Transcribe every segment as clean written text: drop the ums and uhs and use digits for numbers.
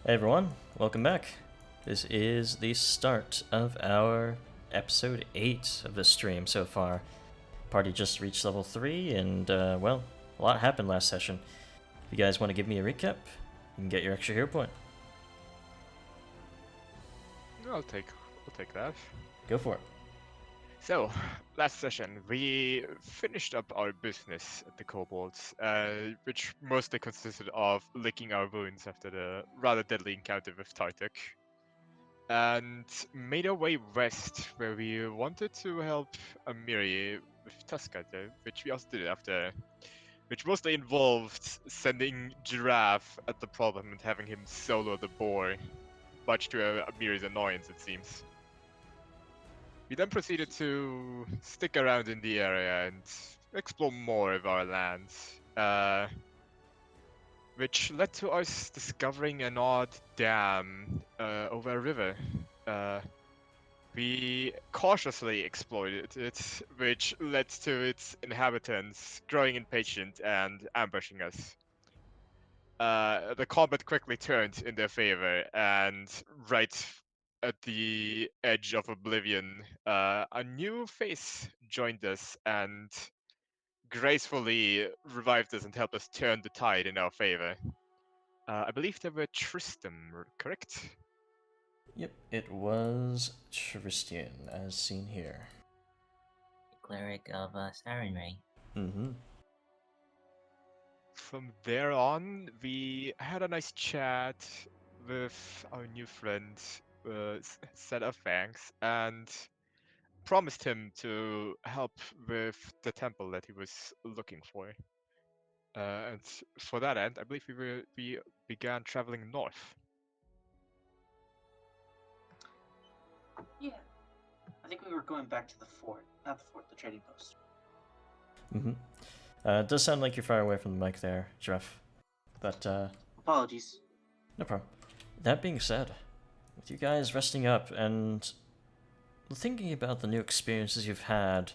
Hey everyone, welcome back. This is the start of our episode 8 of the stream so far. Party just reached level 3 and, well, a lot happened last session. If you guys want to give me a recap, you can get your extra hero point. I'll take that. Go for it. So, last session we finished up our business at the Kobolds, which mostly consisted of licking our wounds after the rather deadly encounter with Tartuk, and made our way west, where we wanted to help Amiri with Tuscata, which we also did after, which mostly involved sending Giraffe at the problem and having him solo the boar, much to Amiri's annoyance, it seems. We then proceeded to stick around in the area and explore more of our lands, which led to us discovering an odd dam over a river. We cautiously exploited it, which led to its inhabitants growing impatient and ambushing us. The combat quickly turned in their favor, and right at the edge of oblivion, a new face joined us and gracefully revived us and helped us turn the tide in our favor. I believe they were Tristian, correct? Yep, it was Tristian, as seen here. Cleric of Siren Ray. Mm-hmm. From there on, we had a nice chat with our new friend, Set of Fangs, and promised him to help with the temple that he was looking for. And for that end, I believe we began traveling north. Yeah. I think we were going back to the fort. Not the fort, the trading post. Mm-hmm. It does sound like you're far away from the mic there, Jeff. But, Apologies. no problem. That being said, with you guys resting up and thinking about the new experiences you've had,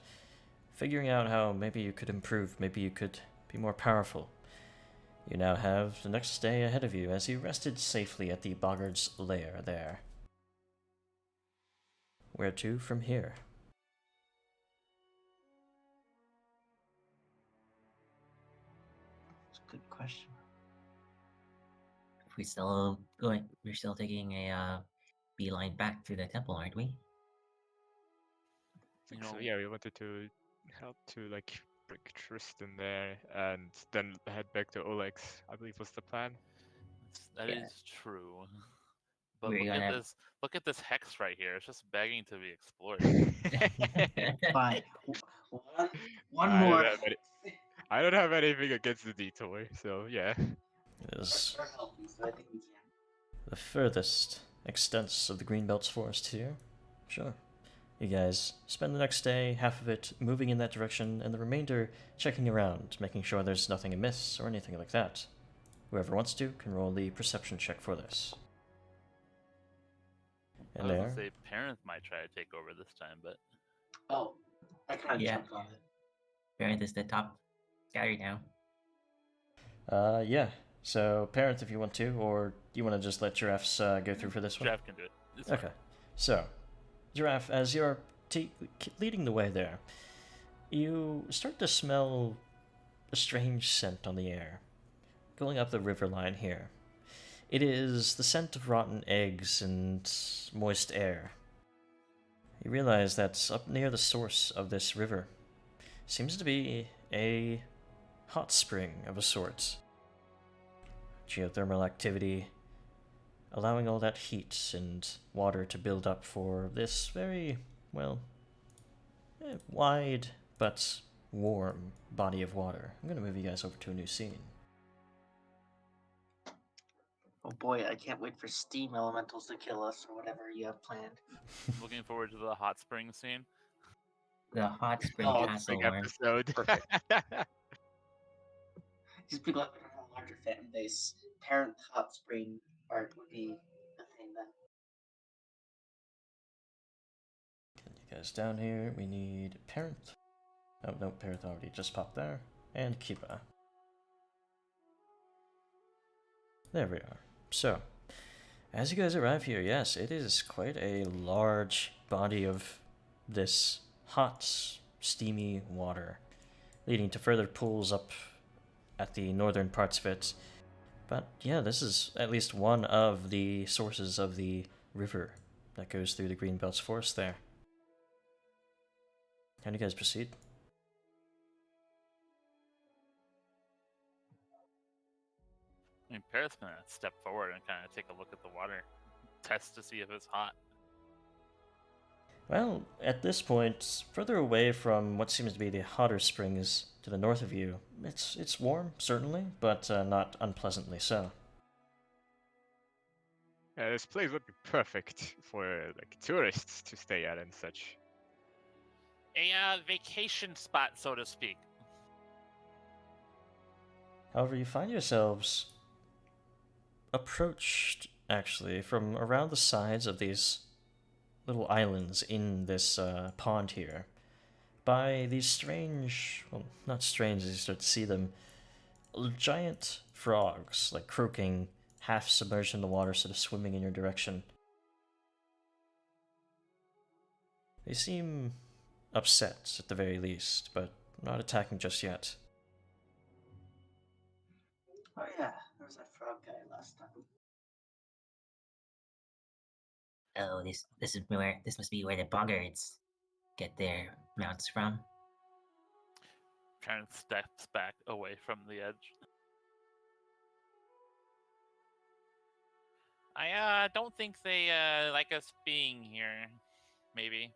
figuring out how maybe you could improve, maybe you could be more powerful, you now have the next day ahead of you as you rested safely at the Boggard's lair there. Where to from here? That's a good question. We're still taking a beeline back to the temple, aren't we? So yeah, we wanted to help to like bring Tristan there and then head back to Oleg's, I believe was the plan. That Yeah. is true. But We're look gonna- at this! Look at this hex right here. It's just begging to be explored. Fine. One I don't more. have I don't have anything against the detour, so yeah. It is We're healthy, so I think we can. the furthest extents of the Greenbelt's forest here. Sure. You guys spend the next day, half of it moving in that direction, and the remainder checking around, making sure there's nothing amiss or anything like that. Whoever wants to can roll the perception check for this. I And was there, gonna say parents might try to take over this time, but Oh, I kind of Yeah. jumped on it. Parent is the top scatter now. yeah. So, parent, if you want to, or you want to just let Giraffes go through for this one? Jeff can do it. It's fine. Okay. So, Giraffe, as you're leading the way there, you start to smell a strange scent on the air, going up the river line here. It is the scent of rotten eggs and moist air. You realize that up near the source of this river seems to be a hot spring of a sort. Geothermal activity allowing all that heat and water to build up for this very, well, wide but warm body of water. I'm going to move you guys over to a new scene. Oh boy, I can't wait for steam elementals to kill us or whatever you have planned. Looking forward to the hot spring scene. The hot spring Oh, castle Big worm. episode. Perfect. These people have a larger fan base. Parent hot spring art would be a thing then. Get you guys down here. We need parent. Oh, no, parent already just popped there. And Kiba. There we are. So, As you guys arrive here, yes, it is quite a large body of this hot, steamy water, leading to further pools up at the northern parts of it. But yeah, this is at least one of the sources of the river that goes through the Greenbelt's forest there. How do you guys proceed? I mean, Parrot's gonna step forward and kind of take a look at the water, test to see if it's hot. Well, at this point, further away from what seems to be the hotter springs to the north of you, it's warm, certainly, but not unpleasantly so. This place would be perfect for like tourists to stay at and such. A vacation spot, so to speak. However, you find yourselves approached, actually, from around the sides of these little islands in this pond here by these strange, well, not strange as you start to see them, giant frogs, like croaking, half submerged in the water, sort of swimming in your direction. They seem upset, at the very least, but not attacking just yet. Oh yeah, there was that frog guy last time. Oh, this must be where the boggards get their mounts from. Trying to steps back away from the edge. I don't think they like us being here. Maybe.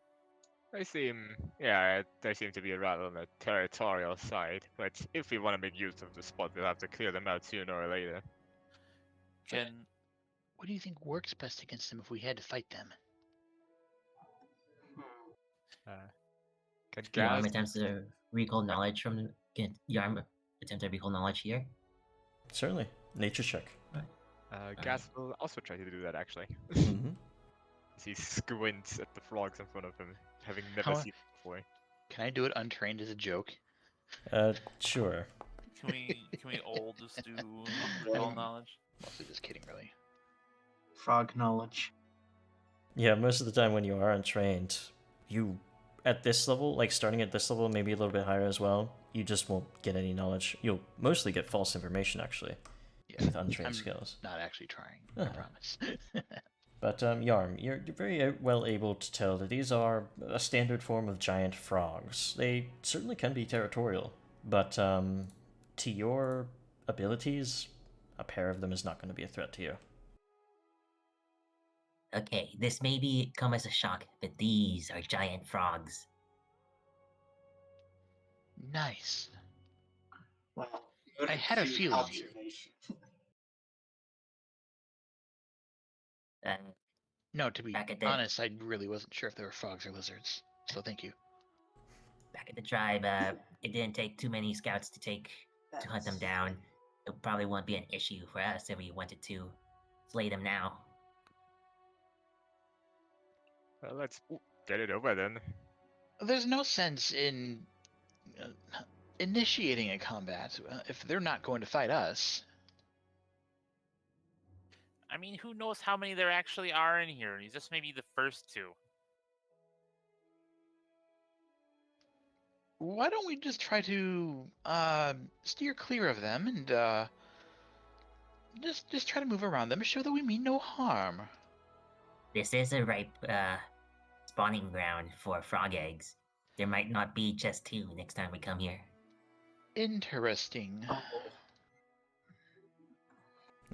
They seem to be rather on the territorial side, but if we want to make use of the spot, we'll have to clear them out sooner or later. Can What do you think works best against them if we had to fight them? Can Yarm Gaz attempts to recall knowledge from. Can Yarm attempt to recall knowledge here? Certainly. Nature check. Gaz will also try to do that actually. Mm-hmm. As he squints at the frogs in front of him, having never How- seen it before. Can I do it untrained as a joke? Sure. can we all just do recall knowledge? Mostly just kidding, really. Frog knowledge. Yeah, most of the time when you are untrained, you, at this level, like starting at this level, maybe a little bit higher as well, you just won't get any knowledge. You'll mostly get false information, actually, Yeah, with untrained I'm skills. not actually trying. I Uh-huh. promise. But, Yarm, you're very well able to tell that these are a standard form of giant frogs. They certainly can be territorial, but to your abilities, a pair of them is not going to be a threat to you. Okay, this may come as a shock, but these are giant frogs. Nice. Well, I had a to feeling. observation. Uh, No, to be Back at the- honest, I really wasn't sure if they were frogs or lizards. So thank you. Back at the tribe, it didn't take too many scouts to hunt them down. It probably won't be an issue for us if we wanted to slay them now. Well, let's get it over then. There's no sense in initiating a combat if they're not going to fight us. I mean, who knows how many there actually are in here? He's just maybe the first two. Why don't we just try to steer clear of them and just try to move around them and show that we mean no harm. This is a ripe spawning ground for frog eggs. There might not be just two next time we come here. Interesting. Oh,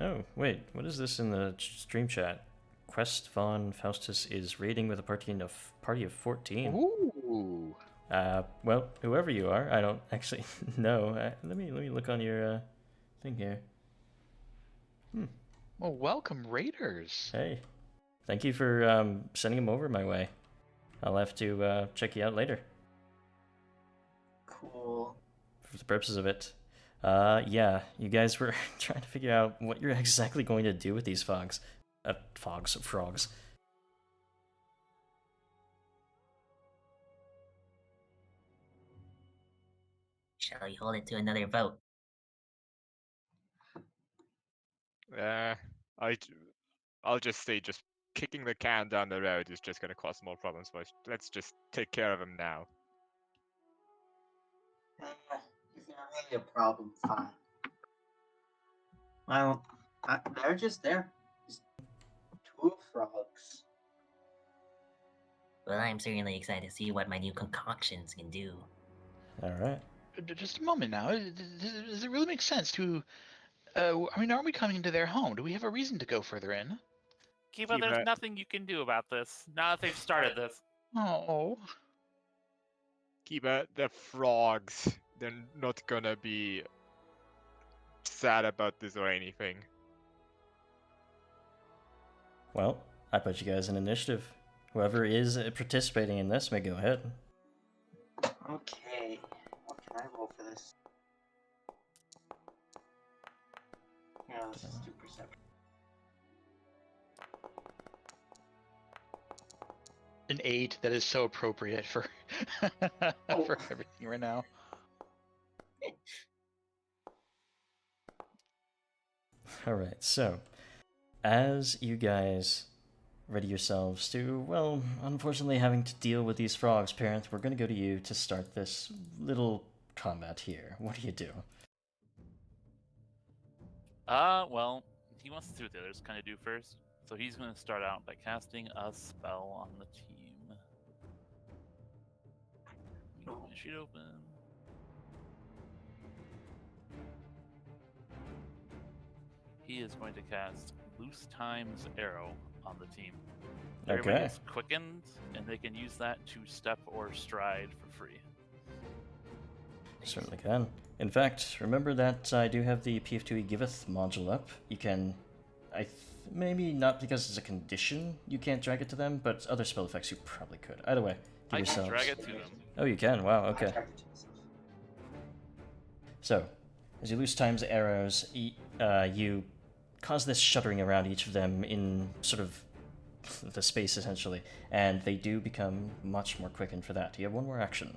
Oh, wait, what is this in the stream chat? Quest von Faustus is raiding with a party of 14. Ooh. Well, whoever you are, I don't actually know. Let me look on your thing here. Well, welcome, Raiders. Hey, thank you for sending him over my way. I'll have to check you out later cool. for the purposes of it. Yeah, you guys were trying to figure out what you're exactly going to do with these frogs. Frogs. Shall we hold it to another vote? I I'll just say just kicking the can down the road is just going to cause more problems for us. Let's just take care of them now. If they're really a problem, fine. Well, they're just there. Just two frogs. Well, I'm certainly excited to see what my new concoctions can do. All right. Just a moment now. Does it really make sense to? I mean, aren't we coming into their home? Do we have a reason to go further in? Kiba, there's Kiba- nothing you can do about this. Now that they've started this. Oh. Kiba, the frogs, they're not gonna be sad about this or anything. Well, I put you guys in initiative. Whoever is participating in this may go ahead. Okay. What can I roll for this? Yeah, let's just do perception. An 8. That is so appropriate for for everything right now. Alright, so as you guys ready yourselves to, well, unfortunately having to deal with these frogs, Parent, we're going to go to you to start this little combat here. What do you do? Well, he wants to see what the others kind of do first. So he's going to start out by casting a spell on the team. Let me get my sheet open. He is going to cast Loose Time's Arrow on the team. Everybody Okay. is quickened, and they can use that to step or stride for free. Certainly can. In fact, remember that I do have the PF2E Giveth module up. You can, maybe not because it's a condition, you can't drag it to them, but other spell effects you probably could. Either way, give I can yourselves. drag it to them. Oh, you can. Wow. I Okay. dragged it to myself. So, as you lose Time's arrows, you cause this shuddering around each of them in sort of the space essentially, and they do become much more quickened for that. You have one more action.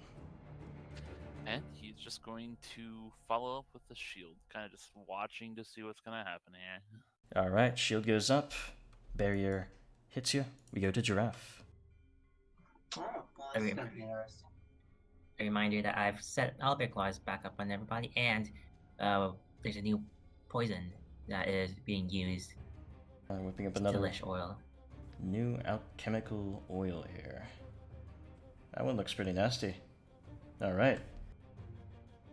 And he's just going to follow up with the shield, kind of just watching to see what's going to happen here. All right, shield goes up, barrier hits you. We go to Giraffe. Oh, well, this is gonna be interesting. A reminder that I've set Albert Claws back up on everybody, and there's a new poison that is being used. Whipping up It's another delish oil. new alchemical oil here. That one looks pretty nasty. All right.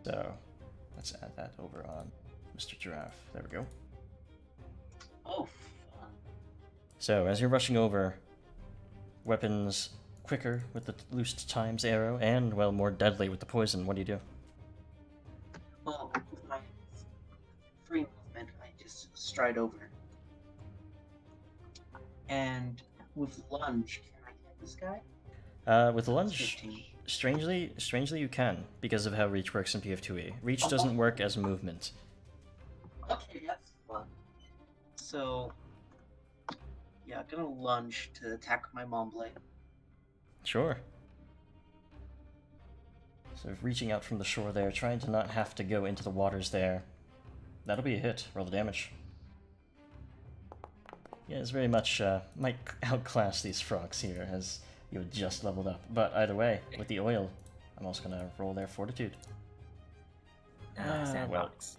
So, let's add that over on Mr. Giraffe. There we go. Oh, fun. So, as you're rushing over, weapons quicker with the loosed Time's arrow, and, well, more deadly with the poison. What do you do? Well, with my free movement, I just stride over. And with lunge, can I hit this guy? With the lunge, 15. strangely you can, because of how reach works in PF2E. Reach doesn't work as movement. Okay, that's fun. So, yeah, gonna lunge to attack my mom blade. Sure. Sort of reaching out from the shore there, trying to not have to go into the waters there. That'll be a hit. Roll the damage. Yeah, it's very much, might outclass these frogs here, as you had just leveled up. But either way, with the oil, I'm also gonna roll their fortitude. Sandbox.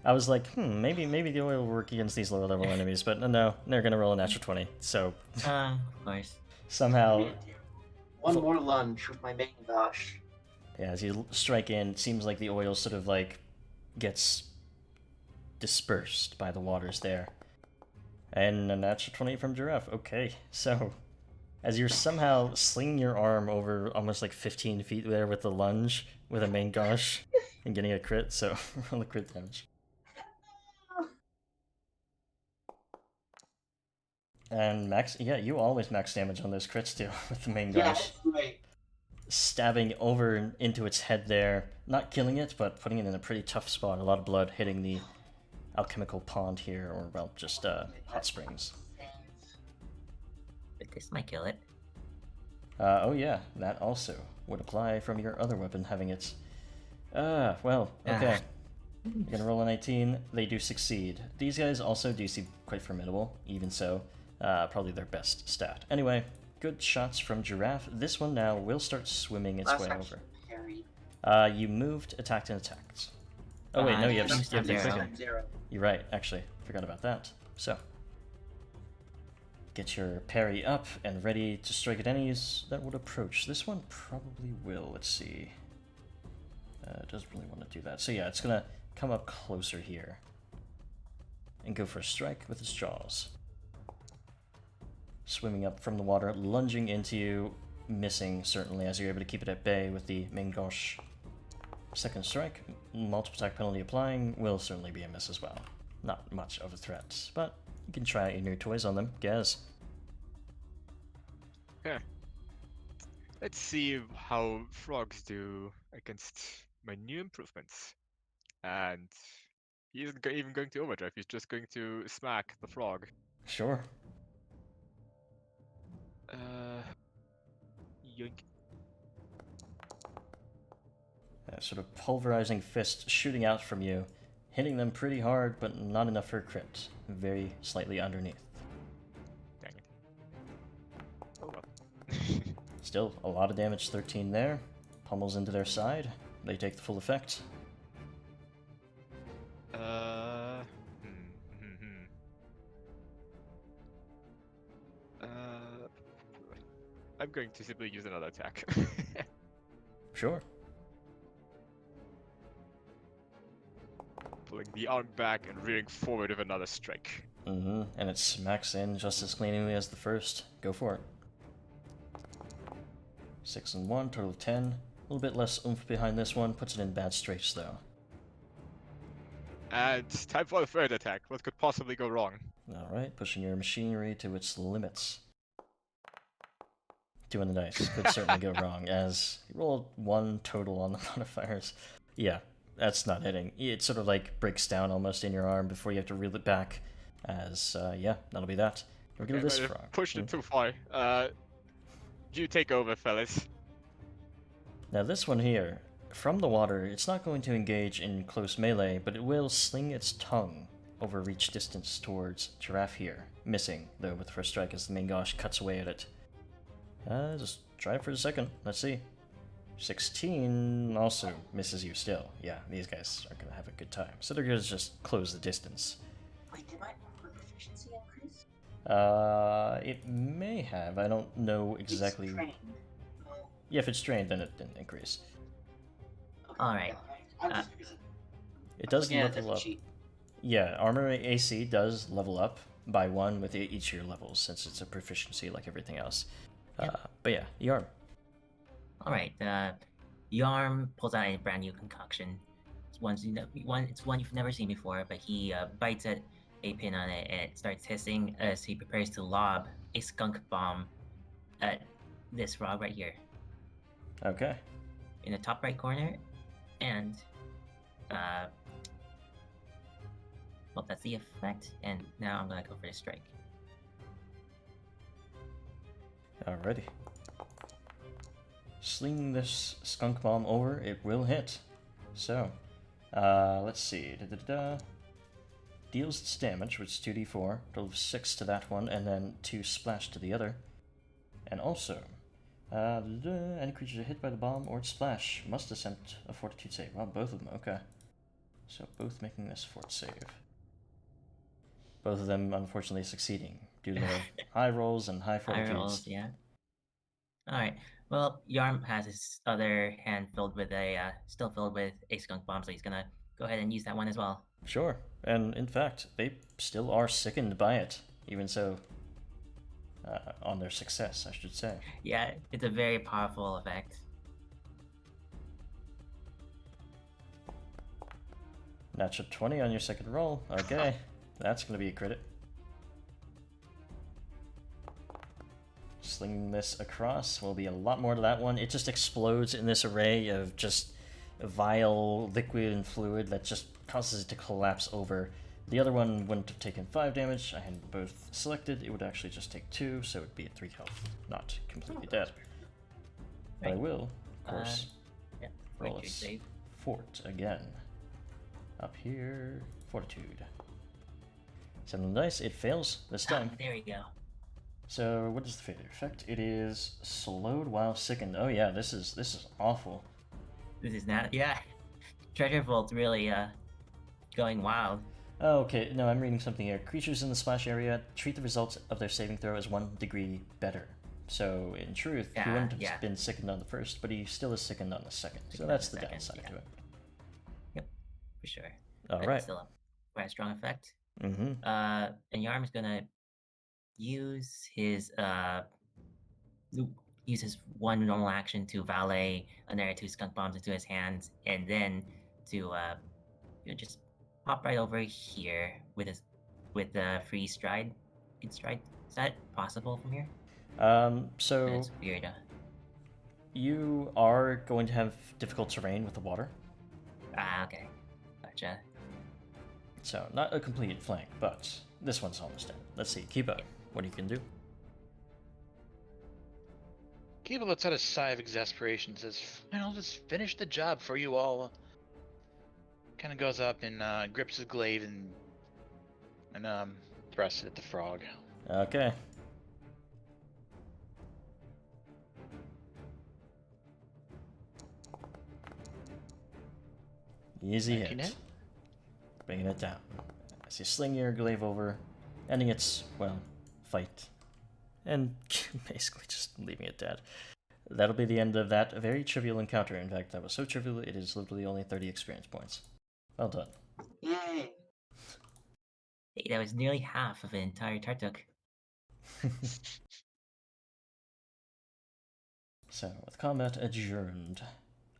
I was like, maybe the oil will work against these lower level enemies, but no, they're gonna roll a natural 20. So Of course. somehow, One more lunge with my main dash. yeah, as you strike in, it seems like the oil sort of like gets dispersed by the waters there. And a natural 20 from Giraffe. Okay, so as you're somehow slinging your arm over almost like 15 feet there with the lunge with a main gosh and getting a crit, so roll the crit damage. And max, yeah, you always max damage on those crits too with the main Yeah, gosh. that's right. Stabbing over into its head there, not killing it, but putting it in a pretty tough spot. A lot of blood hitting the alchemical pond here, or well, just hot springs. But this might kill it. Oh yeah, that also would apply from your other weapon having it. Well, okay. You're gonna roll a 19. They do succeed. These guys also do seem quite formidable, even so. Probably their best stat. Anyway, good shots from Giraffe. This one now will start swimming its way over. Parry. You moved, attacked, and attacked. Oh wait, no, you have Use the zero. quicken. 0. You're right, actually. Forgot about that. So, get your parry up and ready to strike at enemies that would approach. This one probably will. Let's see. It doesn't really want to do that. So yeah, it's gonna come up closer here and go for a strike with its jaws. Swimming up from the water, lunging into you, missing certainly as you're able to keep it at bay with the main gauche. Second strike, multiple attack penalty applying, will certainly be a miss as well. Not much of a threat, but you can try out your new toys on them, Gaz. Yeah. Let's see how frogs do against my new improvements. And he isn't even going to overdrive, he's just going to smack the frog. Sure. Yoink. Sort of pulverizing fist shooting out from you, hitting them pretty hard, but not enough for a crit. Very slightly underneath. Dang it. Oh well. Still, a lot of damage, 13 there. Pummels into their side. They take the full effect. I'm going to simply use another attack. Sure. Pulling the arm back and rearing forward with another strike. And it smacks in just as cleanly as the first. Go for it. 6 and 1, total of 10. A little bit less oomph behind this one, puts it in bad straits though. And time for the third attack. What could possibly go wrong? Alright, pushing your machinery to its limits. 2 on the dice. Could certainly go wrong, as you rolled 1 total on the modifiers. Yeah, that's not hitting. It sort of like breaks down almost in your arm before you have to reel it back. As, yeah, that'll be that. We'll go Okay, this but I frog. pushed it too far. You take over, fellas. Now this one here, from the water, it's not going to engage in close melee, but it will sling its tongue over reach distance towards Giraffe here. Missing, though, with the first strike as the main gauche cuts away at it. Just try it for a second. Let's see. 16 also misses you still. Yeah, these guys are going to have a good time. So they're going to just close the distance. Wait, did my armor proficiency increase? It may have. I don't know exactly. It's trained. Yeah, if it's trained, then it didn't increase. Okay, Alright, I'm just because It does looking at it level as a up. cheat. Yeah, armor AC does level up by 1 with each of your levels, since it's a proficiency like everything else. But yeah, the arm. Alright, Yarm pulls out a brand new concoction. It's one you've never seen before, but he bites at a pin on it and it starts hissing as he prepares to lob a skunk bomb at this frog right here Okay. in the top right corner. And well, that's the effect. And now I'm gonna go for the strike. Alrighty. Sling this skunk bomb over, it will hit. So, let's see. Deals its damage, which is 2d4, total of 6 to that one, and then 2 splash to the other. And also, any creature hit by the bomb or its splash must attempt a fortitude save. Well, both of them, okay. So, both making this fort save. Both of them, unfortunately, succeeding due to their high rolls and high High fortitudes. rolls, yeah. Alright, well, Yarm has his other hand filled with still filled with a skunk bomb, so he's gonna go ahead and use that one as well. Sure, and in fact, they still are sickened by it, even so, on their success, I should say. Yeah, it's a very powerful effect. Natural 20 on your second roll. Okay, that's going to be a credit. Slinging this across will be a lot more to that one. It just explodes in this array of just vile liquid and fluid that just causes it to collapse over. The other one wouldn't have taken 5 damage. I had both selected. It would actually just take 2, so it would be at 3 health. Not completely dead. But I will, of course, Yeah, roll fortitude its save. fort again. Up here, Fortitude. 7 on the dice, it fails this time. There we go. So what is the failure effect? It is slowed while sickened. Oh yeah, this is awful. This is not. Yeah. Treasure Vault's really going wild. Oh, okay, no, I'm reading something here. Creatures in the splash area treat the results of their saving throw as 1 degree better. So in truth, he wouldn't have been sickened on the first, but he still is sickened on the second. So that's the downside to it. Yep, for sure. All But right. Still a quite strong effect. Mm-hmm. And Yarm is gonna use his one normal action to valet another 2 skunk bombs into his hands, and then to just pop right over here with the free stride. Good stride. Is that possible from here? So It's weird. you are going to have difficult terrain with the water. Okay. Gotcha. So not a complete flank, but this one's almost in. Let's see, Kiba, what you can do? Kiba lets out a sigh of exasperation and says, "Fine, I'll just finish the job for you all." Kind of goes up and grips his glaive and thrusts it at the frog. Okay. Easy 19 hit. hit? Bringing it down. As you sling your glaive over, ending its, well, fight. And basically just leaving it dead. That'll be the end of that very trivial encounter. In fact, that was so trivial, it is literally only 30 experience points. Well done. Yay! Hey, that was nearly half of an entire Tartuk. So, with combat adjourned,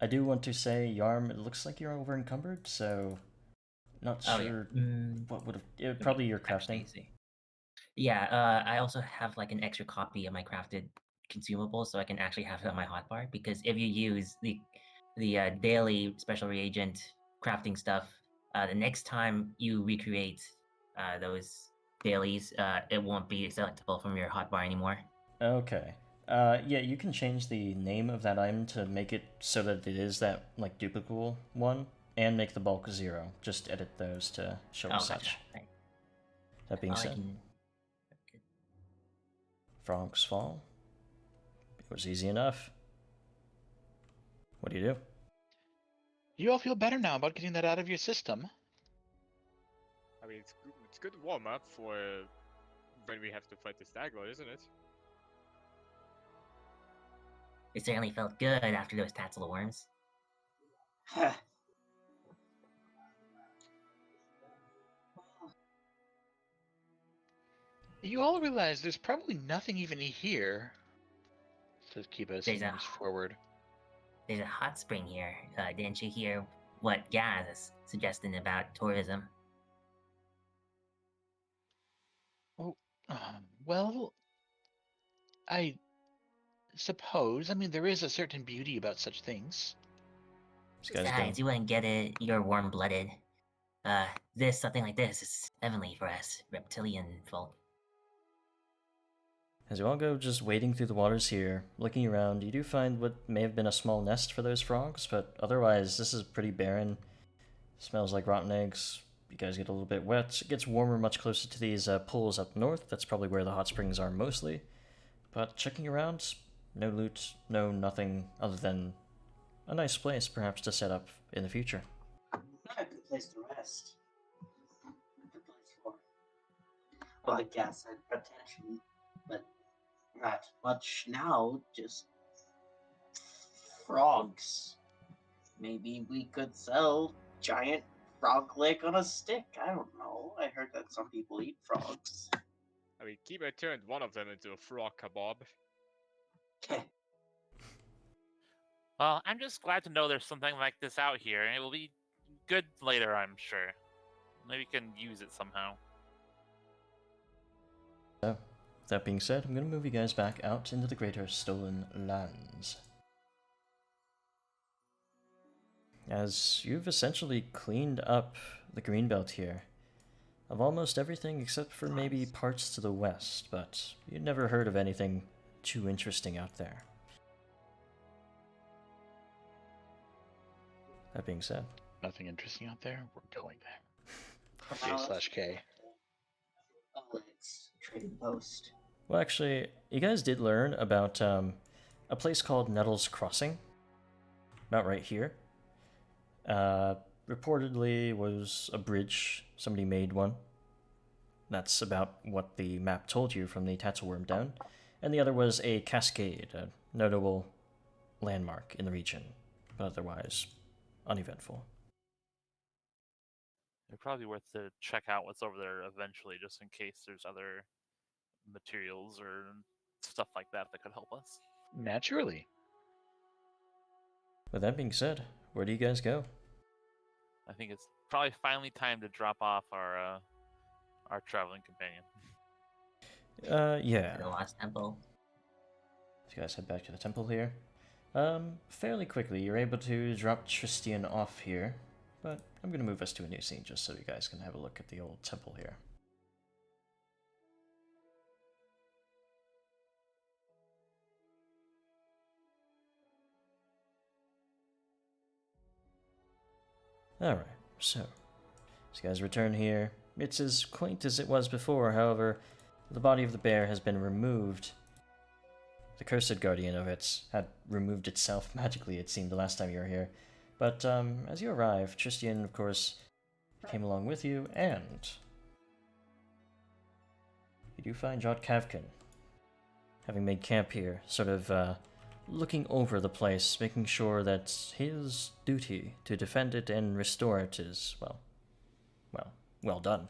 I do want to say, Yarm, it looks like you're over encumbered, so not sure what would have. Probably your crafting. Actually, yeah, I also have like an extra copy of my crafted consumables, so I can actually have it on my hotbar. Because if you use the daily special reagent crafting stuff, the next time you recreate those dailies, it won't be selectable from your hotbar anymore. Okay. Yeah, you can change the name of that item to make it so that it is that, like, duplicable one, and make the bulk 0. Just edit those to show as such. Gotcha. Right. That being said, Frogs fall. It was easy enough. What do you do? You all feel better now about getting that out of your system. I mean, it's good warm up for when we have to fight the Stag Lord, isn't it? It certainly felt good after those tassel worms. You all realize there's probably nothing even here, says Kiba as he There's a- moves forward. There's a hot spring here. Didn't you hear what Gaz is suggesting about tourism? Oh, well, I suppose. I mean, there is a certain beauty about such things. This guy's Besides, going. you wouldn't get it. You're warm-blooded. Something like this is heavenly for us reptilian folk. As you all go just wading through the waters here, looking around, you do find what may have been a small nest for those frogs, but otherwise this is pretty barren. Smells like rotten eggs. You guys get a little bit wet. It gets warmer much closer to these pools up north. That's probably where the hot springs are mostly. But checking around, no loot, no nothing other than a nice place perhaps to set up in the future. Not a good place to rest. A good place for, well, I guess, attention, but not much now, just frogs. Maybe we could sell giant frog leg on a stick. I don't know. I heard that some people eat frogs. I mean, Kiba turned one of them into a frog kebab. Well, I'm just glad to know there's something like this out here, and it will be good later, I'm sure. Maybe we can use it somehow. So, with that being said, I'm going to move you guys back out into the greater stolen lands. As you've essentially cleaned up the Greenbelt here, of almost everything except for maybe parts to the west, but you'd never heard of anything too interesting out there. That being said, Nothing interesting out there? We're going there. For now, J/K. Oleg's trading post. Well, actually, you guys did learn about a place called Nettles Crossing. About right here. Reportedly was a bridge. Somebody made one. That's about what the map told you from the Tatzelworm down. And the other was a cascade, a notable landmark in the region, but otherwise uneventful. They're probably worth to check out what's over there eventually, just in case there's other materials or stuff like that that could help us. Naturally. With that being said, where do you guys go? I think it's probably finally time to drop off our traveling companion. Yeah. The Lost Temple. So you guys head back to the temple here. Fairly quickly, you're able to drop Tristian off here, but I'm going to move us to a new scene just so you guys can have a look at the old temple here. Alright, so you guys return here. It's as quaint as it was before, however, the body of the bear has been removed. The cursed guardian of it had removed itself magically, it seemed, the last time you were here. But as you arrive, Tristian, of course, came along with you, and you do find Jod Kavkin, having made camp here, sort of looking over the place, making sure that his duty to defend it and restore it is, well done.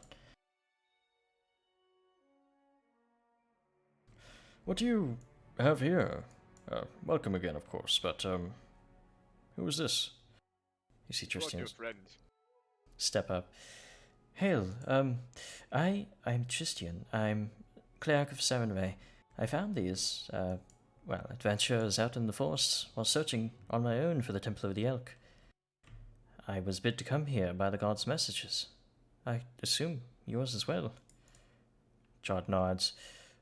What do you have here? Welcome again, of course, but, who is this? You see Brought your Tristian friend. step up. Hail, I'm Tristian. I'm cleric of Serenray. I found these, adventures out in the forest while searching on my own for the Temple of the Elk. I was bid to come here by the gods' messages. I assume yours as well. Jod nods.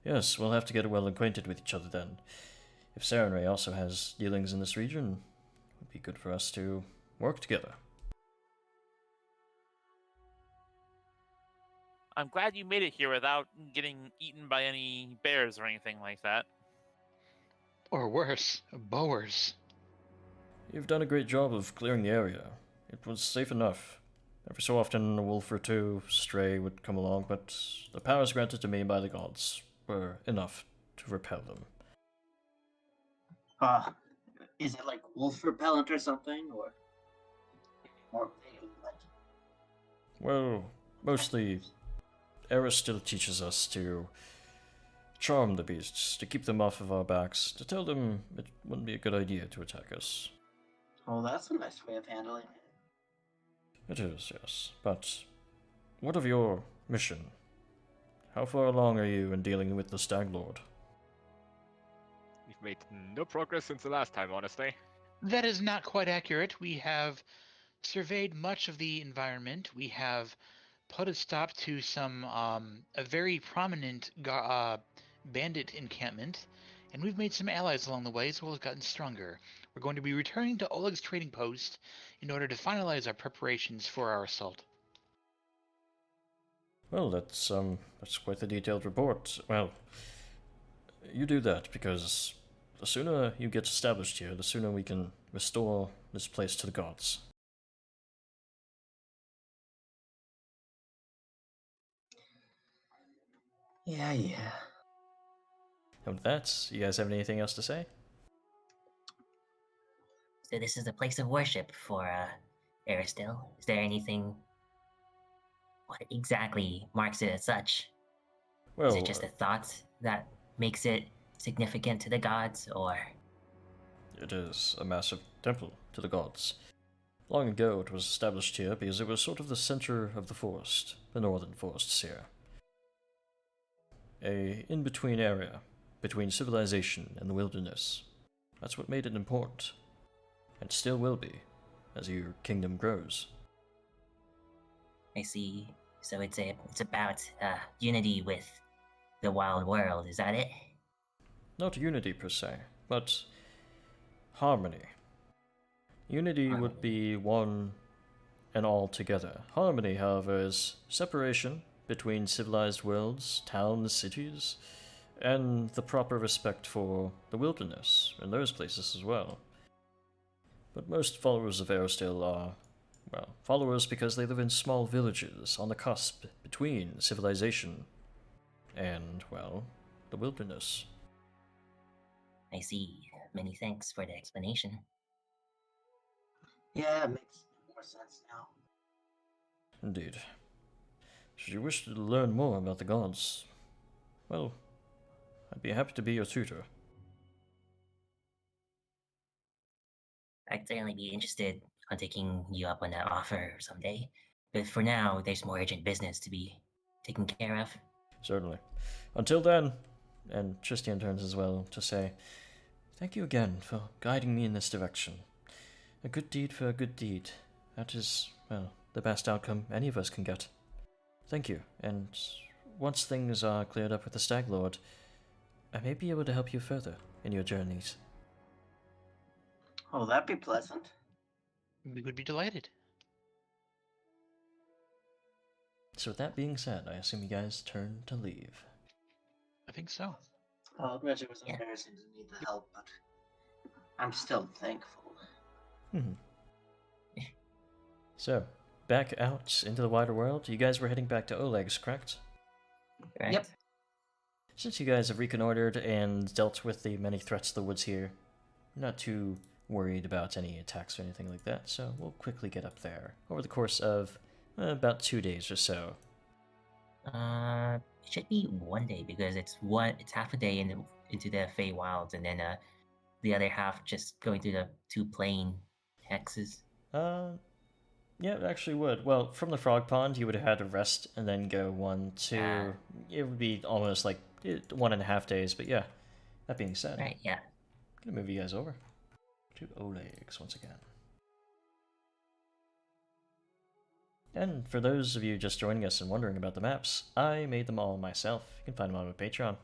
Yes, we'll have to get well acquainted with each other then. If Serenray also has dealings in this region, it would be good for us to work together. I'm glad you made it here without getting eaten by any bears or anything like that. Or worse, boars. You've done a great job of clearing the area. It was safe enough. Every so often a wolf or two stray would come along, but the powers granted to me by the gods were enough to repel them. Is it like wolf repellent or something, or more vaguely like? Well, mostly, Eris still teaches us to charm the beasts, to keep them off of our backs, to tell them it wouldn't be a good idea to attack us. Oh, that's a nice way of handling it. It is, yes. But what of your mission? How far along are you in dealing with the Stag Lord? We've made no progress since the last time, honestly. That is not quite accurate. We have surveyed much of the environment. We have put a stop to some a very prominent bandit encampment, and we've made some allies along the way, as well as gotten stronger. We're going to be returning to Oleg's trading post in order to finalize our preparations for our assault. Well, that's quite the detailed report. Well, you do that, because the sooner you get established here, the sooner we can restore this place to the gods. Yeah. And with that, you guys have anything else to say? So this is a place of worship for Aristil. Is there anything? What exactly marks it as such? Well, Is it just a thought that makes it significant to the gods, or? it is a massive temple to the gods. Long ago it was established here because it was sort of the center of the forest, the northern forests here. A in-between area, between civilization and the wilderness. That's what made it important, and still will be, as your kingdom grows. I see. So it's about unity with the wild world. Is that it? Not unity per se, but harmony. Unity would be one and all together. Harmony, however, is separation between civilized worlds, towns, cities, and the proper respect for the wilderness and those places as well. But most followers of Aerostale are, well, followers because they live in small villages on the cusp between civilization and, well, the wilderness. I see. Many thanks for the explanation. Yeah, it makes more sense now. Indeed. Should you wish to learn more about the gods, well, I'd be happy to be your tutor. I'd certainly be interested on taking you up on that offer someday. But for now, there's more urgent business to be taken care of. Certainly. Until then, and Tristian turns as well to say, thank you again for guiding me in this direction. A good deed for a good deed. That is, well, the best outcome any of us can get. Thank you, and once things are cleared up with the Stag Lord, I may be able to help you further in your journeys. Oh, that'd be pleasant. We would be delighted. So with that being said, I assume you guys turn to leave. I think so. Oh, Reggie was Yeah. embarrassing to need the help, but I'm still thankful. So, back out into the wider world, you guys were heading back to Oleg's, correct? Right? Yep. Since you guys have reconnoitered and dealt with the many threats to the woods here, not too worried about any attacks or anything like that, so we'll quickly get up there over the course of about 2 days or so. It should be 1 day because it's half a day into the Feywilds, and then the other half just going through the 2 plain hexes. Yeah, it actually would. Well, from the Frog Pond, you would have had to rest and then go 1, 2. It would be almost like 1.5 days, but yeah. That being said, Right? Yeah. I'm gonna move you guys over to Oleg's once again. And for those of you just joining us and wondering about the maps, I made them all myself. You can find them on my Patreon.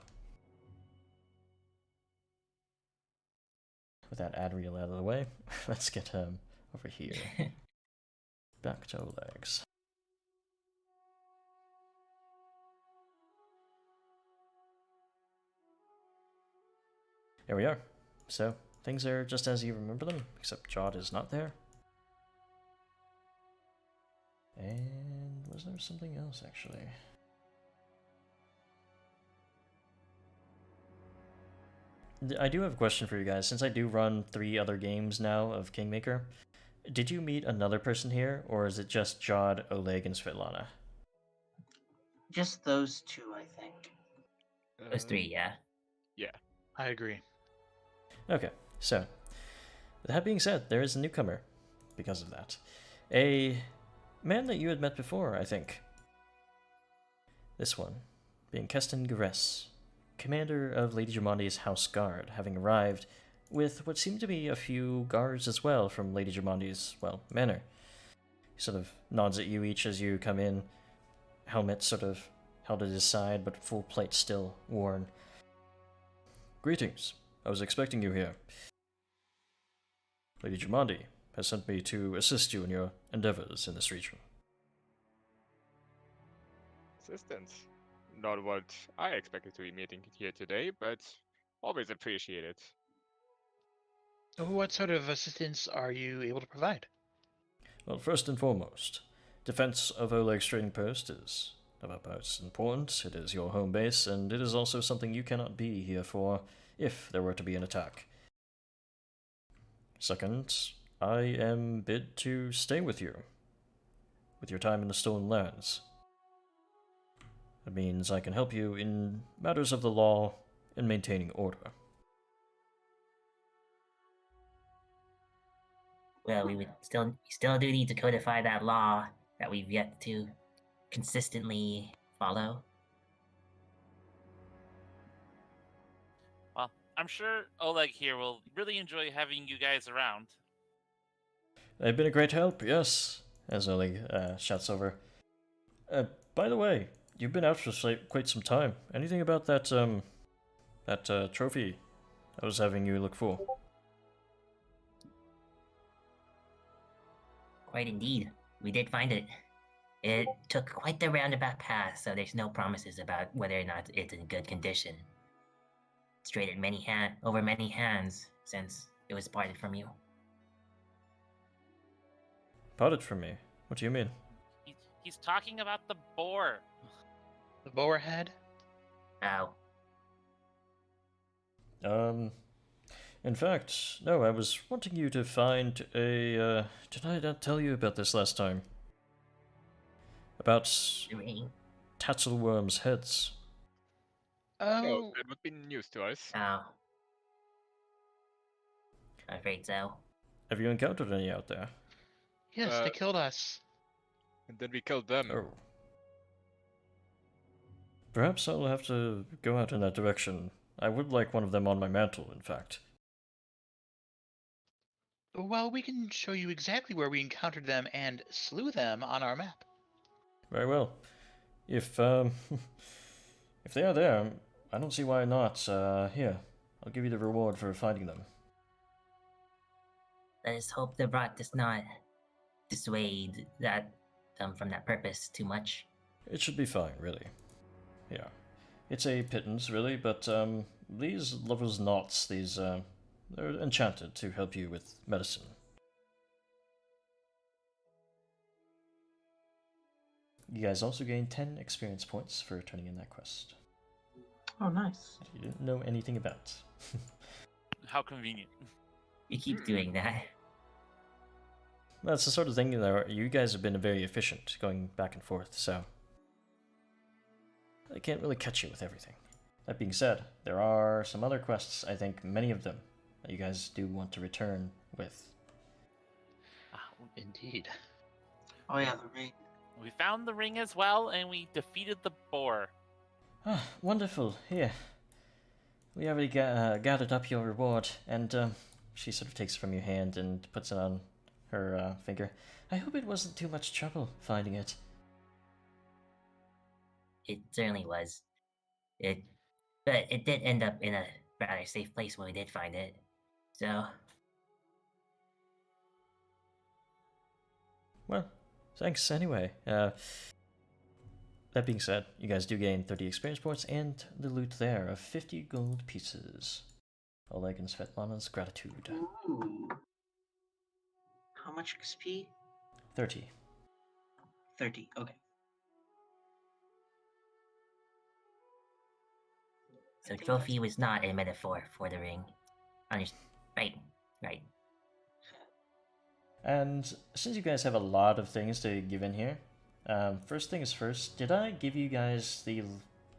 With that ad reel out of the way, let's get over here. Back to Oleg's. Here we are. So, things are just as you remember them, except Jod is not there. And was there something else, actually? I do have a question for you guys. Since I do run 3 other games now of Kingmaker, did you meet another person here, or is it just Jod, Oleg, and Svetlana? Just those 2, I think. Those 3, yeah. Yeah. I agree. Okay, so, that being said, there is a newcomer because of that. A man that you had met before, I think. This one, being Keston Gares, commander of Lady Germondi's House Guard, having arrived with what seemed to be a few guards as well from Lady Germondi's, well, manor. He sort of nods at you each as you come in, helmet sort of held at his side, but full plate still worn. Greetings. I was expecting you here. Lady Germondi has sent me to assist you in your endeavors in this region. Assistance. Not what I expected to be meeting here today, but always appreciate it. What sort of assistance are you able to provide? Well, first and foremost, defense of Oleg's trading post is of utmost importance. It is your home base, and it is also something you cannot be here for if there were to be an attack. Second, I am bid to stay with you, with your time in the Stolen Lands. That means I can help you in matters of the law and maintaining order. Well, we still do need to codify that law that we've yet to consistently follow. Well, I'm sure Oleg here will really enjoy having you guys around. They've been a great help, yes, as Oleg shouts over. By the way, you've been out for quite some time. Anything about that trophy I was having you look for? Quite indeed. We did find it. It took quite the roundabout path, so there's no promises about whether or not it's in good condition. It's traded over many hands since it was parted from you. Parted from me? What do you mean? He's talking about the boar. The boar head? Oh, In fact, no, I was wanting you to find a, did I not tell you about this last time? About the ring. Tatzelworm's heads. No, Oh, it would be news to us. Oh. I'm afraid so. Have you encountered any out there? yes, they killed us. And then we killed them. Oh. Perhaps I'll have to go out in that direction. I would like one of them on my mantle, in fact. Well, we can show you exactly where we encountered them and slew them on our map. Very well. If if they are there, I don't see why not. Here, I'll give you the reward for finding them. Let us hope the rot does not dissuade them from that purpose too much. It should be fine, really. Yeah. It's a pittance, really, but these lovers' knots, they're enchanted to help you with medicine. You guys also gain 10 experience points for turning in that quest. Oh, nice. That you didn't know anything about. How convenient. You keep doing that. That's the sort of thing that you guys have been very efficient going back and forth, so I can't really catch you with everything. That being said, there are some other quests, I think many of them, that you guys do want to return with. Indeed. Oh yeah, the ring. We found the ring as well, and we defeated the boar. Ah, wonderful. Here. We already gathered up your reward, and she sort of takes it from your hand and puts it on her finger. I hope it wasn't too much trouble finding it. It certainly was. But it did end up in a rather safe place when we did find it. So, Well, thanks anyway. That being said, you guys do gain 30 experience points and the loot there of 50 gold pieces. Oleg and Svetlana's gratitude. Ooh. How much XP? 30. 30. Okay. so trophy was not a metaphor for the ring. Right. And since you guys have a lot of things to give in here, first things first, did I give you guys the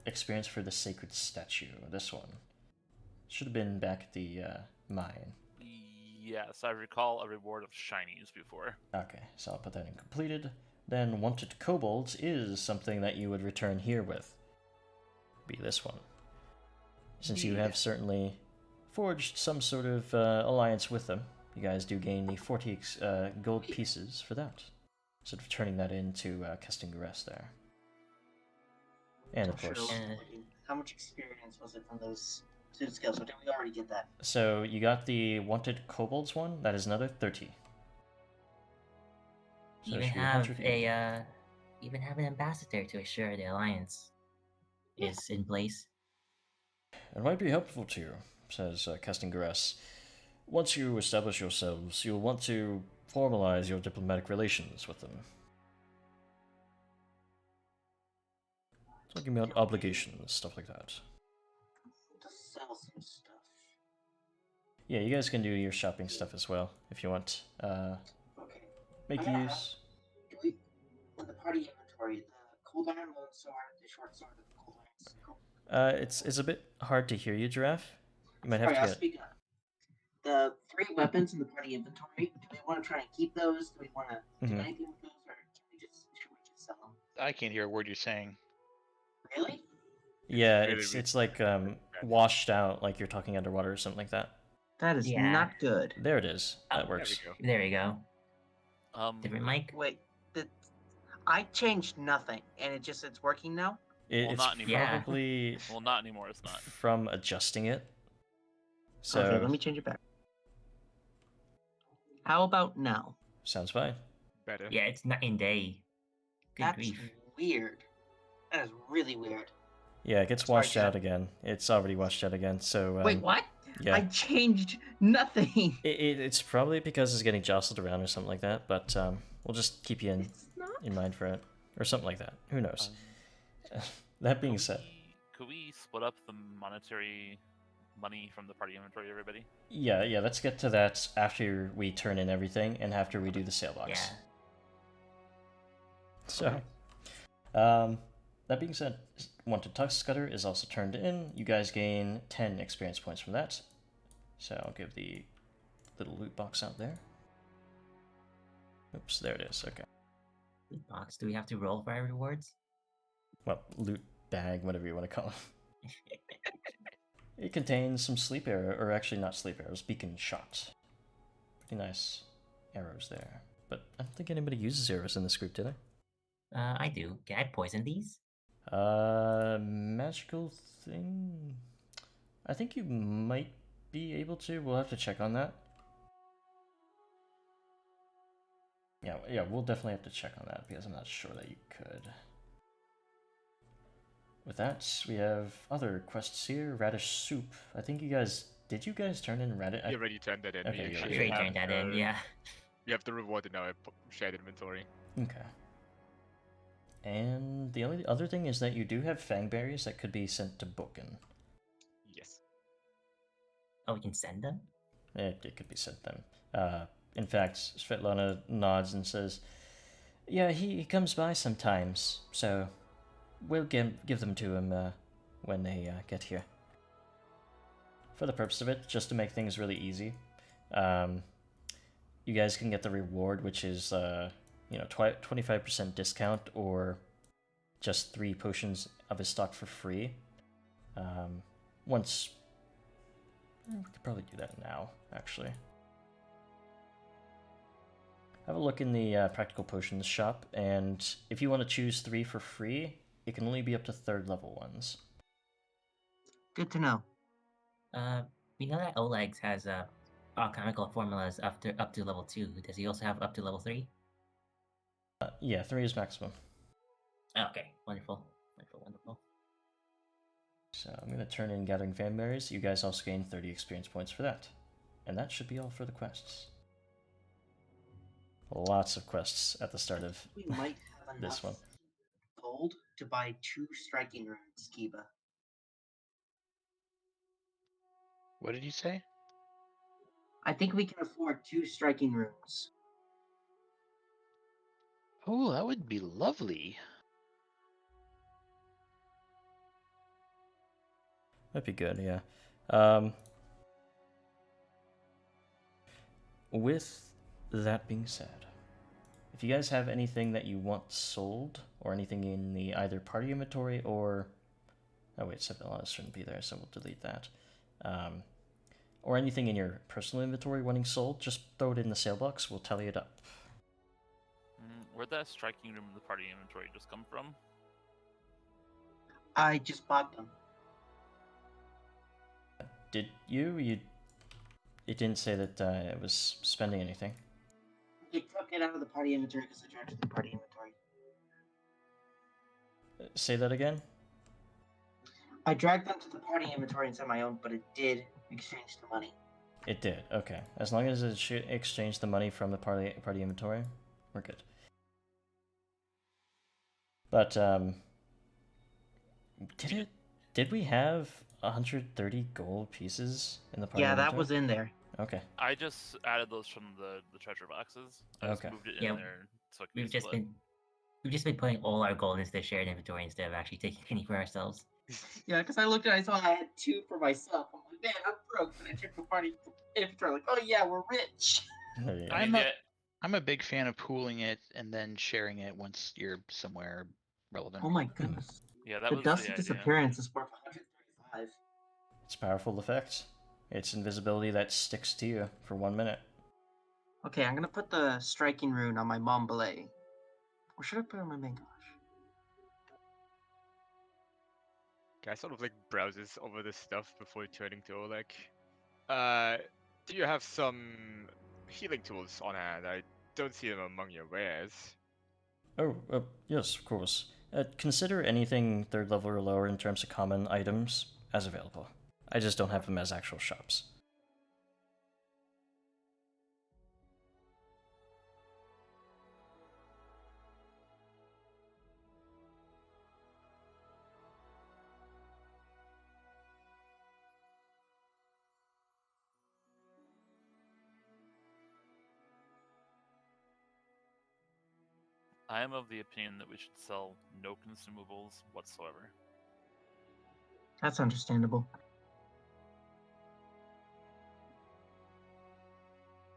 experience for the sacred statue? This one. Should have been back at the mine. Yes, I recall a reward of shinies before. Okay, so I'll put that in completed. Then wanted kobolds is something that you would return here with. Be this one. Since you have certainly forged some sort of alliance with them, you guys do gain the 40 gold pieces for that. Sort of turning that into casting Garess there. And of Sure, course... how much experience was it from those two skills? Or did we already get that? So you got the wanted kobolds one, that is another 30. So Even it should be have 100. even have an ambassador to assure the alliance is in place. It might be helpful to you, says Casting Garess. Once you establish yourselves, you'll want to formalize your diplomatic relations with them. Talking about obligations, stuff like that. To sell some stuff. Yeah, you guys can do your shopping stuff as well, if you want. Okay. Make Yeah. use. In the party inventory, the cold iron long sword, the short sword, and the cold iron sickle. It's a bit hard to hear you, Giraffe. You might have Sorry, I'll to get... speak up. The 3 weapons in the party inventory, do we want to try and keep those? Do we want to do Mhm. anything with those? Or should we just sell them? I can't hear a word you're saying. Really? Yeah, really it's like washed out, like you're talking underwater or something like that. That is Yeah. not good. There it is. That Oh, works. There we go. There we go. Different mic? Wait, I changed nothing, and it's working now? Well, It's not anymore. Yeah. probably Well, not anymore. It's not. from adjusting it. So Okay, let me change it back. How about now? sounds fine. better. Yeah, it's night and day. Good That's grief. weird. That is really weird. Yeah, it gets Sorry, washed out Chad. again. It's already washed out again. So Wait, what? yeah. I changed nothing. It's probably because it's getting jostled around or something like that, but we'll just keep you It's not. in mind for it. Or something like that. Who knows? That being said, Could we split up the monetary money from the party inventory, everybody? yeah, let's get to that after we turn in everything and after we do the sale box. Yeah. So, that being said, Wanted Tusk Cutter is also turned in. You guys gain 10 experience points from that. So I'll give the little loot box out there. Oops, there it is. Okay. Loot box. Do we have to roll for our rewards? Well, loot bag, whatever you want to call it. It contains some sleep arrow, or actually not sleep arrows, beacon shot. Pretty nice arrows there. But I don't think anybody uses arrows in this group, do they? I do. Can I poison these? Magical thing? I think you might be able to. We'll have to check on that. Yeah, we'll definitely have to check on that because I'm not sure that you could. With that, we have other quests here. Radish soup. I think you guys did. You guys turn in radish? You already turned that in. Okay, We you actually already Trade have, turned that in, yeah. We have the reward in our shared inventory. Okay. And the only other thing is that you do have fangberries that could be sent to Boken. Yes. Oh, we can send them? It could be sent them. In fact, Svetlana nods and says, "Yeah, he comes by sometimes, so we'll give them to him when they get here." For the purpose of it, just to make things really easy, you guys can get the reward, which is 25% discount or just 3 potions of his stock for free. Once we could probably do that now, actually. Have a look in the practical potions shop, and if you want to choose 3 for free, it can only be up to 3rd level ones. Good to know. We know that Oleg has alchemical formulas up to level 2. Does he also have up to level 3? Yeah, 3 is maximum. Okay, wonderful. Wonderful. So I'm going to turn in Gathering Fanberries. You guys also gain 30 experience points for that. And that should be all for the quests. Lots of quests at the start of We might have enough this one. gold to buy 2 striking runes, Kiba. What did you say? I think we can afford 2 striking runes. Oh, that would be lovely. That'd be good, yeah. With that being said, if you guys have anything that you want sold, or anything in the either party inventory or... Oh wait, 7 shouldn't be there, so we'll delete that. Or anything in your personal inventory wanting sold, just throw it in the sale box, we'll tally it up. Where'd that striking room in the party inventory just come from? I just bought them. Did you? It didn't say that it was spending anything. I took it out of the party inventory because I charged the party inventory. Say that again? I dragged them to the party inventory inside my own, but it did exchange the money. It did, okay. As long as it should exchange the money from the party inventory, we're good. But, did we have 130 gold pieces in the party Yeah, inventory? that was in there. Okay. I just added those from the treasure boxes. I just Okay. moved it in Yeah, there so it could be We've just split. been putting all our gold into the shared inventory instead of actually taking any for ourselves. Yeah, because I looked at it, I saw I had 2 for myself. I'm like, man, I'm broke. And I checked the party inventory, like, oh yeah, we're rich. There you go. I mean, I'm a big fan of pooling it and then sharing it once you're somewhere relevant. Oh my goodness. yeah, that The was dust the of idea. disappearance is worth 135. It's a powerful effect. It's invisibility that sticks to you for 1 minute. Okay, I'm gonna put the striking rune on my mom belay. Or should I put it on my main gosh? Guy sort of like browses over the stuff before turning to Oleg. Do you have some healing tools on hand? I don't see them among your wares. Oh, yes, of course. Consider anything 3rd level or lower in terms of common items as available. I just don't have them as actual shops. I am of the opinion that we should sell no consumables whatsoever. That's understandable.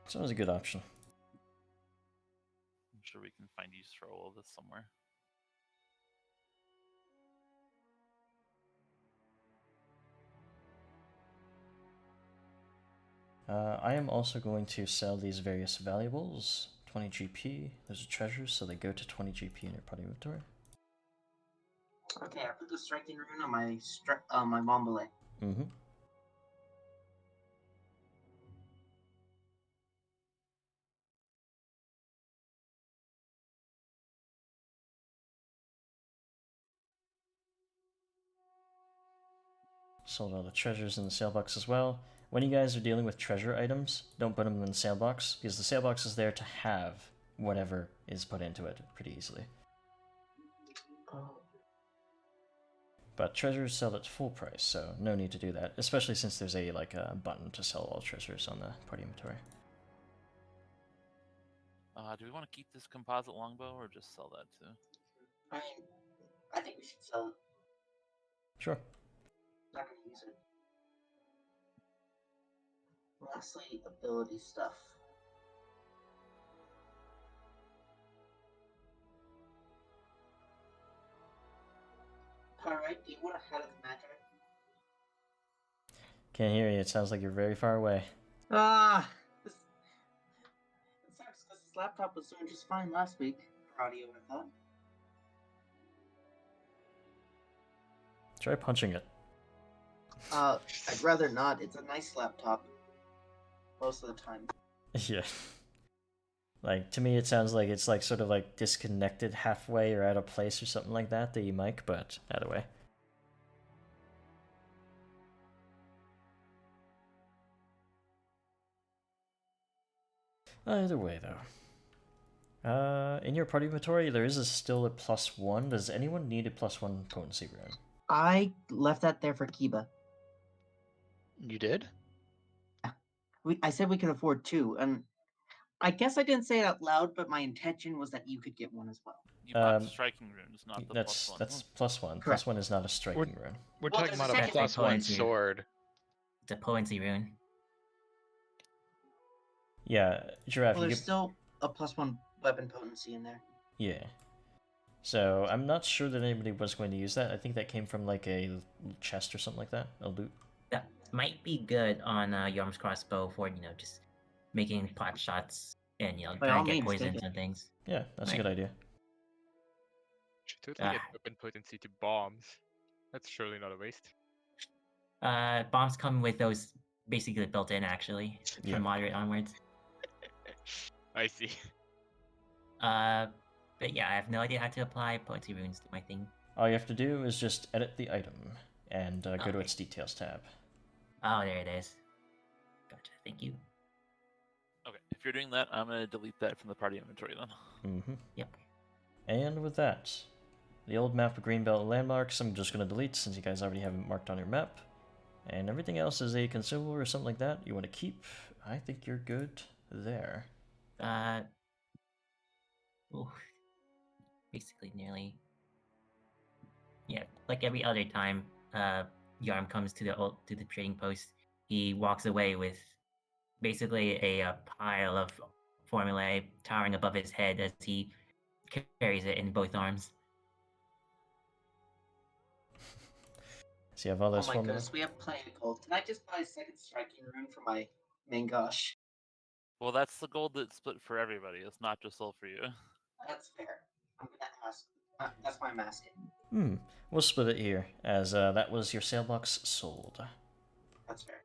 Sounds a good option. I'm sure we can find use for all of this somewhere. I am also going to sell these various valuables. 20 GP. Those are treasures, so they go to 20 GP in your party inventory. Okay, I put the striking rune on my my Mombole. Mm-hmm. Sold all the treasures in the sale box as well. When you guys are dealing with treasure items, don't put them in the sale box, because the sale box is there to have whatever is put into it pretty easily. Oh. But treasures sell at full price, so no need to do that, especially since there's a button to sell all treasures on the party inventory. Do we want to keep this composite longbow or just sell that too? I mean, I think we should sell it. Sure. Not gonna use it. Lastly, ability stuff. Alright, do you want to head of the magic? Can't hear you, it sounds like you're very far away. Ah! It sucks because this laptop was doing just fine last week for audio, I thought. Try punching it. I'd rather not. It's a nice laptop. Most of the time. Yeah. Like, to me it sounds like it's like sort of like disconnected halfway or out of place or something like that, the mic, but either way. Either way, though. In your party inventory, there is still a +1. Does anyone need a +1 potency rune? I left that there for Kiba. You did? I said we could afford 2, and I guess I didn't say it out loud, but my intention was that you could get one as well. You bought striking runes, not the That's +1. that's +1. Correct. +1 is not a striking rune. We're Well, talking there's about a a second +1 potency. sword. It's a potency rune. Yeah, Giraffe, Well, you there's get... still a +1 weapon potency in there. Yeah. So, I'm not sure that anybody was going to use that. I think that came from, like, a chest or something like that. A loot. That might be good on Yarm's crossbow for, just making pot shots and, By trying all to get means, take poisons it. and things. Yeah, that's a Right. good idea. Should totally get Ah. weapon potency to bombs. That's surely not a waste. Bombs come with those basically built in, actually, Yeah. from moderate onwards. I see. But yeah, I have no idea how to apply potency runes to my thing. All you have to do is just edit the item and go to Okay. its details tab. Oh, there it is. Gotcha. Thank you. Okay, if you're doing that, I'm gonna delete that from the party inventory then. Mm-hmm. Yep. And with that, the old map of Greenbelt landmarks I'm just going to delete since you guys already have it marked on your map. And everything else is a consumable or something like that you want to keep. I think you're good there. Ooh, basically nearly. Yeah, like every other time, Yarm comes to the trading post, he walks away with basically a pile of formulae towering above his head as he carries it in both arms. So you have all Oh those my formula. goodness, we have plenty of gold. Can I just buy a second striking rune for my main gosh? Well, that's the gold that's split for everybody. It's not just all for you. That's fair. I'm gonna ask. That's why I'm asking. We'll split it here, as that was your sale box sold. That's fair.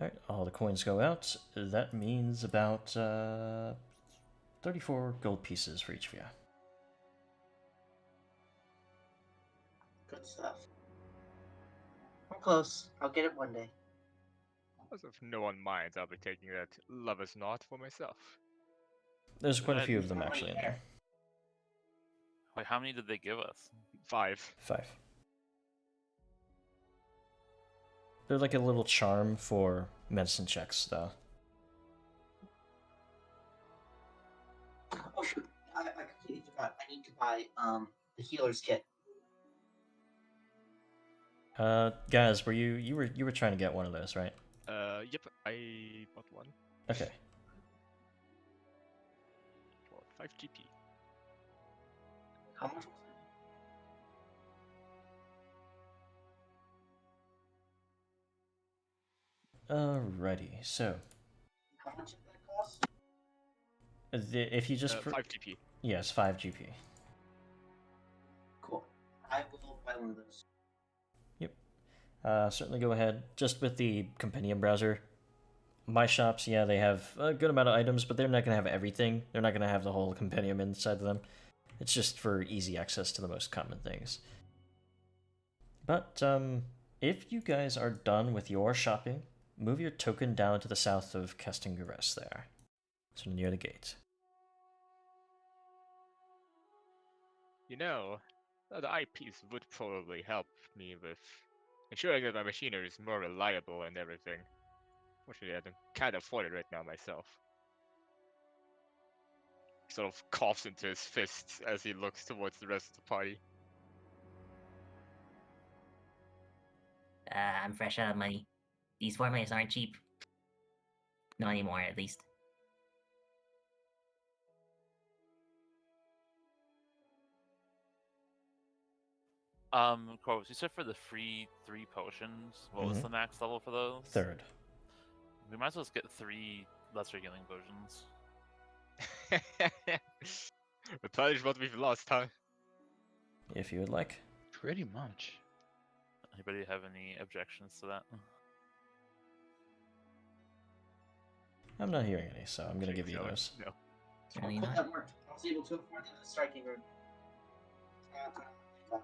Alright, all the coins go out. That means about 34 gold pieces for each of you. Good stuff. We're close. I'll get it one day. As if no one minds, I'll be taking that lover's knot for myself. There's quite a Good. few of them How many actually in there? there. Wait, how many did they give us? 5. 5. They're like a little charm for medicine checks, though. Oh shoot! I completely forgot. I need to buy the healer's kit. Guys, you were trying to get one of those, right? Yep, I bought one Okay. for 5 GP. How much was Alrighty, so it? How much did that cost? if you just 5 GP. yes, 5 GP. Cool. I will buy one of those. Certainly go ahead. Just with the compendium browser, my shops, yeah, they have a good amount of items, but they're not going to have everything. They're not going to have the whole compendium inside of them. It's just for easy access to the most common things. But if you guys are done with your shopping, move your token down to the south of Kestingares there. So near the gate. You know, the eyepiece would probably help me with ensuring that my machinery is more reliable and everything. Fortunately, I can't afford it right now myself. He sort of coughs into his fists as he looks towards the rest of the party. I'm fresh out of money. These formulas aren't cheap. Not anymore, at least. Corvus, you said for the free 3 potions, what was Mhm. the max level for those? 3rd. We might as well just get 3 lesser healing potions. Replenish what we've lost, huh? If you would like. Pretty much. Anybody have any objections to that? I'm not hearing any, so I'm going to give you No, those. No. Certainly Cool, not. that worked. I was able to afford the striking room. Gosh.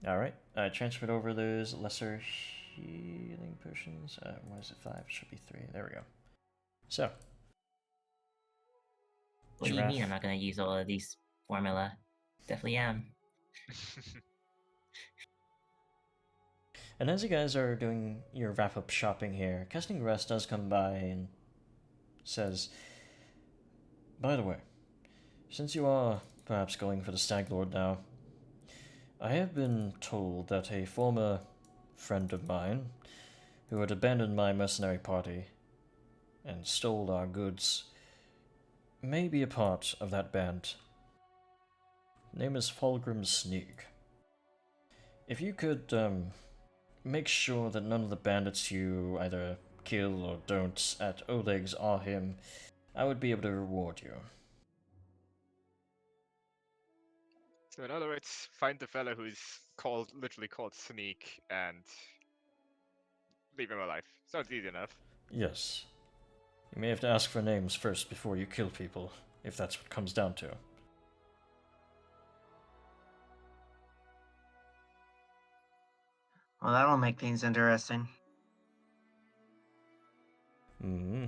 Alright, I transferred over those lesser healing potions. What is it, 5? It should be 3. There we go. So. What do you mean Giraffe. I'm not gonna use all of these formula? Definitely am. And as you guys are doing your wrap-up shopping here, Kestingares does come by and says, by the way, since you are perhaps going for the Stag Lord now, I have been told that a former friend of mine, who had abandoned my mercenary party and stole our goods, may be a part of that band. Name is Fulgrim Sneak. If you could make sure that none of the bandits you either kill or don't at Oleg's are him, I would be able to reward you. So in other words, find the fellow who's literally called Sneak and leave him alive. Sounds easy enough. Yes. You may have to ask for names first before you kill people, if that's what comes down to. Well, that'll make things interesting. Hmm.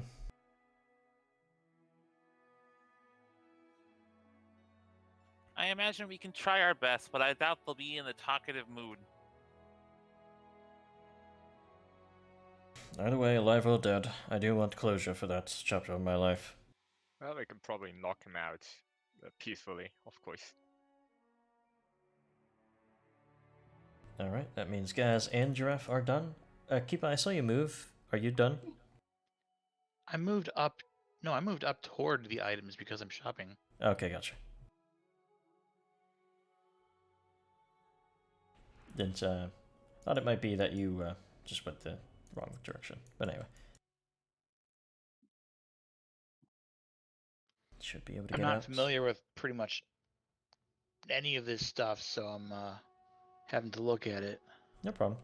I imagine we can try our best, but I doubt they'll be in the talkative mood. Either way, alive or dead, I do want closure for that chapter of my life. Well, we can probably knock him out peacefully, of course. Alright, that means Gaz and Giraffe are done. Keepa, I saw you move. Are you done? I moved up. No, I moved up toward the items because I'm shopping. Okay, gotcha. Didn't, thought it might be that you, just went the wrong direction. But anyway. Should be able to I'm get not out. familiar with pretty much any of this stuff, so I'm having to look at it. No problem.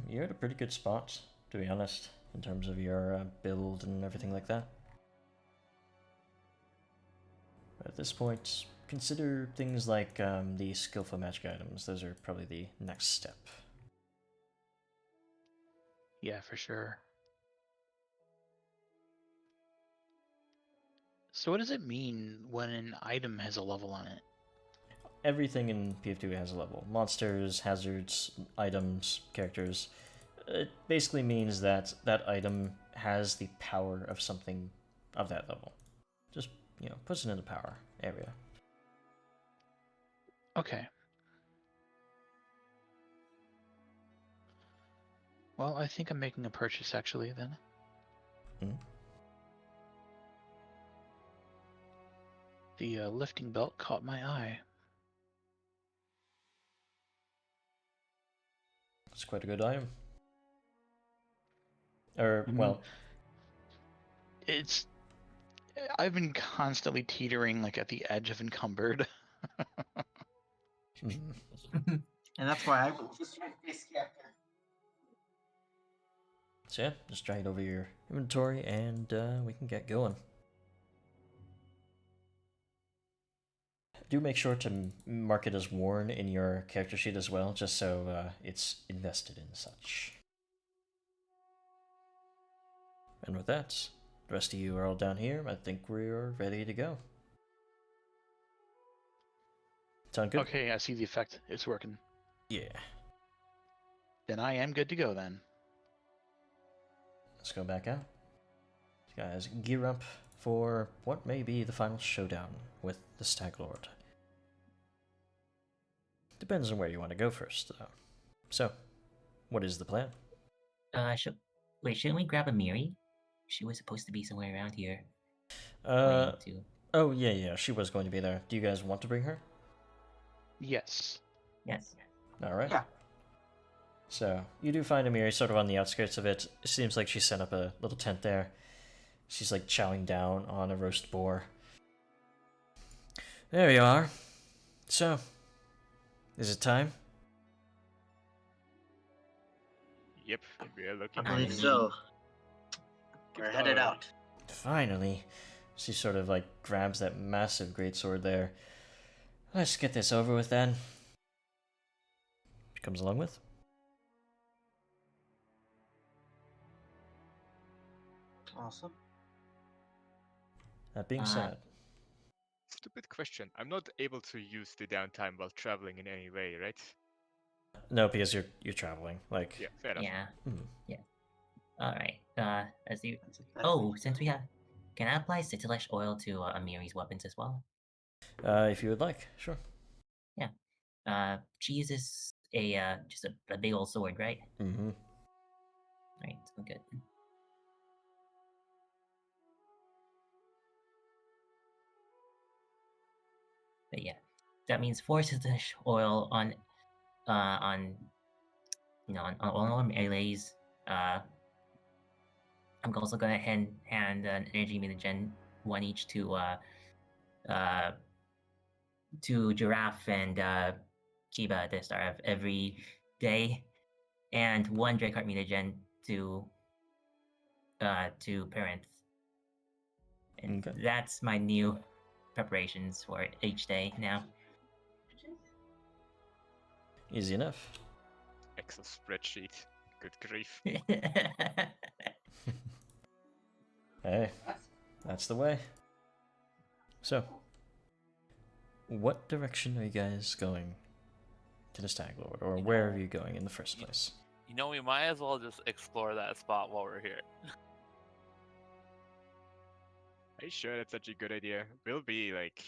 You're at a pretty good spot, to be honest, in terms of your build and everything like that. At this point, consider things like the skillful magic items. Those are probably the next step. Yeah, for sure. So what does it mean when an item has a level on it? Everything in PF2 has a level. Monsters, hazards, items, characters. It basically means that that item has the power of something of that level. Just, puts it in the power area. Okay. Well, I think I'm making a purchase actually then. Mhm. The lifting belt caught my eye. It's quite a good item. Or, Mhm. well, It's I've been constantly teetering like at the edge of encumbered. mhm. And that's why I will just try base captain. So yeah, just drag it over your inventory and we can get going. Do make sure to mark it as worn in your character sheet as well, just so it's invested in such. And with that, the rest of you are all down here. I think we're ready to go. Sound good? Okay, I see the effect. It's working. Yeah. Then I am good to go then. Let's go back out. You guys gear up for what may be the final showdown with the Stag Lord. Depends on where you want to go first, though. So, what is the plan? Wait, shouldn't we grab a Miri? She was supposed to be somewhere around here. Uh, Waiting to... oh yeah, she was going to be there. Do you guys want to bring her? Yes. Yes. All right. Yeah. So you do find Amiri sort of on the outskirts of it. It seems like she set up a little tent there. She's like chowing down on a roast boar. There you are. So, is it time? Yep, we are I looking. believe Mhm. so. Give We're the headed order. out. Finally. She sort of like grabs that massive greatsword there. Let's get this over with then. She comes along with. Awesome. That being Uh, said, Stupid question. I'm not able to use the downtime while traveling in any way, right? no, because you're traveling. Like, Yeah, fair enough. yeah. All right. As you... That's a bad Oh, thing. since we have... Can I apply Citilish oil to Amiri's weapons as well? If you would like, sure. She uses just a big old sword, right? Mm-hmm. Right, so good. But yeah, that means 4 Citilish oil on on all melees. I'm also gonna hand an energy mutagen, one each to Giraffe and Kiba at the start of every day, and 1 Drakeheart mutagen to Parenth. And Okay. that's my new preparations for each day now. Easy enough. Excel spreadsheet. Good grief. Hey, that's the way. So, what direction are you guys going to the Stag Lord, or where are you going in the first place? You know, we might as well just explore that spot while we're here. Are you sure that's such a good idea? We'll be like,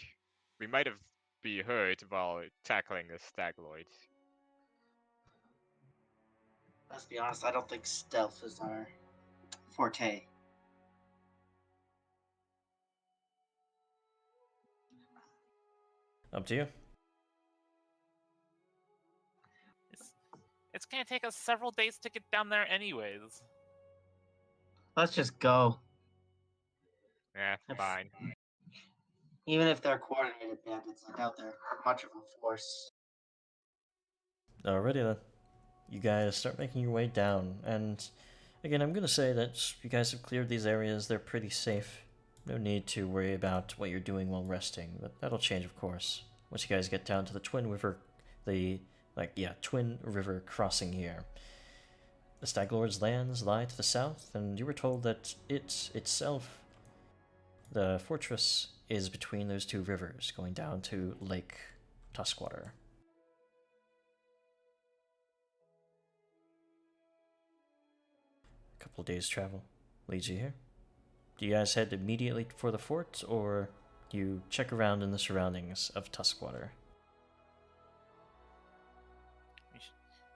we might have be hurt while tackling the Stag Lord. Let's be honest, I don't think stealth is our forte. Up to you. It's gonna take us several days to get down there, anyways. Let's just go. Yeah, fine. Even if they're coordinated bandits, I doubt they're much of a force. Alrighty then. You guys start making your way down, and again, I'm gonna say that you guys have cleared these areas. They're pretty safe. No need to worry about what you're doing while resting, but that'll change, of course, once you guys get down to the Twin River, Twin River crossing here. The Stag Lord's lands lie to the south, and you were told that it itself, the fortress, is between those two rivers, going down to Lake Tuskwater. A couple days' travel leads you here. Do you guys head immediately for the fort, or do you check around in the surroundings of Tuskwater?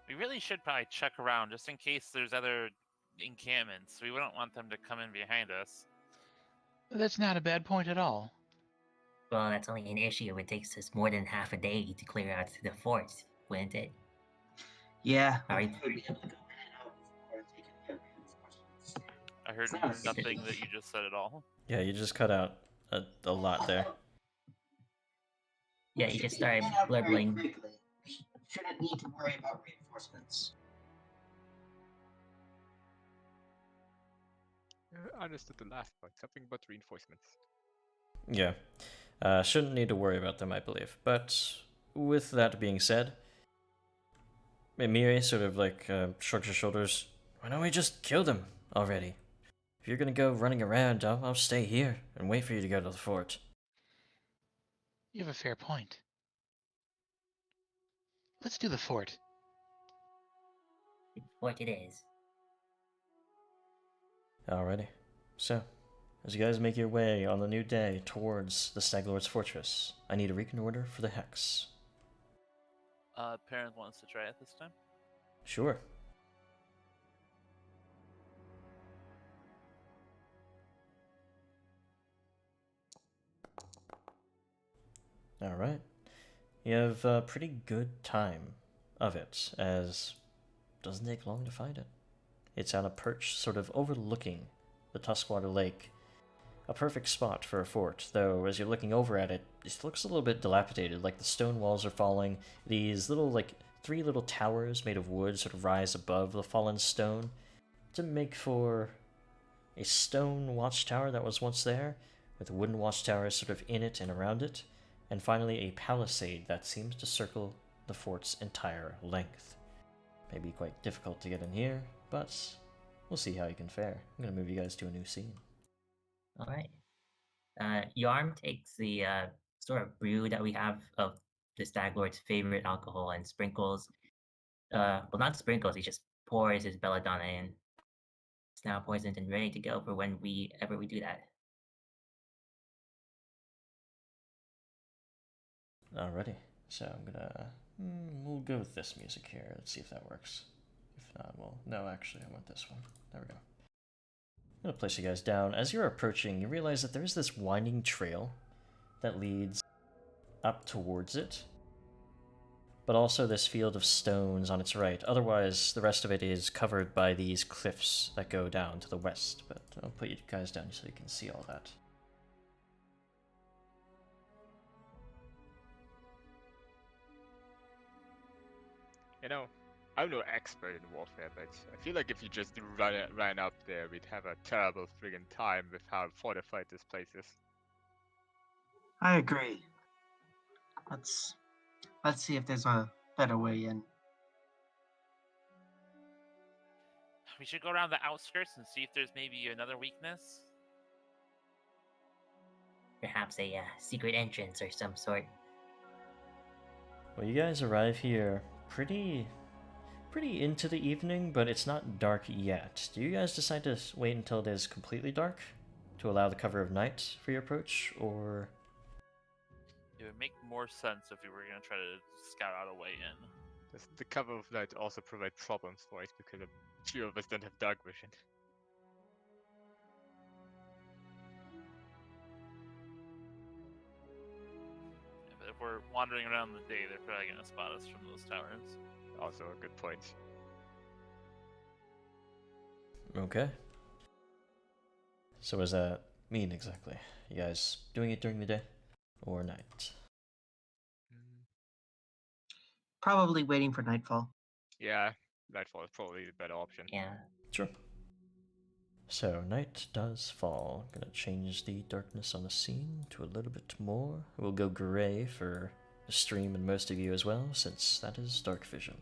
We really should probably check around just in case there's other encampments. We wouldn't want them to come in behind us. That's not a bad point at all. Well, that's only an issue if it takes us more than half a day to clear out the fort, wouldn't it? Yeah, we Alright. would be able to go in and out before taking care of reinforcements. I heard It's not a nothing city. that you just said at all. Yeah, you just cut out a lot there. Yeah, We you should just be in started and out very blubbering. quickly. Shouldn't need to worry about reinforcements. I understood the last part. Something but reinforcements. Yeah. Shouldn't need to worry about them, I believe. But with that being said, Miri sort of shrugs her shoulders. Why don't we just kill them already? If you're gonna go running around, I'll stay here and wait for you to go to the fort. You have a fair point. Let's do the fort. Fort it is. Alrighty. So, as you guys make your way on the new day towards the Stag Lord's fortress, I need a reconnoiter for the Hex. Parent wants to try it this time. Sure. Alright. You have a pretty good time of it, as it doesn't take long to find it. It's on a perch sort of overlooking the Tuskwater Lake. A perfect spot for a fort, though as you're looking over at it, it looks a little bit dilapidated, like the stone walls are falling. These little, three little towers made of wood sort of rise above the fallen stone to make for a stone watchtower that was once there, with a wooden watchtower sort of in it and around it, and finally a palisade that seems to circle the fort's entire length. May be quite difficult to get in here, but we'll see how you can fare. I'm going to move you guys to a new scene. Alright. Yarm takes the sort of brew that we have of the Stag Lord's favorite alcohol and sprinkles. Well, not sprinkles, he just pours his belladonna in. It's now poisoned and ready to go for when we do that. Alrighty, so I'm gonna... we'll go with this music here. Let's see if that works. If not, well, no, actually, I want this one. There we go. I'm gonna place you guys down. As you're approaching, you realize that there's this winding trail that leads up towards it, but also this field of stones on its right. Otherwise, the rest of it is covered by these cliffs that go down to the west, but I'll put you guys down so you can see all that. You know, I'm no expert in warfare, but I feel like if you just ran up there, we'd have a terrible friggin' time with how fortified this place is. I agree. Let's see if there's a better way in. We should go around the outskirts and see if there's maybe another weakness. Perhaps a secret entrance or some sort. Well, you guys arrive here pretty into the evening, but it's not dark yet. Do you guys decide to wait until it is completely dark to allow the cover of night for your approach, or... It would make more sense if we were going to try to scout out a way in. Does the cover of night also provide problems for us because a few of us don't have dark vision? Yeah, but if we're wandering around in the day, they're probably going to spot us from those towers. Also a good point. Okay. So what does that mean exactly? You guys doing it during the day or night? Probably waiting for nightfall. Yeah, Nightfall is probably the better option. Yeah. Sure. So night does fall. Gonna change the darkness on the scene to a little bit more. We'll go gray for the stream and most of you as well, since that is dark vision.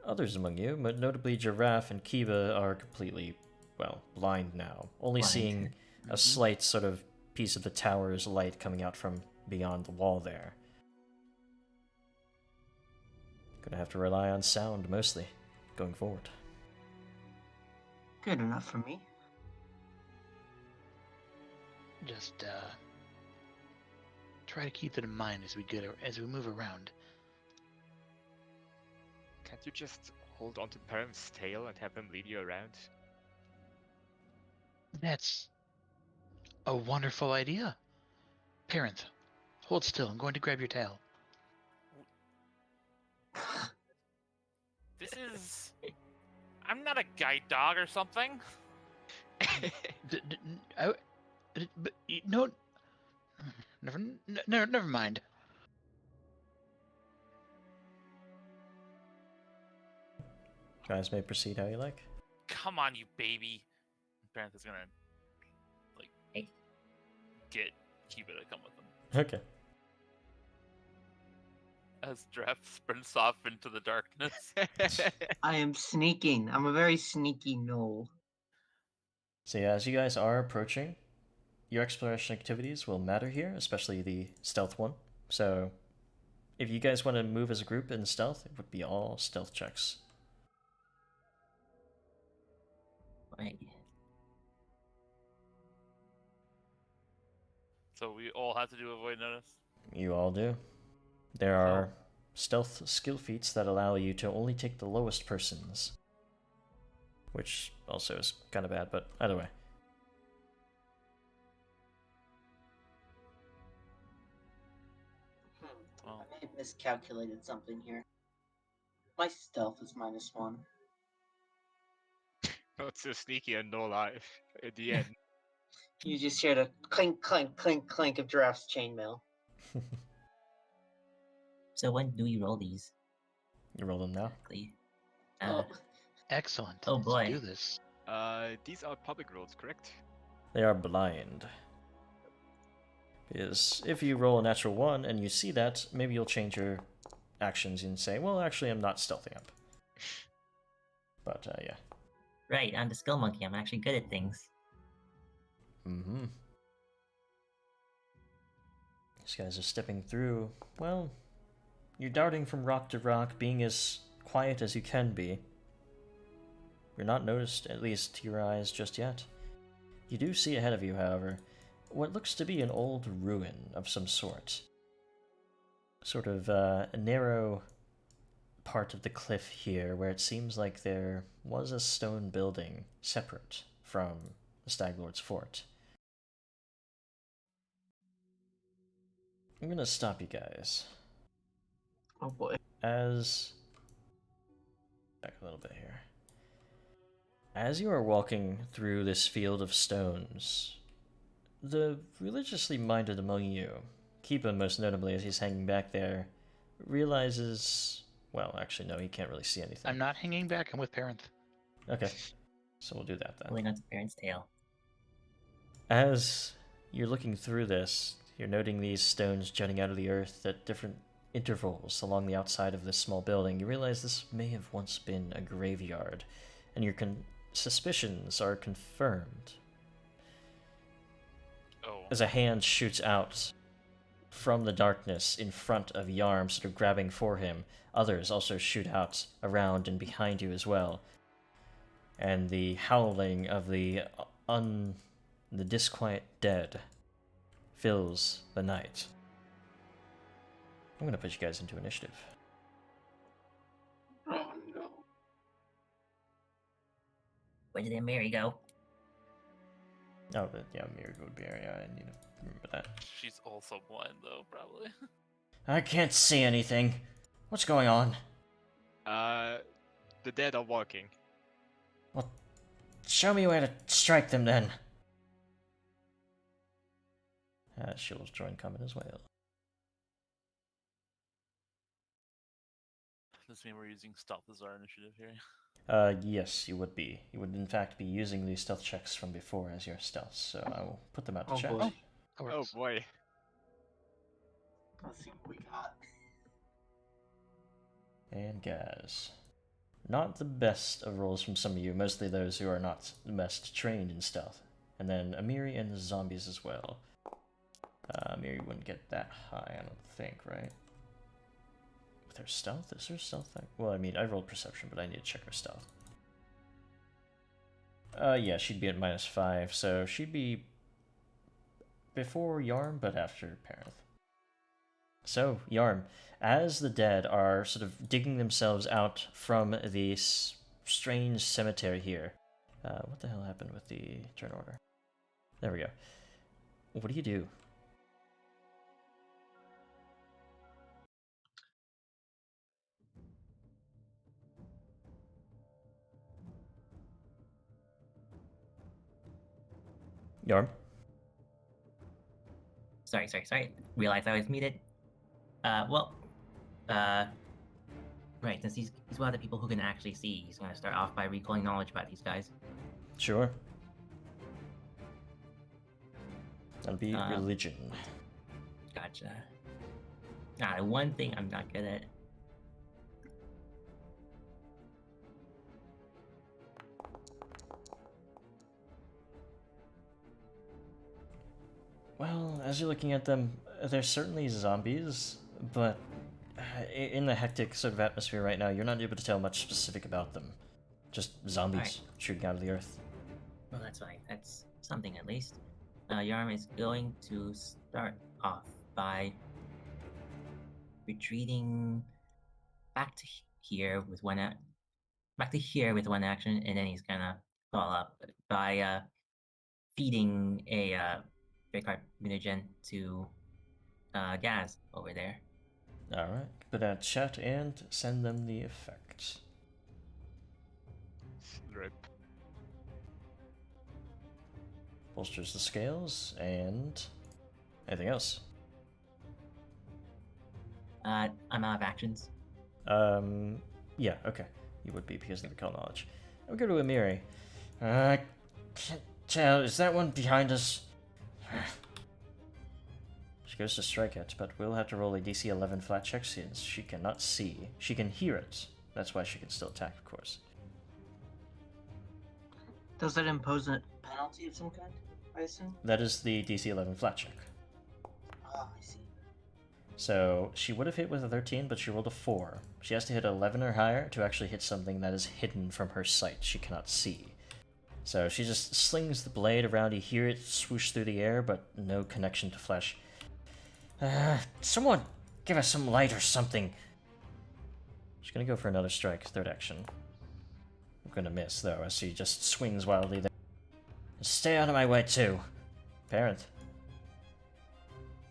Others among you, but notably Giraffe and Kiva, are completely, well, blind now. Only Blind. seeing a slight sort of piece of the tower's light coming out from beyond the wall there. Gonna have to rely on sound mostly, going forward. Good enough for me. Just try to keep it in mind as we move around. Can't you just hold onto Parent's tail and have him lead you around? That's a wonderful idea. Parent, hold still. I'm going to grab your tail. This is. I'm not a guide dog or something. No, never mind. Guys may proceed how you like. Come on, you baby. Parent is gonna like Hey. get Kiba to come with him Okay. as Draft sprints off into the darkness. I am sneaking. I'm a very sneaky gnoll. So yeah, as you guys are approaching, your exploration activities will matter here, especially the stealth one. So if you guys want to move as a group in stealth, it would be all stealth checks. Right. So we all have to do avoid notice. You all do. There are stealth skill feats that allow you to only take the lowest persons. Which also is kind of bad, but either way. I may have miscalculated something here. My stealth is -1. Not so sneaky and no life at the end. You just hear the clink, clink, clink, clink of Giraffe's chainmail. So when do we roll these? You roll them now. Exactly? Oh, Excellent. Oh, Let's boy. do this. These are public roads, correct? They are blind. Because if you roll a natural 1 and you see that, maybe you'll change your actions and say, well, actually, I'm not stealthing up. But, yeah. Right, I'm the skill monkey. I'm actually good at things. Mm-hmm. These guys are stepping through. Well, you're darting from rock to rock, being as quiet as you can be. You're not noticed, at least to your eyes, just yet. You do see ahead of you, however, what looks to be an old ruin of some sort. Sort of a narrow part of the cliff here where it seems like there was a stone building separate from the Stag Lord's fort. I'm gonna stop you guys. oh boy. Back a little bit here. As you are walking through this field of stones, the religiously minded among you, Kiba most notably as he's hanging back there, realizes... Well, actually, no, he can't really see anything. I'm not hanging back. I'm with Parent. Okay, so we'll do that then. Pulling onto Parent's tail. As you're looking through this, you're noting these stones jutting out of the earth at different intervals along the outside of this small building. You realize this may have once been a graveyard, and your suspicions are confirmed. Oh. As a hand shoots out from the darkness in front of Yarm, sort of grabbing for him, others also shoot out around and behind you as well. And the howling of the disquiet dead fills the night. I'm gonna put you guys into initiative. Oh no. Where did Mary go? Oh, but yeah, Mirror would be area. I need to remember that. She's also blind, though, probably. I can't see anything. What's going on? The dead are walking. Well, show me where to strike them then. She'll join combat as well. Does this mean we're using stealth as our initiative here? Yes, you would be. You would in fact be using the stealth checks from before as your stealth, so I will put them out to Oh chat. boy. That Oh works. boy. Let's see what we got. And Gaz. Not the best of rolls from some of you, mostly those who are not the best trained in stealth. And then Amiri and the zombies as well. Amiri wouldn't get that high, I don't think, right? With her stealth? Is her stealth that... Well, I mean, I rolled perception, but I need to check her stealth. Yeah, she'd be at -5, so she'd be before Yarm, but after Parenth. So, Yarm, as the dead are sort of digging themselves out from the strange cemetery here. What the hell happened with the turn order? There we go. What do you do? Yarm? Sorry. Realized I was muted. Right, since he's one of the people who can actually see, he's gonna start off by recalling knowledge about these guys. Sure. That'll be Um, religion. Gotcha. The one thing I'm not good at. Well, as you're looking at them, they're certainly zombies, but in the hectic sort of atmosphere right now, you're not able to tell much specific about them. Just zombies Alright. shooting out of the earth. Well, that's fine. That's something at least. Yarm is going to start off by retreating back to here with one action, and then he's gonna follow up by feeding a Breakheart mutagen to Gaz over there. Alright, put that chat and send them the effect. Rip. Bolsters the scales, and anything else? I'm out of actions. Yeah, okay. You would be because of the recall knowledge. I'll go to Amiri. Can't tell, is that one behind us? She goes to strike it, but we'll have to roll a DC 11 flat check since she cannot see. She can hear it. That's why she can still attack, of course. Does that impose a penalty of some kind, I assume? That is the DC 11 flat check. Ah, I see. So she would have hit with a 13, but she rolled a 4. She has to hit 11 or higher to actually hit something that is hidden from her sight. She cannot see. So she just slings the blade around. You hear it swoosh through the air, but no connection to flesh. Someone give us some light or something. She's gonna go for another strike, third action. I'm gonna miss, though, as she just swings wildly there. Stay out of my way, too. Parent.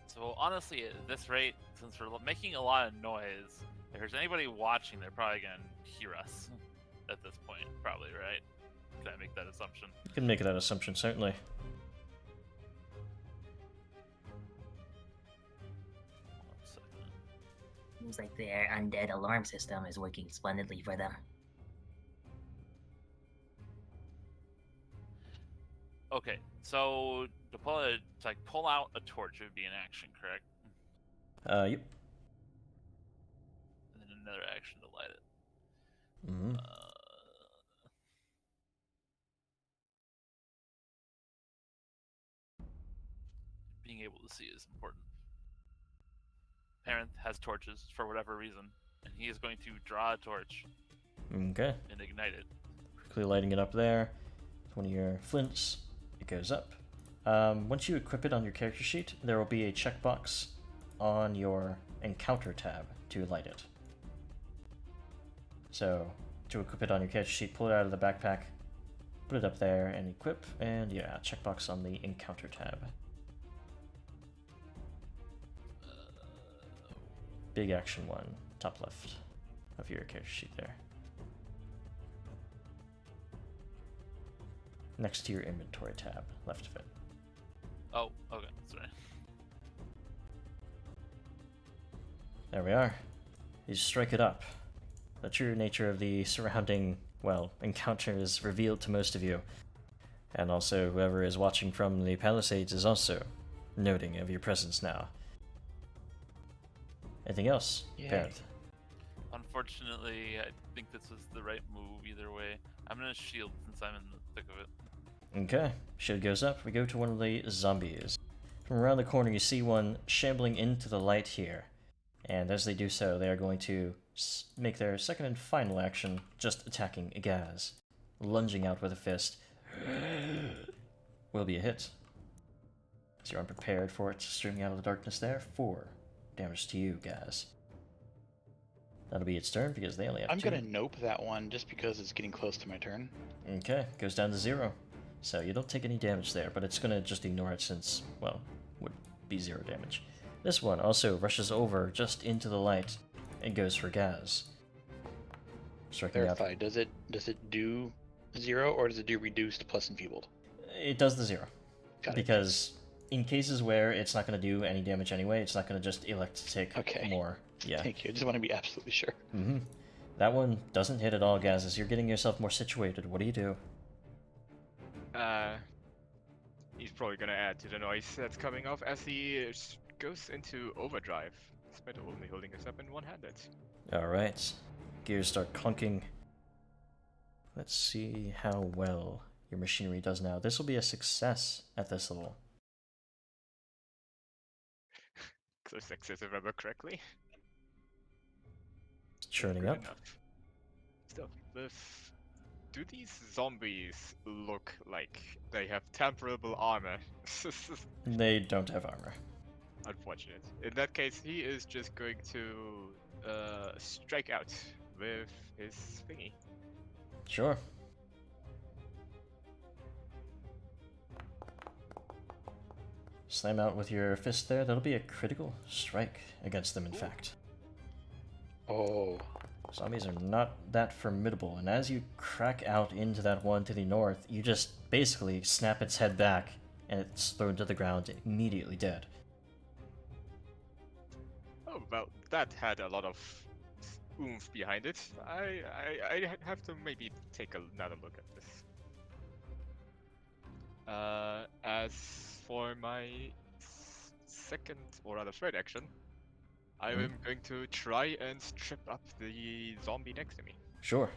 So honestly, at this rate, since we're making a lot of noise, if there's anybody watching, they're probably gonna hear us at this point, probably, right? Can I make that assumption? You can make that assumption, certainly. One second. Seems like their undead alarm system is working splendidly for them. Okay, so to pull out a torch would be an action, correct? Yep. And then another action to light it. Mm-hmm. Being able to see is important. Parent has torches for whatever reason, and he is going to draw a torch Okay. and ignite it. Quickly lighting it up there. It's one of your flints. It goes up. Once you equip it on your character sheet, there will be a checkbox on your encounter tab to light it. So, to equip it on your character sheet, pull it out of the backpack, put it up there, and equip, and yeah, checkbox on the encounter tab. Big action 1, top left of your character sheet there. Next to your inventory tab, left of it. Oh, okay, sorry. There we are. You strike it up. The true nature of the surrounding, well, encounter is revealed to most of you. And also, whoever is watching from the palisades is also noting of your presence now. Anything else, Yay. Parent? Unfortunately, I think this was the right move either way. I'm gonna shield since I'm in the thick of it. Okay, shield goes up. We go to one of the zombies. From around the corner, you see one shambling into the light here. And as they do so, they are going to make their second and final action, just attacking Agaz. Lunging out with a fist. Will be a hit. So you're unprepared for it, streaming out of the darkness there. 4 damage to you, Gaz. That'll be its turn because they only have I'm 2. gonna nope that one just because it's getting close to my turn. Okay, goes down to 0. So you don't take any damage there, but it's gonna just ignore it since, well, would be 0 damage. This one also rushes over just into the light and goes for Gaz. Striking out. Verify. Does it do 0 or does it do reduced plus enfeebled? It does the 0. Got it. Because in cases where it's not going to do any damage anyway, it's not going to just elect to take Okay. more. Yeah. Thank you. I just want to be absolutely sure. Mm-hmm. That one doesn't hit at all, Gaz. As you're getting yourself more situated, what do you do? He's probably gonna add to the noise that's coming off as he goes into overdrive, despite only holding his weapon one-handed. Alright. Gears start clunking. Let's see how well your machinery does now. This will be a success at this level. Close success, if I remember correctly. It's churning Good up. enough. Still, do these zombies look like they have temperable armor? They don't have armor. Unfortunate. In that case, he is just going to strike out with his thingy. Sure. Slam out with your fist there. That'll be a critical strike against them, in fact. Oh. Zombies are not that formidable, and as you crack out into that one to the north, you just basically snap its head back, and it's thrown to the ground, immediately dead. Oh, well, that had a lot of oomph behind it. I have to maybe take another look at this. As for my second, or rather third action, I am going to try and strip up the zombie next to me. Sure.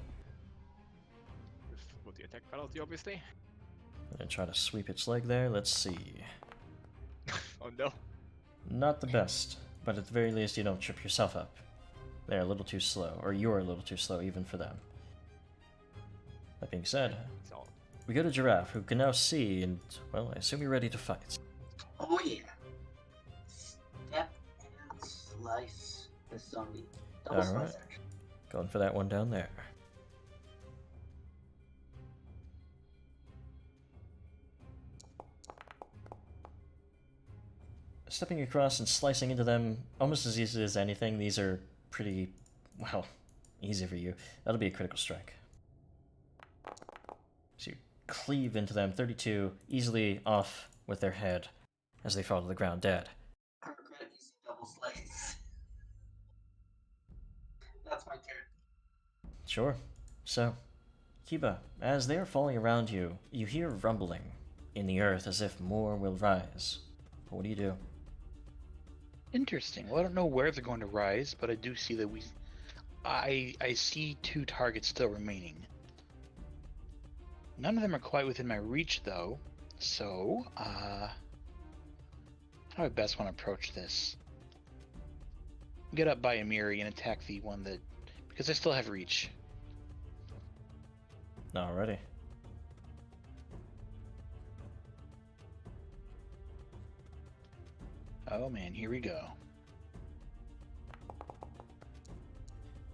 With multi-attack penalty, obviously. And try to sweep its leg there. Let's see. Oh no. Not the best, but at the very least you don't trip yourself up. They're a little too slow, or you're a little too slow even for them. That being said, So, we go to Giraffe, who can now see, and, well, I assume you're ready to fight. Oh yeah. Step and slice the zombie. Double All slice right. action. Going for that one down there. Stepping across and slicing into them almost as easy as anything. These are pretty, well, easy for you. That'll be a critical strike. So you cleave into them, 32, easily off with their head as they fall to the ground dead. I regret using double slice. That's my turn. Sure. So, Kiba, as they are falling around you, you hear rumbling in the earth as if more will rise. But what do you do? Interesting. Well, I don't know where they're going to rise, but I do see that I see 2 targets still remaining. None of them are quite within my reach, though. So, how do I best want to approach this? Get up by Amiri and attack the one that... because I still have reach. Alrighty. Oh man, here we go.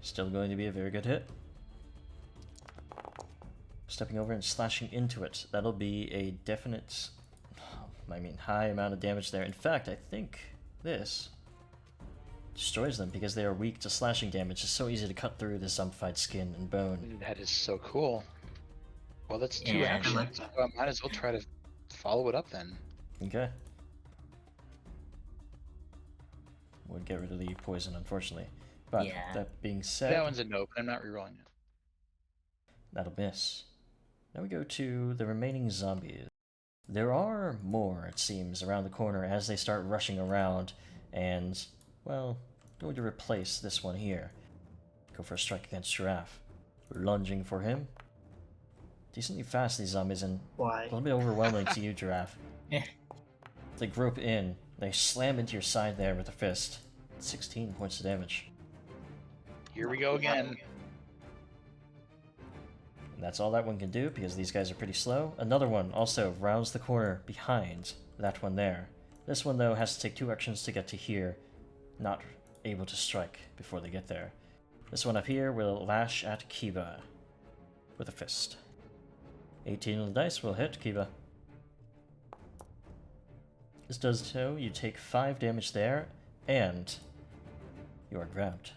Still going to be a very good hit. Stepping over and slashing into it. That'll be a definite, high amount of damage there. In fact, I think this destroys them because they are weak to slashing damage. It's so easy to cut through the zombified skin and bone. That is so cool. Well, that's 2 Yeah, I actions. like that. So I might as well try to follow it up then. Okay. would get rid of the poison, unfortunately. But Yeah. that being said, That one's a nope. I'm not rerolling it. that'll miss. Now we go to the remaining zombies. There are more, it seems, around the corner as they start rushing around, and, well, going to replace this one here. Go for a strike against Giraffe. Lunging for him. Decently fast, these zombies, and Why? a little bit overwhelming to you, Giraffe. Yeah. They grope in, they slam into your side there with a fist. 16 points of damage. Here we go again. And that's all that one can do because these guys are pretty slow. Another one also rounds the corner behind that one there. This one, though, has to take 2 actions to get to here, not able to strike before they get there. This one up here will lash at Kiba with a fist. 18 on the dice will hit Kiba. This does so, you take 5 damage there, and you are grabbed.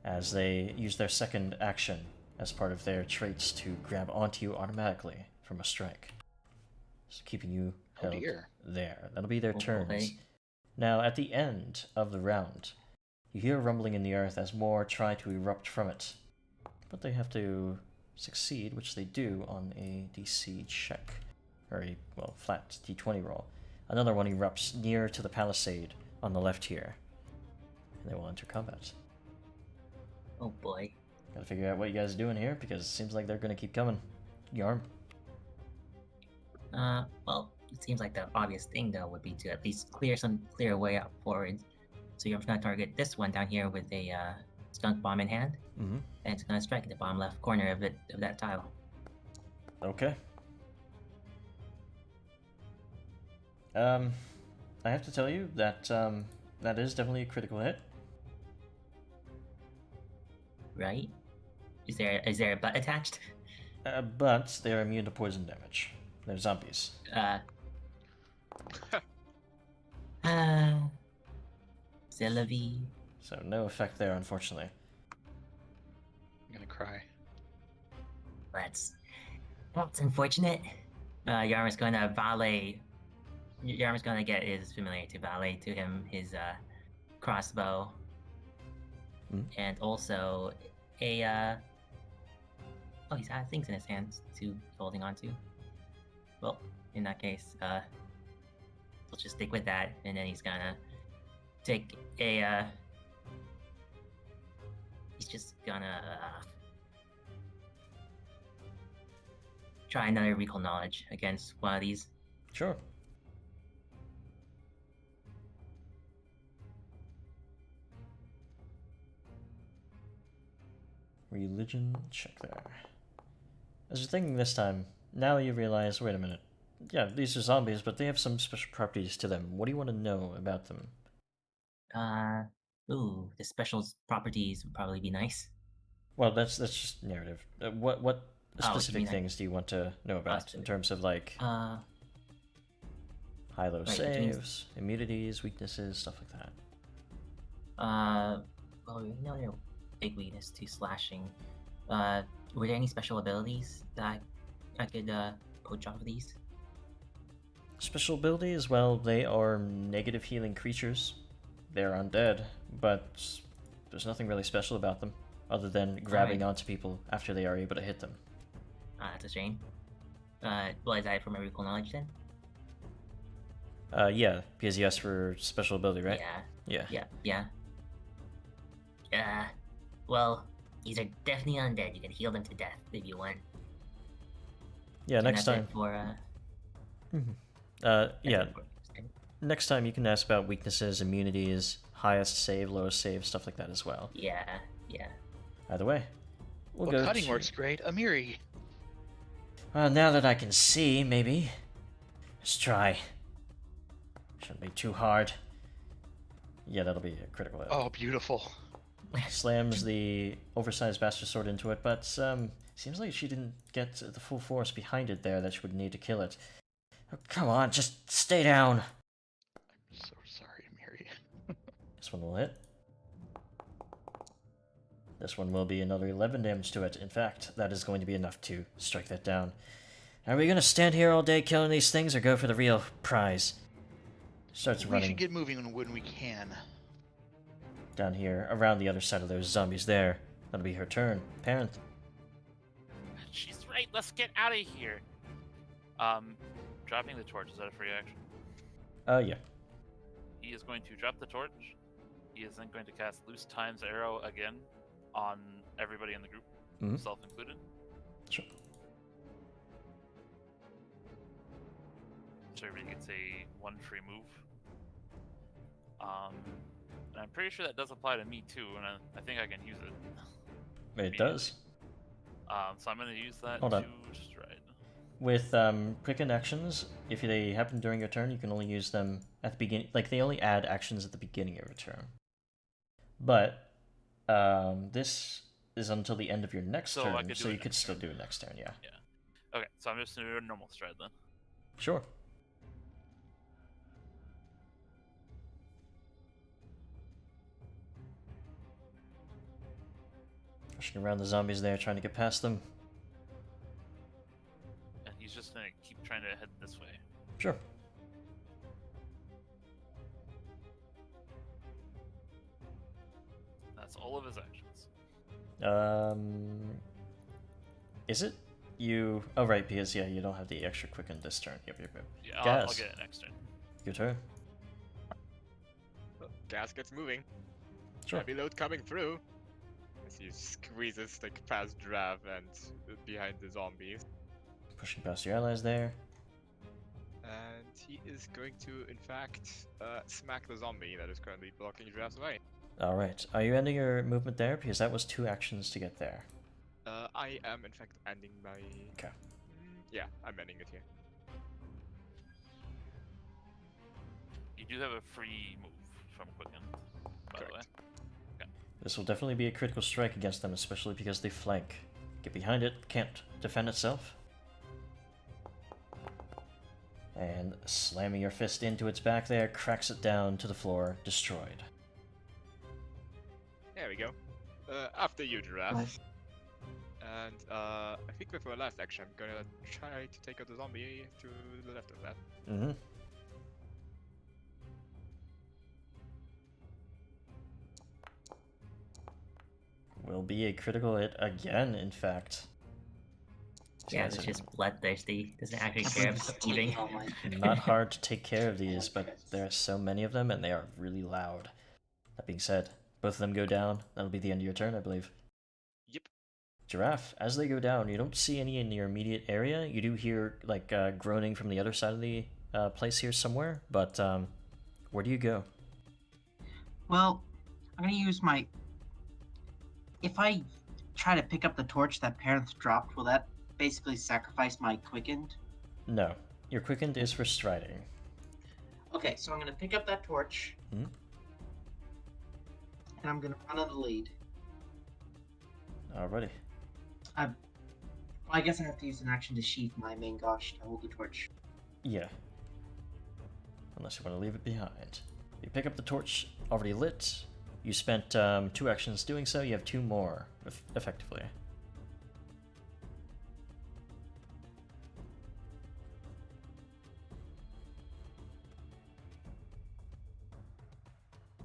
As they use their second action as part of their traits to grab onto you automatically from a strike. So keeping you held there. That'll be their turns. Okay. Now, at the end of the round, you hear rumbling in the earth as more try to erupt from it. But they have to succeed, which they do on a DC check. Or a, well, flat D20 roll. Another one erupts near to the palisade on the left here. And they will enter combat. Oh boy. Gotta figure out what you guys are doing here, because it seems like they're gonna keep coming. Yarm. Well, it seems like the obvious thing though would be to at least clear a way out forward. So you're gonna target this one down here with a skunk bomb in hand, Mm-hmm. and it's gonna strike at the bottom left corner of that tile. Okay. I have to tell you that that is definitely a critical hit. Right? Is there a butt attached? But they are immune to poison damage. They're zombies. C'est la vie. So no effect there, unfortunately. I'm gonna cry. That's unfortunate. Yarma's gonna valet. Yarma's gonna get his familiar to valet to him his crossbow, and also a oh, he's had things in his hands to holding on to. Well, in that case, let's just stick with that, and then he's gonna take a he's just gonna try another recall knowledge against one of these. Sure. Religion check there. As you're thinking this time, now you realize, wait a minute. Yeah, these are zombies, but they have some special properties to them. What do you want to know about them? Ooh, the special properties would probably be nice. Well, that's just narrative. What specific mean, things do you want to know about in terms of like high-low right, saves, immunities, weaknesses, stuff like that? Well, we know they're big weakness to slashing. Were there any special abilities that I could poach off of these? Special abilities, well, they are negative healing creatures. They're undead, but there's nothing really special about them, other than grabbing onto people after they are able to hit them. That's a shame. Well, is that from my recall knowledge then? Yeah, because you asked for special ability, right? Yeah. Yeah. Well, these are definitely undead. You can heal them to death if you want. Yeah, And next that's time. it for, Yeah. Next time you can ask about weaknesses, immunities, highest save, lowest save, stuff like that as well. Yeah. Either way, we'll Well, go cutting to... works great. Amiri. Now that I can see, maybe. Let's try. Shouldn't be too hard. Yeah, that'll be a critical hit. Oh, beautiful. Slams the oversized bastard sword into it, but seems like she didn't get the full force behind it there that she would need to kill it. Oh, come on, just stay down. I'm so sorry, Amiri. This one will hit. This one will be another 11 damage to it. In fact, that is going to be enough to strike that down. Are we going to stand here all day killing these things or go for the real prize? Starts We running should get moving when we can. down here, around the other side of those zombies there. That'll be her turn. Parent. She's right. Let's get out of here. Dropping the torch, is that a free action? Yeah. He is going to drop the torch. He is then going to cast Loose Time's Arrow again on everybody in the group, Mhm. self included. Sure. So everybody gets a 1 free move. And I'm pretty sure that does apply to me too, and I think I can use it. It does. So I'm going to use that Hold to on. stride. With quickened actions, if they happen during your turn, you can only use them at the beginning. Like, they only add actions at the beginning of your turn. But this is until the end of your next So I turn, could do so it you could next still turn. do it next turn, yeah. Okay, so I'm just going to do a normal stride then. Sure. Rushing around the zombies there, trying to get past them. And he's just going to keep trying to head this way. Sure. That's all of his actions. Is it? You... Oh, right, because, yeah, you don't have the extra quicken this turn. Yep. Yeah, I'll Gas. get it next turn. Your turn. Gas gets moving. Sure. Heavy load coming through. As he squeezes like past Drav and behind the zombies. Pushing past your allies there. And he is going to, in fact, smack the zombie that is currently blocking Drav's way. Alright. Are you ending your movement there? Because that was 2 actions to get there. I am, in fact, ending my... Okay. Yeah, I'm ending it here. You do have a free move from Quicken, by the way. Correct. This will definitely be a critical strike against them, especially because they flank. Get behind it, can't defend itself. And slamming your fist into its back there, cracks it down to the floor, destroyed. There we go. After you, Drav. Nice. And I think with my last action, I'm gonna try to take out the zombie to the left of that. Mm-hmm. Will be a critical hit again, in fact. Yeah, Guys it's are just bloodthirsty. Doesn't actually That's care like about taking eating. all my- not hard to take care of these, but there are so many of them, and they are really loud. That being said, both of them go down. That'll be the end of your turn, I believe. Yep. Giraffe, as they go down, you don't see any in your immediate area. You do hear, like, groaning from the other side of the place here somewhere, but where do you go? Well, I'm gonna use my. If I try to pick up the torch that parents dropped, will that basically sacrifice my quickened? No. Your quickened is for striding. Okay, so I'm gonna pick up that torch. Mhm. And I'm gonna run on the lead. Alrighty. Well, I guess I have to use an action to sheath my main gosh to hold the torch. Yeah. Unless you want to leave it behind. You pick up the torch already lit. You spent 2 actions doing so. You have 2 more, effectively.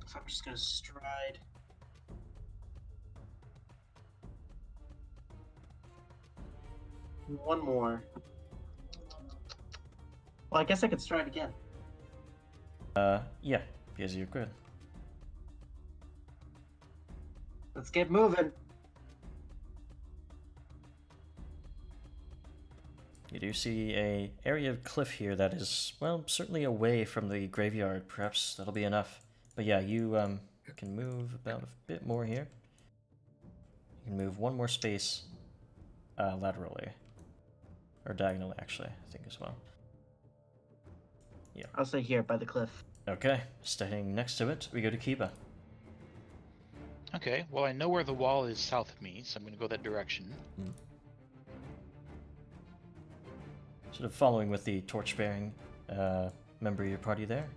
So I'm just gonna stride. One more. Well, I guess I could stride again. Yeah, because you're good. Let's get moving. You do see a area of cliff here that is, well, certainly away from the graveyard. Perhaps that'll be enough. But yeah, you can move about a bit more here. You can move 1 more space laterally. Or diagonally, actually, I think as well. I'll stay here by the cliff. Okay, staying next to it, we go to Kiba. Okay, well I know where the wall is south of me, so I'm gonna go that direction. Sort of following with the torch-bearing member of your party there.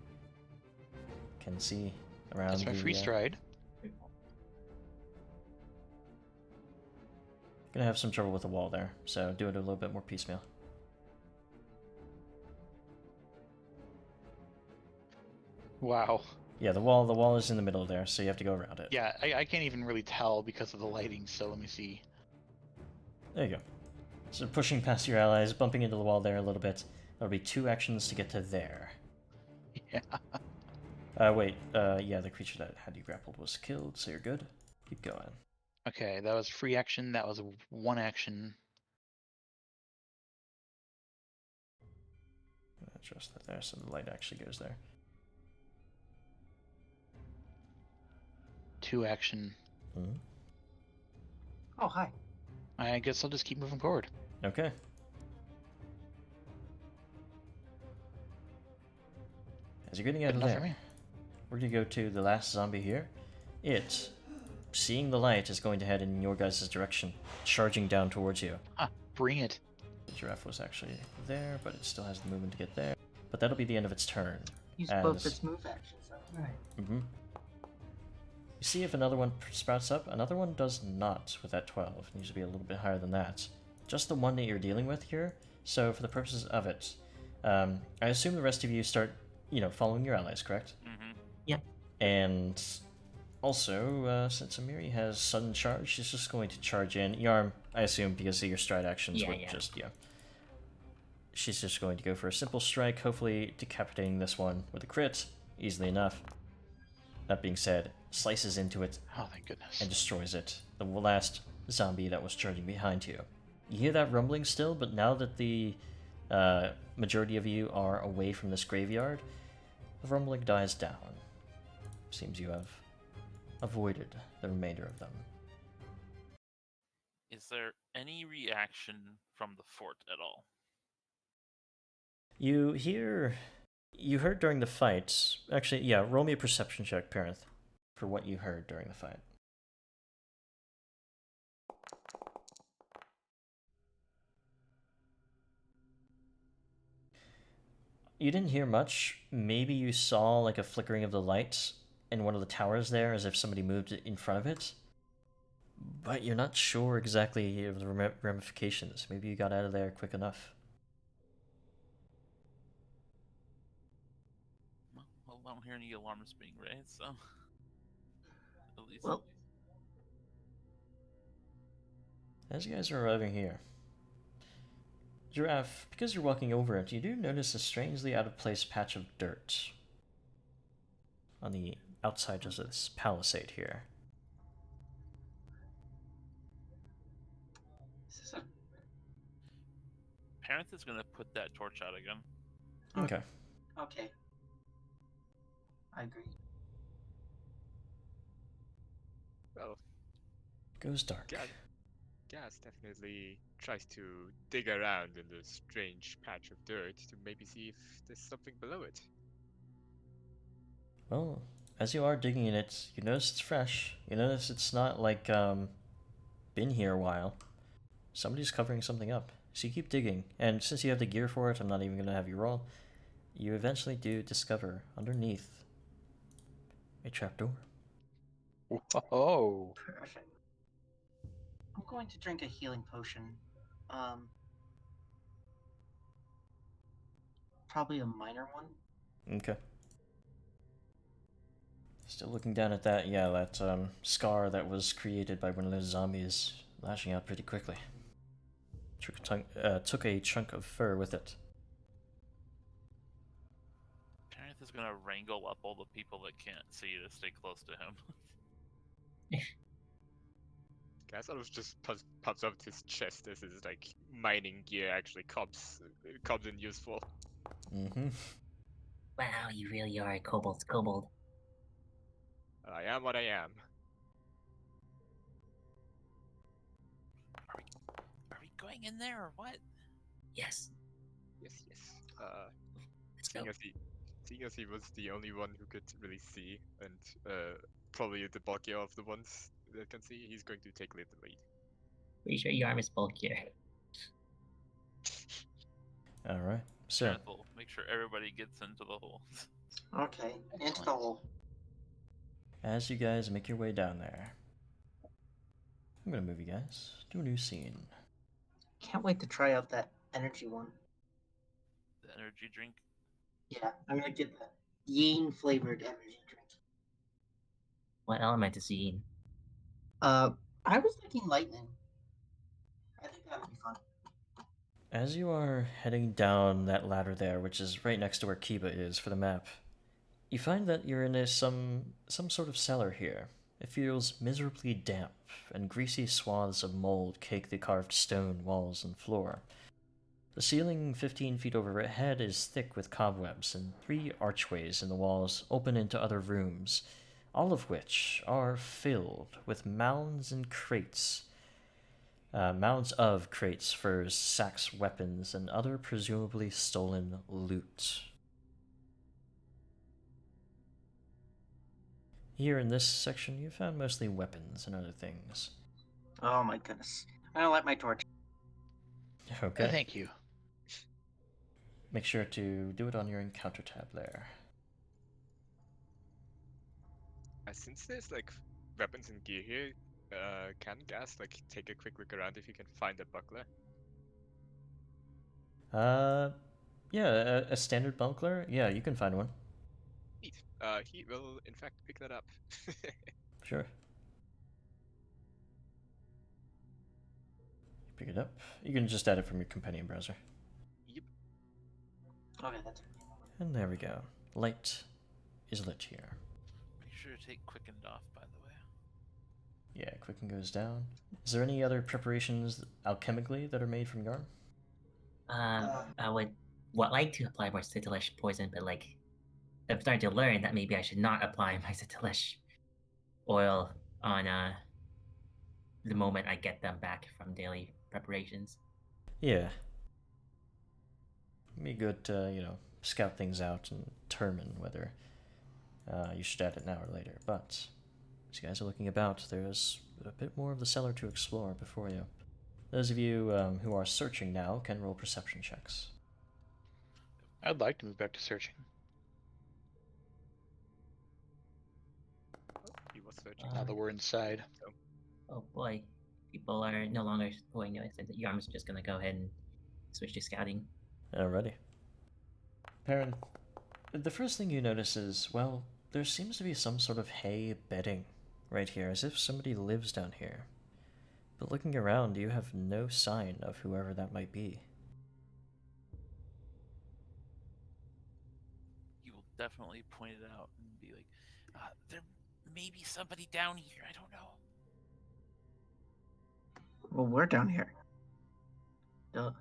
Can see around That's my free stride. Gonna have some trouble with the wall there, so do it a little bit more piecemeal. Wow. Yeah, the wall is in the middle there, so you have to go around it. Yeah, I can't even really tell because of the lighting, so let me see. There you go. So pushing past your allies, bumping into the wall there a little bit. That'll be 2 actions to get to there. Yeah. Wait, yeah, the creature that had you grappled was killed, so you're good. Keep going. Okay, that was free action. That was 1 action. Adjust that there so the light actually goes there. 2 action. Mm-hmm. Oh, hi. I guess I'll just keep moving forward. Okay. As you're getting out Good of enough for there, me. we're going to go to the last zombie here. It, seeing the light, is going to head in your guys' direction, charging down towards you. Ah, bring it. The giraffe was actually there, but it still has the movement to get there. But that'll be the end of its turn. Use As- both its move actions, though. Right. Mm-hmm. You see if another one sprouts up. Another one does not with that 12. It needs to be a little bit higher than that. Just the one that you're dealing with here. So for the purposes of it, I assume the rest of you start, following your allies, correct? Mm-hmm. Yep. And also, since Amiri has sudden charge, she's just going to charge in. Yarm, I assume, because of your stride actions, would just. She's just going to go for a simple strike, hopefully decapitating this one with a crit, easily enough. That being said, slices into it Oh, thank goodness. and destroys it. The last zombie that was charging behind you. You hear that rumbling still, but now that the majority of you are away from this graveyard, the rumbling dies down. Seems you have avoided the remainder of them. Is there any reaction from the fort at all? You heard during the fight. Actually, yeah, roll me a perception check, Parenth, for what you heard during the fight. You didn't hear much. Maybe you saw like a flickering of the light in one of the towers there, as if somebody moved in front of it. But you're not sure exactly of the ramifications. Maybe you got out of there quick enough. Well, I don't hear any alarms being raised, so at least. Well, As you guys are arriving here, Giraffe, because you're walking over it, you do notice a strangely out of place patch of dirt on the outside of this palisade here. is this a... Parenth is gonna put that torch out again. Okay. Okay. I agree. Well, Goes dark. Gas definitely tries to dig around in the strange patch of dirt to maybe see if there's something below it. Well, as you are digging in it, you notice it's fresh. You notice it's not like, been here a while. Somebody's covering something up. So you keep digging, and since you have the gear for it, I'm not even going to have you roll. You eventually do discover underneath a trapdoor. Oh. Perfect. I'm going to drink a healing potion. Probably a minor one. Okay. Still looking down at that, yeah, that scar that was created by one of those zombies lashing out pretty quickly. Took a chunk of fur with it. Parenth is gonna wrangle up all the people that can't see to stay close to him. Gas sort of just pops up his chest as his mining gear actually comes in useful. Mm-hmm. Wow, you really are a kobold's kobold. I am what I am. Are we going in there or what? Yes, Yes. let's go. Seeing as he was the only one who could really see, and probably the bulkier of the ones that can see, he's going to take the lead. Pretty sure your arm is bulkier. Alright, so, Parenth will make sure everybody gets into the hole. Okay, into the hole. as you guys make your way down there, I'm gonna move you guys to a new scene. Can't wait to try out that energy one. The energy drink. Yeah, I'm gonna get that. yin flavored energy drink. What element is he in? I was thinking lightning. I think that would be fun. As you are heading down that ladder there, which is right next to where Kiba is for the map, you find that you're in some sort of cellar here. It feels miserably damp, and greasy swaths of mold cake the carved stone walls and floor. The ceiling 15 feet overhead is thick with cobwebs, and 3 archways in the walls open into other rooms, all of which are filled with mounds and crates. Mounds of crates, furs, sacks, weapons, and other presumably stolen loot. Here in this section, you found mostly weapons and other things. Oh my goodness. I don't like my torch. Okay. Thank you. Make sure to do it on your encounter tab there. Since there's like weapons and gear here, can Gas like take a quick look around if you can find a buckler? Yeah, a standard buckler? Yeah, you can find one. Neat. He will in fact pick that up. Sure. Pick it up. You can just add it from your companion browser. Yep. Okay, that's And there we go. Light is lit here. Make sure to take quickened off, by the way. Yeah, quicken goes down. Is there any other preparations alchemically that are made from yarn? I would like to apply more Citilish poison, but like, I'm starting to learn that maybe I should not apply my Citilish oil on the moment I get them back from daily preparations. Yeah. Be good to, scout things out and determine whether you should add it now or later. But as you guys are looking about, there's a bit more of the cellar to explore before you. Those of you who are searching now can roll perception checks. I'd like to move back to searching. He was searching. Now that we're inside. Oh boy, people are no longer going to it. Yarm's just gonna go ahead and switch to scouting. Alrighty. Perrin, the first thing you notice is, well, there seems to be some sort of hay bedding right here, as if somebody lives down here. But looking around, you have no sign of whoever that might be. You will definitely point it out and be like, there may be somebody down here. I don't know. Well, we're down here. Duh.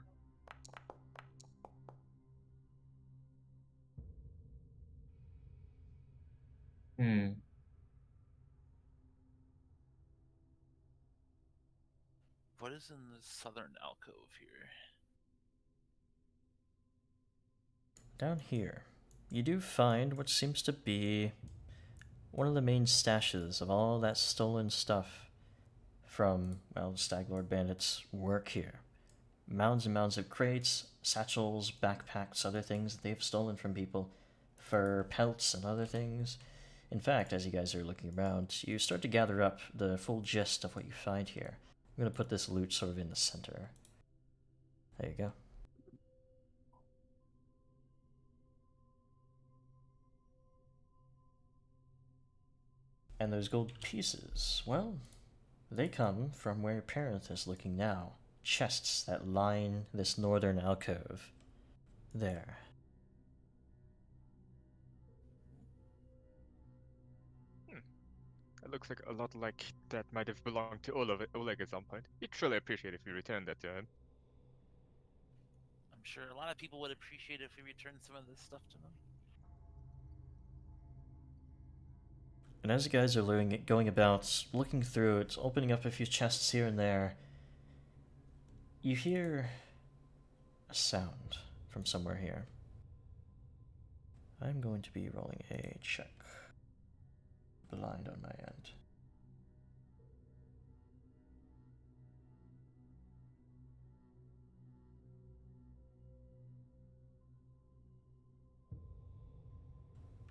What is in the southern alcove here? Down here, you do find what seems to be one of the main stashes of all that stolen stuff from, well, the Stag Lord bandits work here. Mounds and mounds of crates, satchels, backpacks, other things that they've stolen from people, fur, pelts, and other things. In fact, as you guys are looking around, you start to gather up the full gist of what you find here. I'm going to put this loot sort of in the center. There you go. And those gold pieces, well, they come from where Parenth is looking now. Chests that line this northern alcove. There. It looks like a lot like that might have belonged to Oleg at some point. He'd truly appreciate if we returned that to him. I'm sure a lot of people would appreciate if we returned some of this stuff to them. And as you guys are going about, looking through it, opening up a few chests here and there, you hear a sound from somewhere here. I'm going to be rolling a check. Blind on my end.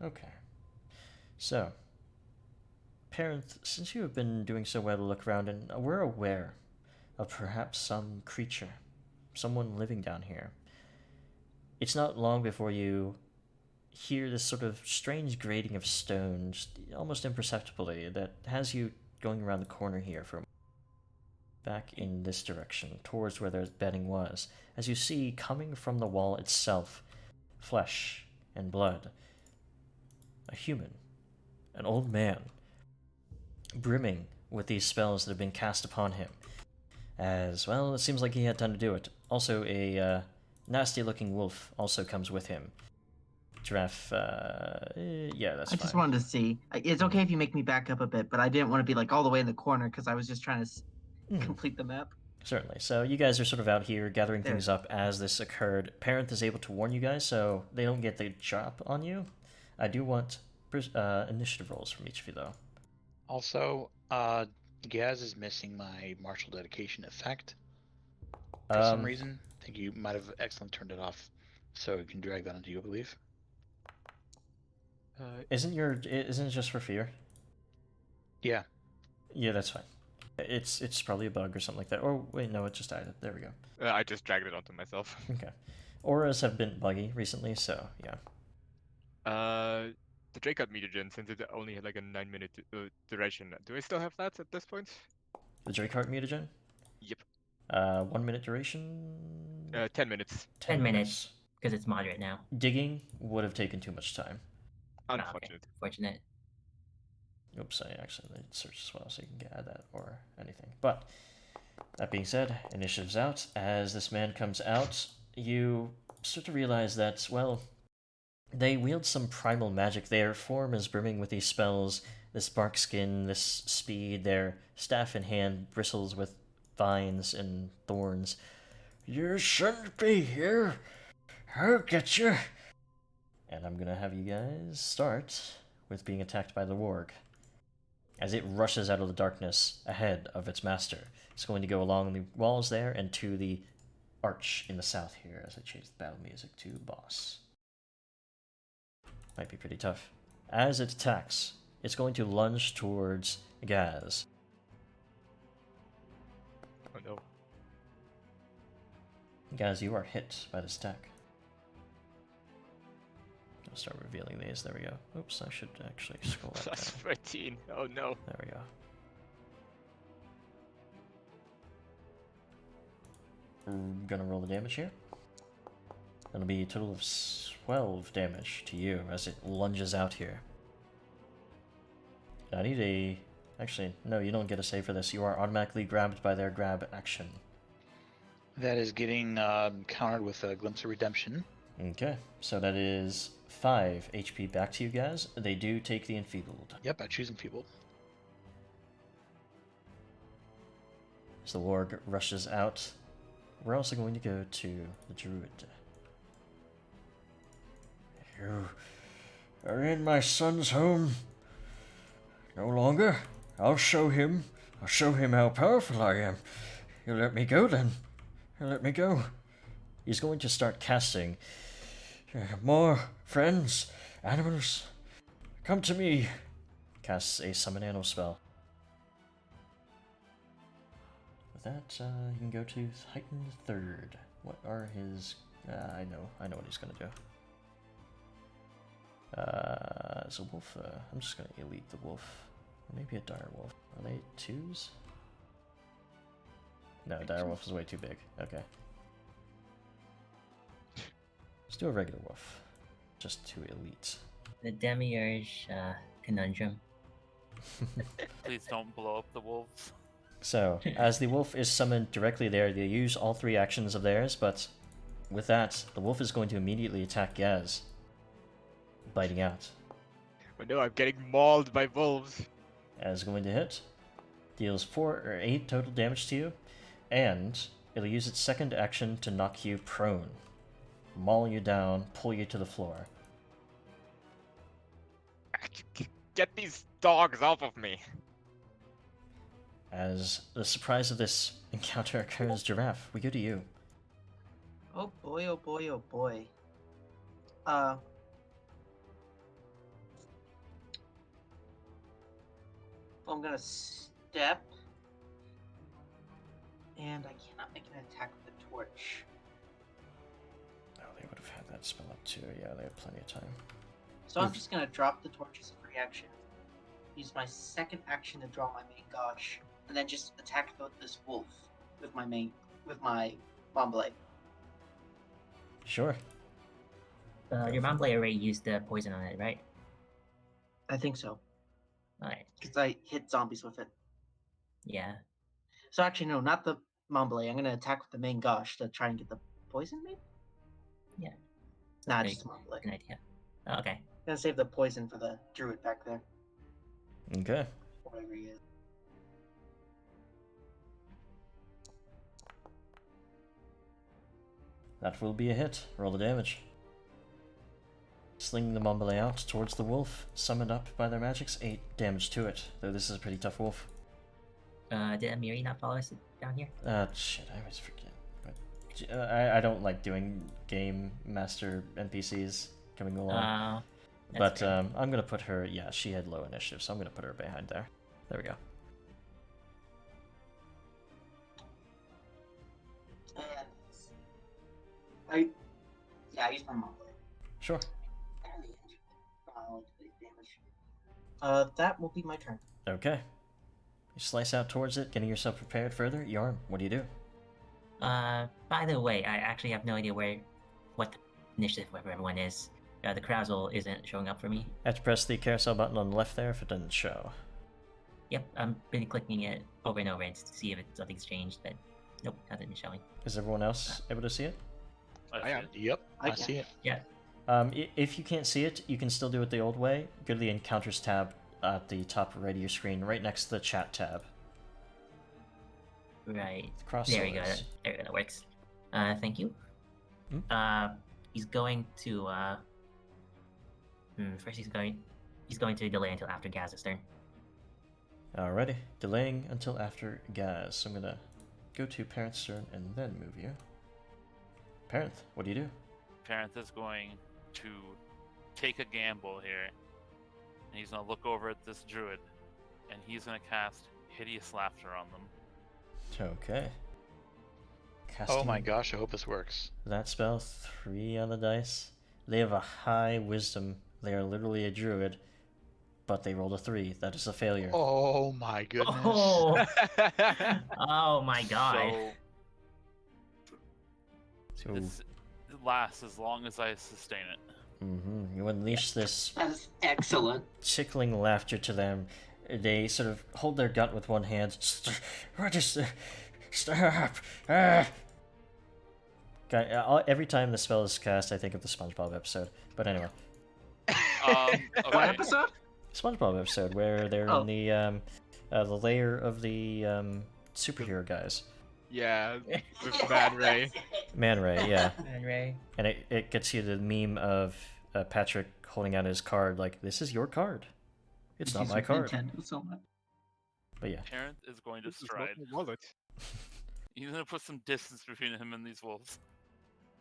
Okay. So, Parenth, since you have been doing so well to look around, and we're aware of perhaps some creature, someone living down here, it's not long before you hear this sort of strange grating of stone, just almost imperceptibly, that has you going around the corner here for a moment. Back in this direction, towards where the bedding was, as you see coming from the wall itself, flesh and blood, a human, an old man, brimming with these spells that have been cast upon him. As well, it seems like he had time to do it. Also, a nasty-looking wolf also comes with him. Giraffe, yeah, that's I fine. just wanted to see. It's okay if you make me back up a bit, but I didn't want to be like all the way in the corner because I was just trying to complete the map. Certainly. So you guys are sort of out here gathering There. things up as this occurred. Parenth is able to warn you guys, so they don't get the drop on you. I do want initiative rolls from each of you, though. Also, Gaz is missing my martial dedication effect for some reason. I think you might have excellently turned it off, so you can drag that onto you, I believe. Isn't it just for fear? Yeah. Yeah, that's fine. It's probably a bug or something like that. Or wait, no, it just died. There we go. I just dragged it onto myself. Okay. Auras have been buggy recently, so yeah. The Drakeout mutagen, since it only had like a 9-minute duration, do I still have that at this point? The Drakeheart mutagen? Yep. 1 minute duration? 10 minutes. 10 minutes, because it's moderate now. Digging would have taken too much time. Unfortunate. Fortunate. Oops, I actually did search as well, so you can add that or anything. But that being said, initiative's out. As this man comes out, you start to realize that, well, they wield some primal magic. Their form is brimming with these spells, this bark skin, this speed. Their staff in hand bristles with vines and thorns. You shouldn't be here. I'll get you. And I'm gonna have you guys start with being attacked by the warg. As it rushes out of the darkness ahead of its master. It's going to go along the walls there and to the arch in the south here as I change the battle music to boss. Might be pretty tough. As it attacks, it's going to lunge towards Gaz. Oh no. Gaz, you are hit by this attack. I'll start revealing these. There we go. Oops, I should actually scroll up. Plus 13. Oh no. There we go. I'm gonna roll the damage here. That'll be a total of 12 damage to you as it lunges out here. I need a... Actually, no, you don't get a save for this. You are automatically grabbed by their grab action. That is getting countered with a Glimpse of Redemption. Okay, so that is 5 HP back to you guys. They do take the enfeebled. Yep, I choose Enfeebled. As the warg rushes out, we're also going to go to the druid. You are in my son's home. No longer. I'll show him how powerful I am. He'll let me go then. He'll let me go. He's going to start casting more friends, animals. Come to me. Casts a summon animal spell. With that, you can go to heightened third. What are his... I know what he's gonna do. As a wolf, I'm just gonna elite the wolf. Or maybe a dire wolf. Are they 2s? No, dire wolf is way too big. Okay. Let's do a regular wolf. Just to elite. The Demiurge conundrum. Please don't blow up the wolves. So, as the wolf is summoned directly there, they use all 3 actions of theirs, but with that, the wolf is going to immediately attack Gaz. Biting out. Oh no, I'm getting mauled by wolves. As going to hit. Deals 4 or 8 total damage to you, and it'll use its second action to knock you prone. Maul you down, pull you to the floor. Get these dogs off of me. As the surprise of this encounter occurs, Giraffe, we go to you. Oh boy, oh boy, oh boy. I'm gonna step. And I cannot make an attack with the torch. Oh, they would have had that spell up too. Yeah, they had plenty of time. So I'm just gonna drop the torch as a free action. Use my second action to draw my main gosh, and then just attack this wolf with my bomb blade. Sure. Your mom blade already used the poison on it, right? I think so, Alright. because I hit zombies with it. Yeah. So actually, no, not the bomb blade. I'm gonna attack with the main gosh to try and get the poison, maybe? Yeah. Nah, Very just bomb blade. Good idea. Oh, okay. Gonna save the poison for the druid back there, Okay. whatever he is. That will be a hit. Roll the damage. Slinging the Mombele out towards the wolf, summoned up by their magics, 8 damage to it, though this is a pretty tough wolf. Did Amiri not follow us down here? Shit, I always forget. But I don't like doing game master NPCs coming along. But I'm gonna put her, yeah, she had low initiative, so I'm gonna put her behind there. There we go. And I used my bomb blade. Sure. That will be my turn. Okay. You slice out towards it, getting yourself prepared further. Yarm, what do you do? By the way, I actually have no idea what the initiative of everyone is. The carousel isn't showing up for me. I have to press the carousel button on the left there if it doesn't show. Yep, I've been clicking it over and over to see if something's changed, but nope, nothing is showing. Is everyone else able to see it? I am. Yep, I see it. Yeah. If you can't see it, you can still do it the old way. Go to the Encounters tab at the top right of your screen, right next to the Chat tab. Right. Cross There we go. swords. There we go. That works. Thank you. He's going to first he's going to delay until after Gaz's turn. Alrighty, delaying until after Gaz. So I'm gonna go to Parent's turn and then move you. Parent, what do you do? Parent is going to take a gamble here, and he's gonna look over at this druid, and he's gonna cast Hideous Laughter on them. Okay. Oh my Casting gosh, I hope this works. that spell, 3 on the dice. They have a high wisdom. They are literally a druid, but they rolled a 3. That is a failure. Oh my goodness. Oh, oh my god. So So, this lasts as long as I sustain it. you unleash this That is excellent. tickling laughter to them. They sort of hold their gut with one hand. Stop! Every time the spell is cast, I think of the SpongeBob episode. But anyway, Okay. What episode? SpongeBob episode where they're Oh. in the lair of the superhero guys. Yeah, with Man Ray. Man Ray, yeah. Man Ray. And it gets you the meme of Patrick holding out his card like, this is your card. It's not my card. Nintendo so much. But yeah. Parent is going to This is stride. not my wallet. He's gonna put some distance between him and these wolves.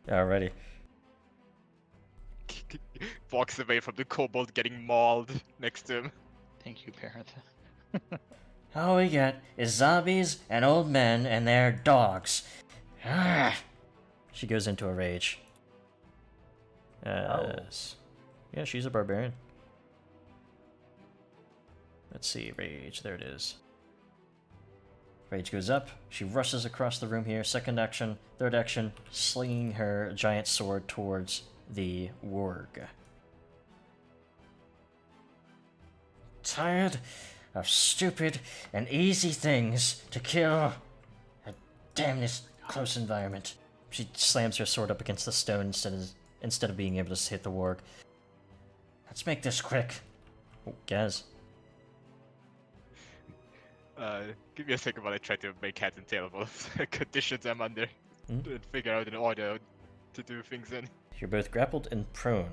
Alrighty. Walks away from the kobold getting mauled next to him. Thank you, parent. All we get is zombies and old men and their dogs. Ah. She goes into a rage. Yeah, she's a barbarian. Let's see, rage, there it is. Rage goes up, she rushes across the room here, second action, third action, slinging her giant sword towards the warg. Tired of stupid and easy things to kill. Damn this close environment. She slams her sword up against the stone instead of being able to hit the warg. Let's make this quick. Oh, Gaz. Give me a second while I try to make heads and tail of the conditions I'm under Hmm? and figure out an order to do things in. You're both grappled and prone.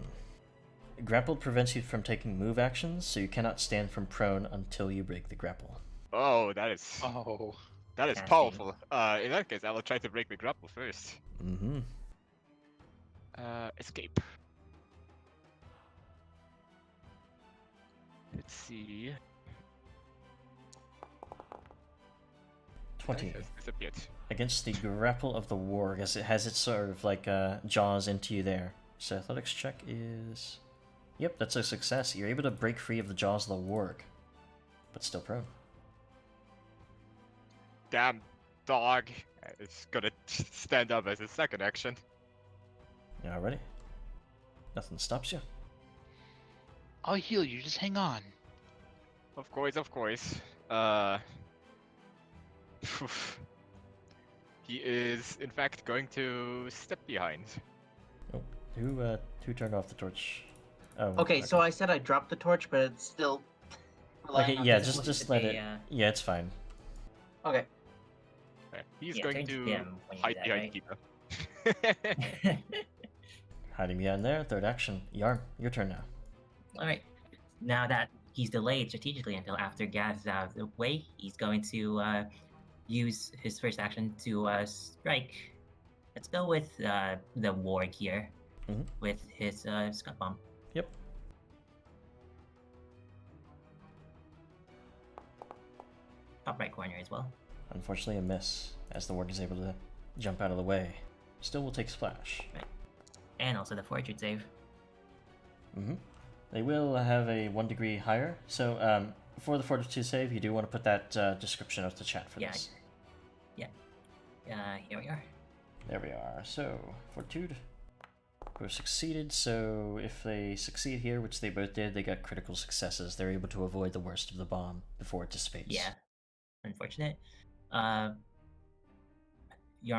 Grappled prevents you from taking move actions, so you cannot stand from prone until you break the grapple. Oh, that is Oh. Fascinating. powerful. In that case, I will try to break the grapple first. Mm-hmm. Escape. Let's see. 20. It's a bit. against the grapple of the warg as it has its sort of like jaws into you there. So athletics check is... Yep, that's a success. You're able to break free of the jaws of the warg, but still prone. Damn dog. It's gonna stand up as a second action. Alrighty. Nothing stops you. I'll heal you. Just hang on. Of course, of course. He is, in fact, going to step behind. Oh, who turned off the torch? Oh. Okay, so I said I dropped the torch, but it's still. relying Okay, on yeah, physical just to let be, it. Yeah, it's fine. Okay. Okay, he's Yeah, going change to PM when you hide do that, behind Keeper. Hiding behind there. Third action. Yarn, your turn now. Alright. Now that he's delayed strategically until after Gaz is out of the way, he's going to use his first action to strike. Let's go with the warg here. Mhm. With his Scud Bomb. Yep. Top right corner as well. Unfortunately, a miss, as the warg is able to jump out of the way. Still will take splash. And also the fortitude save. Mm-hmm. They will have a 1 degree higher. So for the fortitude save, you do want to put that description of the chat for Yeah. this. Here we are. There we are. So fortitude. Both succeeded. So if they succeed here, which they both did, they got critical successes. They're able to avoid the worst of the bomb before it dissipates. Yeah. Unfortunate. Yarm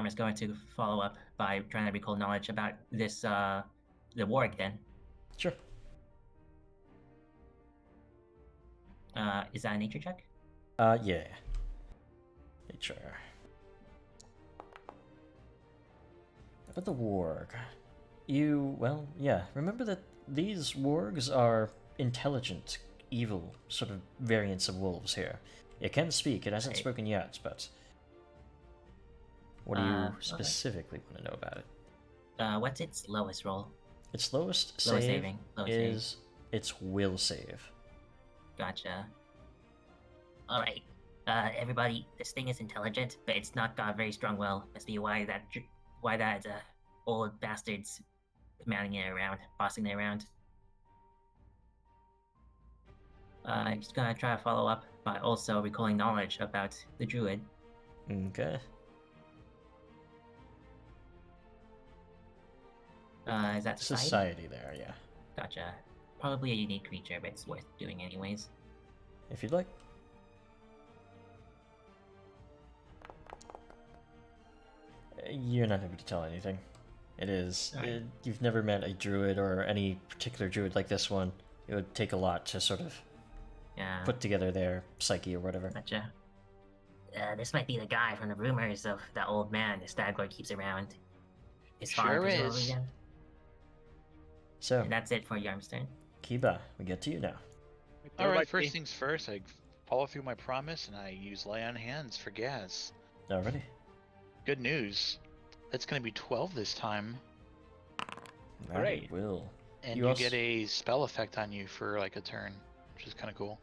is going to follow up by trying to recall knowledge about this the warg then. Sure. Is that a nature check? Yeah. Nature. About the warg. Well, yeah. Remember that these wargs are intelligent, evil sort of variants of wolves here. It can speak. It hasn't Right. spoken yet, but what do Okay. you specifically want to know about it? What's its lowest roll? Its lowest Lowest save saving. Lowest save. is its will save. Gotcha. Alright. Everybody, this thing is intelligent, but it's not got a very strong will. Must be why that old bastard's commanding it around, bossing it around. I'm just gonna try to follow up by also recalling knowledge about the druid. Okay. Is that society? Society there, yeah. Gotcha. Probably a unique creature, but it's worth doing anyways. If you'd like. You're not able to tell anything. It is. Alright. You've never met a druid or any particular druid like this one. It would take a lot to sort of Yeah. put together their psyche or whatever. Gotcha. This might be the guy from the rumors of that old man the Stag Lord keeps around. His father Sure presumably is. again. So, And that's it for Yarm's turn. Kiba, we get to you now. All right, Like first me. things first, I follow through my promise and I use Lay on Hands for Gaz. Alrighty. Good news. That's going to be 12 this time, That Hooray. will. and You you also- get a spell effect on you for like a turn, which is kind of cool.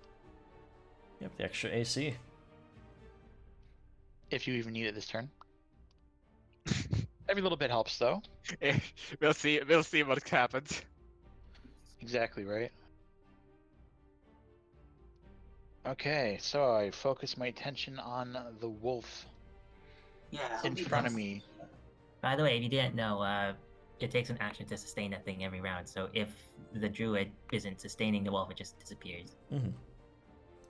Yep, the extra AC. If you even need it this turn. Every little bit helps, though. We'll see. We'll see what happens. Exactly right. Okay, so I focus my attention on the wolf Yeah. in front of me. By the way, if you didn't know, it takes an action to sustain that thing every round. So if the druid isn't sustaining the wolf, it just disappears. Mm-hmm.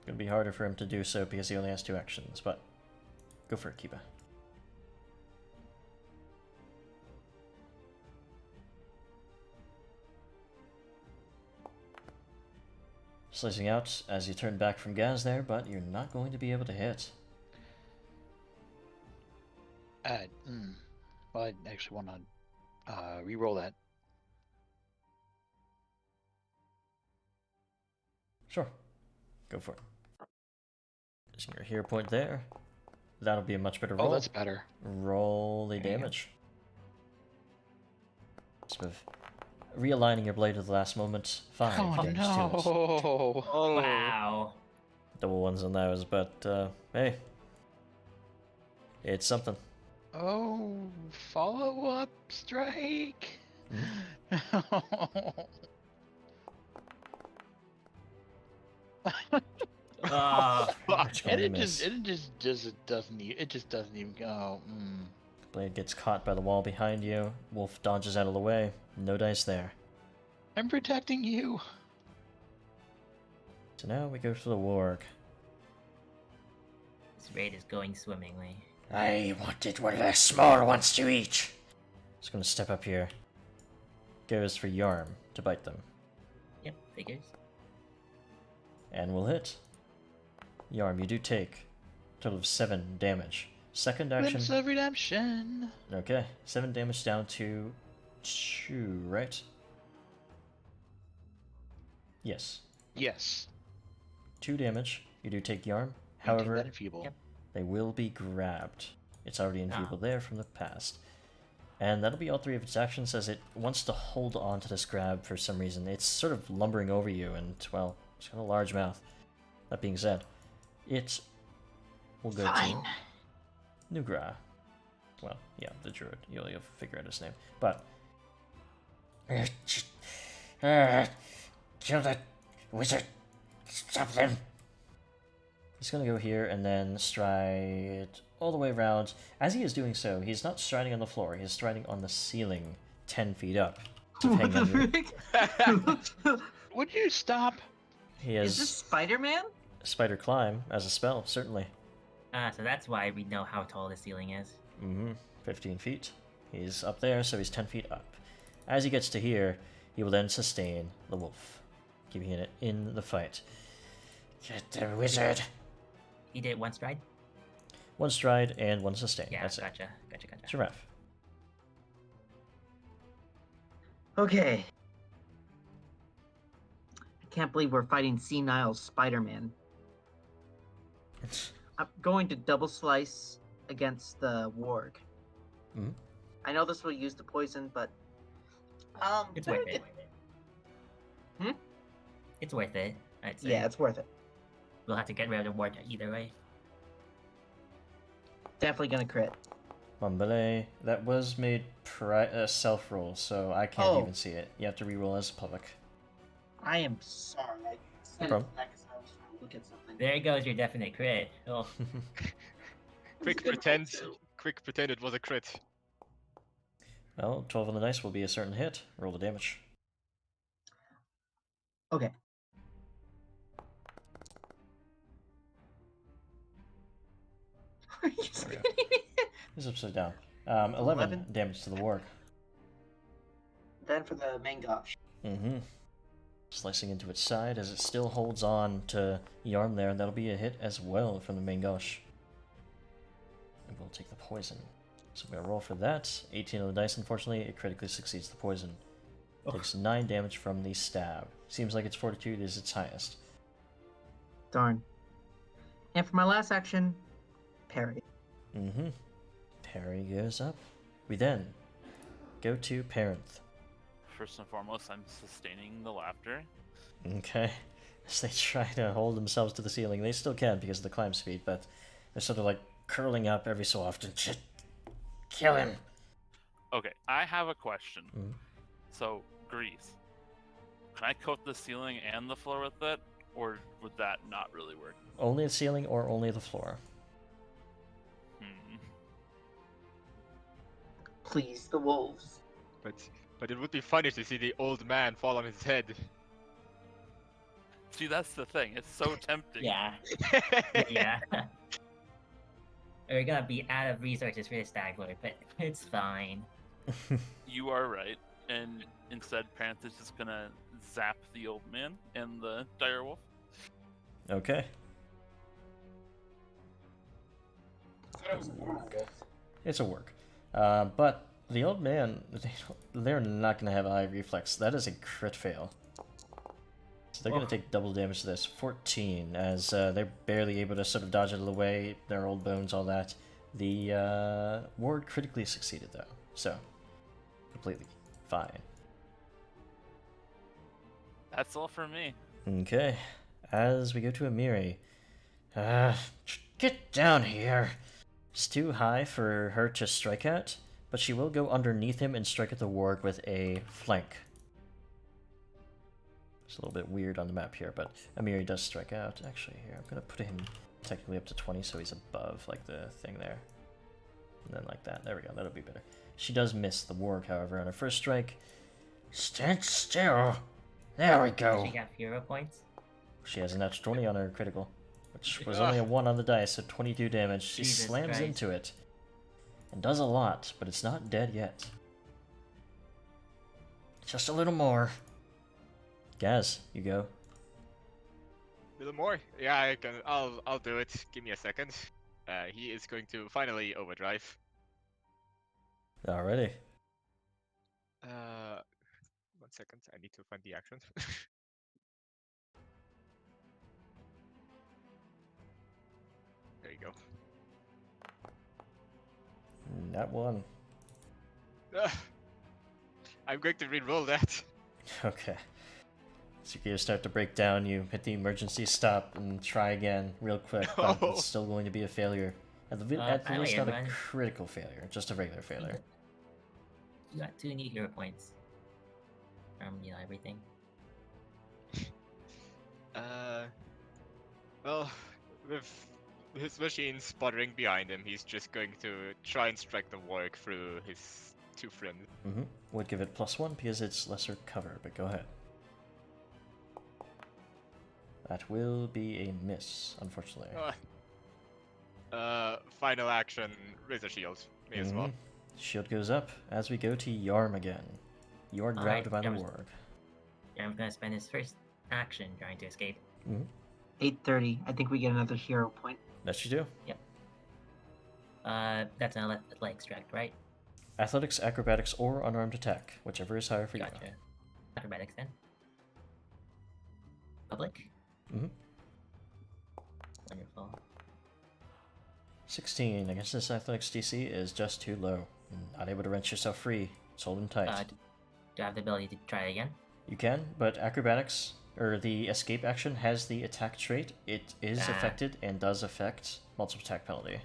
Gonna be harder for him to do so because he only has 2 actions, but go for it, Kiba. Slicing out as you turn back from Gaz there, but you're not going to be able to hit. Well, I actually want to re-roll that. Sure. Go for it. Using your hero point there. That'll be a much better roll. Oh, that's better. Roll the There you go. damage. Sort of realigning your blade at the last moment. 5 Oh damage to it. no! Oh, Wow. Double ones on those, but hey. It's something. Oh, follow-up strike. Ah, It's going And to miss. it just doesn't even go. Blade gets caught by the wall behind you. Wolf dodges out of the way. No dice there. I'm protecting you. So now we go to the warg. this raid is going swimmingly. I wanted one of the small ones to eat. Just gonna step up here. Goes for Yarm to bite them. Yep, figures. And we'll hit. Yarm, you do take a total of 7 damage. Second action. Glimpse of redemption. Okay, 7 damage down to 2, right? Yes. Yes. 2 damage. You do take Yarm. Maintain However, that enfeeble. Yep. they will be grabbed. It's already enfeebled Ah. there from the past. And that'll be all 3 of its actions as it wants to hold on to this grab for some reason. It's sort of lumbering over you and, well, it's got a large mouth. That being said, it will go Fine. to Nugra. Well, yeah, the druid. You'll figure out his name. But kill that wizard. Stop them. He's gonna go here and then stride all the way around. As he is doing so, he's not striding on the floor, he's striding on the ceiling 10 feet up to What hang the under. frick? Would you stop? He Is this has Spider-Man? Spider Climb as a spell, certainly. Ah, so that's why we know how tall the ceiling is. 15 feet. He's up there, so he's 10 feet up. As he gets to here, he will then sustain the wolf, keeping it in the fight. Get the wizard. He did 1 stride? 1 stride and 1 sustain. Yeah, That's gotcha. it. Giraffe. Okay. I can't believe we're fighting senile Spider-Man. I'm going to double slice against the warg. Mhm. I know this will use the poison, but It's very worth it. Hmm? It's worth it, I'd say. Yeah, it's worth it. We'll have to get rid of the ward either way. Definitely gonna crit. Mumbele, that was made self-roll, so I can't Oh. even see it. You have to re-roll as public. I am sorry. I sent it problem. back as I was trying to look at something. There goes your definite crit. Oh, Quick pretend it was a crit. Well, 12 on the dice will be a certain hit. Roll the damage. Okay. Are you There we go. kidding me? He's upside down. 11 11? damage to the warg. Then for the main gosh. Slicing into its side as it still holds on to Yarm there, and that'll be a hit as well from the main gosh. And we'll take the poison. So we're gonna roll for that. 18 on the dice, unfortunately, it critically succeeds the poison. Takes 9 damage from the stab. Seems like its fortitude is its highest. Darn. And for my last action, parry. Parry goes up. We then go to Parenth. First and foremost, I'm sustaining the laughter. Okay. As they try to hold themselves to the ceiling, they still can because of the climb speed, but they're sort of like curling up every so often. Just kill him. Okay, I have a question. Mhm. So, grease. Can I coat the ceiling and the floor with it, or would that not really work? Only the ceiling or only the floor? Please, the wolves. But it would be funny to see the old man fall on his head. See, that's the thing. It's so tempting. yeah. Yeah. We're gonna be out of resources for the Stag Lord, but it's fine. You are right. And instead, Panth is just gonna zap the old man and the direwolf. Okay. It's a work. But the old man, they're not going to have a high reflex. That is a crit fail. So they're going to take double damage to this. 14, as they're barely able to sort of dodge out of the way, their old bones, all that. The ward critically succeeded, though. So, completely fine. That's all for me. Okay. As we go to Amiri. Get down here. It's too high for her to strike at, but she will go underneath him and strike at the warg with a flank. It's a little bit weird on the map here, but Amiri does strike out. Actually, here, I'm going to put him technically up to 20 so he's above like the thing there. And then like that. There we go. That'll be better. She does miss the warg, however, on her first strike. Stand still. There we go. She got hero points. She has a natural 20 on her critical, which was only a 1 on the dice, so 22 damage. She Jesus slams Christ. into it and does a lot, but it's not dead yet. Just a little more. Gaz, you go. A little more? Yeah, I can. I'll do it. Give me a second. He is going to finally overdrive. Alrighty. 1 second. I need to find the action. There you go. That one. I'm going to re-roll that. Okay. So you start to break down, you hit the emergency stop and try again real quick, but No. it's still going to be a failure. At by least the way, not a everyone. critical failure, just a regular failure. You got 2 new hero points. From, everything. Well, with his machine sputtering behind him, he's just going to try and strike the warg through his 2 friends. Would give it +1 because it's lesser cover, but go ahead. That will be a miss, unfortunately. Final action, Razor Shield. May as well. Shield goes up as we go to Yarm again. You are grabbed by the warg. Yarm's gonna spend his first action trying to escape. 8:30. I think we get another hero point. That you do. That's an athletics track, right? Athletics, acrobatics, or unarmed attack, whichever is higher for you. Gotcha. Acrobatics then. Public. Mhm. Wonderful. 16 against this athletics DC is just too low. Not able to wrench yourself free. It's holding tight. Do I have the ability to try again? You can, but acrobatics, or the escape action, has the attack trait. It is affected and does affect multiple attack penalty.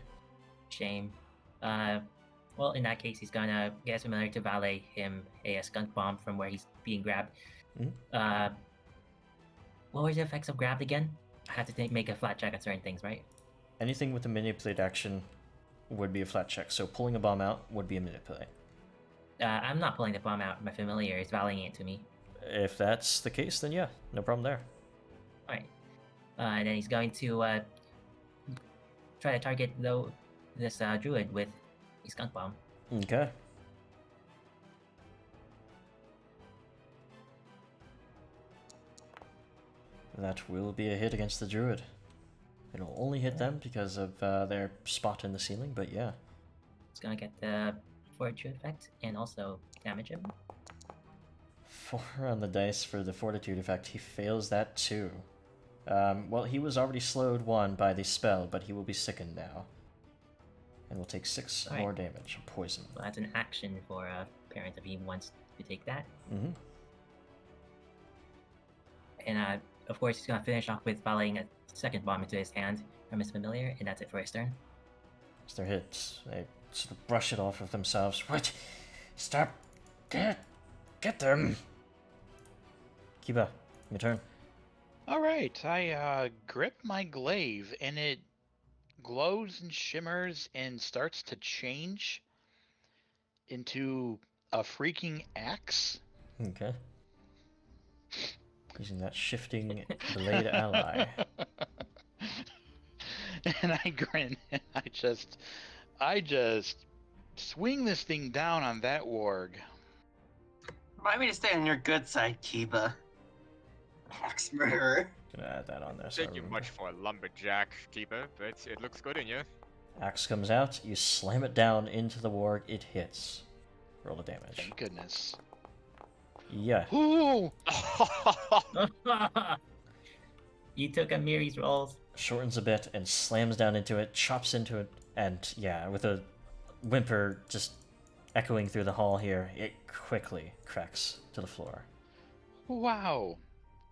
Shame. Well, in that case, he's gonna get familiar to valet him a skunk bomb from where he's being grabbed. What were the effects of grabbed again? I have to make a flat check on certain things, right? Anything with a manipulate action would be a flat check, so pulling a bomb out would be a manipulate. I'm not pulling the bomb out. My familiar is valeting it to me. If that's the case, then yeah, no problem there. Alright. And then he's going to try to target this druid with a skunk bomb. Okay. That will be a hit against the druid. It'll only hit them because of their spot in the ceiling, but yeah. It's gonna get the fortitude effect and also damage him. 4 on the dice for the fortitude effect. He fails that too. Well, he was already slowed 1 by the spell, but he will be sickened now. And will take 6 Alright. more damage of poison. So that's an action for a parent if he wants to take that. And of course, he's gonna finish off with valeting a second bomb into his hand from his familiar, and that's it for his turn. As they're hit, they sort of brush it off of themselves. What? Stop! Get them! Kiba, your turn. Alright, I grip my glaive and it glows and shimmers and starts to change into a freaking axe. Okay. Using that shifting blade ally. And I grin and I just swing this thing down on that warg. Remind me to stay on your good side, Kiba. Axe murderer. Gonna add that on there. So I Thank you remember. much for a lumberjack, keeper, but it looks good in you. Axe comes out, you slam it down into the warg, it hits. Roll the damage. Thank goodness. Yeah. Ooh! You took Amiri's rolls. Shortens a bit and slams down into it, chops into it, and yeah, with a whimper just echoing through the hall here, it quickly cracks to the floor. Wow.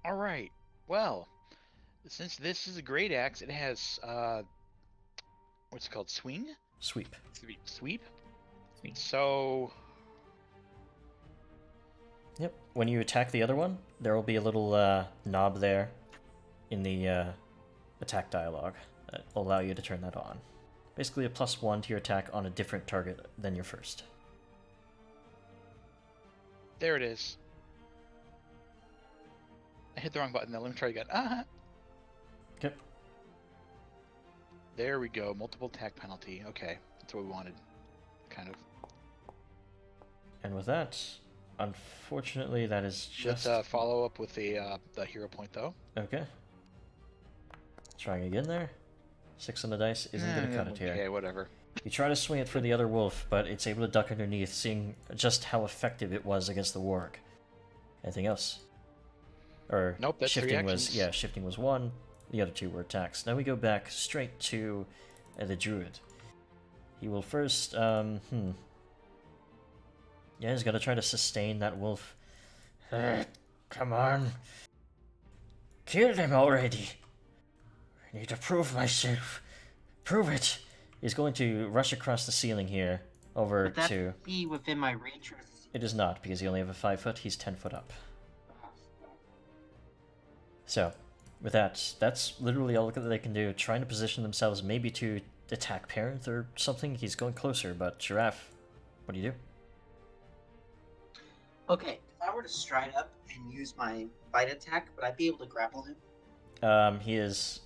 Alright. Well, since this is a great axe, it has what's it called? Swing? Sweep. Sweet. Sweep. Sweet. So Yep. When you attack the other one, there will be a little knob there in the attack dialogue that will allow you to turn that on. Basically a +1 to your attack on a different target than your first. there it is. I hit the wrong button. Now let me try again. Ah. Okay. There we go. Multiple attack penalty. Okay, that's what we wanted. Kind of. And with that, unfortunately, that is just... Let's follow up with the hero point though. Okay. Trying again there. 6 on the dice isn't going to cut it here. Okay, whatever. You try to swing it for the other wolf, but it's able to duck underneath, seeing just how effective it was against the warg. Anything else? Or Nope, that's 3 shifting actions. was shifting was 1. The other 2 were attacks. Now we go back straight to the druid. He will first yeah, he's gonna try to sustain that wolf. Come on. Kill them already. I need to prove myself. Prove it. He's going to rush across the ceiling here over Would that to... be within my range, or is this... It is not, because you only have a 5 foot, he's 10 foot up. So, with that, that's literally all that they can do. Trying to position themselves maybe to attack Parent or something. He's going closer, but Giraffe, what do you do? Okay, if I were to stride up and use my bite attack, would I be able to grapple him? He is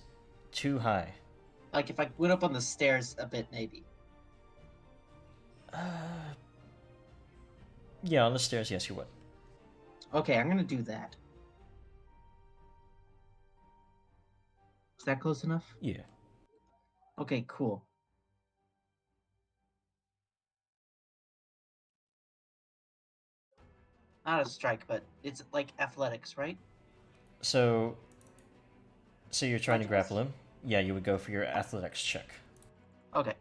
too high. Like if I went up on the stairs a bit, maybe. Yeah, on the stairs, yes, you would. Okay, I'm gonna do that. Is that close enough? Yeah. Okay, cool. Not a strike, but it's like athletics, right? So you're trying to Athletics. grapple him? Yeah, you would go for your athletics check. Okay.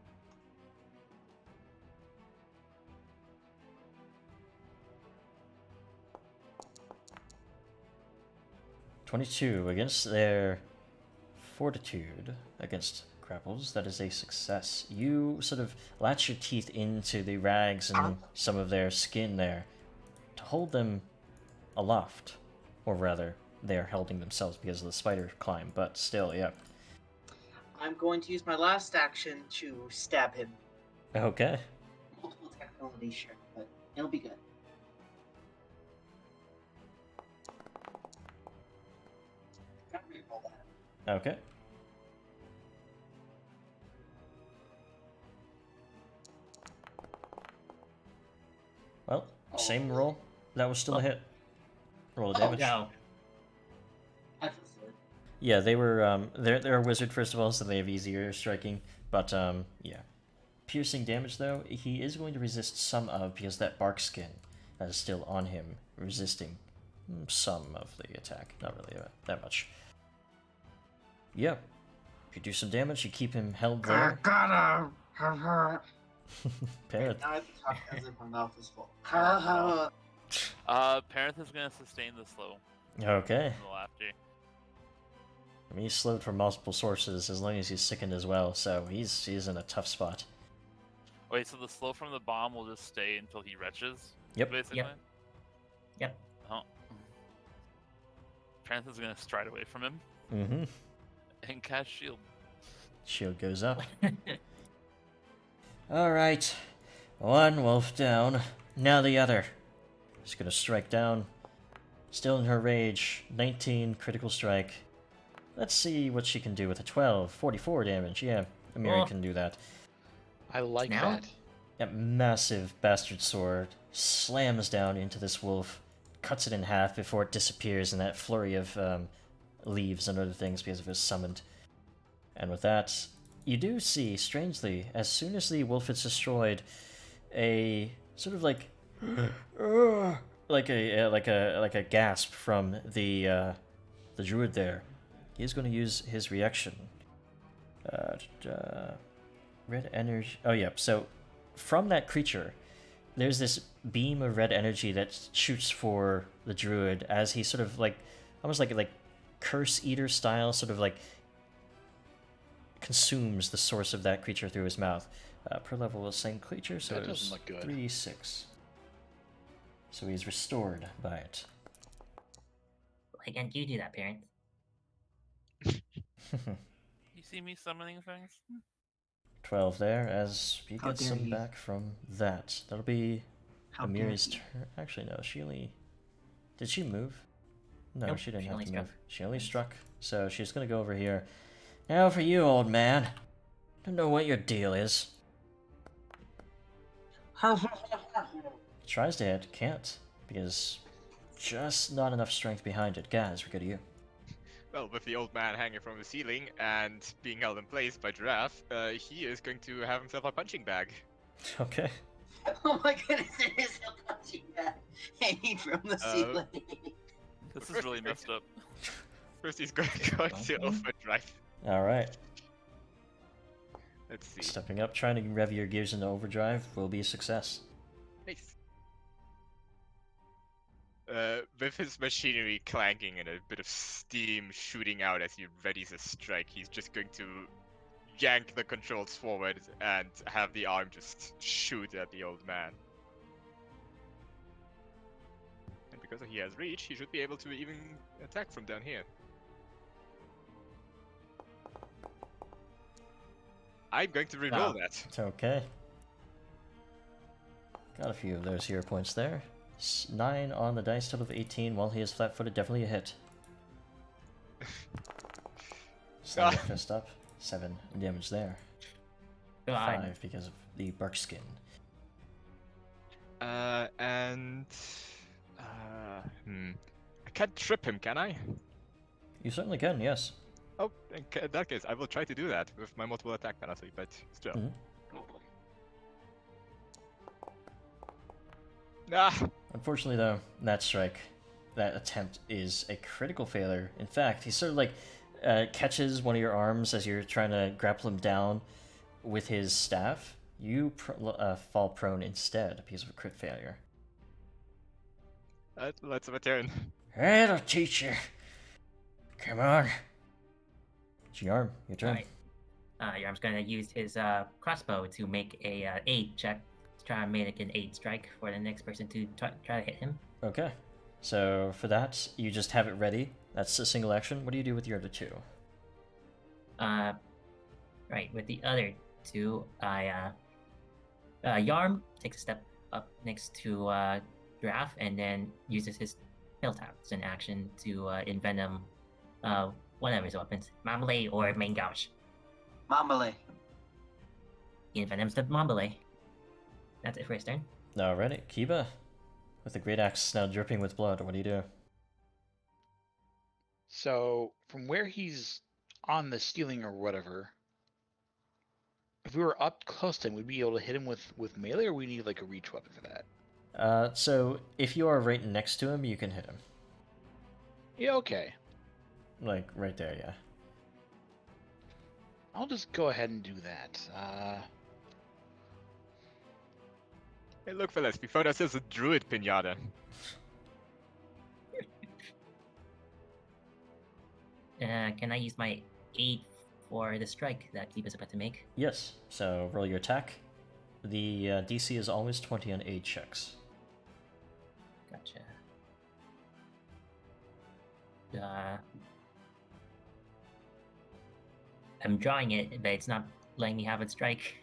.22 against their fortitude against grapples. That is a success. You sort of latch your teeth into the rags and some of their skin there to hold them aloft, or rather, they are holding themselves because of the spider climb. But still, yeah. I'm going to use my last action to stab him. Okay. Multiple attack penalty, sure, but it'll be good. Gotta reroll that. Okay. Well, same roll. That was still a hit. Roll of damage. No. I feel silly. Yeah, they were they're a wizard first of all, so they have easier striking. But yeah. Piercing damage though, he is going to resist some of because that bark skin that is still on him, resisting some of the attack. Not really that much. Yeah. If you do some damage, you keep him held there. Gotta. Parrot. Now I have to talk as if my mouth is full. Parenth is gonna sustain the slow Okay. from the laughter. I mean, he's slowed from multiple sources as long as he's sickened as well, so he's in a tough spot. Wait, so the slow from the bomb will just stay until he retches? Yep. Basically? Yep. Oh. Parenth is gonna stride away from him Mm-hmm. and cast shield. Shield goes up. Alright. One wolf down. Now the other. Just gonna strike down. Still in her rage. 19 critical strike. Let's see what she can do with a 12. 44 damage. Yeah, Amiri Oh. can do that. I like Now? that. That massive bastard sword slams down into this wolf, cuts it in half before it disappears in that flurry of leaves and other things because it was summoned. And with that, you do see, strangely, as soon as the wolf is destroyed, a sort of like like a gasp from the druid there. He's going to use his reaction. Red energy. Oh, yeah. So, from that creature, there's this beam of red energy that shoots for the druid as he sort of like, almost like curse eater style, sort of like consumes the source of that creature through his mouth. per level of same creature, so That it doesn't was look good. 3d6. So he's restored by it. Why can't you do that, parent? You see me summoning things? 12 there, as he How gets dare some you. back from that. That'll be How dare Amiri's you. turn. Actually, no, she only... Did she move? No, Nope, she didn't she have only to struck move. She only once. struck. So she's gonna go over here. Now for you, old man. Don't know what your deal is. Tries to hit, can't. Because just not enough strength behind it. Guys, we go to you. Well, with the old man hanging from the ceiling and being held in place by Giraffe, he is going to have himself a punching bag. Okay. Oh my goodness, it is a punching bag hanging from the ceiling. This is really messed up. First, he's going to go to overdrive. Alright. Let's see. Stepping up, trying to rev your gears into overdrive will be a success. Nice. With his machinery clanking and a bit of steam shooting out as he readies a strike, he's just going to yank the controls forward and have the arm just shoot at the old man. And because he has reach, he should be able to even attack from down here. I'm going to reroll that. It's okay. Got a few of those hero points there. 9 on the dice, total of 18. While he is flat-footed, definitely a hit. Slam the fist up. 7 damage there. God. 5 because of the bark skin. I can't trip him, can I? You certainly can, yes. Oh, in that case, I will try to do that with my multiple attack penalty, but still. Mhm. Ah! Unfortunately, though, that strike, that attempt is a critical failure. In fact, he sort of like catches one of your arms as you're trying to grapple him down with his staff. You fall prone instead because of a crit failure. Let's have a turn. That'll teach you. Come on. It's your arm. Your turn. Alright. Yarm's gonna use his crossbow to make a aid check to try and make an aid strike for the next person to try to hit him. Okay. So for that, you just have it ready. That's a single action. What do you do with your other two? Right, with the other two, Yarm takes a step up next to Giraffe and then uses his tail tap as an action to envenom one of his weapons, Marmalade or Main Gouge. Mamale. He envenoms the Marmalade. That's it for his turn. Alrighty, Kiba, with the great axe now dripping with blood, what do you do? So from where he's on the ceiling or whatever, if we were up close to him, would we be able to hit him with melee, or we need like a reach weapon for that? So if you are right next to him, you can hit him. Yeah, okay. Like right there, yeah. I'll just go ahead and do that. Hey, look, fellas, we found ourselves a druid pinata. Can I use my aid for the strike that Kiba's about to make? Yes. So roll your attack. The DC is always 20 on aid checks. Gotcha. I'm drawing it, but it's not letting me have it strike.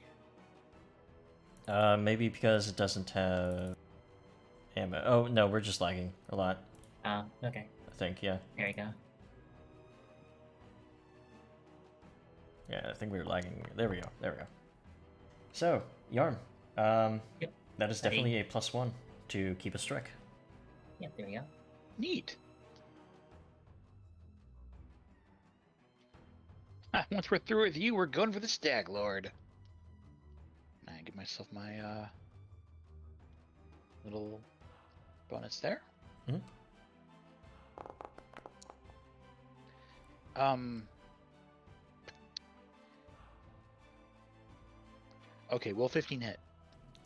Maybe because it doesn't have ammo. Oh no, we're just lagging a lot. Oh, okay. I think, yeah. There we go. Yeah, I think we were lagging. There we go. There we go. So, Yarm. Yep. That is Ready. definitely a +1 to keep a strike. Yep, there we go. Neat. Once we're through with you, we're going for the Stag Lord. I give myself my little bonus there. Mhm. Okay, will 15 hit?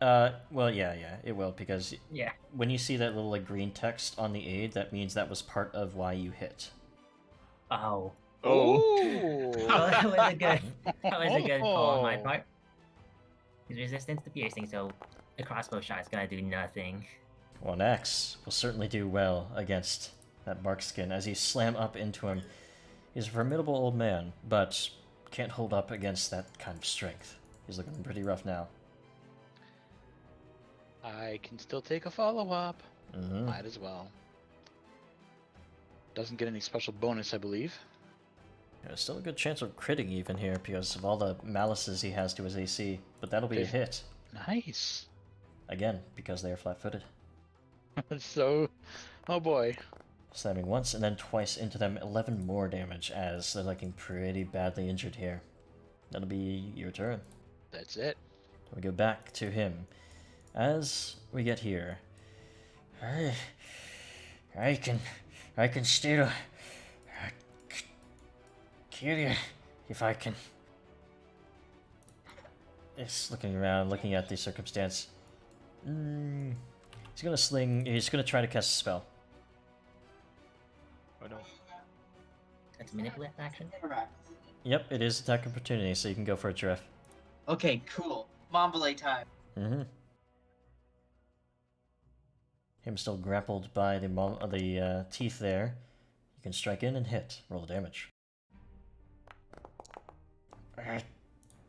Well, yeah, it will, because Yeah. when you see that little like green text on the aid, that means that was part of why you hit. Oh. Oh! That was a good call on my part. He's resistant to piercing, so a crossbow shot is gonna do nothing. Well, an axe will certainly do well against that bark skin as you slam up into him. He's a formidable old man, but can't hold up against that kind of strength. He's looking pretty rough now. I can still take a follow-up. Mm-hmm. Might as well. Doesn't get any special bonus, I believe. There's still a good chance of critting even here because of all the malices he has to his AC, but that'll be a hit. Nice. Again, because they are flat-footed. So, oh boy. Slamming once and then twice into them, 11 more damage as they're looking pretty badly injured here. That'll be your turn. That's it. We go back to him. As we get here, I can still kill you if I can. He's looking around, looking at the circumstance. He's gonna try to cast a spell. Oh no. That's manipulate action. Interact. Yep, it is attack opportunity, so you can go for it, Giraffe. Okay, cool. Mombole time. Mm-hmm. Him still grappled by the teeth there. You can strike in and hit. Roll the damage.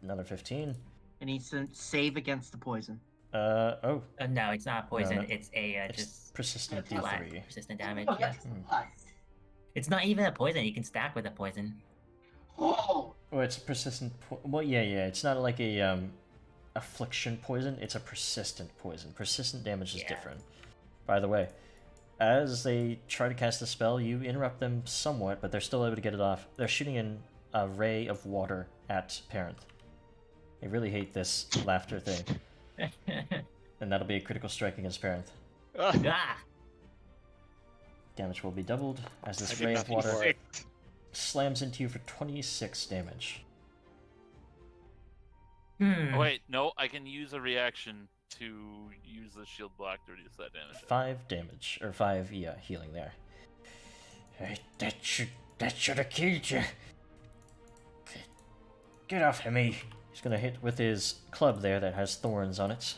Another 15. It needs to save against the poison. Oh. No, it's not poison. no. It's a It's just persistent flat, D3. persistent damage. Oh, Yeah. that's nice. It's not even a poison. You can stack with a poison. Oh, Oh, it's a persistent. Well, yeah. It's not like a affliction poison. It's a persistent poison. Persistent damage is Yeah. different. By the way, as they try to cast the spell, you interrupt them somewhat, but they're still able to get it off. They're shooting in a ray of water at Parent. I really hate this laughter thing, and that'll be a critical strike against Parent. Ah! Damage will be doubled as I this did ray of nothing water for it. slams into you for 26 damage. Hmm. Oh, wait, no, I can use a reaction to use the shield block to reduce that damage. 5 damage, or 5, yeah, healing there. Hey, that should have killed you. Get off of me. He's gonna hit with his club there that has thorns on it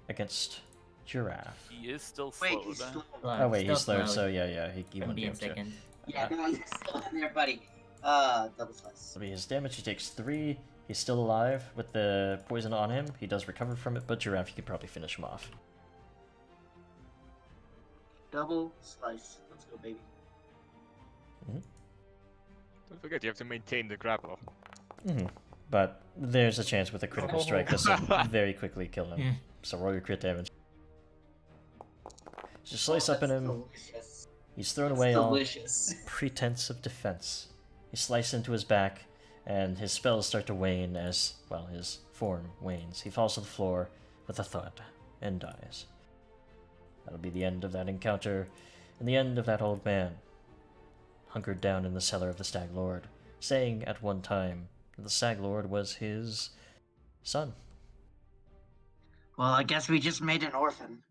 against Giraffe. He is still wait, slowed. he's still. Oh wait, Still he's slowed, slowed. so yeah, he From won't be being able to. sickened. Yeah, no, he's still in there, buddy. Double slice. That'll be his damage. He takes 3. He's still alive with the poison on him. He does recover from it, but Giraffe, you can probably finish him off. Double slice. Let's go, baby. Don't forget, you have to maintain the grapple. But there's a chance with a critical strike this will very quickly kill him. Yeah. So roll your crit damage. Just slice up in him. Delicious. He's thrown away all Delicious. pretense of defense. You slice into his back, and his spells start to wane as, well, his form wanes. He falls to the floor with a thud and dies. That'll be the end of that encounter, and the end of that old man, hunkered down in the cellar of the Stag Lord, saying at one time that the Stag Lord was his son. Well, I guess we just made an orphan.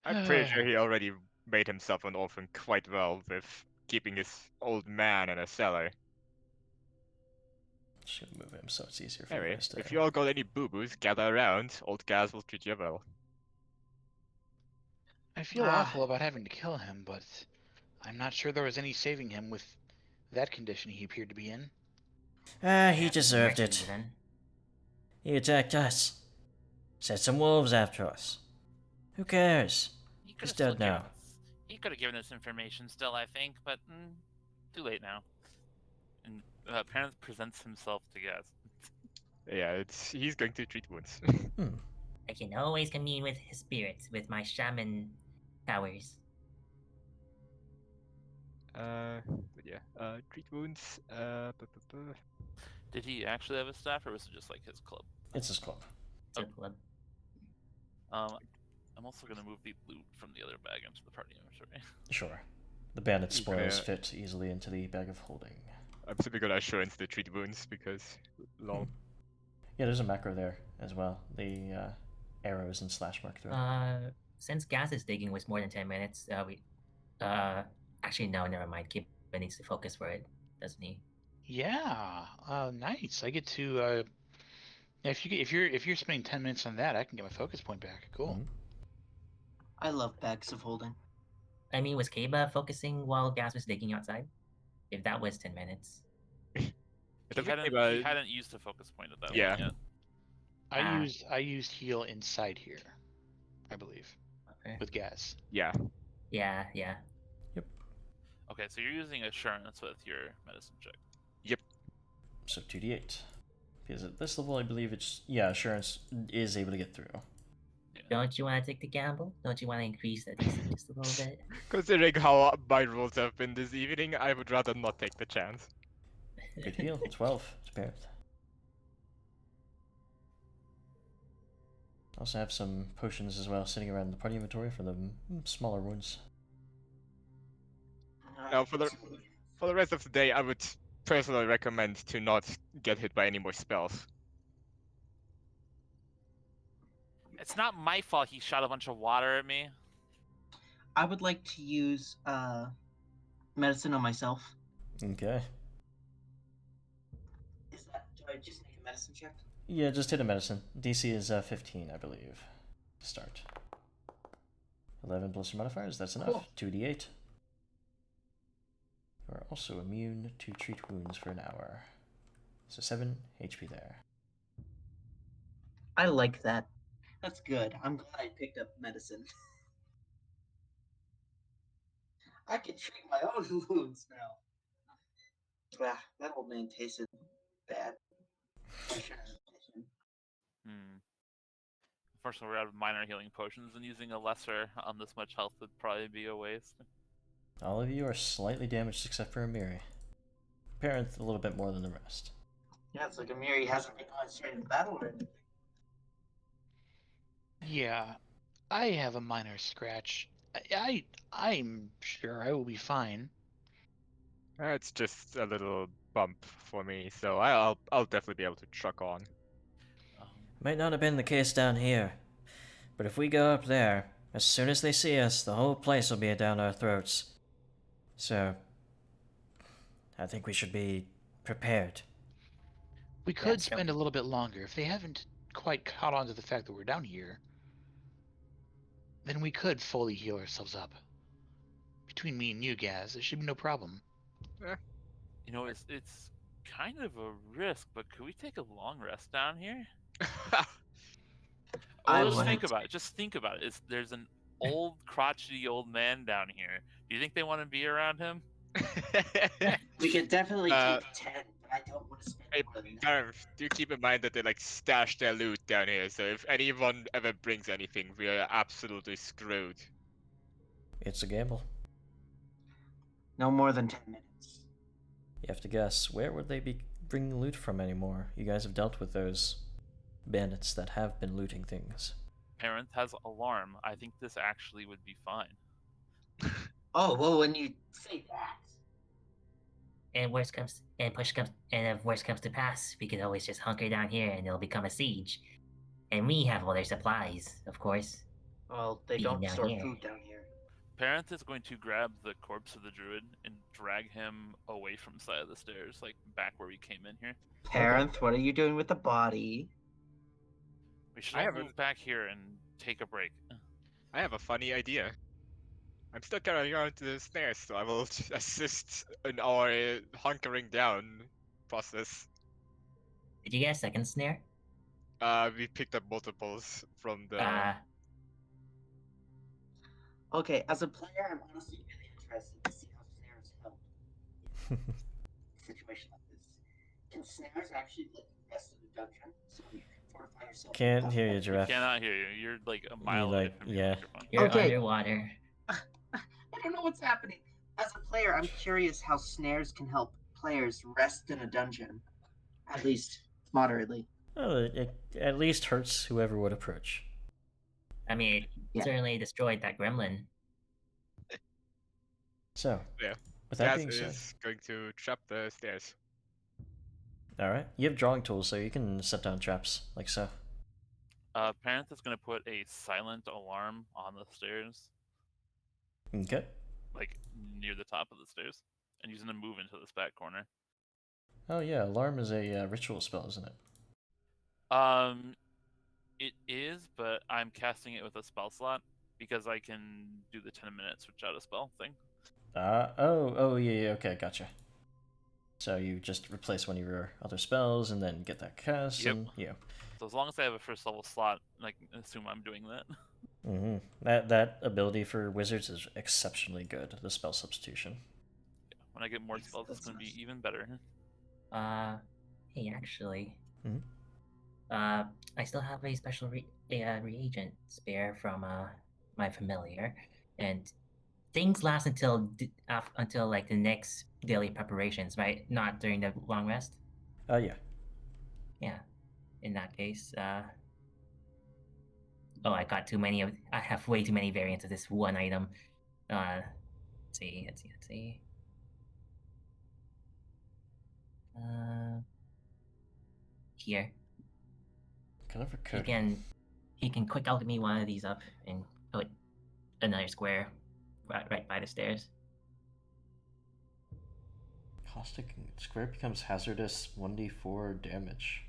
I'm pretty sure he already made himself an orphan quite well with keeping his old man in a cellar. Just gonna move him so it's easier for you Anyway, guys to... if you all got any boo-boos, gather around. Old Gaz will treat you well. I feel awful about having to kill him, but I'm not sure there was any saving him with that condition he appeared to be in. He deserved it. Then. He attacked us. Set some wolves after us. Who cares? He He's could've still dead now. given us- He could have given us information still, I think, but too late now. And Parent presents himself to Gaz. Yeah, he's going to treat wounds. I can always commune with his spirits with my shaman powers. But yeah, treat wounds. Did he actually have a staff, or was it just like his club? It's his club. So club. I'm also gonna move the loot from the other bag into the party inventory. Sure. The bandit You spoils can, fit easily into the bag of holding. I'm simply gonna show into the treat wounds because lol. Yeah, there's a macro there as well. The arrows and slash mark through. Since Gaz's digging was more than 10 minutes, actually no, never mind. Kip needs to focus for it, doesn't he? Yeah, nice. I get to If you're spending 10 minutes on that, I can get my focus point back. Cool. Mhm. I love bags of holding. I mean, was Kaba focusing while Gas was digging outside? If that was 10 minutes. I don't think He they hadn't used a focus point at that Yeah. point yet. I used heal inside here, I believe, Okay. with gas. Yeah. Yeah. Okay, so you're using assurance with your medicine check. So 2d8. Because at this level, I believe it's assurance is able to get through. Don't you want to take the gamble? Don't you want to increase that DC just a little bit? Considering how my rolls have been this evening, I would rather not take the chance. Good heal. 12 to Parent. Also have some potions as well sitting around the party inventory for the smaller wounds. Now, for the rest of the day, I would personally recommend to not get hit by any more spells. It's not my fault he shot a bunch of water at me. I would like to use medicine on myself. Okay. Do I just make a medicine check? Yeah, just hit a medicine. DC is 15, I believe. Start. 11 plus your modifiers, that's enough. Cool. 2d8. You are also immune to treat wounds for an hour. So 7 HP there. I like that. That's good. I'm glad I picked up medicine. I can treat my own wounds now. Ah, that old man tasted bad. I shouldn't have. Unfortunately, we're out of minor healing potions, and using a lesser on this much health would probably be a waste. All of you are slightly damaged except for Amiri. Parent a little bit more than the rest. Yeah, it's like Amiri hasn't been going straight into battle or anything. Yeah, I have a minor scratch. I'm sure I will be fine. It's just a little bump for me, so I'll definitely be able to truck on. Might not have been the case down here, but if we go up there, as soon as they see us, the whole place will be down our throats. So, I think we should be prepared. We could That's spend a little bit longer. If they haven't quite caught on to the fact that we're down here, then we could fully heal ourselves up. Between me and you, Gaz, it should be no problem. You know, it's kind of a risk, but could we take a long rest down here? I Well, just wouldn't. think about it. Just think about it. There's an old, crotchety old man down here. Do you think they want to be around him? We could definitely Uh, take 10, but I don't want to spend Hey, more than that. Darren, do keep in mind that they like stash their loot down here, so if anyone ever brings anything, we are absolutely screwed. It's a gamble. No more than 10 minutes. You have to guess, where would they be bringing loot from anymore? You guys have dealt with those bandits that have been looting things. Parent has alarm. I think this actually would be fine. Oh, well, when you say that. And if worst comes to pass, we could always just hunker down here and it'll become a siege. And we have all their supplies, of course. Well, they Being don't down store here. food down here. Parent is going to grab the corpse of the druid and drag him away from the side of the stairs, like back where we came in here. Parenth, what are you doing with the body? We should I all haven't- move back here and take a break. I have a funny idea. I'm still carrying on to the stairs, so I will assist in our hunkering down process. Did you get a second snare? We picked up multiples from the. Okay, as a player, I'm honestly really interested to see how snares help in a situation like this. Can snares actually let you rest in the dungeon so you can fortify yourself? Can't hear you, We Giraffe. cannot hear you. You're like a mile You, away like, from your yeah. microphone. You're Okay. underwater. I don't know what's happening. As a player, I'm curious how snares can help players rest in a dungeon. At least moderately. Well, it at least hurts whoever would approach. I mean, it Yeah. certainly destroyed that gremlin. So, Yeah. with that Gaz being said, is going to trap the stairs. alright, you have drawing tools, so you can set down traps, like so. Parent is going to put a silent alarm on the stairs, Okay. like near the top of the stairs, and he's going to move into this back corner. Oh yeah, alarm is a ritual spell, isn't it? Um, it is, but I'm casting it with a spell slot because I can do the 10-minute switch out a spell thing. Yeah, okay, gotcha. So you just replace one of your other spells and then get that cast, Yep. and yeah. So as long as I have a first level slot, I can assume I'm doing that. Mm-hmm. That ability for wizards is exceptionally good. The spell substitution. When I get more Yes, spells, it's that's going to nice. be even better. Hey, actually, Mhm. I still have a special reagent spare from my familiar, and things last until like the next daily preparations, right? Not during the long rest. Yeah. Yeah. In that case, oh, I got too many of. I have way too many variants of this one item. Let's see. Here. Clever He coding. can quick alchemy one of these up and put another square right by the stairs. Caustic square becomes hazardous 1d4 damage.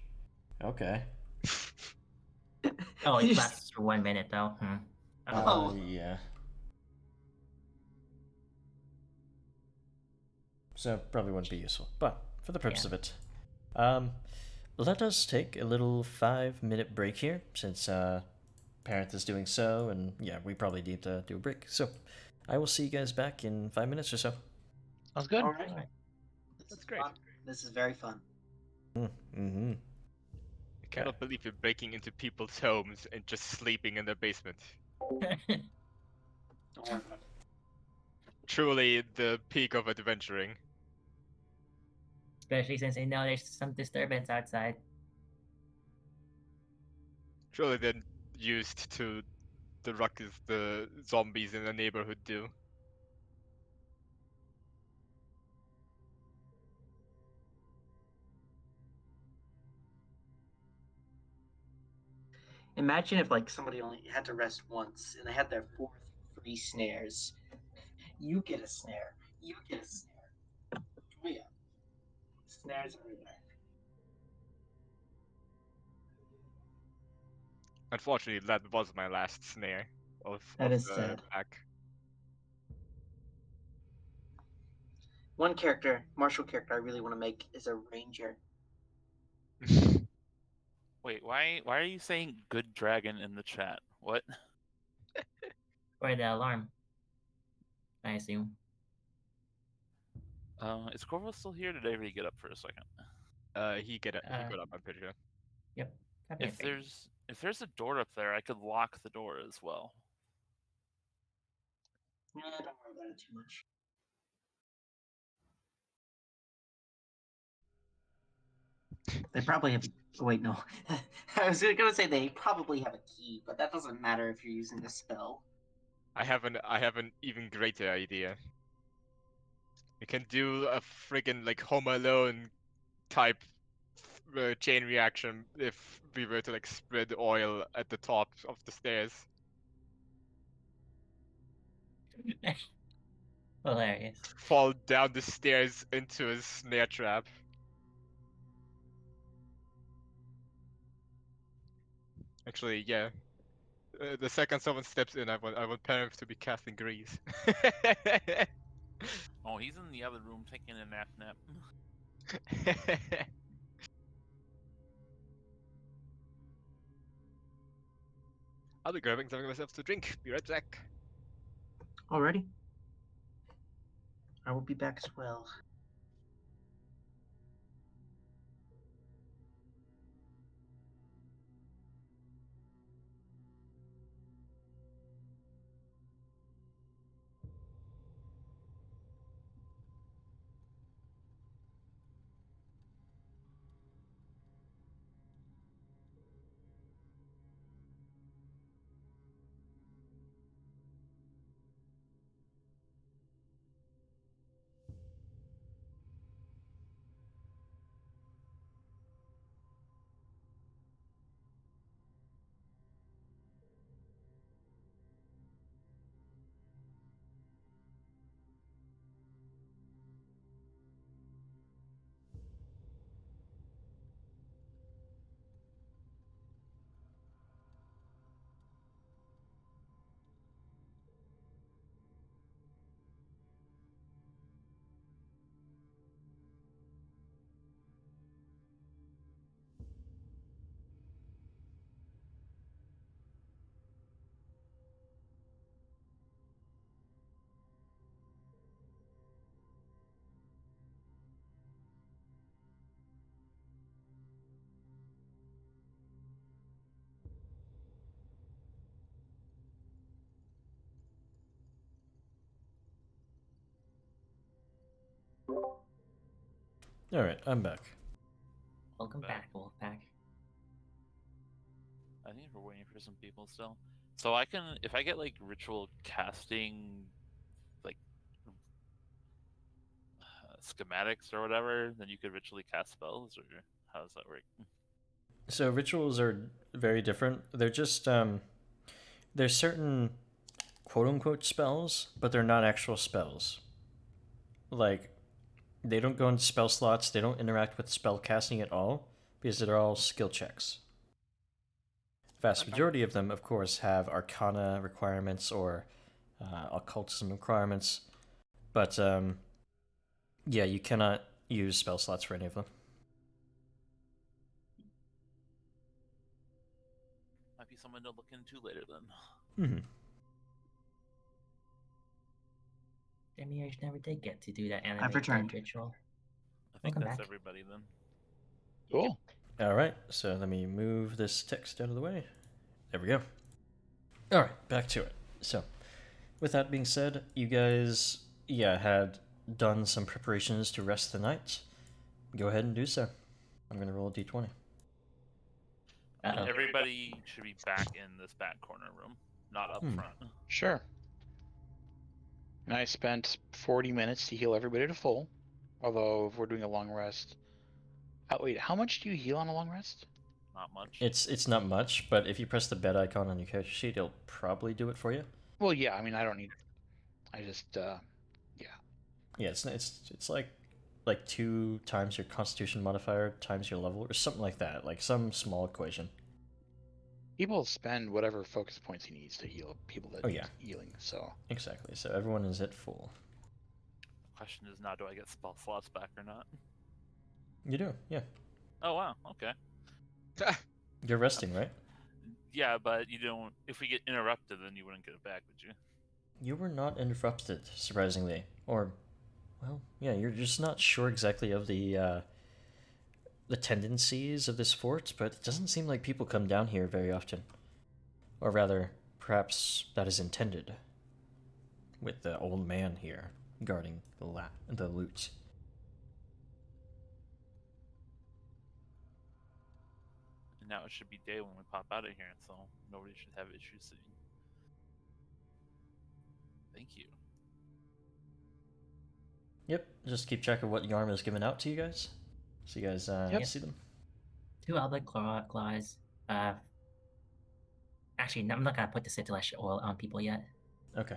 Okay. Oh, You it just- lasts for 1 minute though. Oh. Yeah. So probably wouldn't be useful, but for the purpose Yeah. of it, let us take a little 5-minute break here, since Parent is doing so, and yeah, we probably need to do a break. So, I will see you guys back in 5 minutes or so. Sounds good. All right. Alright. This That's is great. fun. This is very fun. Mm-hmm. I cannot believe you're breaking into people's homes and just sleeping in their basement. Don't worry about it. Truly the peak of adventuring. Especially since I know there's some disturbance outside. Surely they're used to the ruckus the zombies in the neighborhood do. Imagine if like somebody only had to rest once and they had their 4th free snares. You get a snare. You get a snare. Oh yeah. Snares everywhere. Unfortunately, that was my last snare of That is the sad. pack. One character, martial character I really want to make is a ranger. Wait, why are you saying good dragon in the chat? What? Or the alarm. I assume. Is Corvo still here? Did I already get up for a second? He got up, I'm pretty sure. Yep. That'd be If okay. there's a door up there, I could lock the door as well. Don't worry about it too much. They probably have. Oh, wait, no. I was gonna say they probably have a key, but that doesn't matter if you're using the spell. I have an even greater idea. We can do a friggin' like Home Alone type chain reaction if we were to like spread oil at the top of the stairs. Hilarious. Fall down the stairs into a snare trap. Actually, yeah. The second someone steps in, I want Perif to be casting grease. Oh, he's in the other room taking a nap. I'll be grabbing something myself to drink. Be right back. Alrighty. I will be back as well. All right, I'm back. Welcome Back. back, Wolfpack. I think we're waiting for some people still. So I can, if I get like ritual casting, like schematics or whatever, then you could ritually cast spells, or how does that work? So rituals are very different. They're just there's certain quote unquote spells, but they're not actual spells. Like they don't go into spell slots. They don't interact with spell casting at all because they're all skill checks. Vast Okay. majority of them, of course, have arcana requirements or occultism requirements, but yeah, you cannot use spell slots for any of them. Might be someone to look into later then. Mm-hmm. Demiurge never did get to do that I've animate returned. dead ritual. I think Welcome that's back. everybody then. Cool. All right, so let me move this text out of the way. There we go. All right, back to it. So, with that being said, you guys, had done some preparations to rest the night. Go ahead and do so. I'm gonna roll a d20. Uh-oh. Everybody should be back in this back corner room, not up front. Sure. And I spent 40 minutes to heal everybody to full. Although, if we're doing a long rest... wait, how much do you heal on a long rest? Not much. It's not much, but if you press the bed icon on your character sheet, it'll probably do it for you. Well, yeah, I mean, I don't need... I just, yeah. Yeah, it's like 2 times your Constitution modifier times your level, or something like that. Like some small equation. People spend whatever focus points he needs to heal people that Oh, need yeah. healing, so... Exactly. So everyone is at full. Question is now, do I get spell slots back or not? You do, yeah. Oh wow, okay. You're resting, right? Yeah, but you don't. If we get interrupted, then you wouldn't get it back, would you? You were not interrupted, surprisingly. Or, well, yeah, you're just not sure exactly of the tendencies of this fort, but it doesn't seem like people come down here very often. Or rather, perhaps that is intended. With the old man here guarding the loot. And now it should be day when we pop out of here, so nobody should have issues seeing. Thank you. Yep, just keep track of what Yarm has given out to you guys. So you guys see them. 2 Oleg claws. Actually, no, I'm not gonna put the scintillation oil on people yet. Okay.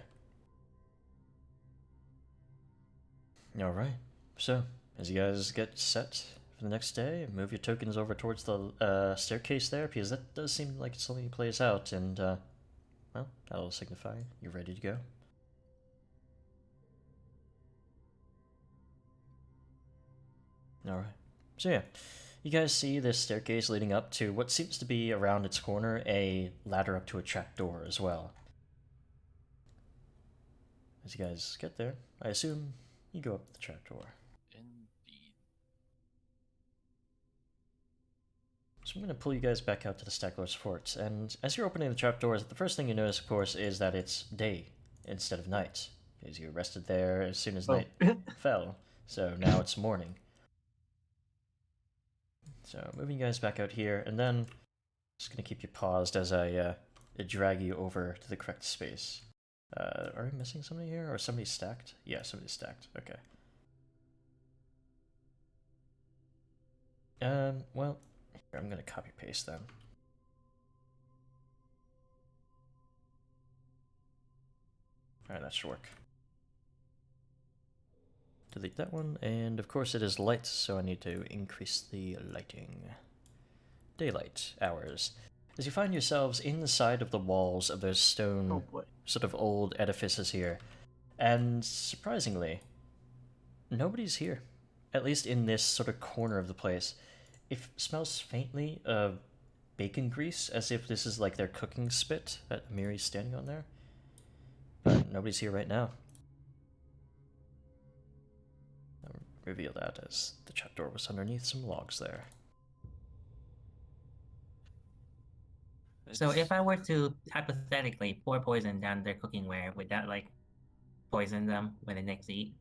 Alright, so as you guys get set for the next day, move your tokens over towards the staircase there, because that does seem like it's something plays out, and, well, that'll signify you're ready to go. Alright, so yeah, you guys see this staircase leading up to what seems to be around its corner a ladder up to a trapdoor as well. As you guys get there, I assume you go up the trapdoor. Indeed. So I'm going to pull you guys back out to the Stag Lord's fort, and as you're opening the trapdoors, the first thing you notice, of course, is that it's day instead of night, because you rested there as soon as night fell, so now it's morning. So moving you guys back out here, and then just going to keep you paused as I drag you over to the correct space. Are we missing somebody here, or somebody stacked? Yeah, somebody's stacked. Okay. Well, here, I'm gonna copy paste them. Alright, that should work. Delete that one, and of course it is light, so I need to increase the lighting. Daylight hours. As you find yourselves inside of the walls of those stone, Oh boy. sort of old edifices here, and surprisingly, nobody's here. At least in this sort of corner of the place. It smells faintly of bacon grease, as if this is like their cooking spit that Amiri's standing on there. But nobody's here right now. I'll reveal that as the trapdoor was underneath some logs there. So if I were to hypothetically pour poison down their cookingware, would that like poison them when they next eat?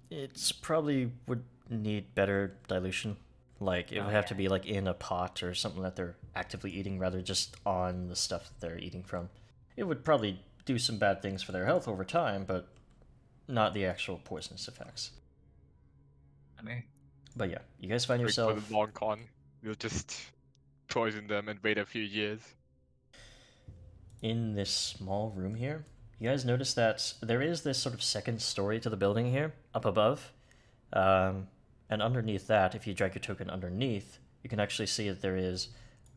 It's probably would need better dilution. Like, it Oh, would have to yeah. be like in a pot or something that they're actively eating rather just on the stuff that they're eating from. It would probably do some bad things for their health over time, but not the actual poisonous effects. Bummer. But yeah, you guys find Wait for yourself the long con. We'll just poison them and wait a few years. in this small room here. You guys notice that there is this sort of second story to the building here, up above. And underneath that, if you drag your token underneath, you can actually see that there is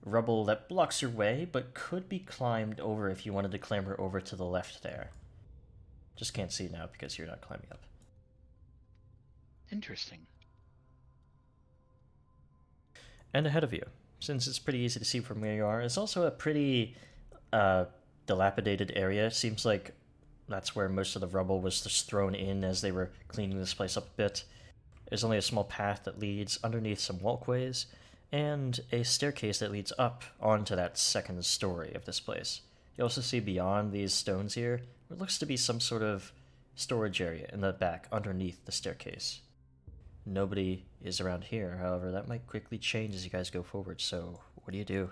rubble that blocks your way, but could be climbed over if you wanted to clamber over to the left there. Just can't see now because you're not climbing up. Interesting. And ahead of you, since it's pretty easy to see from where you are, it's also a pretty dilapidated area. Seems like that's where most of the rubble was just thrown in as they were cleaning this place up a bit. There's only a small path that leads underneath some walkways, and a staircase that leads up onto that second story of this place. You also see beyond these stones here, what looks to be some sort of storage area in the back underneath the staircase. Nobody is around here, however, that might quickly change as you guys go forward, so what do you do?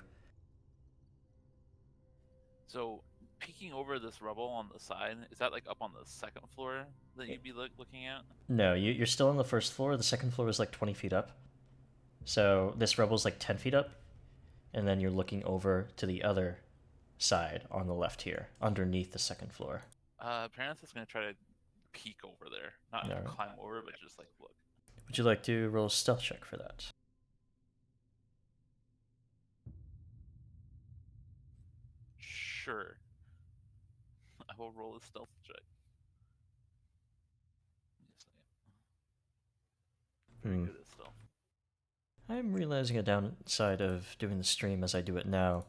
So, peeking over this rubble on the side, is that like up on the second floor that you'd be looking at? No, you're still on the first floor. The second floor is like 20 feet up. So this rubble's like 10 feet up, and then you're looking over to the other side on the left here, underneath the second floor. Parents is gonna try to peek over there, not Alright. climb over, but just like look. Would you like to roll a stealth check for that? Sure. I will roll a stealth check. Give me a second. Very good at stealth. I'm realizing a downside of doing the stream as I do it now.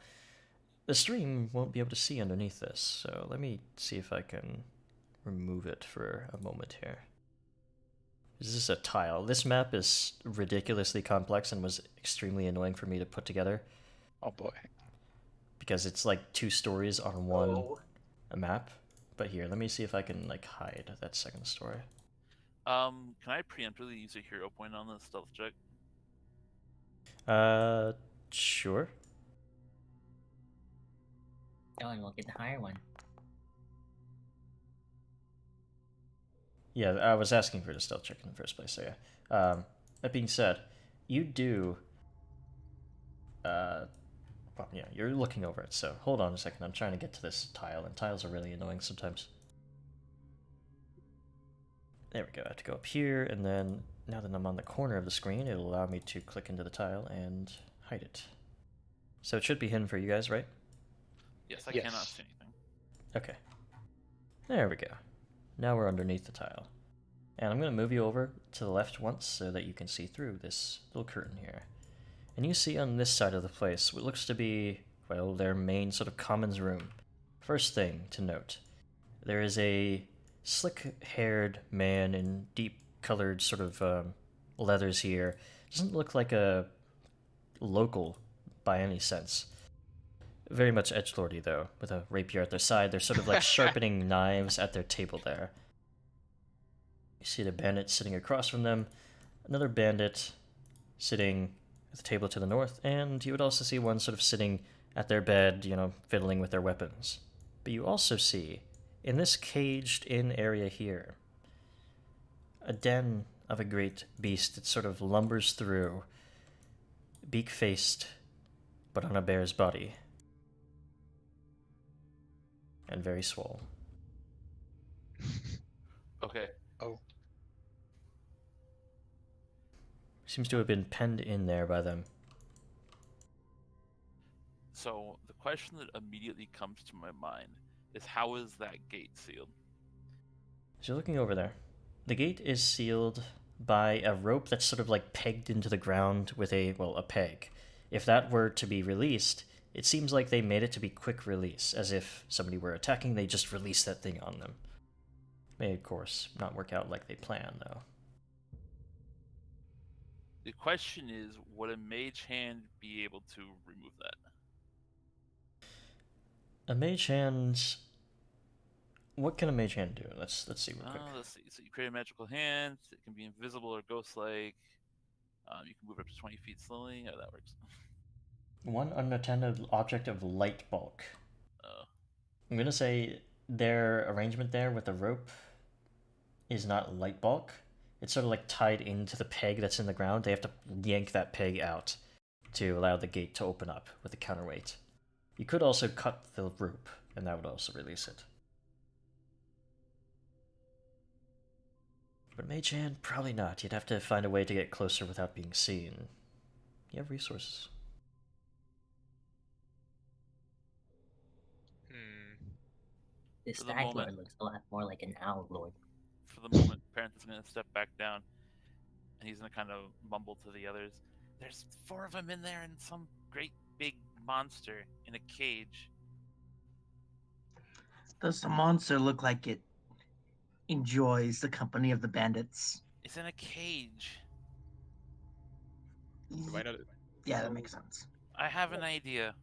The stream won't be able to see underneath this, so let me see if I can remove it for a moment here. This is a tile. This map is ridiculously complex and was extremely annoying for me to put together Oh boy. because it's like 2 stories on one Oh, map. But here, let me see if I can like hide that second story. Can I preemptively use a hero point on this stealth check? Sure. Oh, and we'll get the higher one. Yeah, I was asking for the stealth check in the first place, so yeah. That being said, you do... well, yeah, you're looking over it, so hold on a second. I'm trying to get to this tile, and tiles are really annoying sometimes. There we go. I have to go up here, and then now that I'm on the corner of the screen, it'll allow me to click into the tile and hide it. So it should be hidden for you guys, right? Yes, I Yes. cannot see anything. Okay. There we go. Now we're underneath the tile. And I'm going to move you over to the left once so that you can see through this little curtain here. And you see on this side of the place what looks to be, well, their main sort of commons room. First thing to note, there is a slick-haired man in deep-colored sort of leathers here. Doesn't look like a local by any sense. Very much edgelordy, though, with a rapier at their side. They're sort of like sharpening knives at their table there. You see the bandit sitting across from them, another bandit sitting at the table to the north, and you would also see one sort of sitting at their bed, you know, fiddling with their weapons. But you also see, in this caged-in area here, a den of a great beast that sort of lumbers through, beak-faced, but on a bear's body. And very swole. Okay. Oh. Seems to have been penned in there by them. So the question that immediately comes to my mind is, how is that gate sealed? So you're looking over there. The gate is sealed by a rope that's sort of like pegged into the ground with a peg. If that were to be released, it seems like they made it to be quick release, as if somebody were attacking, they just release that thing on them. May, of course, not work out like they planned, though. The question is, would a mage hand be able to remove that? A mage hand What can a mage hand do? Let's see real quick. Let's see. So you create a magical hand. It can be invisible or ghost-like. You can move up to 20 feet slowly. Yeah, that works. One unattended object of light bulk. Oh. I'm gonna say their arrangement there with the rope is not light bulk. It's sort of like tied into the peg that's in the ground. They have to yank that peg out to allow the gate to open up with a counterweight. You could also cut the rope, and that would also release it. But mage hand, probably not. You'd have to find a way to get closer without being seen. You have resources. The For the Stag Lord moment- looks a lot more like an Owl Lord. For the moment, Parent is going to step back down, and he's going to kind of mumble to the others. There's 4 of them in there, and some great big monster in a cage. Does the monster look like it enjoys the company of the bandits? It's in a cage. So why not? Yeah, that makes sense. I have an idea.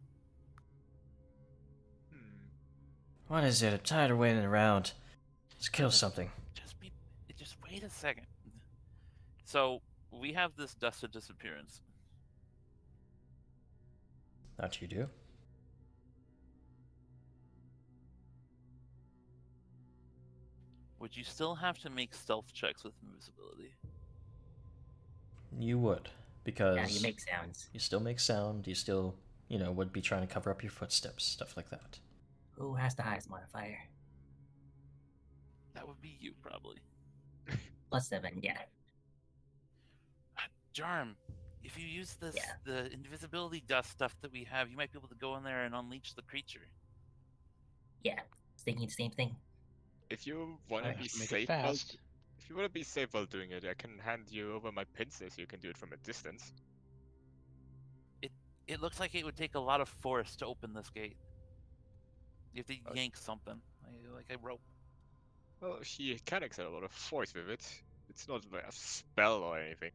What is it? I'm tired of waiting around. Let's kill something. Just wait a second. So we have this dusted disappearance. That you do. Would you still have to make stealth checks with invisibility? You would, because Yeah, you make sounds. you still make sound. You still, would be trying to cover up your footsteps, stuff like that. Who has the highest modifier? That would be you, probably. +7, yeah. Jarm, if you use this Yeah. the invisibility dust stuff that we have, you might be able to go in there and unleash the creature. Yeah, thinking the same thing. If you want to Alright, be make it safe, while, fast. if you want to be safe while doing it, I can hand you over my pincers. So you can do it from a distance. It looks like it would take a lot of force to open this gate. You have to yank something, like a rope. Well, she can exert a lot of force with it. It's not like a spell or anything.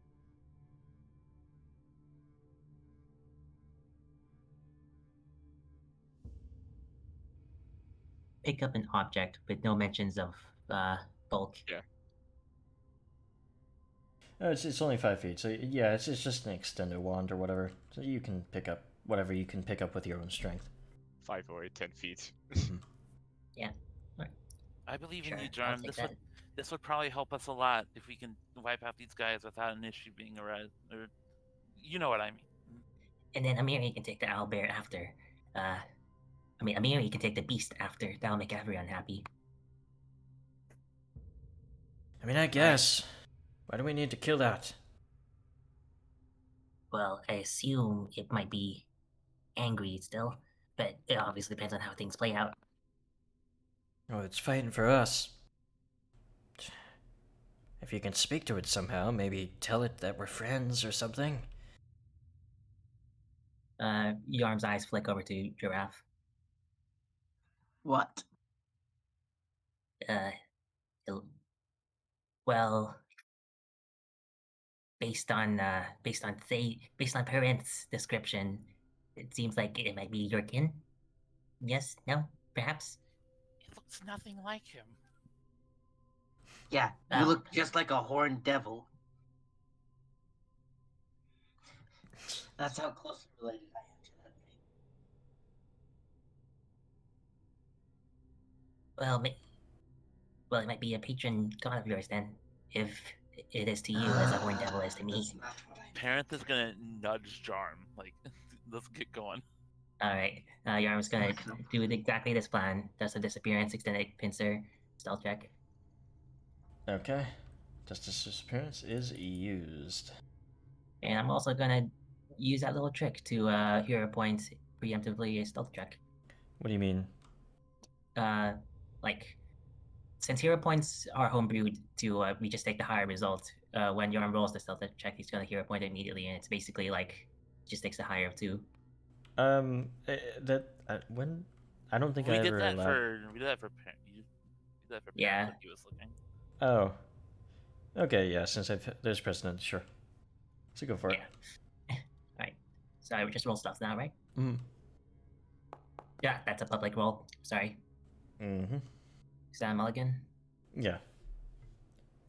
Pick up an object with no mentions of bulk. It's only 5 feet, so yeah, it's just an extended wand or whatever. So you can pick up whatever you can pick up with your own strength. 5 or 10 feet. I believe Sure, in you, I'll Jarm. take that. This would probably help us a lot if we can wipe out these guys without an issue being arrested. Or, you know what I mean. And then Amiri can take the owlbear after. Amiri can take the beast after. That'll make everyone happy. I mean, I guess. Why do we need to kill that? Well, I assume it might be angry still, but it obviously depends on how things play out. Oh, it's fighting for us. If you can speak to it somehow, maybe tell it that we're friends or something. Yarm's eyes flick over to Giraffe. What? Well, based on Parent's description, it seems like it might be your kin. Yes? No? Perhaps? It looks nothing like him. Yeah, you Oh. look just like a horned devil. That's how closely related I am to that thing. Well, it might be a patron god of yours then, if it is to you as a horned devil is to me. That's not what I Parent is gonna nudge Jarm. Like, let's get going. Alright, Yarm's gonna do exactly this plan. Does the disappearance, extended pincer, stealth check. Okay. Justice disappearance is used. And I'm also gonna use that little trick to hero point preemptively a stealth check. What do you mean? Since hero points are homebrewed to we just take the higher result. When Yarm rolls the stealth check, he's gonna hero point it immediately, and it's basically like just takes the higher of 2. When I don't think We I did ever that allowed. for Parent. You did that for Parent Yeah. when he was looking. Oh. Okay, yeah. Since there's precedent, sure. So go for it. Alright. So I would just roll stealth now, right? Mm. Yeah, that's a public roll. Sorry. Mm-hmm. Is that a mulligan? Yeah.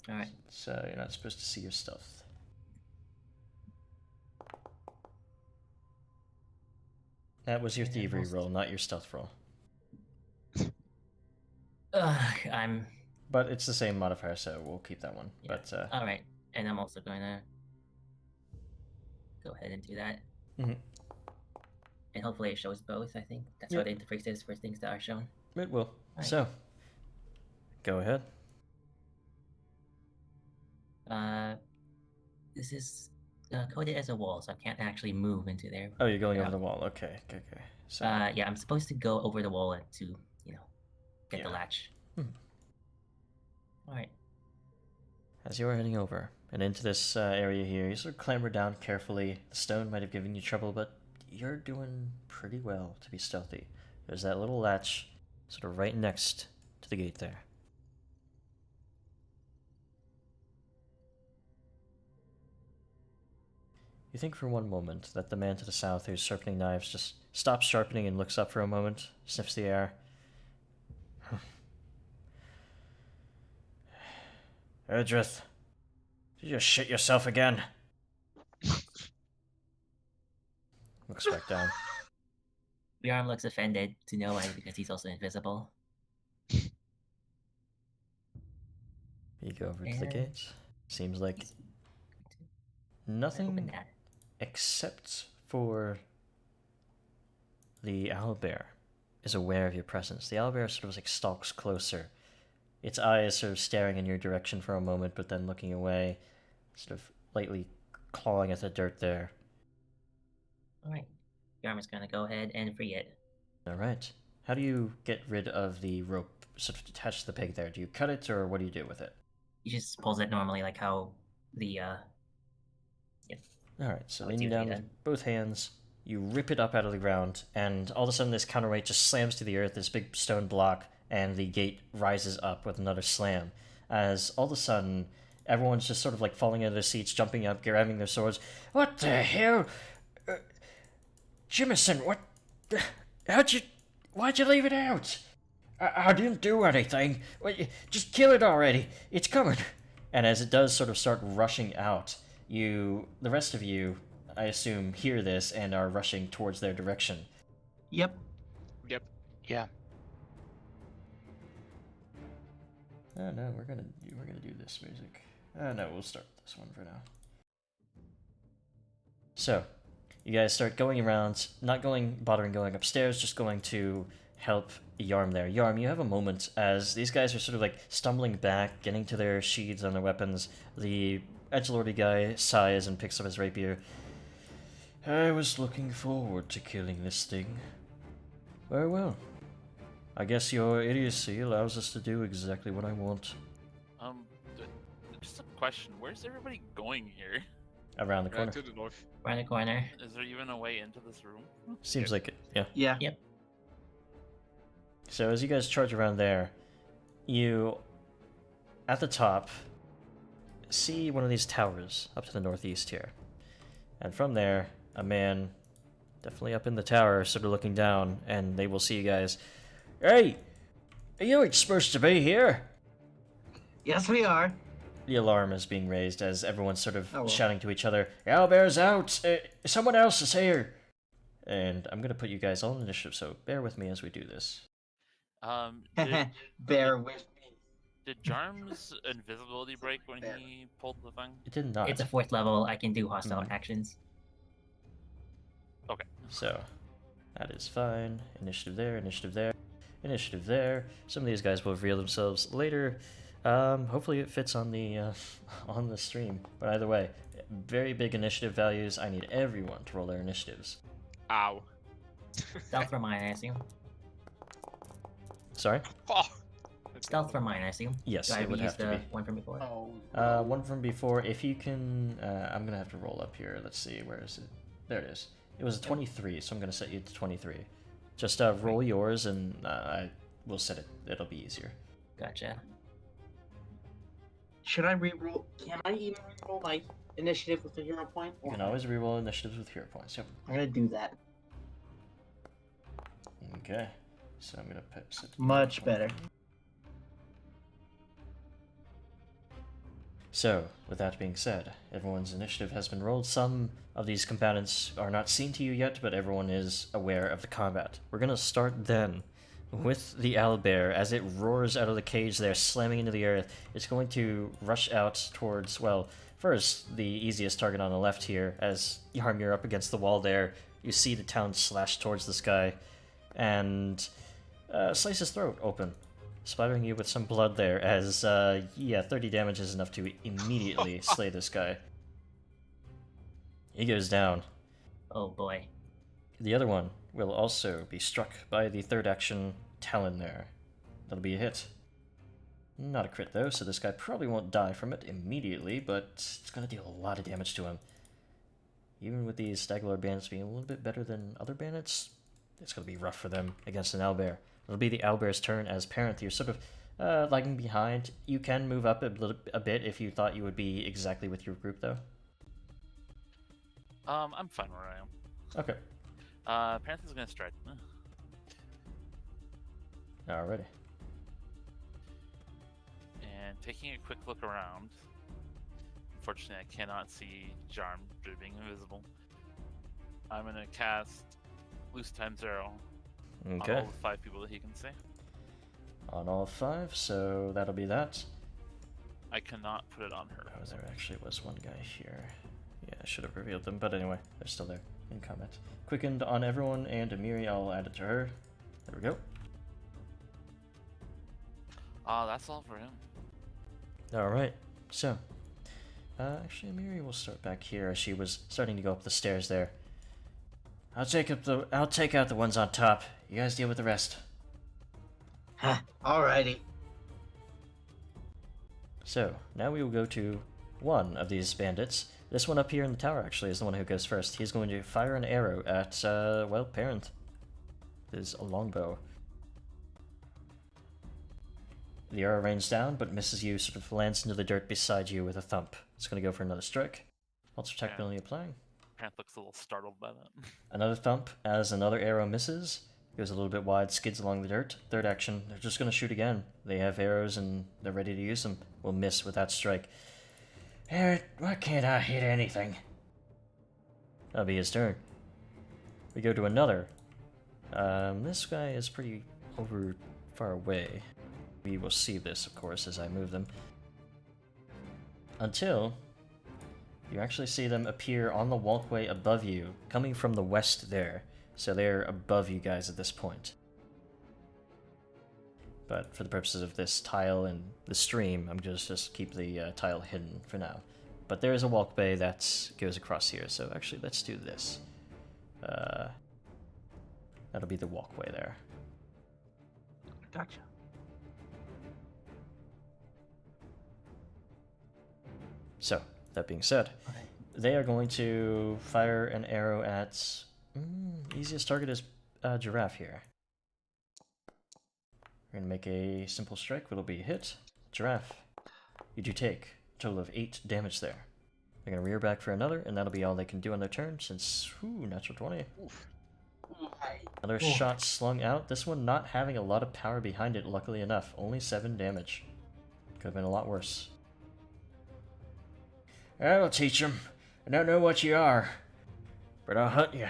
Alright. So you're not supposed to see your stealth. That was your Yeah, thievery most- roll, not your stealth roll. I'm... But it's the same modifier, so we'll keep that one. Yeah. But Alright, and I'm also going to go ahead and do that. Mhm. And hopefully it shows both, I think. That's Yep. what the interface is for things that are shown. it will. Alright. So, go ahead. This is coded as a wall, so I can't actually move into there. Oh, you're going Yeah. over the wall. Okay. So, Yeah, I'm supposed to go over the wall to, get Yeah. the latch. Hmm. Alright. as you are heading over and into this area here, you sort of clamber down carefully. The stone might have given you trouble, but you're doing pretty well to be stealthy. There's that little latch sort of right next to the gate there. You think for one moment that the man to the south who's sharpening knives just stops sharpening and looks up for a moment, sniffs the air. Erdrith, did you shit yourself again? Looks back down. Bjorn looks offended to no end because he's also invisible. You go over to the And- gate. Seems like Open nothing that. except for the owlbear is aware of your presence. The owlbear sort of like stalks closer. Its eyes sort of staring in your direction for a moment, but then looking away, sort of lightly clawing at the dirt there. Alright. Bjorn is gonna go ahead and free it. Alright. How do you get rid of the rope sort of attached to the peg there? Do you cut it, or what do you do with it? He just pulls it normally, like how the Alright, so Oh, it's leaning down usually with both hands, you rip it up out of the ground, and all of a sudden this counterweight just slams to the earth, this big stone block, and the gate rises up with another slam. As all of a sudden, everyone's just sort of like falling into their seats, jumping up, grabbing their swords. What the hell? Jimison, what? Why'd you leave it out? I didn't do anything. Just kill it already. It's coming. And as it does sort of start rushing out, the rest of you, I assume, hear this and are rushing towards their direction. Yep. Yep. Yeah. Oh no, we're gonna do this music. No, we'll start with this one for now. So, you guys start going around, not bothering going upstairs, just going to help Yarm there. Yarm, you have a moment as these guys are sort of like stumbling back, getting to their sheaths and their weapons. The edgelordy guy sighs and picks up his rapier. I was looking forward to killing this thing. Very well. I guess your idiocy allows us to do exactly what I want. D- just a question. Where's everybody going here? Around the corner. To the north. around the corner. Is there even a way into this room? Seems Yep. like it, yeah. Yeah. Yep. So as you guys charge around there, you, at the top, see one of these towers up to the northeast here. And from there, a man, definitely up in the tower, sort of looking down, and they will see you guys. Hey! Are you supposed to be here? Yes, we are. The alarm is being raised as everyone's sort of Oh, well. shouting to each other, Owlbear's out! Someone else is here! And I'm gonna put you guys all in initiative, so bear with me as we do this. Did, Bear with me. did Jarm's invisibility break when Fair. he pulled the thing? It did not. It's a 4th level. I can do hostile Mhm. actions. Okay. So, that is fine. Initiative there, initiative there, initiative there. Some of these guys will reveal themselves later. Hopefully it fits on the on the stream. But either way, very big initiative values. I need everyone to roll their initiatives. Ow. Stealth for mine, I assume. Sorry? Oh. Stealth for mine, I assume. Yes, Do I it would reuse have to the be. one from before? Oh. One from before. If you can, I'm gonna have to roll up here. Let's see, where is it? There it is. It was a 23, so I'm gonna set you to 23. Just roll yours, and I will set it. It'll be easier. Gotcha. Should I reroll? Can I even reroll my initiative with a hero point? You can always reroll initiatives with hero points. Yep. I'm gonna do that. Okay. So I'm gonna set Much better. So, with that being said, everyone's initiative has been rolled. Some of these combatants are not seen to you yet, but everyone is aware of the combat. We're gonna start then with the owlbear. As it roars out of the cage there, slamming into the earth, it's going to rush out towards, well, first, the easiest target on the left here. As Yarm, you're up against the wall there, you see the talon slash towards this guy, and slice his throat open, splattering you with some blood there, as, 30 damage is enough to immediately slay this guy. He goes down. Oh boy. The other one will also be struck by the third action talon there. That'll be a hit. Not a crit though, so this guy probably won't die from it immediately, but it's gonna deal a lot of damage to him. Even with these Stag Lord bandits being a little bit better than other bandits, it's gonna be rough for them against an owlbear. It'll be the owlbear's turn. As Parent, you're sort of lagging behind. You can move up a bit if you thought you would be exactly with your group though. I'm fine where I am. Okay. Panther's gonna strike. Alrighty. And taking a quick look around. Unfortunately, I cannot see Jarm due to being invisible. I'm gonna cast Loose Time Zero on Okay. all the 5 people that he can see. On all 5, so that'll be that. I cannot put it on her. Oh, there actually was one guy here. Yeah, I should have revealed them, but anyway, they're still there in combat. Quickened on everyone, and Amiri, I'll add it to her. There we go. That's all for him. Alright, so. Actually, Amiri will start back here as she was starting to go up the stairs there. I'll take out the ones on top. You guys deal with the rest. Huh, alrighty. So, now we will go to one of these bandits. This one up here in the tower, actually, is the one who goes first. He's going to fire an arrow at, well, Parent. His longbow. The arrow rains down, but misses you, sort of lands into the dirt beside you with a thump. It's going to go for another strike. Also technically applying. Parent looks a little startled by that. Another thump as another arrow misses. Goes a little bit wide, skids along the dirt. Third action, they're just going to shoot again. They have arrows and they're ready to use them. Will miss with that strike. Why can't I hit anything? That'll be his turn. We go to another. This guy is pretty far away. We will see this, of course, as I move them. Until you actually see them appear on the walkway above you, coming from the west there. So they're above you guys at this point. But for the purposes of this tile and the stream, I'm just keep the tile hidden for now. But there is a walkway that goes across here, so actually let's do this. That'll be the walkway there. Gotcha. So, that being said, they are going to fire an arrow at... easiest target is Giraffe here. We're going to make a simple strike, it'll be a hit. Giraffe, you do take a total of 8 damage there. They're going to rear back for another, and that'll be all they can do on their turn, since, natural 20. Oof. Another shot slung out, this one not having a lot of power behind it, luckily enough. Only 7 damage. Could have been a lot worse. That'll teach him. I don't know what you are, but I'll hunt you,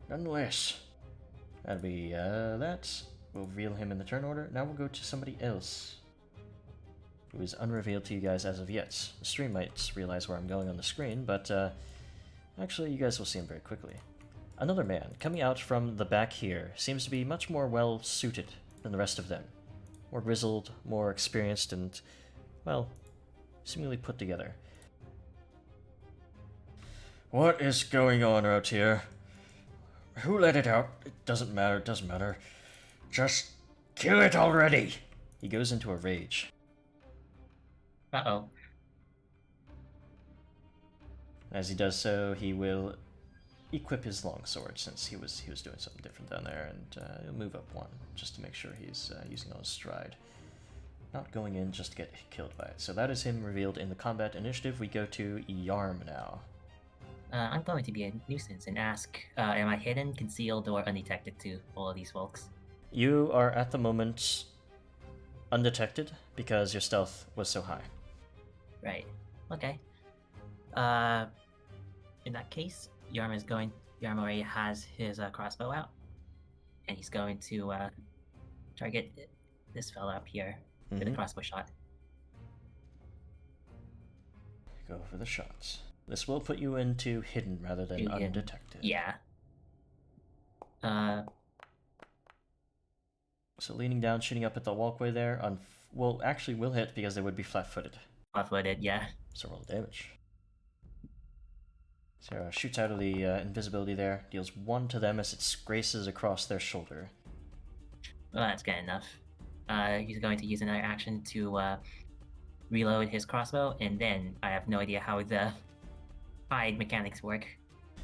nonetheless. That'll be, that. We'll reveal him in the turn order. Now we'll go to somebody else, who is unrevealed to you guys as of yet. The stream might realize where I'm going on the screen, but, actually you guys will see him very quickly. Another man, coming out from the back here, seems to be much more well-suited than the rest of them. More grizzled, more experienced, and, well, seemingly put together. What is going on out here? Who let it out? It doesn't matter. Just kill it already! He goes into a rage. Uh-oh. As he does so, he will equip his longsword, since he was doing something different down there, and he'll move up 1, just to make sure he's using all his stride. Not going in just to get killed by it. So that is him revealed in the combat initiative. We go to Yarm now. I'm going to be a nuisance and ask, am I hidden, concealed, or undetected to all of these folks? You are at the moment undetected, because your stealth was so high. Right. Okay. In that case, Yarm already has his crossbow out, and he's going to target this fella up here with a Mhm. crossbow shot. Go for the shots. This will put you into hidden rather than Hidden. undetected. Yeah. So leaning down, shooting up at the walkway there. Well, actually, will hit because they would be flat-footed. Flat-footed, yeah. So roll damage. So shoots out of the invisibility there, deals 1 to them as it graces across their shoulder. Well, that's good enough. He's going to use another action to reload his crossbow, and then I have no idea how the hide mechanics work.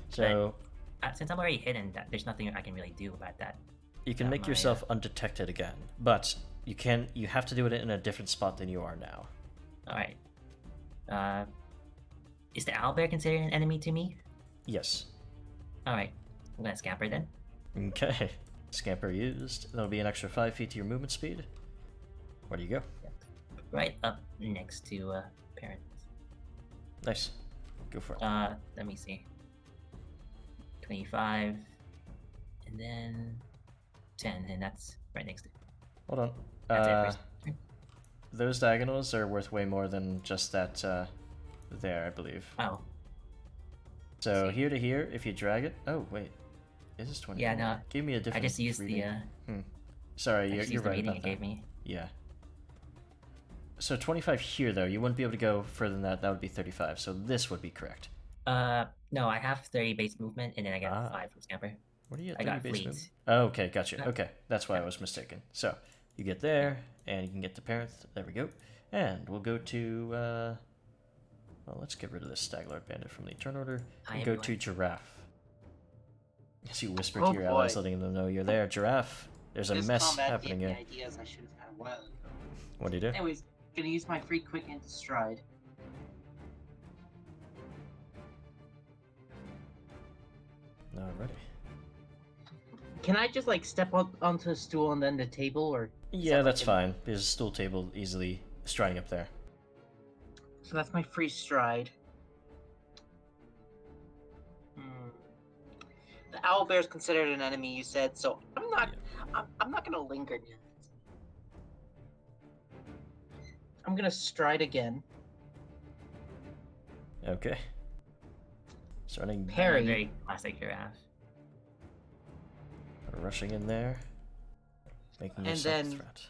So Since I'm already hidden, there's nothing I can really do about that. you can make yourself undetected again, but you have to do it in a different spot than you are now. Alright. Is the owlbear considered an enemy to me? Yes. Alright. I'm gonna scamper then. Okay. Scamper used. That'll be an extra 5 feet to your movement speed. Where do you go? Right up next to parents. Nice. Go for it. Let me see. 25, and then 10, and that's right next to. Hold on. That's it first. Those diagonals are worth way more than just that there, I believe. Oh. So here to here, if you drag it. Oh wait, is this 20? Yeah, no. Give me a different. I just used reading. the. Sorry, I you're just used the right reading about it that. gave me. Yeah. So 25 here though, you wouldn't be able to go further than that. That would be 35. So this would be correct. No, I have 30 base movement, and then I get 5 from scamper. What do you get? I 30 got base fleet. movement? Oh, okay, gotcha. Okay, that's why I was mistaken. So you get there, and you can get to parent. There we go. And we'll go to. Well, let's get rid of this Stag Lord bandit from the turn order. Hi, And go to everyone. Giraffe. As you whisper Oh, to your allies, boy. letting them know you're there. Giraffe, there's a This mess combat happening gave me here. ideas I should have had a while ago. What do you do? Anyways, gonna use my free quick into stride. Alrighty. Can I just like step up onto the stool and then the table, or? Yeah, that that's like fine. There's a stool table easily striding up there. So that's my free stride. The owlbear is considered an enemy, you said, so I'm not. I'm not gonna linger near it. I'm gonna stride again. Okay. Starting Parry. Very classic giraffe. rushing in there, making And yourself a then- threat.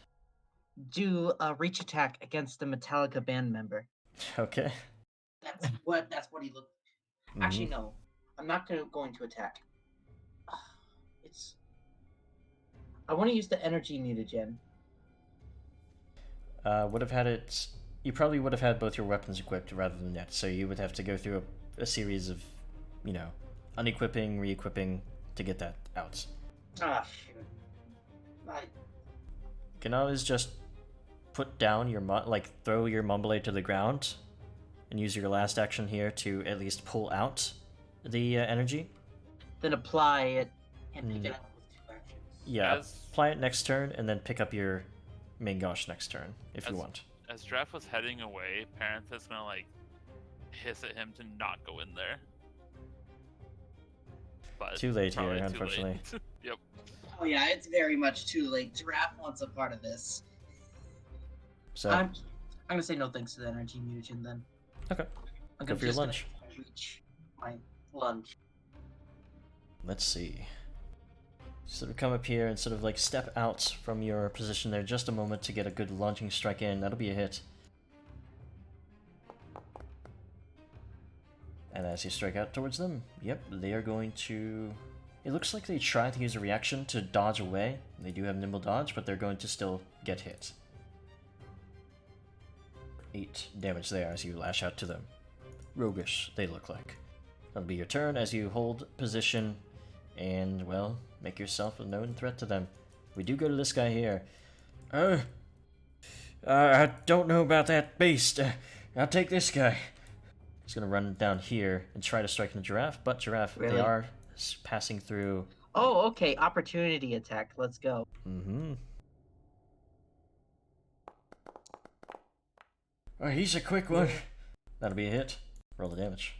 Do a reach attack against the Metallica band member. Okay. That's what he looked. Actually, Mhm. no. I'm not going to attack. It's. I want to use the energy mutagen. Would have had it. You probably would have had both your weapons equipped rather than that, so you would have to go through a series of, unequipping, re-equipping to get that out. Ah, shoot. I You can always just put down your throw your Mumblade to the ground, and use your last action here to at least pull out the energy. then apply it and pick it up with 2 actions. Yeah, As- apply it next turn, and then pick up your main gosh next turn if you As- want. As Draft was heading away, Parenthus gonna hiss at him to not go in there. But Too late probably here, too unfortunately. late. Yep. Oh yeah, it's very much too late. Giraffe wants a part of this. So I'm gonna say no thanks to the energy mutagen then. okay, I'm go for your just gonna lunge. reach my lunge. Let's see. Sort of come up here and sort of step out from your position there just a moment to get a good lunging strike in. That'll be a hit. And as you strike out towards them, yep, they are going to... It looks like they try to use a reaction to dodge away. They do have nimble dodge, but they're going to still get hit. 8 damage there as you lash out to them. Roguish, they look like. That'll be your turn as you hold position and, well, make yourself a known threat to them. We do go to this guy here. I don't know about that beast. I'll take this guy. He's gonna run down here and try to strike the giraffe, but giraffe, they Really? are passing through. Oh, okay. Opportunity attack. Let's go. Mm-hmm. Oh, he's a quick one. That'll be a hit. Roll the damage.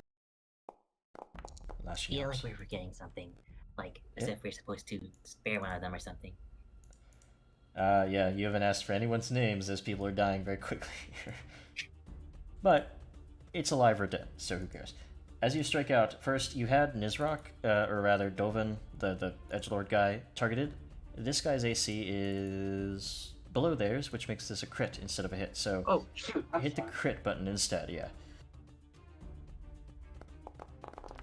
Lashing Feel out. like we're forgetting something. Like, as Yeah. if we're supposed to spare one of them or something. Yeah, you haven't asked for anyone's names as people are dying very quickly here. But it's alive or dead, so who cares? As you strike out, first you had Nizrak, or rather Dovin, the edgelord guy, targeted. This guy's AC is below theirs, which makes this a crit instead of a hit. So Oh, shoot. I'm hit the sorry. crit button instead, yeah.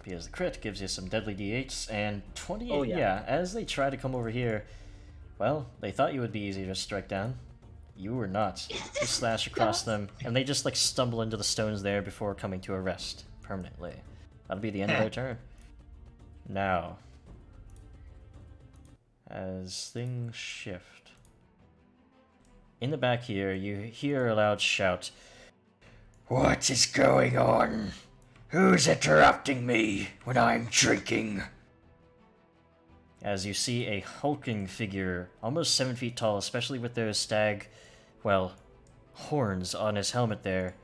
Because the crit gives you some deadly d8s, and 28, Oh, yeah. as they try to come over here, well, they thought you would be easy to strike down. You were not. You slash across them, and they just like stumble into the stones there before coming to a rest permanently. That'll be the end of their turn. Now, as things shift, in the back here, you hear a loud shout. What is going on? Who's interrupting me when I'm drinking? As you see a hulking figure, almost 7 feet tall, especially with those stag, well, horns on his helmet there.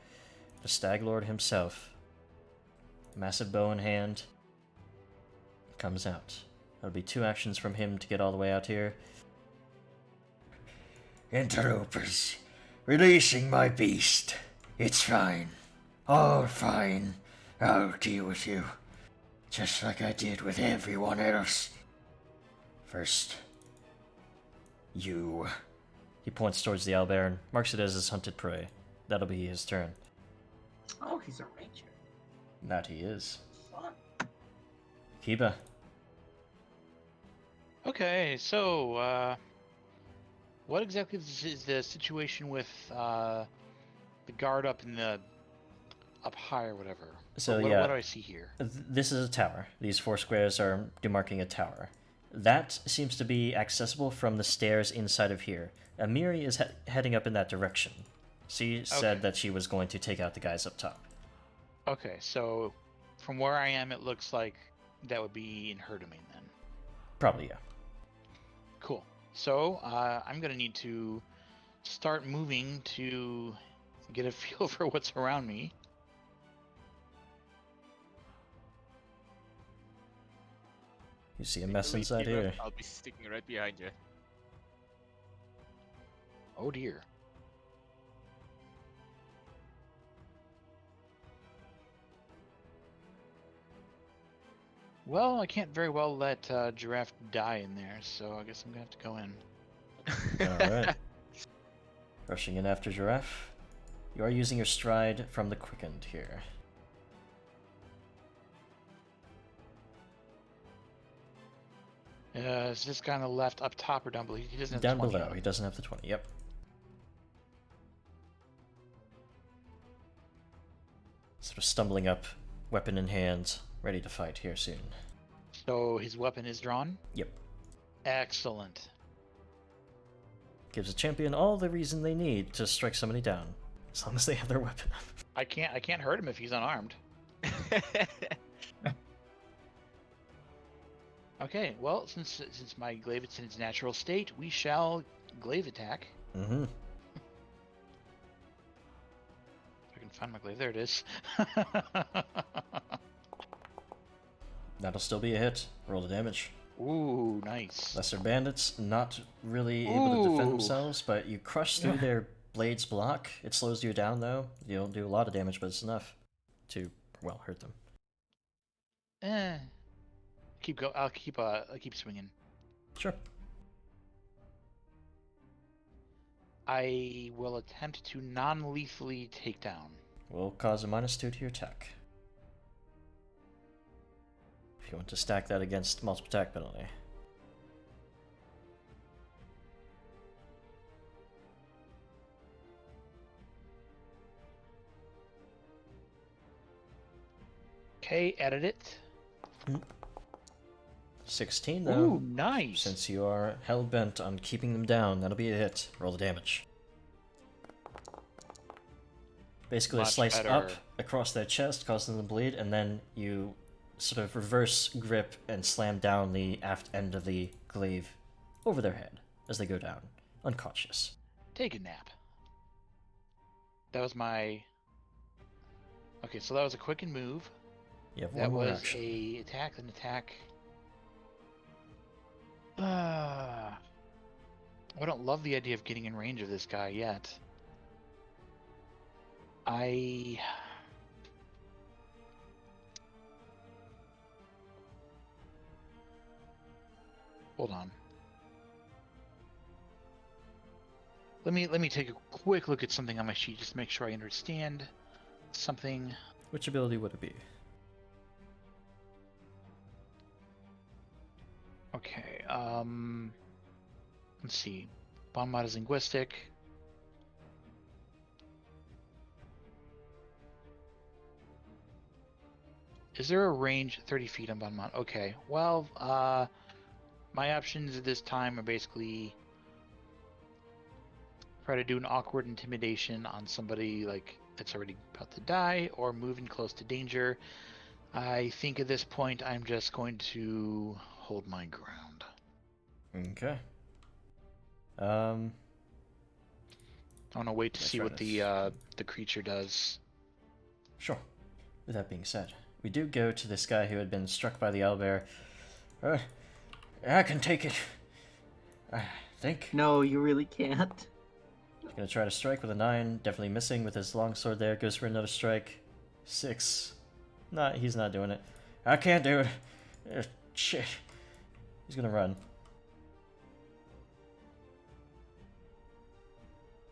The Stag Lord himself. Massive bow in hand. Comes out. That'll be 2 actions from him to get all the way out here. Interlopers, releasing my beast. It's fine. All fine. I'll deal with you. Just like I did with everyone else. First, you. He points towards the owlbear, marks it as his hunted prey. That'll be his turn. Oh, he's a ranger. That he is. Fun. Kiba. Okay, so what exactly is the situation with the guard up in the up high or whatever? So what yeah, what do I see here? This is a tower. These 4 squares are demarking a tower. That seems to be accessible from the stairs inside of here. Amiri is heading up in that direction. She said Okay. that she was going to take out the guys up top. Okay, so from where I am, it looks like that would be in her domain then. Probably, yeah. Cool. So I'm gonna need to start moving to get a feel for what's around me. You see a mess Believe inside me, Rob, here. I'll be sticking right behind you. Oh dear. Well, I can't very well let Giraffe die in there, so I guess I'm gonna have to go in. Alright. Rushing in after Giraffe. You are using your stride from the quickened here. Is this guy on the left up top or down below? He doesn't have Down 20 below, on he him. doesn't have the 20, yep. Sort of stumbling up, weapon in hand, ready to fight here soon. So his weapon is drawn? Yep. Excellent. Gives a champion all the reason they need to strike somebody down, as long as they have their weapon up. I can't hurt him if he's unarmed. Okay, well, since my glaive is in its natural state, we shall glaive attack. Mm-hmm. If I can find my glaive, there it is. That'll still be a hit. Roll the damage. Ooh, nice. Lesser bandits, not really able to defend Ooh. themselves, but you crush through their blade's block. It slows you down, though. You'll do a lot of damage, but it's enough to, well, hurt them. I'll keep swinging. Sure. I will attempt to non-lethally take down. Will cause a -2 to your attack. If you want to stack that against multiple attack penalty. Okay, edit it. 16, though. Ooh, nice. Since you are hell-bent on keeping them down, that'll be a hit. Roll the damage. Basically Much slice better. up across their chest, causing them to bleed, and then you sort of reverse grip and slam down the aft end of the glaive over their head as they go down, unconscious. Take a nap. That was my Okay, so that was a quicken move. You have That one more was action. a attack, an attack. I don't love the idea of getting in range of this guy yet. Hold on. Let me take a quick look at something on my sheet just to make sure I understand something. Which ability would it be? Okay, let's see. Bon mot is linguistic. Is there a range 30 feet on Bon mot? Okay, well, my options at this time are basically try to do an awkward intimidation on somebody like that's already about to die, or moving close to danger. I think at this point I'm just going to hold my ground. Okay. I want to wait to Let's see try what the creature does. Sure. With that being said, we do go to this guy who had been struck by the owlbear. I can take it. I think. No, you really can't. Gonna try to strike with a 9. Definitely missing with his longsword there. Goes for another strike. 6. He's not doing it. I can't do it. Shit. He's gonna run.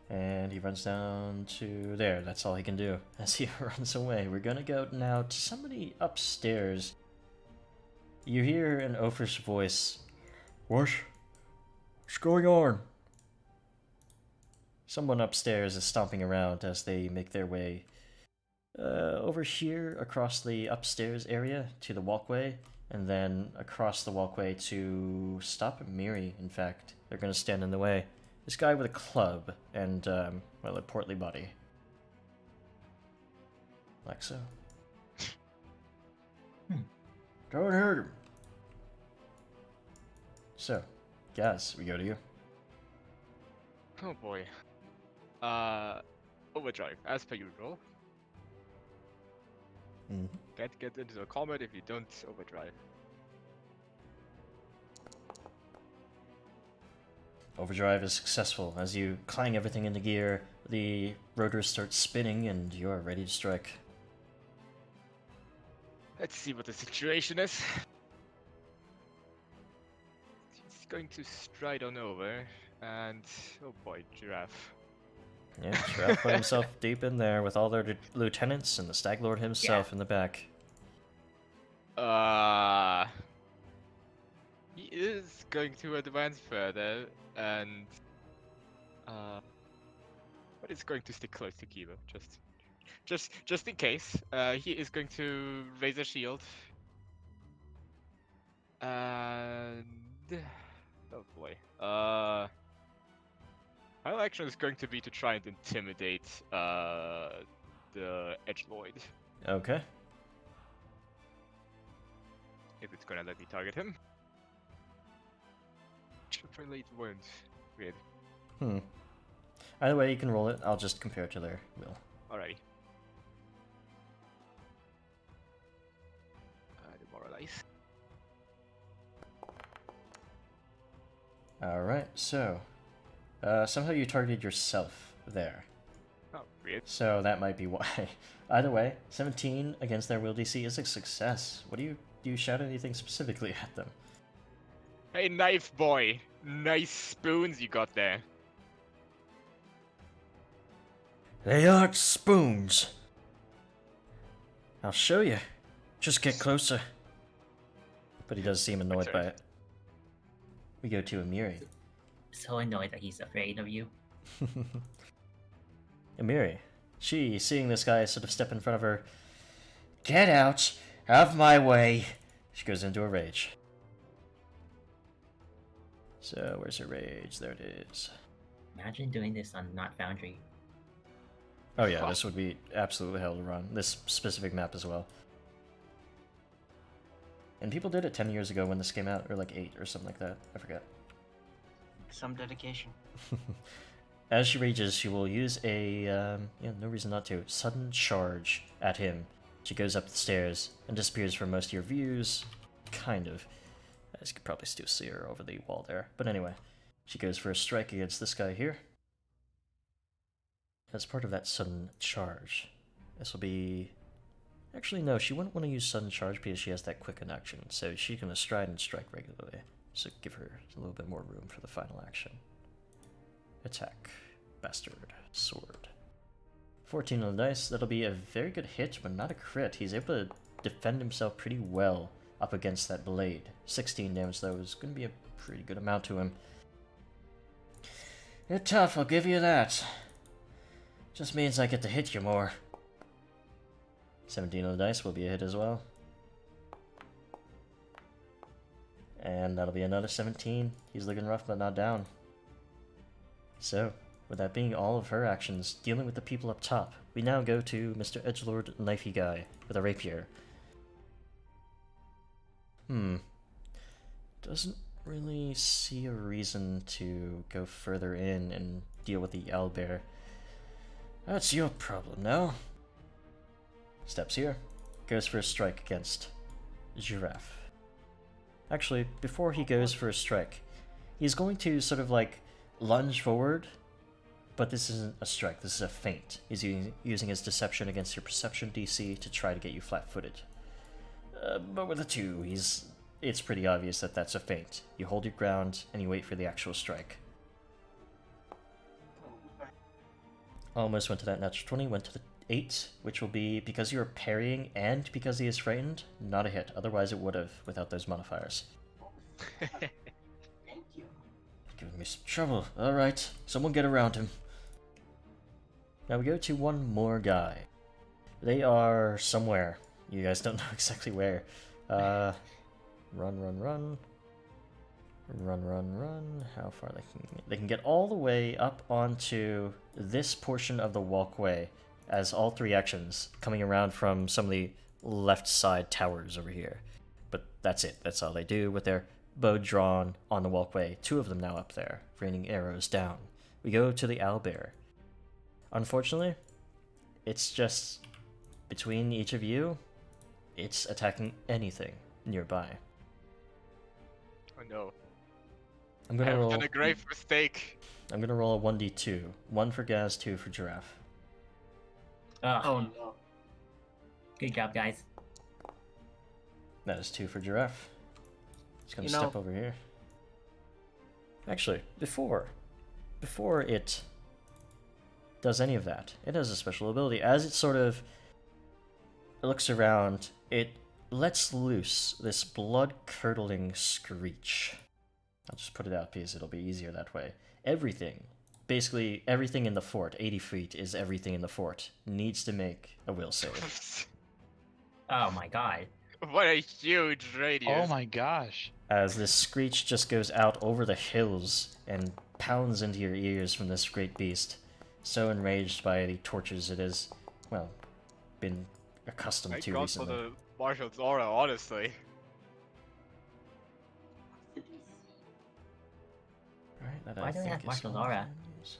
And he runs down to there. That's all he can do as he runs away. We're gonna go now to somebody upstairs. You hear an oafish voice. What's going on? Someone upstairs is stomping around as they make their way over here across the upstairs area to the walkway, and then across the walkway to stop Miri, in fact. They're gonna stand in the way. This guy with a club and, well, a portly body. Like so. Don't hurt him. So, guys, we go to you. Oh boy. Overdrive, as per usual. Can't get into a combat if you don't overdrive. Overdrive is successful. As you clang everything into gear, the rotors start spinning and you are ready to strike. Let's see what the situation is. He's going to stride on over, and oh boy, giraffe. Yeah, Giraffe put himself deep in there with all their lieutenants and the Stag Lord himself in the back. He is going to advance further, and but it's going to stick close to Kiba, just in case. He is going to raise a shield, and oh boy, my action is going to be to try and intimidate the edgelord. Okay. If it's gonna let me target him. Triple late wounds. Weird. Either way, you can roll it. I'll just compare it to their will. Alrighty. Demoralize. Alright, so. Somehow you targeted yourself there. Oh, weird. So that might be why. Either way, 17 against their will DC is a success. What do you shout anything specifically at them? Hey, knife boy! Nice spoons you got there. They aren't spoons. I'll show you. Just get closer. But he does seem annoyed by it. We go to Amiri. So annoyed that he's afraid of you. Amiri. She, seeing this guy sort of step in front of her, get out of my way. She goes into a rage. So, where's her rage? There it is. Imagine doing this on Not Foundry. Oh yeah, this would be absolutely hell to run. This specific map as well. And people did it 10 years ago when this came out, or like 8 or something like that. I forgot. Some dedication. As she rages, she will use a, no reason not to, sudden charge at him. She goes up the stairs and disappears from most of your views, kind of. As you could probably still see her over the wall there. But anyway, she goes for a strike against this guy here. As part of that sudden charge, this will be... Actually, no, she wouldn't want to use sudden charge because she has that quicken action, so she's going to stride and strike regularly. So give her a little bit more room for the final action. Attack. Bastard. Sword. 14 on the dice. That'll be a very good hit, but not a crit. He's able to defend himself pretty well up against that blade. 16 damage, though, is going to be a pretty good amount to him. You're tough, I'll give you that. Just means I get to hit you more. 17 on the dice will be a hit as well. And that'll be another 17. He's looking rough, but not down. So, with that being all of her actions, dealing with the people up top, we now go to Mr. Edgelord Knifey Guy with a rapier. Doesn't really see a reason to go further in and deal with the owlbear. That's your problem now. Steps here. Goes for a strike against Giraffe. Actually, before he goes for a strike, he's going to sort of like lunge forward, but this isn't a strike, this is a feint. He's using his deception against your perception DC to try to get you flat-footed. But with a 2, it's pretty obvious that that's a feint. You hold your ground, and you wait for the actual strike. Almost went to that natural 20, went to the 8, which will be, because you're parrying and because he is frightened, not a hit. Otherwise it would have, without those modifiers. Thank you. Giving me some trouble. Alright, someone get around him. Now we go to one more guy. They are somewhere. You guys don't know exactly where. Run. How far they can get all the way up onto this portion of the walkway as all 3 actions coming around from some of the left side towers over here. But that's it. That's all they do with their bow drawn on the walkway. 2 of them now up there, raining arrows down. We go to the owlbear. Unfortunately, it's just between each of you, it's attacking anything nearby. Oh no. I'm gonna roll. I've done a grave mistake. I'm gonna roll a 1d2. 1 for Gaz, 2 for Giraffe. Oh no. Good job, guys. That is 2 for Giraffe. It's gonna You know- step over here. Actually, before it does any of that, it has a special ability. As it sort of looks around, it lets loose this blood-curdling screech. I'll just put it out because it'll be easier that way. Everything, basically everything in the fort, 80 feet is everything in the fort, needs to make a will save. Oh my god. What a huge radius. Oh my gosh. As this screech just goes out over the hills and pounds into your ears from this great beast, so enraged by the tortures it has, well, been accustomed I to got for recently. the Marshal's aura, honestly. Alright, that Why I do I think have is Marshal's all aura? use.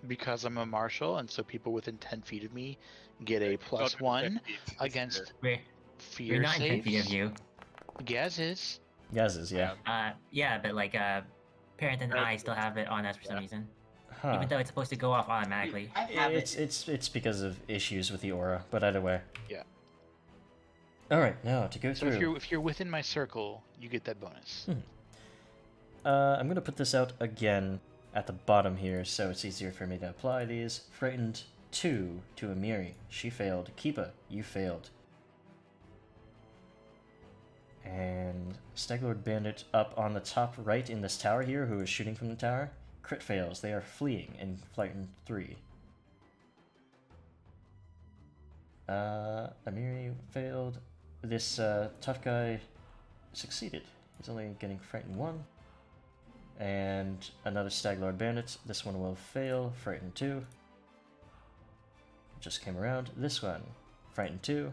Because I'm a marshal, and so people within 10 feet of me get a Not plus in 1 10 feet, it's against We're fear not in 10 saves. feet of you. Gaz is. Gaz's, yeah. Yeah, but like, Parent and I still have it on us for some Yeah. reason. Huh. Even though it's supposed to go off automatically. I have It's because of issues with the aura, but either way. Yeah. Alright, now to go So through. if you're within my circle, you get that bonus. I'm gonna put this out again at the bottom here, so it's easier for me to apply these. Frightened 2 to Amiri. She failed. Kiba, you failed. And Stag Lord Bandit up on the top right in this tower here, who is shooting from the tower. Crit fails. They are fleeing in Frightened 3. Amiri failed. This tough guy succeeded. He's only getting Frightened 1. And another Stag Lord Bandit. This one will fail. Frightened 2. Just came around. This one. Frightened 2.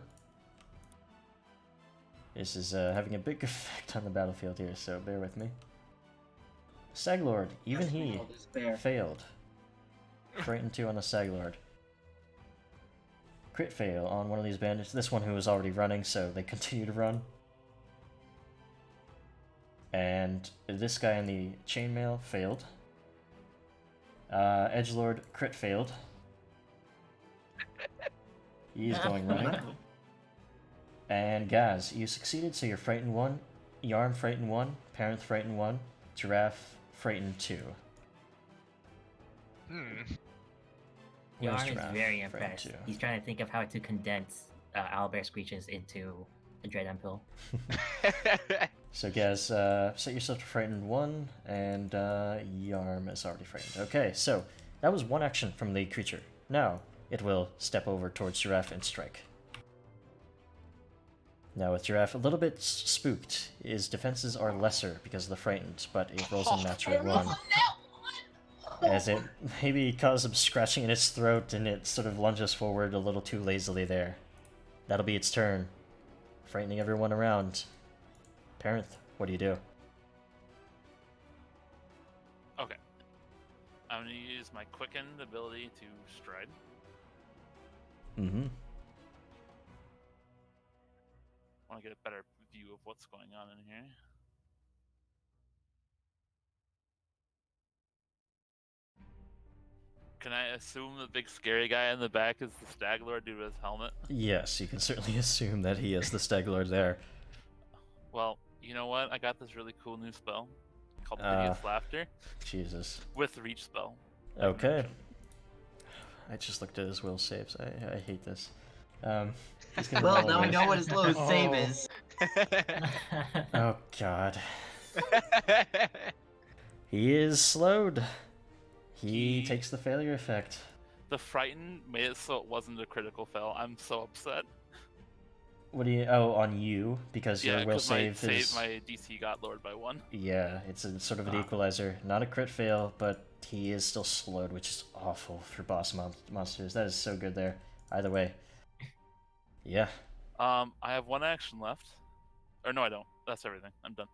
This is having a big effect on the battlefield here, so bear with me. Stag Lord, even he failed. Frightened 2 on the Stag Lord. Crit fail on one of these bandits. This one who was already running, so they continue to run. And this guy in the chainmail failed. Edgelord crit failed. He's going running. And Gaz, you succeeded, so you're Frightened 1, Yarm Frightened 1, Parent Frightened 1, Giraffe Frightened 2. Yarn is Giraffe? very Frightened impressed. 2. He's trying to think of how to condense owlbear screeches into a Dreadampill. So Gaz, set yourself to Frightened 1, and Yarm is already frightened. Okay, so that was one action from the creature. Now, it will step over towards Giraffe and strike. Now with Giraffe a little bit spooked, his defenses are lesser because of the frightened, but it rolls a natural 1. As it maybe causes him scratching in its throat, and it sort of lunges forward a little too lazily there. That'll be its turn. Frightening everyone around. Parent, what do you do? Okay. I'm gonna use my quickened ability to stride. Mm-hmm. I want to get a better view of what's going on in here. Can I assume the big scary guy in the back is the Stag Lord due to his helmet? Yes, you can certainly assume that he is the Stag Lord there. Well, you know what? I got this really cool new spell called Hideous Laughter Jesus. with Reach spell. Okay. I just looked at his will saves. I hate this. He's gonna Well, roll now we with- know what his lowest save is. Oh god. He is slowed. He takes the failure effect. The Frighten made it so it wasn't a critical fail. I'm so upset. What do you... Oh, on you? Because Yeah, your will because save is... my DC got lowered by 1. Yeah, it's a sort of an equalizer. Not a crit fail, but he is still slowed, which is awful for boss monsters. That is so good there. Either way. Yeah. I have 1 action left. Or no, I don't. That's everything. I'm done.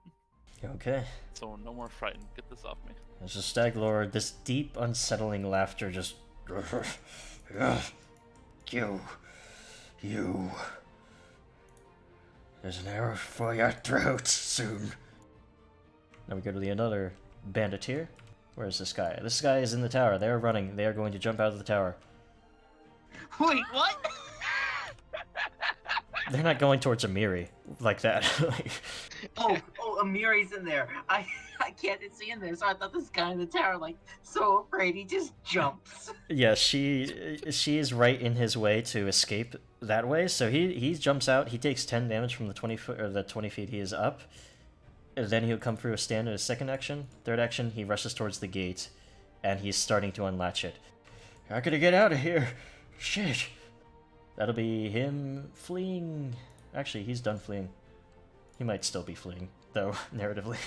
Okay. So no more Frighten. Get this off me. There's a Stag Lord. This deep, unsettling laughter just... You... There's an arrow for your throat soon. Now we go to the another bandit here. Where's this guy? This guy is in the tower. They are running. They are going to jump out of the tower. Wait, what? They're not going towards Amiri like that. Oh, Amiri's in there. I can't see in there, so I thought this guy in the tower, like, so afraid he just jumps. Yeah, she is right in his way to escape that way. So he jumps out. He takes 10 damage from the 20 foot or the 20 feet he is up. And then he'll come through a stand in his second action. Third action, he rushes towards the gate, and he's starting to unlatch it. How could I get out of here? Shit. That'll be him fleeing. Actually, he's done fleeing. He might still be fleeing, though, narratively.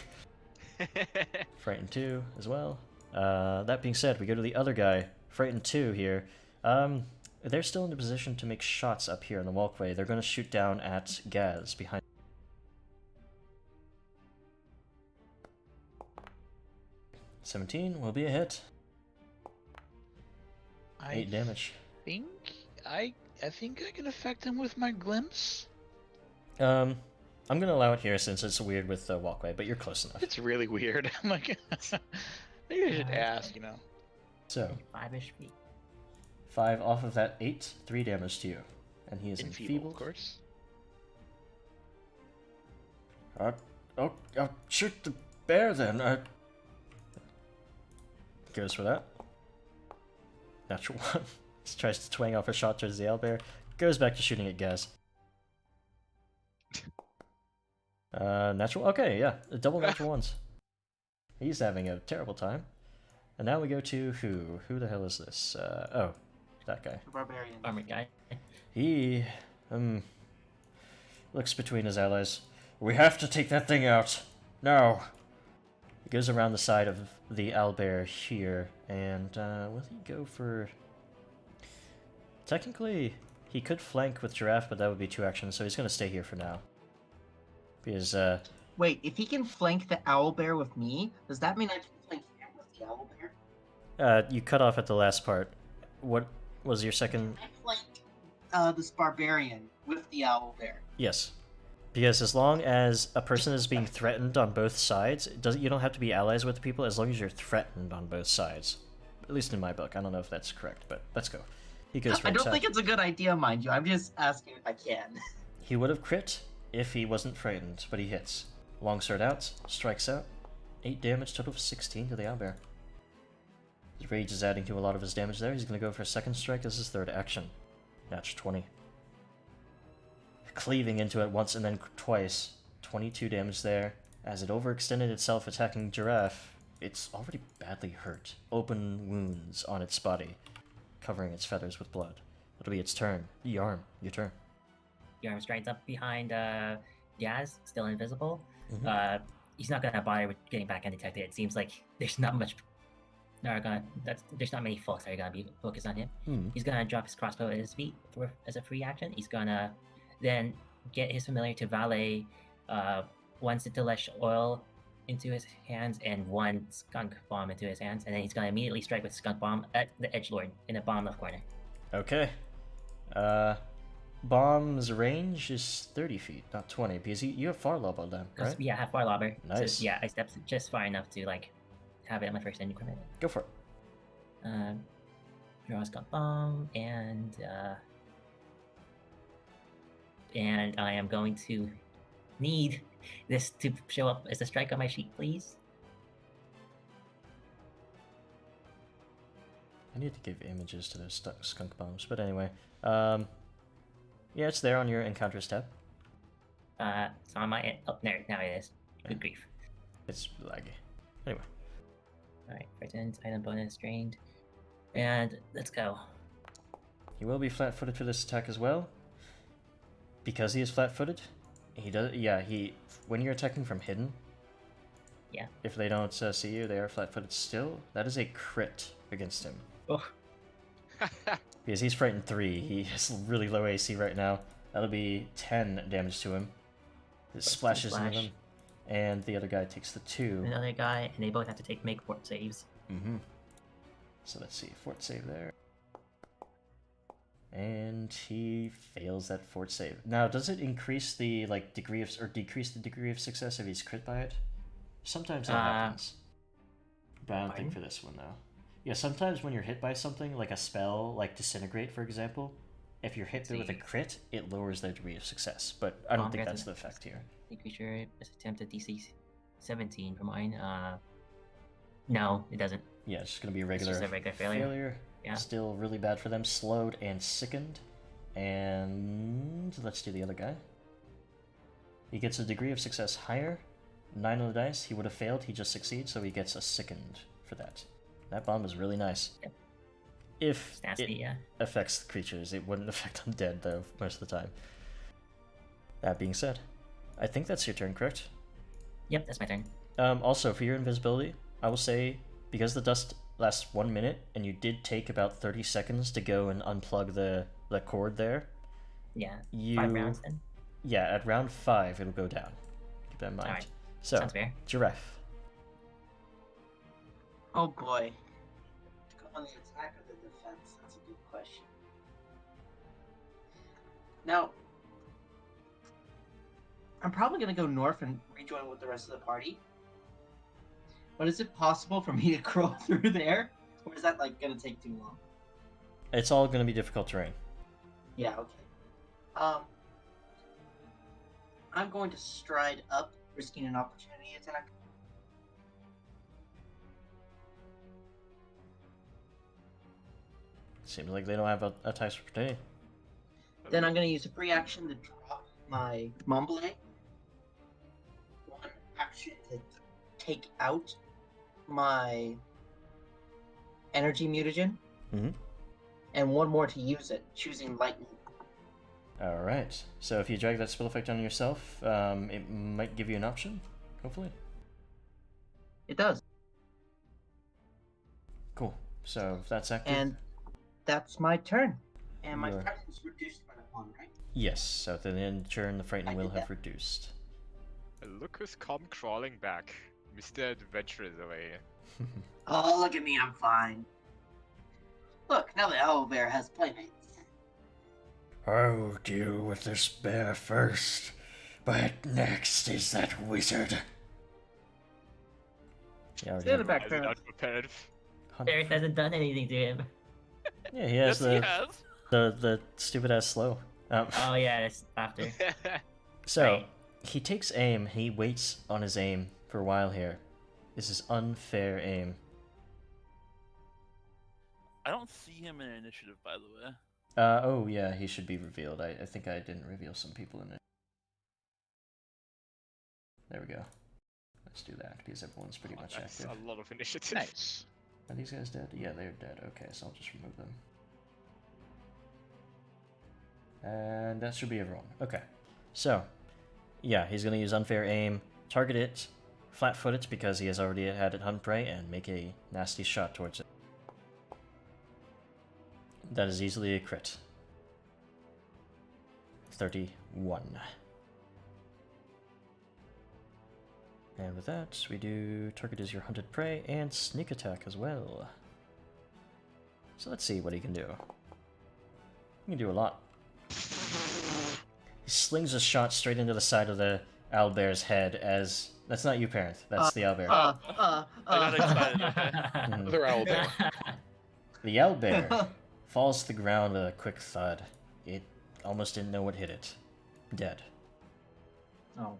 Frightened 2 as well. That being said, we go to the other guy, Frightened 2 here. They're still in a position to make shots up here in the walkway. They're going to shoot down at Gaz behind. 17 will be a hit. 8 damage. I think I can affect him with my glimpse. I'm gonna allow it here since it's weird with the walkway, but you're close enough. It's really weird. I'm like, maybe I should ask, you know. So 5-ish feet. 5 off of that 8, 3 damage to you, and he is enfeebled. Of course. I'll shoot the bear then. Goes for that. Natural 1. He tries to twang off a shot towards the owlbear. Goes back to shooting at Gaz. Natural. Okay, yeah, double natural ones. He's having a terrible time. And now we go to who? Who the hell is this? Oh, that guy. Barbarian. Armored guy. He looks between his allies. We have to take that thing out now. He goes around the side of the owlbear here, and will he go for? Technically, he could flank with Giraffe, but that would be 2 actions, so he's going to stay here for now. Because, Wait, if he can flank the owlbear with me, does that mean I can flank him with the owlbear? You cut off at the last part. What was your second? I flank this barbarian with the owl bear. Yes. Because as long as a person is being threatened on both sides, you don't have to be allies with people as long as you're threatened on both sides. At least in my book. I don't know if that's correct, but let's go. He goes for I don't attack. think it's a good idea, mind you. I'm just asking if I can. He would have crit if he wasn't frightened, but he hits. Longsword out, strikes out. 8 damage, total of 16 to the owlbear. His rage is adding to a lot of his damage there. He's going to go for a second strike as his third action. Natch 20. Cleaving into it once and then twice. 22 damage there. As it overextended itself attacking Giraffe, it's already badly hurt. Open wounds on its body, covering its feathers with blood. It'll be its turn. Yarm, your turn. Yarm strides up behind Yaz, still invisible. Mhm. He's not gonna bother with getting back undetected. It seems like there's not much. There's not many folks that are gonna be focused on him. Hmm. He's gonna drop his crossbow at his feet as a free action. He's gonna then get his familiar to valet 1 Citalesh oil into his hands and 1 skunk bomb into his hands, and then he's gonna immediately strike with skunk bomb at the edgelord in the bottom left corner. Okay. Bomb's range is 30 feet, not 20, because you have far lob on them, right? Yeah, I have far lobber. Nice. So, yeah, I stepped just far enough to like have it at my first increment. Go for it. Draw a skunk bomb and I am going to need this to show up as a strike on my sheet, please. I need to give images to those skunk bombs, but anyway. Yeah, it's there on your encounters tab. So on my oh, there, now it is. Good grief. It's laggy. Anyway. Alright, frightened, item bonus drained. And let's go. He will be flat-footed for this attack as well. Because he is flat-footed, he does. Yeah, when you're attacking from hidden. Yeah. If they don't see you, they are flat-footed still. That is a crit against him. Oh. Because he's frightened 3, he has really low AC right now. That'll be 10 damage to him. It splashes into him. And the other guy takes the 2. Another guy, and they both have to make fort saves. Mm-hmm. So let's see, fort save there. And he fails that fort save. Now, does it increase the degree of or decrease the degree of success if he's crit by it? Sometimes that happens. But I don't think for this one though. Yeah, sometimes when you're hit by something, like a spell, like Disintegrate, for example, if you're hit with a crit, it lowers the degree of success. But I don't think that's the effect here. The creature is attempted DC 17 for mine. No, it doesn't. Yeah, it's just gonna be a regular, it's just a regular failure. Yeah. Still really bad for them. Slowed and sickened. And let's do the other guy. He gets a degree of success higher. 9 on the dice. He would have failed. He just succeeds, so he gets a sickened for that. That bomb is really nice. Yep. If nasty, it affects creatures, it wouldn't affect undead though most of the time. That being said, I think that's your turn, correct? Yep, that's my turn. Also, for your invisibility, I will say, because the dust lasts 1 minute, and you did take about 30 seconds to go and unplug the cord there. Yeah, 5 rounds then? Yeah, at round 5, it'll go down. Keep that in mind. Alright, so, sounds fair. Giraffe. Oh boy. To go on the attack or the defense? That's a good question. Now, I'm probably going to go north and rejoin with the rest of the party. But is it possible for me to crawl through there? Or is that going to take too long? It's all going to be difficult terrain. Yeah, okay. I'm going to stride up, risking an opportunity attack. Seems like they don't have a attacks opportunity. Then I'm going to use a free action to drop my Mumble. 1 action to take out my energy mutagen. Mm-hmm. And 1 more to use it, choosing lightning. Alright, so if you drag that spell effect on yourself, it might give you an option, hopefully. It does. Cool, so if that's active... And that's my turn. And my frightened is reduced by 1, right? Yes, so at the end of turn, the frightened will have reduced. Look who's come crawling back. Mr. Adventure is away. Oh, look at me, I'm fine. Look, now the owlbear has playmates. I'll deal with this bear first, but next is that wizard. Yeah, Stay in the Why back, is he Parrot. not prepared? Barrett hasn't done anything to him. Yeah, he has Yes, he has. the stupid ass slow. Oh yeah, that's after. So Right. he takes aim. He waits on his aim for a while here. This is unfair aim. I don't see him in initiative, by the way. Oh yeah, he should be revealed. I think I didn't reveal some people in it. There we go. Let's do that because everyone's pretty much That's active. a lot of initiative. Nice. Are these guys dead? Yeah, they're dead. Okay, so I'll just remove them. And that should be everyone. Okay. So, yeah, he's going to use unfair aim, target it, flat-foot it because he has already had it hunt prey, and make a nasty shot towards it. That is easily a crit. 31. And with that, we do target is your hunted prey and sneak attack as well. So let's see what he can do. He can do a lot. He slings a shot straight into the side of the owlbear's head as... That's not you, Parent. That's the owlbear. I got excited, okay? Another owlbear. The owlbear falls to the ground with a quick thud. It almost didn't know what hit it. Dead. Oh.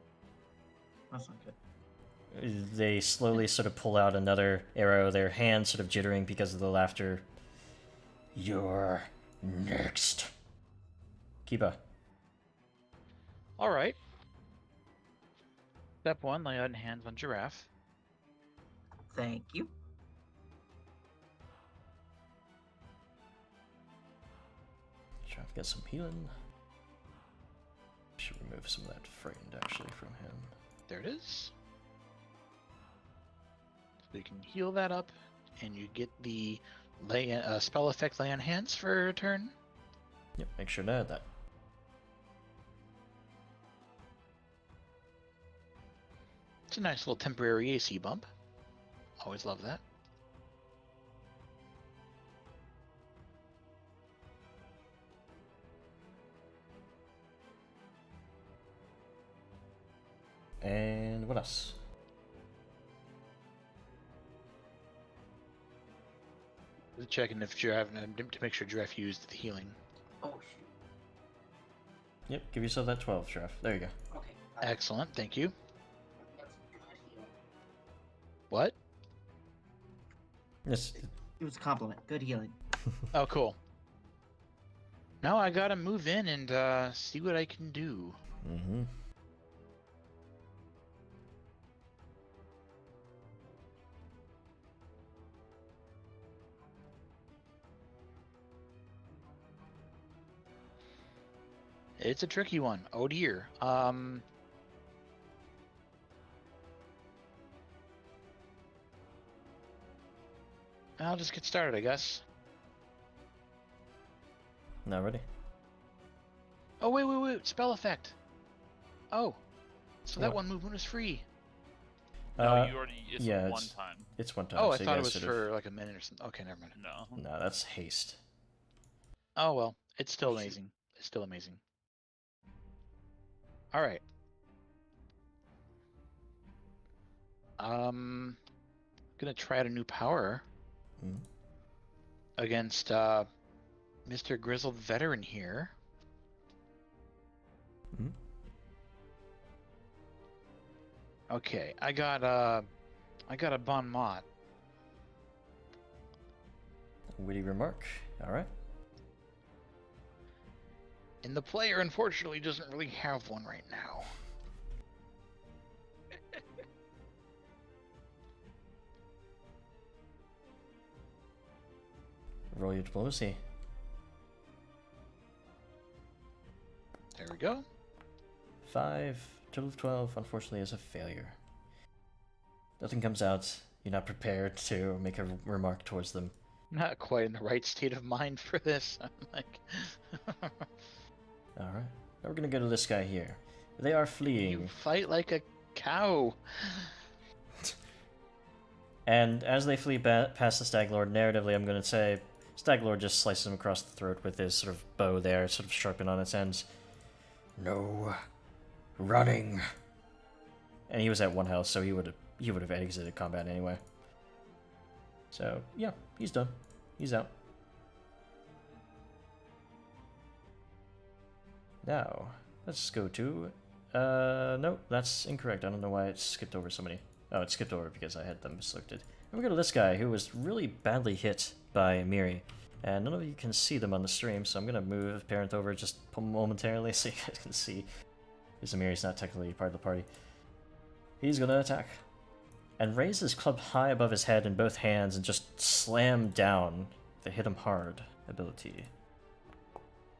That's not good. They slowly sort of pull out another arrow, their hands sort of jittering because of the laughter. You're next. Kiba. All right. Step 1, lay out hands on giraffe. Thank you. Try to get some healing. Should remove some of that frightened actually from him. There it is. So you can heal that up, and you get the spell effect lay on hands for a turn. Yep, make sure to add that. It's a nice little temporary AC bump. Always love that. And what else? Just checking if giraffe to make sure giraffe used the healing. Oh, shoot. Yep, give yourself that 12, Sheriff. There you go. Okay. Excellent, thank you. That's good heal. What? Yes. It was a compliment. Good healing. Oh, cool. Now I gotta move in and see what I can do. Mm-hmm. It's a tricky one. Oh dear. I'll just get started, I guess. Not ready? Oh, wait. Spell effect. Oh. So that What? one movement is free. No, you already. It's yeah, one it's- time. It's one time. Oh, I so you thought it guys was sort of- for like a minute or something. Okay, never mind. No. No, that's haste. Oh, well. It's still amazing. It's still amazing. Alright. Gonna try out a new power Mhm. against Mr. Grizzled Veteran here. Mhm. Okay, I got a bon mot. Witty remark. Alright. And the player unfortunately doesn't really have one right now. Roll your diplomacy. There we go. 5, total of 12, unfortunately, is a failure. Nothing comes out. You're not prepared to make a remark towards them. Not quite in the right state of mind for this. I'm like, Alright. Now we're gonna go to this guy here. They are you fleeing. fight like a cow. And as they flee past the Stag Lord, narratively, I'm going to say Stag Lord just slices him across the throat with his sort of bow there, sort of sharpened on its ends. No running. And he was at 1 health, so he would have exited combat anyway. So yeah, he's done. He's out. Now let's go to. No, that's incorrect. I don't know why it skipped over so many. Oh, it skipped over because I had them selected. And we go to this guy who was really badly hit by Miri. And none of you can see them on the stream, so I'm going to move Parent over just momentarily so you guys can see. Because Miri's not technically part of the party. He's going to attack. And raise his club high above his head in both hands and just slam down the hit him hard ability.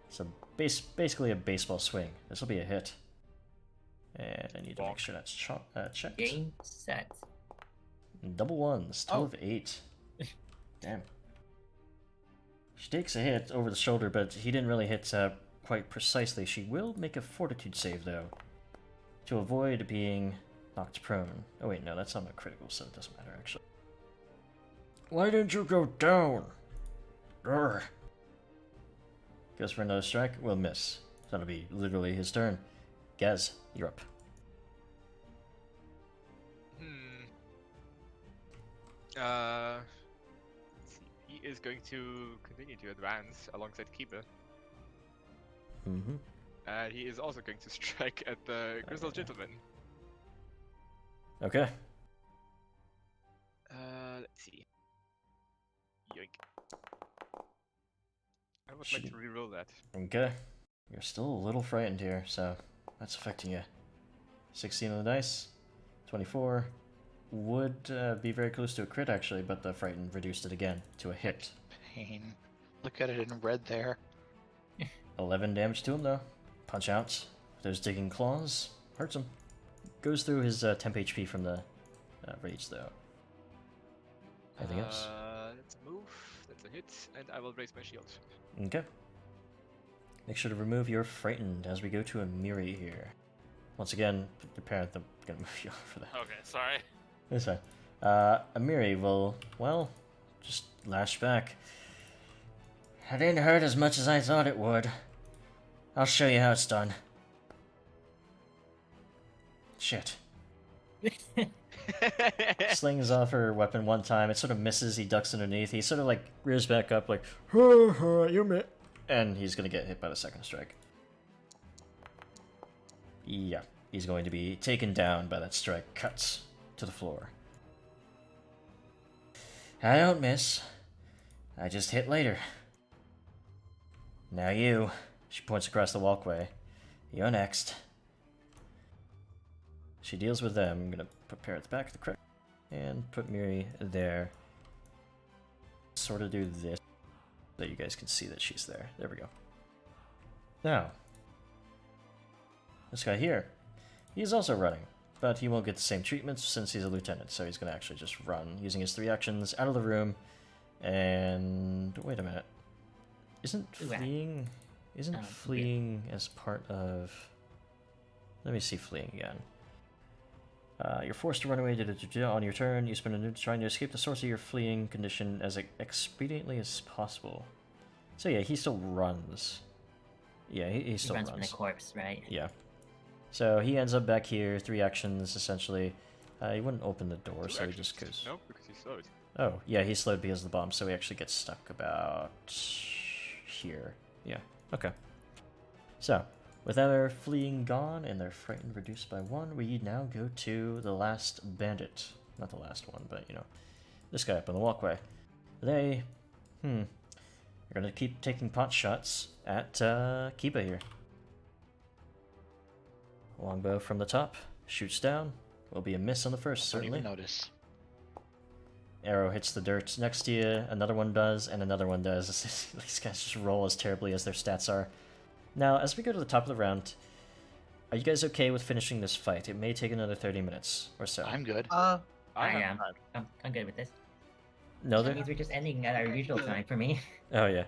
So basically a baseball swing. This will be a hit. And I need to make sure that's checked. Game set. Double ones, 12 of 8. Damn. She takes a hit over the shoulder, but he didn't really hit quite precisely. She will make a fortitude save, though, to avoid being knocked prone. Oh wait, no, that's not a critical, so it doesn't matter, actually. Why didn't you go down? Urgh. Goes for another strike, will miss. That'll be literally his turn. Gaz, you're up. Let's see. He is going to continue to advance alongside Keeper. Mm-hmm. And he is also going to strike at the Grizzled Gentleman. Okay. Let's see. Yoink. I would like to reroll that. Okay. You're still a little frightened here, so that's affecting you. 16 on the dice. 24. Would be very close to a crit, actually, but the frighten reduced it again to a hit. Pain. Look at it in red there. 11 damage to him, though. Punch out. Those digging claws. Hurts him. Goes through his temp HP from the rage, though. Anything else? That's a move. That's a hit. And I will raise my shield. Okay. Make sure to remove your frightened as we go to a Miri here. Once again, the parent, I'm gonna move you over that. Okay, sorry. That's fine. Amiri will, well, just lash back. It didn't hurt as much as I thought it would. I'll show you how it's done. Shit. Slings off her weapon one time. It sort of misses. He ducks underneath. He sort of like rears back up like, you missed. And he's gonna get hit by the second strike. Yeah, he's going to be taken down by that strike. Cuts to the floor. I don't miss. I just hit later. Now you. She points across the walkway. You're next. She deals with them. I'm gonna prepare it back to the crit. And put Miri there. Sort of do this. So that you guys can see that she's there. There we go. Now. This guy here. He's also running. But he won't get the same treatments since he's a lieutenant. So he's gonna actually just run using his 3 actions out of the room. And wait a minute. Isn't fleeing as part of... Let me see fleeing again. You're forced to run away on your turn. You spend a minute trying to escape the source of your fleeing condition as expediently as possible. So yeah, he still runs. Yeah, he still runs. From the corpse, right? Yeah. So he ends up back here, 3 actions essentially. He wouldn't open the door, so he just goes... No, because he slowed. Oh, yeah, he's slowed because of the bomb, so he actually gets stuck about here. Yeah, okay. So, with their fleeing gone and their frightened reduced by 1, we now go to the last bandit. Not the last one, but, you know, this guy up on the walkway. They, are gonna keep taking pot shots at Kiba here. Longbow from the top, shoots down. Will be a miss on the first, certainly. Don't even notice. Arrow hits the dirt next to you, another one does, and another one does. These guys just roll as terribly as their stats are. Now, as we go to the top of the round, are you guys okay with finishing this fight? It may take another 30 minutes or so. I'm good. I am. I'm good with this. No, That means we're just ending at our usual time for me. Oh, yeah.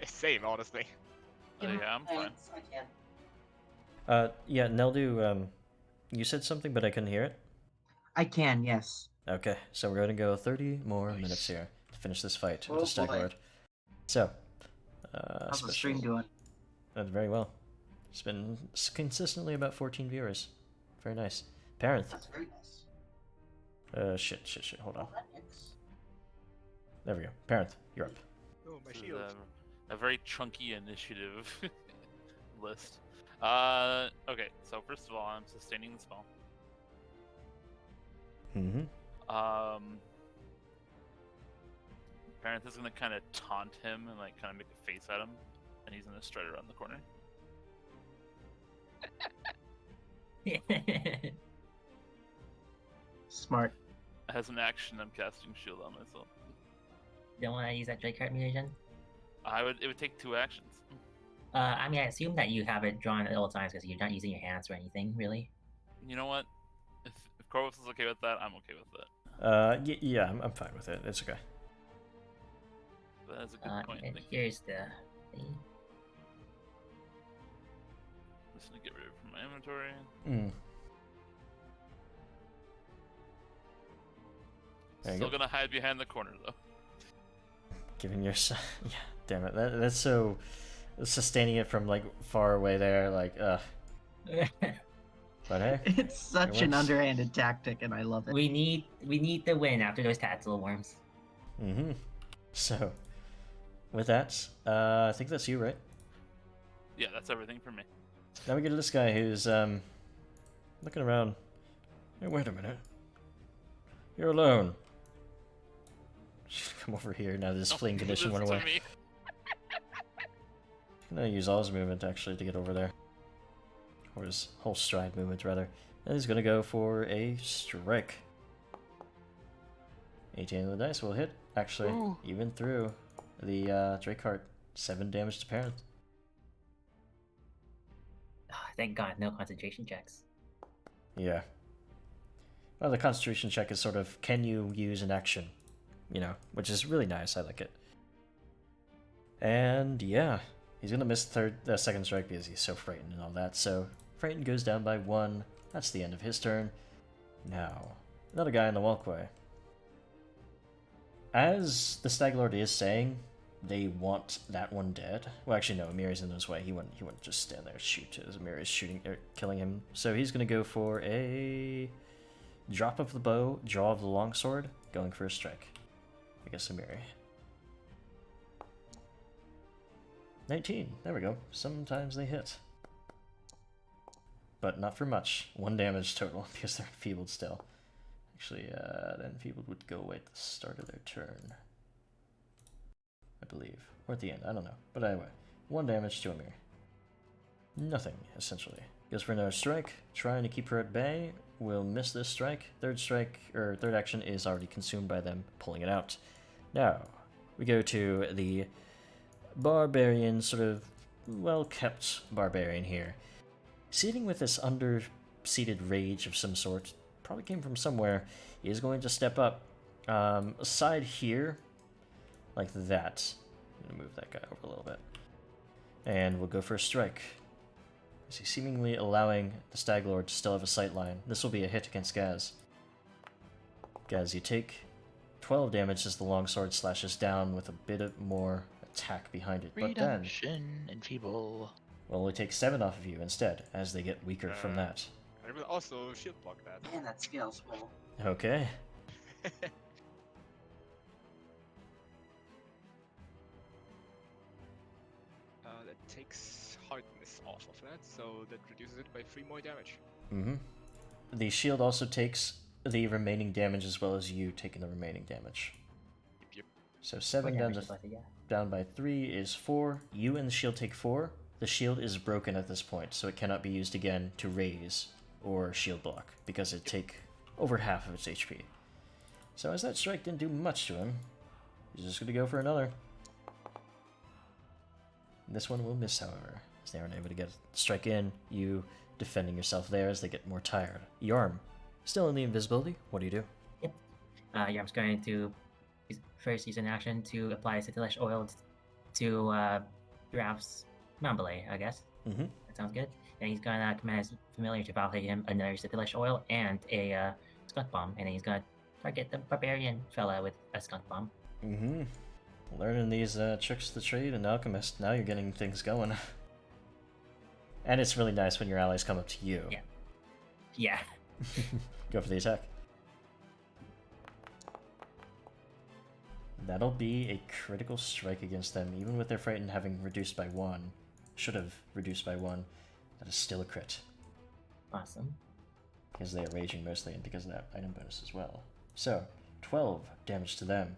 Same, honestly. Yeah, I'm fine. Yeah, Neldu, you said something, but I couldn't hear it. I can, yes. Okay, so we're going to go 30 more Nice. minutes here to finish this fight with Oh the Stag boy. Lord. So, How's the stream doing? Very well. It's been consistently about 14 viewers. Very nice. Parenth. That's very nice. Shit. Hold on. Well, that mix. There we go. Parenth, you're up. Oh, my This is shield. a very chunky initiative list. Okay, so first of all, I'm sustaining the spell. Mm-hmm. Parenth is gonna kind of taunt him and like kind of make a face at him, and he's gonna stride around the corner. Smart. As an action, I'm casting shield on myself. Don't want to use that Drake card mutagen? It would take 2 actions. I mean, I assume that you have it drawn at all times because you're not using your hands or anything, really. You know what? If Corvus is okay with that, I'm okay with that. Yeah, I'm fine with it. It's okay. That is a good point. And Thank you. here's the thing. I'm just gonna get rid of it from my inventory. Mm. There you Still go. gonna hide behind the corner though. Giving your yeah, damn it. That's so sustaining it from like far away there, like But hey, It's such an works. underhanded tactic, and I love it. we need the win after those tactile worms. mm-hmm. So, with that, I think that's you, right? Yeah, that's everything for me. Now we get to this guy who's looking around. Hey, wait a minute. You're alone. Come over here now. This Don't fleeing do condition this went to away. me. I'm gonna use all his movement actually to get over there, or his whole stride movement rather. And he's gonna go for a strike. 18 of the dice will hit. Actually, Ooh. even through the Drake heart. 7 damage to parent. Thank God, no concentration checks. Yeah. Well, the concentration check is sort of, can you use an action? You know, which is really nice. I like it. And yeah, he's gonna miss the second strike because he's so frightened and all that. So frightened goes down by 1. That's the end of his turn. Now, another guy in the walkway. As the Stag Lord is saying, they want that one dead. Well, actually, no. Amiri's in his way. He wouldn't just stand there and shoot as Amiri is shooting or killing him. So he's gonna go for a drop of the bow, draw of the longsword, going for a strike. I guess Amiri. 19. There we go. Sometimes they hit, but not for much. 1 damage total because they're enfeebled still. Actually, the enfeebled would go away at the start of their turn, I believe, or at the end. I don't know. But anyway, 1 damage to Amir. Nothing, essentially. Goes for another strike, trying to keep her at bay. Will miss this strike. Third strike, or third action, is already consumed by them pulling it out. Now, we go to the barbarian, sort of well-kept barbarian here. Seating with this under-seated rage of some sort, probably came from somewhere, he is going to step up. Aside here, like that. I'm gonna move that guy over a little bit. And we'll go for a strike. Is he seemingly allowing the Stag Lord to still have a sight line? This will be a hit against Gaz. Gaz, you take 12 damage as the longsword slashes down with a bit of more attack behind it. But then, Redemption and feeble. we'll only take 7 off of you instead, as they get weaker from that. I will also shield block that. Man, that scales well. Okay. That takes hardness off of that, so that reduces it by 3 more damage. Mm-hmm. The shield also takes the remaining damage as well as you taking the remaining damage. Yep. So 7 Four down, damage to, is worth it, yeah. down by 3 is 4. You and the shield take 4. The shield is broken at this point, so it cannot be used again to raise or shield block, because it take over half of its HP. So as that strike didn't do much to him, he's just going to go for another. This one will miss, however, as they aren't able to get a strike in. You defending yourself there as they get more tired. Yarm, still in the invisibility. What do you do? Yarm's going to first use an action to apply Citilish oil to Giraffe's Mambale, I guess. Mm-hmm. That sounds good. And he's gonna command his familiar to validate him another Citilish oil and a Scud Bomb, and then he's gonna target the barbarian fella with a skunk bomb. Mm-hmm. Learning these tricks of the trade and alchemist, now you're getting things going. And it's really nice when your allies come up to you. Yeah. Yeah. Go for the attack. That'll be a critical strike against them, even with their frightened having reduced by 1. Should have reduced by 1. That is still a crit. Awesome. Because they are raging mostly, and because of that item bonus as well. So, 12 damage to them.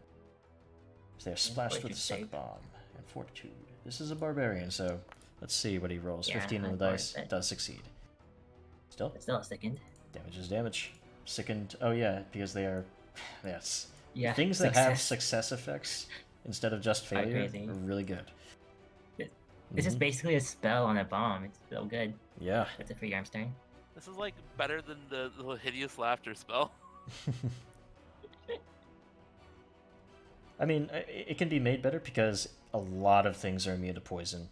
As they are splashed with the suck save. bomb and fortitude. This is a barbarian, so let's see what he rolls. Yeah, 15 on the I'm dice. worth it. Does succeed. Still? Still a second. Damage is damage. Sickened. Oh yeah, because they are. Yes. Yeah. Things that have success effects instead of just Are failure crazy. are really good. This is Mhm. basically a spell on a bomb. It's so good. Yeah. That's it for your Armstern. This is like better than the hideous laughter spell. I mean, it can be made better because a lot of things are immune to poison.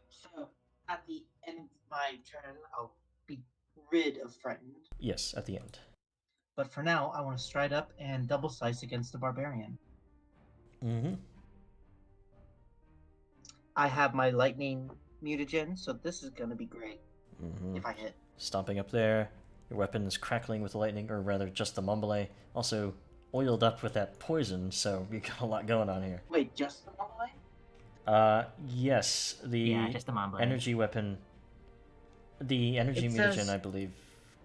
So, at the end of my turn, I'll be rid of Frightened. Yes, at the end. But for now, I want to stride up and double slice against the Barbarian. Mm-hmm. I have my Lightning Mutagen, so this is going to be great Mm-hmm. if I hit. Stomping up there. Your weapon is crackling with lightning, or rather just the mumbler. Also oiled up with that poison, so you got a lot going on here. Wait, just the Mumble? Yes, the Yeah, just a mom blade. energy weapon. The energy It mutagen, says- I believe,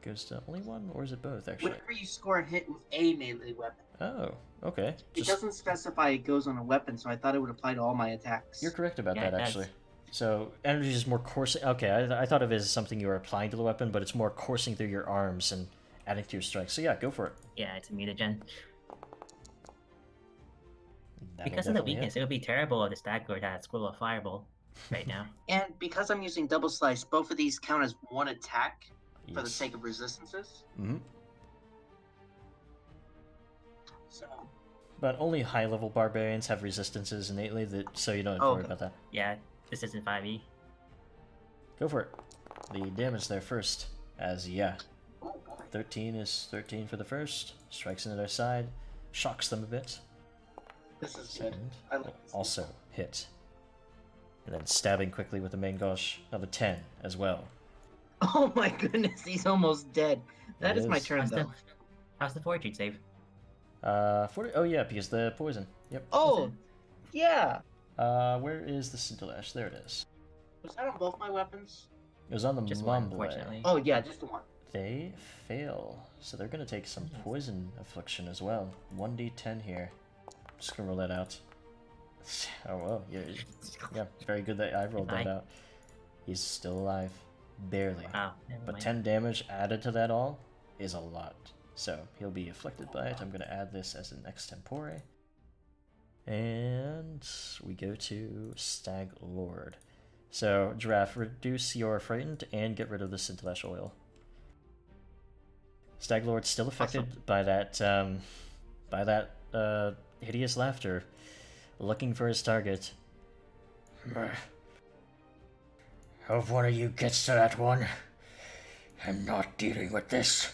goes to only one, or is it both, actually? Whenever you score a hit with a melee weapon. Oh, okay. It doesn't specify it goes on a weapon, so I thought it would apply to all my attacks. You're correct about Yeah, that, it does. actually. So, energy is more coursing. Okay, I thought of it as something you were applying to the weapon, but it's more coursing through your arms and adding to your strike. So, yeah, go for it. Yeah, it's a mutagen. That'll Because of the definitely hit. weakness, it would be terrible if the Stag Lord had Squirrel of Fireball right now. And because I'm using double slice, both of these count as one attack for the Yes. sake of resistances. Mm-hmm. So, But only high-level barbarians have resistances innately, so you don't have to Oh, worry okay. about that. Yeah, this isn't 5e. Go for it. The damage there first, as yeah, oh boy. 13 is 13 for the first. Strikes into their side, shocks them a bit. This is good. Second, I like this. also hit. And then stabbing quickly with the main gosh, another 10 as well. Oh my goodness, he's almost dead. That It is my is. turn, How's the, though. how's the fortitude save? 40, oh yeah, because the poison. Yep. Oh, yeah. Where is the scintillash? There it is. Was that on both my weapons? It was on the Just one, mumbler. unfortunately. Oh, yeah, just the one. They fail, so they're gonna take some Yes. poison affliction as well. 1d10 here. Just gonna roll that out. Oh well, yeah, very good that I rolled that Goodbye. out. He's still alive, barely. Wow, never But mind. 10 damage added to that all is a lot. So he'll be afflicted by it. I'm gonna add this as an extempore. And we go to Stag Lord. So, Giraffe, reduce your frightened and get rid of the scintillash oil. Stag Lord's still affected by that hideous laughter, looking for his target. Hope one of you gets to that one. I'm not dealing with this.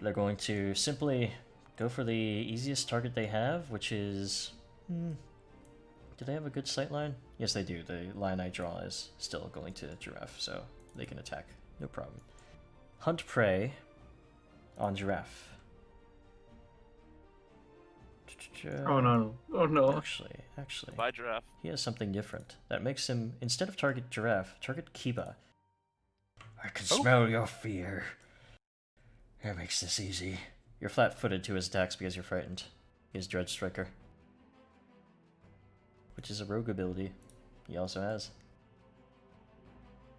They're going to simply go for the easiest target they have, which is... Do they have a good sight line? Yes, they do. The line I draw is still going to Giraffe, so they can attack. No problem. Hunt prey on Giraffe. Oh no. Oh no. Actually, Bye, giraffe. he has something different. That makes him, instead of target Giraffe, target Kiba. I can smell your fear. That makes this easy. You're flat-footed to his attacks because you're frightened. He has Dread Striker, which is a rogue ability he also has.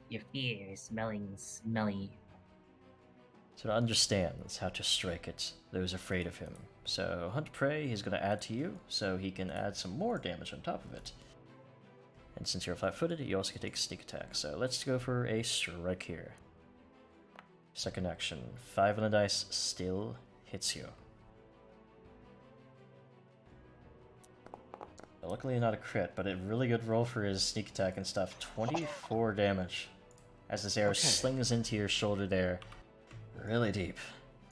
Your fear is smelly. So to understand, that's how to strike at those afraid of him. So Hunt Prey, he's going to add to you, so he can add some more damage on top of it. And since you're flat-footed, you also can take sneak attack. So let's go for a strike here. Second action, 5 on the dice, still hits you. Luckily not a crit, but a really good roll for his sneak attack and stuff. 24 damage. As this arrow slings into your shoulder there. Really deep.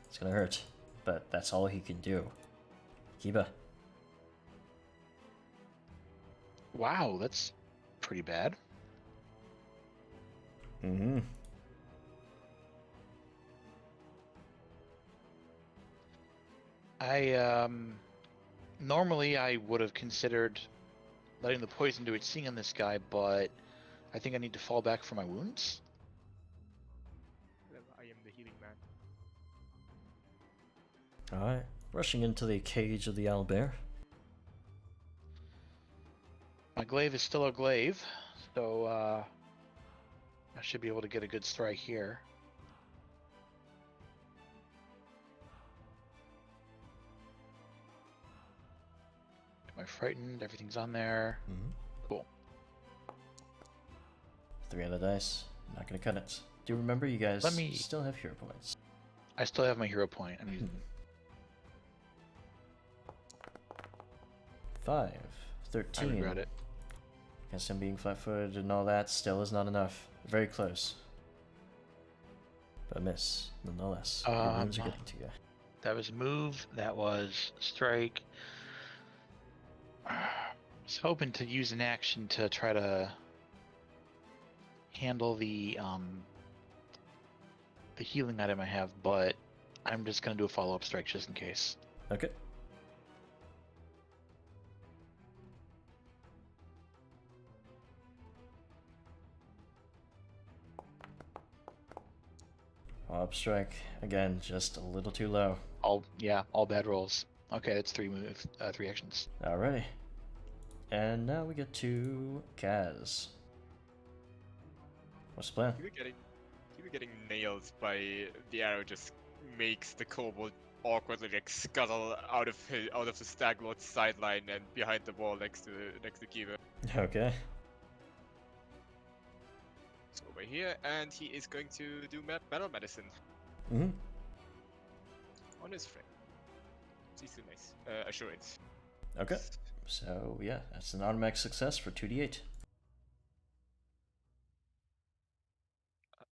It's gonna hurt. but that's all he can do. Kiba. Wow, that's pretty bad. Mm-hmm. Normally I would have considered letting the poison do its thing on this guy, but I think I need to fall back for my wounds. I am the healing man. Alright, rushing into the cage of the owlbear. My glaive is still a glaive, so I should be able to get a good strike here. Am I frightened? Everything's on there. Mm-hmm. Cool. 3 on the dice. Not gonna cut it. Do remember you guys Let me- still have hero points. I still have my hero point. I'm using 5. I 13. regret it. Guess him being flat-footed and all that still is not enough. Very close. But miss, nonetheless. Your wounds are getting to you. That was move. That was strike. I was hoping to use an action to try to handle the healing item I have, but I'm just gonna do a follow-up strike just in case. Okay. Up strike again, just a little too low. All bad rolls. Okay, that's 3 moves, 3 actions. Alrighty. And now we get to Kaz. What's the plan? You getting nailed by the arrow just makes the kobold awkwardly like scuttle out of the Stag Lord's sideline and behind the wall next to Kiva. Okay. So over here, and he is going to do battle medicine Mm-hmm. on his friend. He's too nice. Assurance. Okay. So yeah, that's an automatic success for 2d8.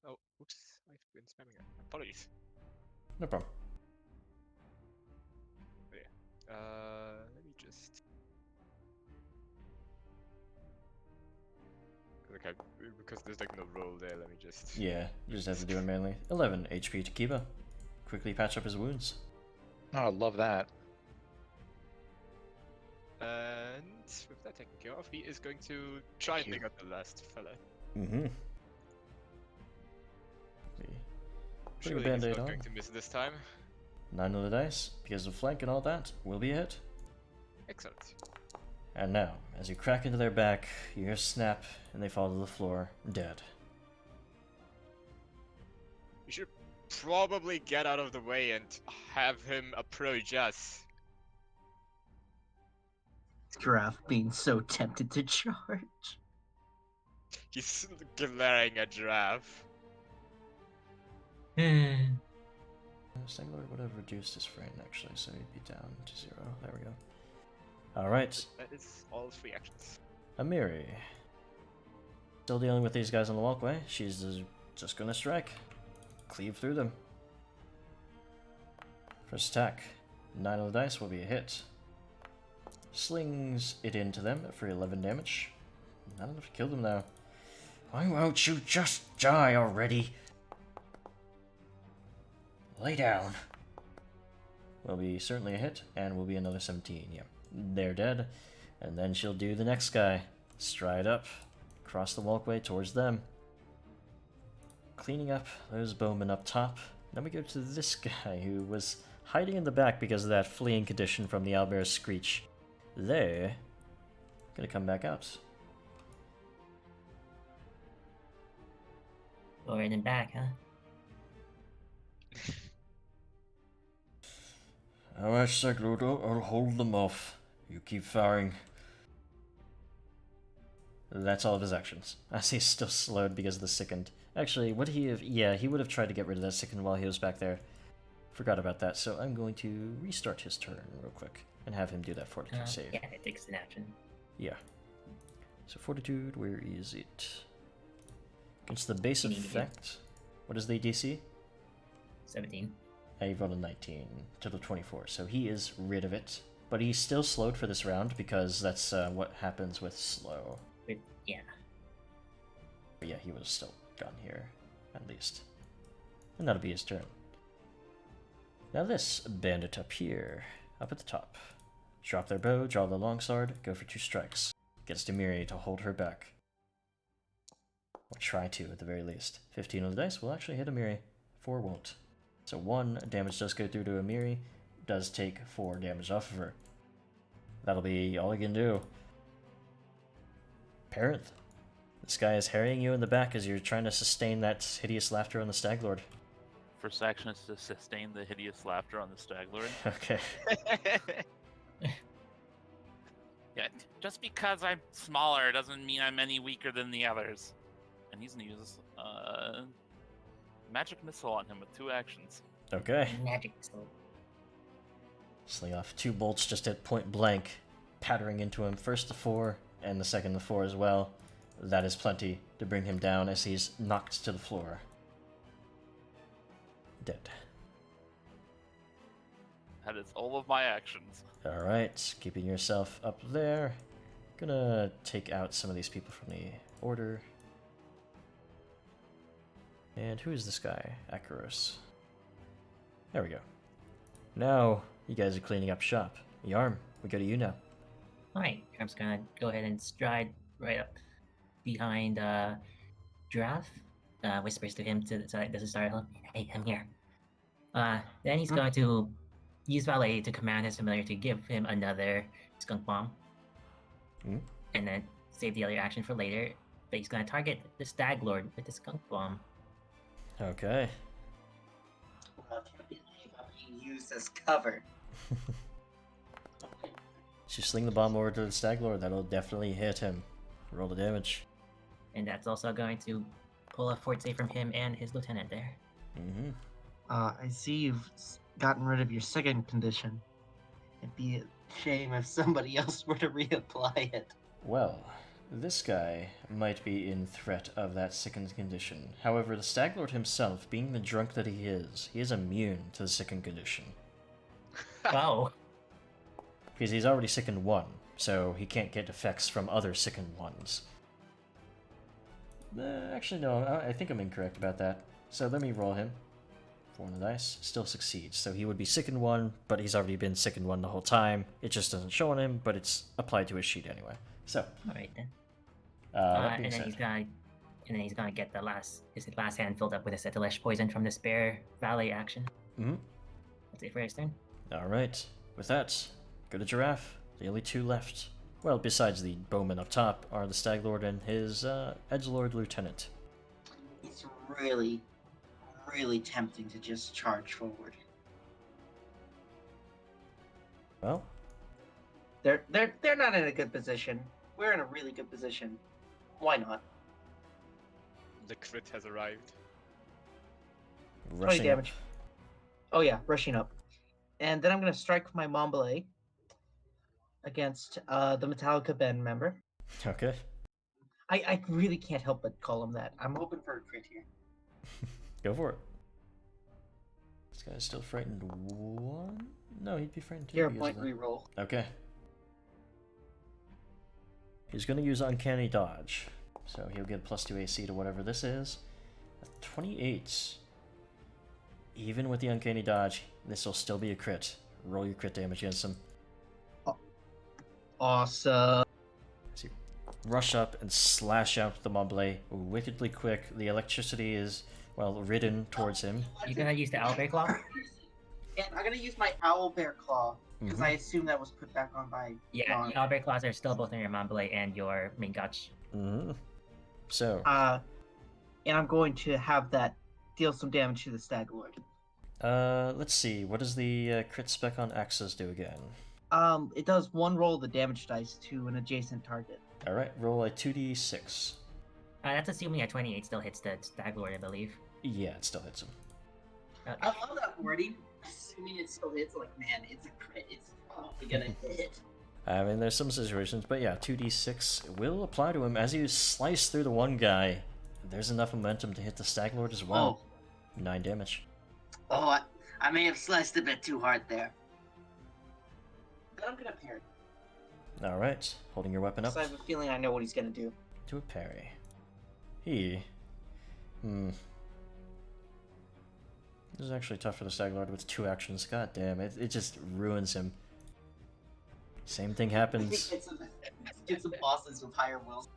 Oh, oops! I've been spamming it. Apologies. No problem. But yeah. Let me just. Okay, because there's like no roll there. Let me just. Yeah, you just have to do it manually. 11 HP to Kiba. Quickly patch up his wounds. Oh, I love that. And with that taken care of, he is going to try and Thank you. pick up the last fella. Mm-hmm. Putting a Surely he's band-aid not on. going to miss this time. 9 on the dice, because of flank and all that, will be a hit. Excellent. And now, as you crack into their back, you hear a snap, and they fall to the floor, dead. We should probably get out of the way and have him approach us. Giraffe being so tempted to charge. He's glaring at Giraffe. Stag Lord would have reduced his frame, actually, so he'd be down to 0. There we go. Alright, That is all 3 actions. Amiri. Still dealing with these guys on the walkway. She's just gonna strike. Cleave through them. First attack. 9 on the dice will be a hit. Slings it into them for 11 damage. Not enough to kill them though. Why won't you just die already? Lay down. Will be certainly a hit, and will be another 17. Yep, they're dead. And then she'll do the next guy. Stride up, across the walkway towards them. Cleaning up those bowmen up top. Then we go to this guy who was hiding in the back because of that fleeing condition from the owlbear's screech. They're gonna come back out. Forward and back, huh? Alright, Stag Lord, I'll hold them off. You keep firing. That's all of his actions. As he's still slowed because of the sickened. Actually, would he have... Yeah, he would have tried to get rid of that sickened while he was back there. Forgot about that, so I'm going to restart his turn real quick. And have him do that fortitude save. Yeah, it takes an action. Yeah. So fortitude, where is it? Against the base You need to do- effect. What is the DC? 17. He rolled a 19, total 24, so he is rid of it. But he's still slowed for this round because that's what happens with slow. Yeah. But yeah, he was still gone here, at least. And that'll be his turn. Now this bandit up here, up at the top. Drop their bow, draw the longsword, go for 2 strikes. Gets Demiri to hold her back. Or try to, at the very least. 15 on the dice will actually hit Amiri. 4 won't. So 1 damage does go through to Amiri, does take 4 damage off of her. That'll be all he can do. Parent, this guy is harrying you in the back as you're trying to sustain that hideous laughter on the Stag Lord. First action is to sustain the hideous laughter on the Stag Lord. Okay. Yeah, just because I'm smaller doesn't mean I'm any weaker than the others. And he's gonna use magic missile on him with 2 actions. Okay. Magic missile. Sling off 2 bolts just at point blank, pattering into him. First the 4, and the second the 4 as well. That is plenty to bring him down as he's knocked to the floor. Dead. That is all of my actions. Alright, keeping yourself up there. Gonna take out some of these people from the order. And who is this guy? Akaros. There we go. Now, you guys are cleaning up shop. Yarm, we go to you now. Alright, I'm just gonna go ahead and stride right up behind Giraffe. Whispers to him to the start. Hey, I'm here. Then he's going to use Valet to command his familiar to give him another skunk bomb. And then save the other action for later. But he's going to target the Stag Lord with the skunk bomb. Okay. Well, I can't believe I'm being used as cover. So you sling the bomb over to the Stag Lord, that'll definitely hit him. Roll the damage. And that's also going to pull a fort save from him and his lieutenant there. Mm-hmm. I see you've gotten rid of your second condition. It'd be a shame if somebody else were to reapply it. Well, this guy might be in threat of that sickened condition. However, the Stag Lord himself, being the drunk that he is immune to the sickened condition. Oh. Because he's already sickened 1, so he can't get effects from other sickened ones. Actually, no, I think I'm incorrect about that. So let me roll him. 4 on the dice. Still succeeds. So he would be sickened 1, but he's already been sickened 1 the whole time. It just doesn't show on him, but it's applied to his sheet anyway. So. Alright then. That being and then said, he's gonna get his last hand filled up with a Setelesh poison from the spare Valet action. Mm-hmm. That's it for his turn. Alright. With that, go to Giraffe. The only 2 left. Well, besides the bowman up top, are the Stag Lord and his Edgelord Lieutenant. It's really, really tempting to just charge forward. Well, They're not in a good position. We're in a really good position. Why not? The crit has arrived. 20 rushing damage. up. Oh yeah, rushing up. And then I'm gonna strike with my Montbelay against the Metallica band member. Okay. I really can't help but call him that. I'm hoping for a crit here. Go for it. This guy's still frightened 1? No, he'd be frightened 2. You're a because point of that. reroll. Okay. He's going to use Uncanny Dodge. So he'll get +2 AC to whatever this is. 28. Even with the Uncanny Dodge, this will still be a crit. Roll your crit damage against him. Awesome. So you rush up and slash out the Mobley wickedly quick. The electricity is, well, ridden towards him. You're gonna use the Owlbear Claw? And I'm gonna use my Owlbear Claw because I assume that was put back on by Yeah, Dawn. the Owlbear Claws are still both in your Montbelay and your main gotch. Mm-hmm. So, And I'm going to have that deal some damage to the Stag Lord. let's see. What does the crit spec on axes do again? It does 1 roll of the damage dice to an adjacent target. Alright, roll a 2d6. That's assuming a 28 still hits the Stag Lord, I believe. Yeah, it still hits him. I love that wording. Assuming it still hits, like, man, it's a crit. It's probably gonna hit. I mean, there's some situations, but yeah, 2d6 will apply to him. As you slice through the one guy, there's enough momentum to hit the Stag Lord as well. 9 damage. Oh, I may have sliced a bit too hard there. But I'm gonna parry. Alright, holding your weapon up. Because I have a feeling I know what he's gonna do. Do a parry. He... This is actually tough for the Stag Lord with 2 actions. God damn, it just ruins him. Same thing happens. Get some bosses with higher wills.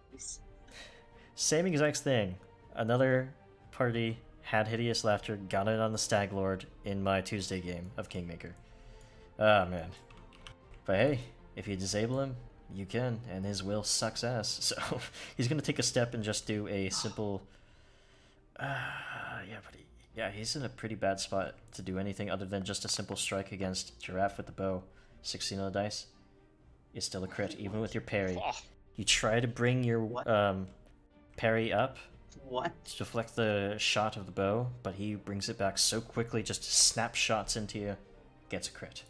Same exact thing. Another party had Hideous Laughter, got it on the Stag Lord in my Tuesday game of Kingmaker. Ah, man. But hey, if you disable him, you can, and his will sucks ass. So he's gonna take a step and just do a simple... yeah, he's in a pretty bad spot to do anything other than just a simple strike against Giraffe with the bow. 16 on the dice is still a crit, even with your parry. You try to bring your parry up to deflect the shot of the bow, but he brings it back so quickly, just snapshots into you, gets a crit.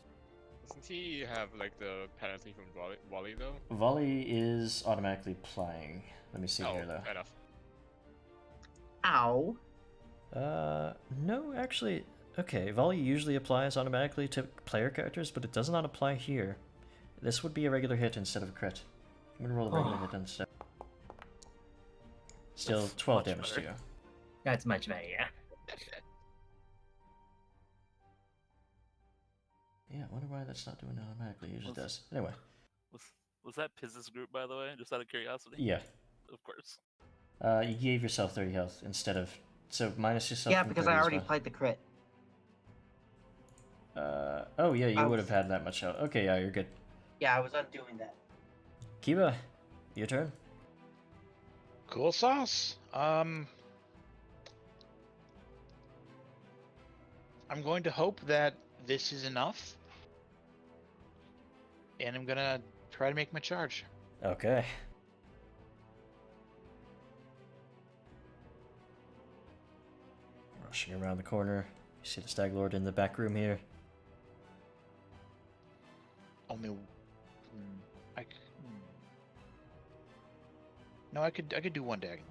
Doesn't he have like the penalty from volley though? Volley is automatically applying. Let me see here though. Fair enough. Ow. No, actually, okay, volley usually applies automatically to player characters, but it does not apply here. This would be a regular hit instead of a crit. I'm gonna roll a regular hit instead. Still That's 12 much damage to better. you. That's much better, yeah. Yeah, I wonder why that's not doing it automatically. It usually does. Anyway. Was that Piz's group, by the way? Just out of curiosity? Yeah. Of course. You gave yourself 30 health instead of... So minus yourself Yeah, from because 30 I as already well. played the crit. Oh yeah, you would have had that much health. Okay, yeah, you're good. Yeah, I was undoing that. Kiba, your turn. Cool sauce. I'm going to hope that this is enough. And I'm gonna try to make my charge. Okay. Rushing around the corner. You see the Stag Lord in the back room here. Only, no, I could do one diagonal.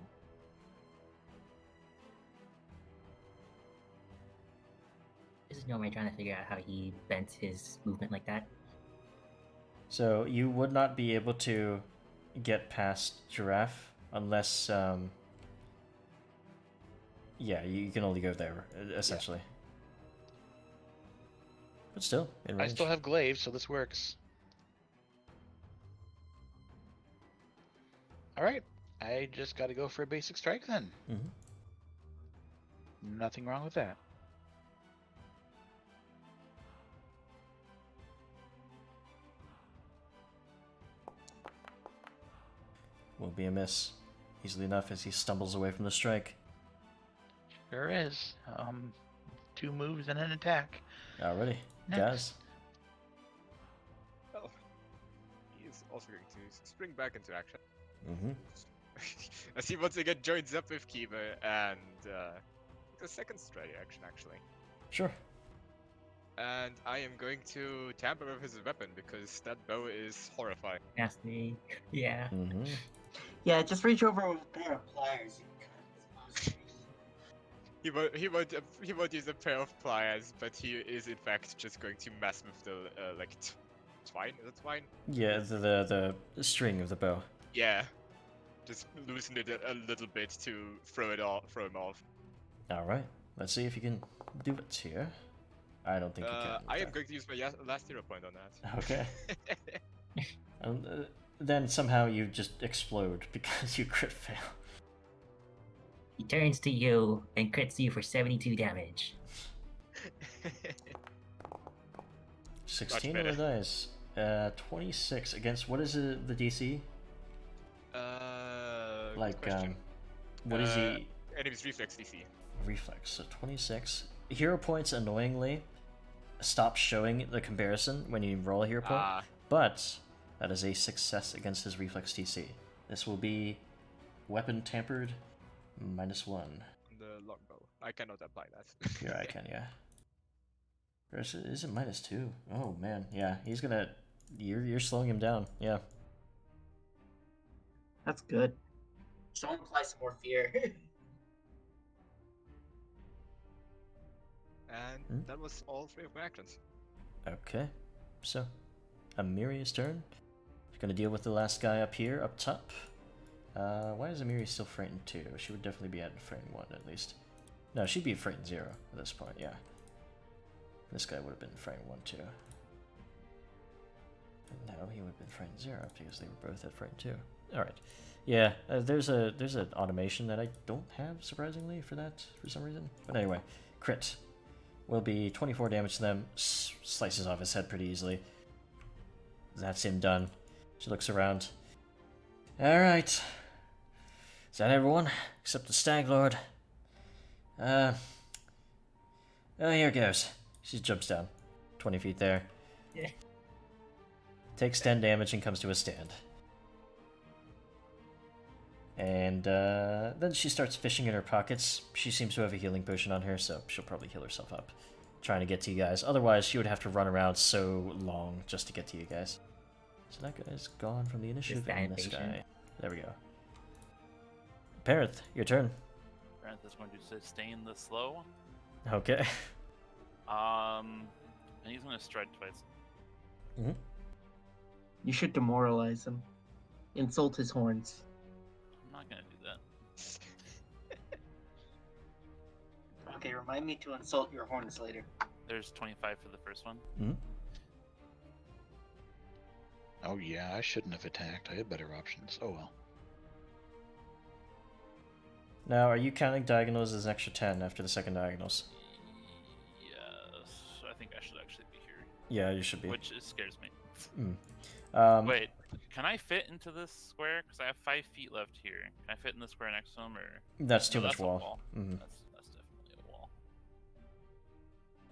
This is normally trying to figure out how he bent his movement like that. So you would not be able to get past Giraffe unless, yeah, you can only go there, essentially. But still, in range. I still have glaive, so this works. Alright, I just gotta go for a basic strike then. Mm-hmm. Nothing wrong with that. Will be a miss. Easily enough as he stumbles away from the strike. Sure is. 2 moves and an attack. Alrighty, Next. guys. Oh, he's also going to spring back into action. Mm-hmm. As he once again joins up with Kiba and the second strike action actually. Sure. And I am going to tamper with his weapon because that bow is horrifying. Nasty. Yeah. Mm-hmm. Yeah, just reach over with a pair of pliers. You can cut his nose. He won't use a pair of pliers, but he is in fact just going to mess with the twine. Is it twine? Yeah, the string of the bow. Yeah, just loosen it a little bit to throw him off. Alright, let's see if you can do it here. I don't think you can. I am going to use my last hero point on that. Okay. Then somehow you just explode because you crit fail. He turns to you and crits you for 72 damage. 16 on the dice. 26 against what is the DC? Good question. What is he? Enemy's reflex DC. Reflex. So 26. Hero points annoyingly stop showing the comparison when you roll a hero point, but that is a success against his reflex DC. This will be weapon tampered -1. The longbow. I cannot apply that. Here I can, yeah. Or is it -2? Oh man, yeah. He's gonna. You're slowing him down. Yeah. That's good. Someone apply some more fear. And that was all 3 of my actions. Okay, so Amiri's turn. She's gonna deal with the last guy up here, up top. Why is Amiri still frightened 2? She would definitely be at frightened 1 at least. No, she'd be frightened 0 at this point, yeah. This guy would have been frightened 1 too. And now he would have been frightened 0 because they were both at frightened 2. Alright. Yeah, there's an automation that I don't have, surprisingly, for that, for some reason. But anyway, crit will be 24 damage to them. Slices off his head pretty easily. That's him done. She looks around. Alright. Is that everyone? Except the Stag Lord. Oh, here goes. She jumps down. 20 feet there. Yeah. Takes 10 damage and comes to a stand. And then she starts fishing in her pockets. She seems to have a healing potion on her, so she'll probably heal herself up. Trying to get to you guys. Otherwise, she would have to run around so long just to get to you guys. So that guy's gone from the initiative, and this guy. There we go. Parith, your turn. Parith is going to sustain the slow. Okay. And he's going to stride twice. Mm-hmm. You should demoralize him. Insult his horns. I'm not going to do that. Okay, remind me to insult your horns later. There's 25 for the first one. Mm-hmm. Oh yeah, I shouldn't have attacked. I had better options. Oh well. Now, are you counting diagonals as an extra 10 after the second diagonals? Yes, I think I should actually be here. Yeah, you should be. Which scares me. Wait, can I fit into this square? Because I have 5 feet left here. Can I fit in the square next to him, or? That's too No, much that's a wall. Mm-hmm. That's definitely a wall.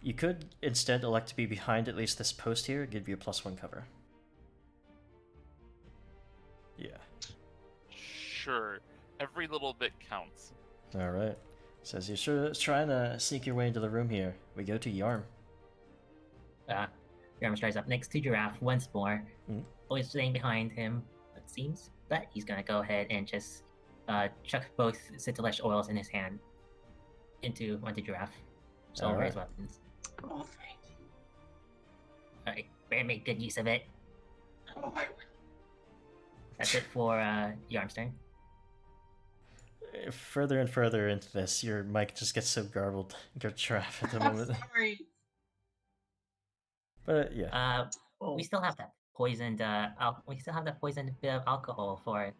You could instead elect to be behind at least this post here, give you a +1 cover. Yeah. Sure. Every little bit counts. Alright. Says you're sure trying to sneak your way into the room here. We go to Yarm. Yarm strides up next to Giraffe once more. Mm. Always staying behind him, it seems. But he's gonna go ahead and just chuck both Citalesh oils in his hand onto Giraffe. So over his weapons. Oh, thank you. Alright, better make good use of it. Oh, I will. That's it for Yarm's turn. Further and further into this, your mic just gets so garbled. Giraffe at the moment. Sorry. But yeah. We still have that poisoned. We still have that poisoned bit of alcohol for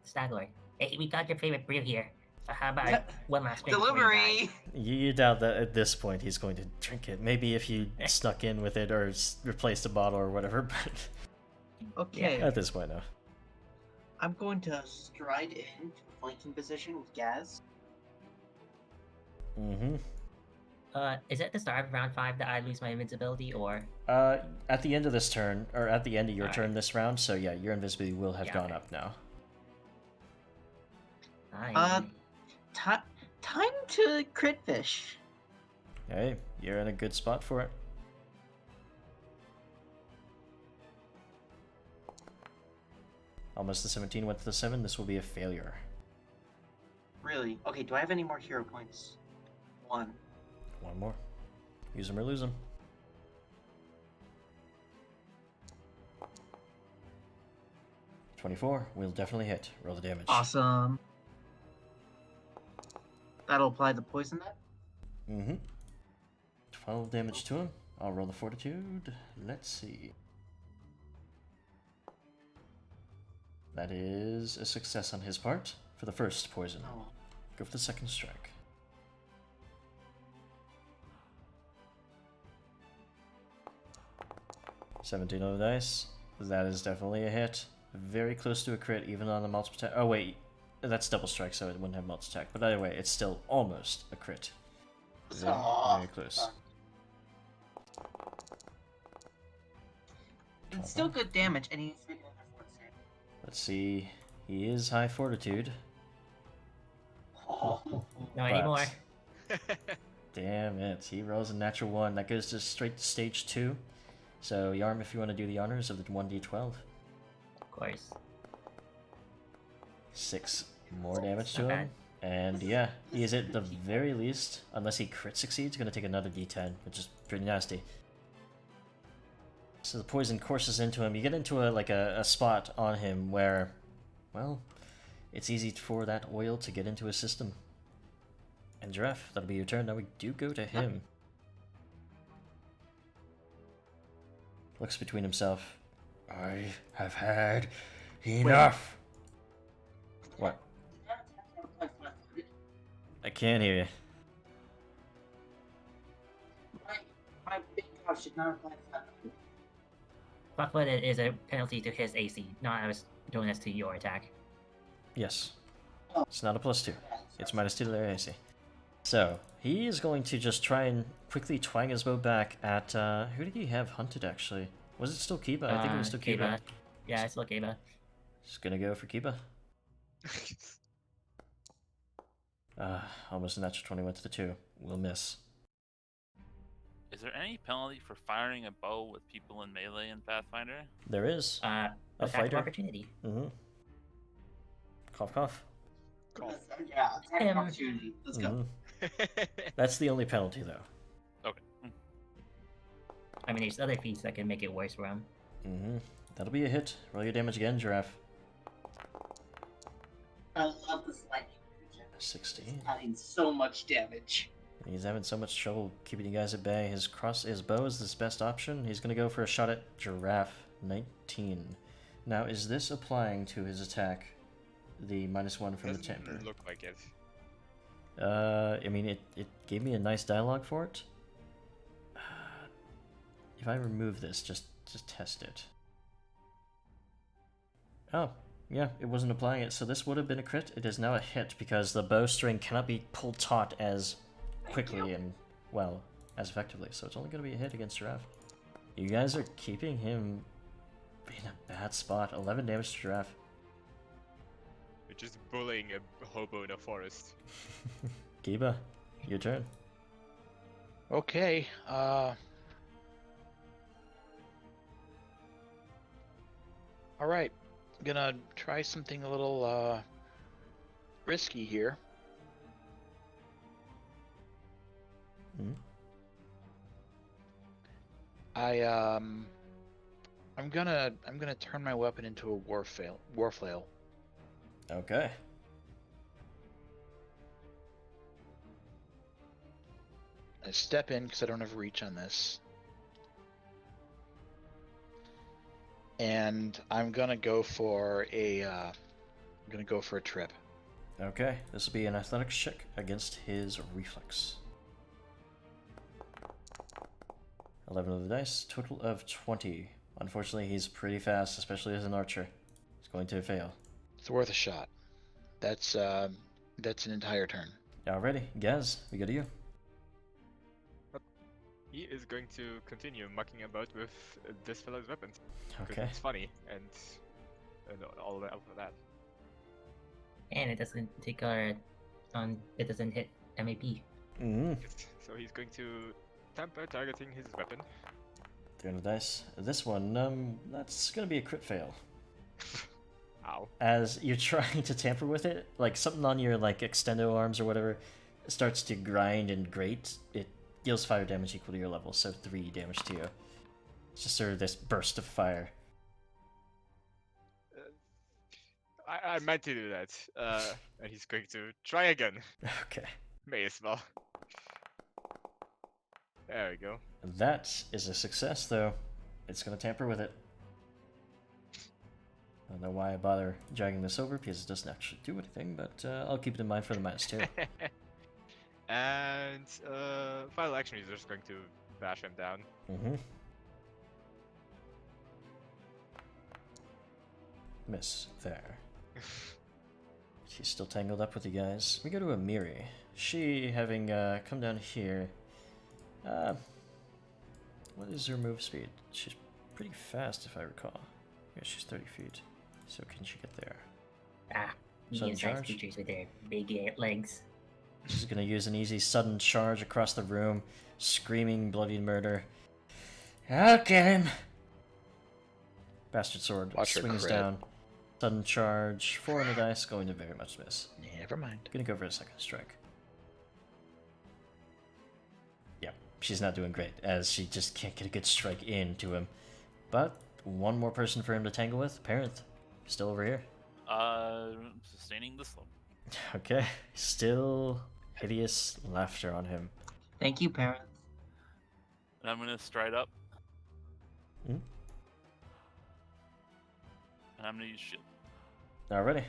Stag Lord. Hey, we got your favorite brew here. How about one last drink? before you Delivery. die? You doubt that at this point he's going to drink it. Maybe if you snuck in with it or replaced a bottle or whatever, but Okay. at this point, no. I'm going to stride into flanking position with Gaz. Mm-hmm. Is it at the start of round 5 that I lose my invincibility, or? At the end of this turn, or at the end of your Alright. turn this round, so yeah, your invisibility will have Yeah, gone okay. up now. Time to crit fish. Hey, you're in a good spot for it. Almost the 17 went to the 7. This will be a failure. Really? Okay, do I have any more hero points? 1. One more. Use them or lose them. $24 will definitely hit. Roll the damage. Awesome. That'll apply the poison then? Mm-hmm. 12 damage to him. I'll roll the fortitude. Let's see. That is a success on his part for the first poison. Oh. Go for the second strike. $17 on the dice. That is definitely a hit. Very close to a crit, even on the multiple attack. Oh wait, that's double strike, so it wouldn't have multi attack. But either way, it's still almost a crit. Very, very close. It's still good damage, and he's making another fort save. Let's see. He is high fortitude. Oh. No anymore. Damn it. He rolls a natural 1. That goes just straight to stage 2. So, Yarm, if you want to do the honors of the 1d12. Of course. 6 more damage to Not him. bad. And yeah, he is at the very least, unless he crit succeeds, going to take another d10, which is pretty nasty. So the poison courses into him. You get into a spot on him where, well, it's easy for that oil to get into his system. And Giraffe, that'll be your turn. Now we do go to him. Looks between himself. I have had enough. What? I can't hear you. My big dog should not apply flat. Flat-footed is a penalty to his AC, not as bonus to your attack. Yes. It's not a +2. It's -2 to their AC. So, he is going to just try and quickly twang his bow back at, who did he have hunted, actually? Was it still Kiba? I think it was still Kiba. Yeah, it's still Kiba. Just gonna go for Kiba. Almost a natural 20 went to the 2. We'll miss. Is there any penalty for firing a bow with people in melee in Pathfinder? There is. A Attack of fighter. opportunity. Mm-hmm. Cough, cough. Yeah, attack of opportunity. Let's go. That's the only penalty, though. Okay. I mean, there's other feats that can make it worse for him. Mm-hmm. That'll be a hit. Roll your damage again, Giraffe. I love this lightning creature. 16. Adding so much damage. He's having so much trouble keeping you guys at bay. His bow is his best option. He's gonna go for a shot at Giraffe. 19. Now, is this applying to his attack? The -1 from the chamber. Look like it. I mean, it gave me a nice dialogue for it. If I remove this, just test it. Oh, yeah, it wasn't applying it, so this would have been a crit. It is now a hit because the bowstring cannot be pulled taut as quickly and, well, as effectively, so it's only going to be a hit against Giraffe. You guys are keeping him in a bad spot. 11 damage to Giraffe. You're just bullying a hobo in a forest. Kiba, your turn. Okay. All right. I'm gonna try something a little risky here. Hmm? I'm gonna turn my weapon into a war flail. Okay. I step in because I don't have reach on this. And I'm gonna go for a trip. Okay, this will be an athletics check against his reflex. 11 of the dice, total of 20. Unfortunately, he's pretty fast, especially as an archer. He's going to fail. It's worth a shot. That's an entire turn. Alrighty, Gaz, we go to you. He is going to continue mucking about with this fellow's weapons. Because Okay. it's funny and all of that. And it doesn't take it doesn't hit MAP. Mm-hmm. So he's going to tamper targeting his weapon. 300 dice. This one, that's gonna be a crit fail. Ow. As you're trying to tamper with it, like something on your like extendo arms or whatever starts to grind and grate. It deals fire damage equal to your level, so 3 damage to you. It's just sort of this burst of fire. I meant to do that. And he's going to try again. Okay. May as well. There we go. That is a success, though. It's gonna tamper with it. I don't know why I bother dragging this over, because it doesn't actually do anything, but I'll keep it in mind for the -2. And final action, he's just going to bash him down. Mm-hmm. Miss there. She's still tangled up with you guys. We go to Amiri. She, having come down here, what is her move speed? She's pretty fast, if I recall. Yeah, she's 30 feet. So can she get there? Medium-sized charge? creatures with their big legs. She's gonna use an easy sudden charge across the room, screaming bloody murder. I'll get him! Bastard sword Watch her swings crit. down, Sudden charge, 4 on the dice, going to very much miss. Never mind. Gonna go for a second strike. Yeah, she's not doing great, as she just can't get a good strike into him. But one more person for him to tangle with. Parent, still over here. Sustaining the slow. Okay, still hideous laughter on him. Thank you, parents. And I'm gonna stride up. Hmm? And I'm gonna use shield. Alrighty.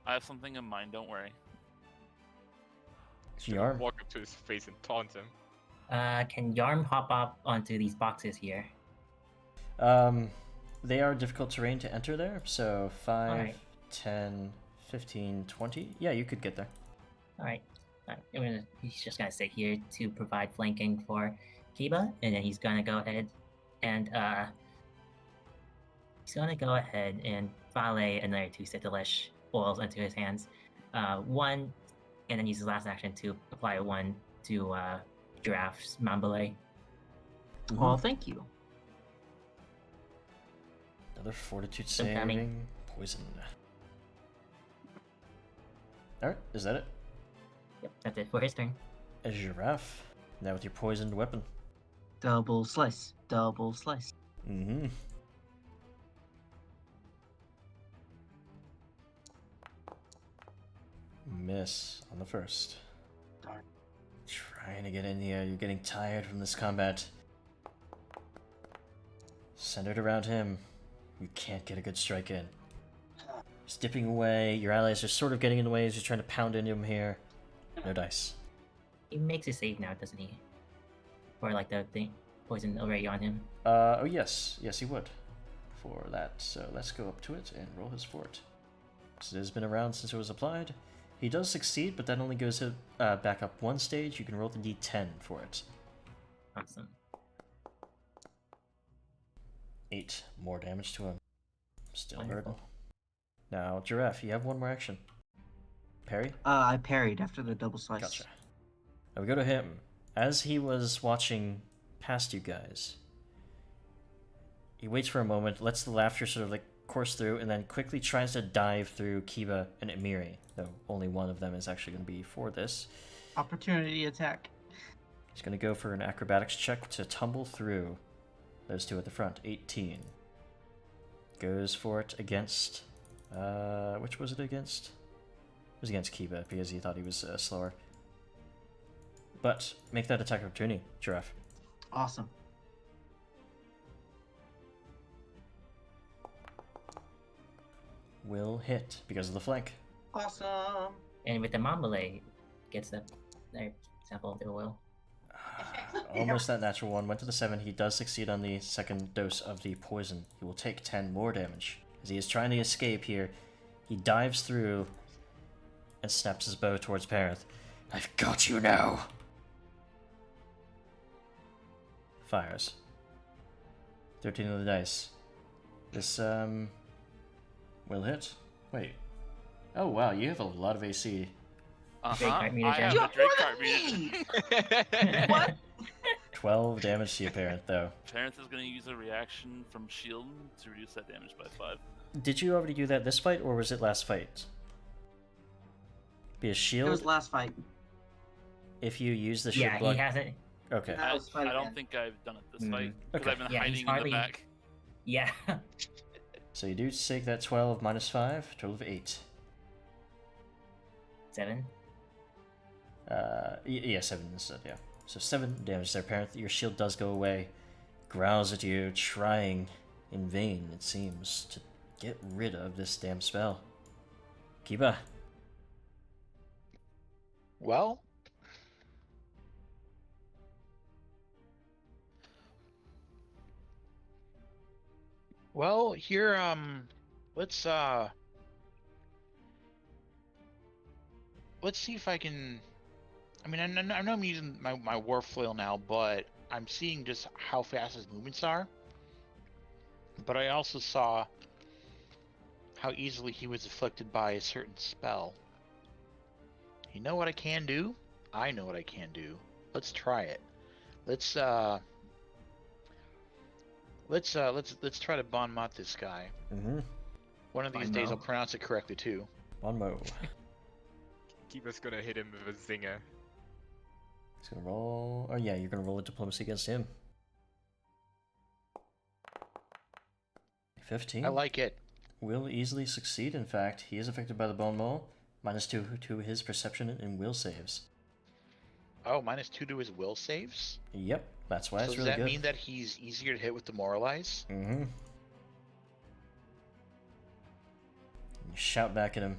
I have something in mind, don't worry. Yarm. Walk up to his face and taunt him. Can Yarm hop up onto these boxes here? They are difficult terrain to enter there, so 5, Alright. 10, 15, 20. Yeah, you could get there. Alright. He's just gonna sit here to provide flanking for Kiba, and then he's gonna go ahead and valet another 2 Citilish oils into his hands. One, and then use his last action to apply one to Giraffe's Mambale. Well, thank you. Another fortitude Some coming. saving. Poison. Alright, is that it? Yep, that's it for his turn. A giraffe. Now with your poisoned weapon. Double slice. Double slice. Mm-hmm. Miss on the first. Darn. Trying to get in here. You're getting tired from this combat. Centered around him. You can't get a good strike in. He's dipping away. Your allies are sort of getting in the way as you're trying to pound into him here. No dice. He makes a save now, doesn't he? Or like the thing poison already on him. Oh yes. Yes, he would. For that. So let's go up to it and roll his fort. So it has been around since it was applied. He does succeed, but that only goes back up 1 stage. You can roll the d10 for it. Awesome. 8 more damage to him. Still hurting. Wonderful. Now, Giraffe, you have 1 more action. Parry? I parried after the double slice. Gotcha. Now we go to him. As he was watching past you guys, he waits for a moment, lets the laughter sort of like course through, and then quickly tries to dive through Kiba and Emiri, though only one of them is actually going to be for this. Opportunity attack. He's going to go for an acrobatics check to tumble through those 2 at the front. 18. Goes for it against... which was it against? It was against Kiba, because he thought he was slower. But make that attack opportunity, Giraffe. Awesome. Will hit because of the flank. Awesome. And with the Mambale, gets the sample of the oil. Almost that natural one. Went to the 7. He does succeed on the second dose of the poison. He will take 10 more damage. As he is trying to escape here, he dives through and snaps his bow towards Parenth. I've got you now! Fires. 13 of the dice. This, will hit. Wait. Oh wow, you have a lot of AC. Drake card meter I have jam. a Drake card meter. What? 12 damage to your Parent, though. Parent is going to use a reaction from shield to reduce that damage by 5. Did you already do that this fight, or was it last fight? Be a It shield was last fight. if you use the shield Yeah, block. he hasn't. Okay. That was fight I don't again. think I've done it this Mm. fight because Okay. I've been Yeah, he's hiding in the hardly- back. Yeah. So you do take that 12 minus 5, total of 8. 7. Yeah, 7 instead, yeah. So 7 damage there, Parent. Your shield does go away. Growls at you, trying in vain, it seems, to get rid of this damn spell. Kiba. Well, here, let's see if I can. I mean, I know I'm using my war flail now, but I'm seeing just how fast his movements are. But I also saw how easily he was afflicted by a certain spell. You know what I can do? I know what I can do. Let's try it. Let's try to bon mot this guy. Mm-hmm. One of these I days know. I'll pronounce it correctly too. Bonmo. Keeper's gonna hit him with a zinger. He's gonna roll. Oh yeah, you're gonna roll a diplomacy against him. 15. I like it. Will easily succeed. In fact, he is affected by the bone maul. -2 to his perception and will saves. Oh, -2 to his will saves? Yep, that's why So it's does really that good. mean that he's easier to hit with demoralize? Mm-hmm. You shout back at him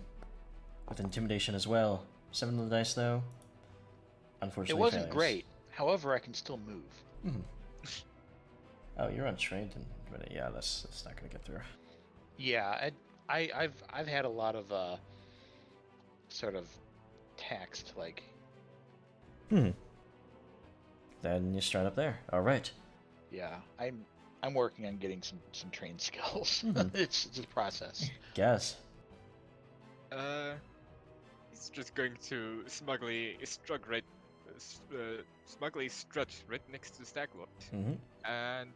with intimidation as well. 7 on the dice though. It Unfortunately, wasn't failures. great. However, I can still move. Mhm. Oh, you're untrained, but yeah, that's not gonna get through. Yeah, I've had a lot of sort of text like Then you start up there. All right. yeah, I'm working on getting some trained skills. Mhm. It's a process. Guess. He's just going to smugly strut right next to Stag Lord. Mm-hmm. And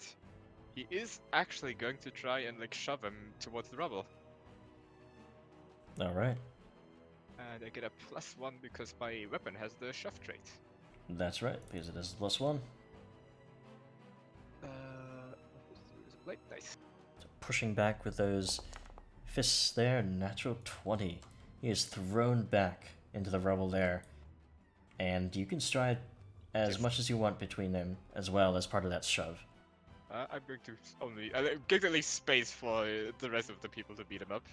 he is actually going to try and like shove him towards the rubble. All right. And I get a +1 because my weapon has the shove trait. That's right, because it is a +1. It's a light dice. So pushing back with those fists there, natural 20. He is thrown back into the rubble there. And you can stride as Yes. much as you want between them as well as part of that shove. I'm going to I'm going to leave space for the rest of the people to beat him up.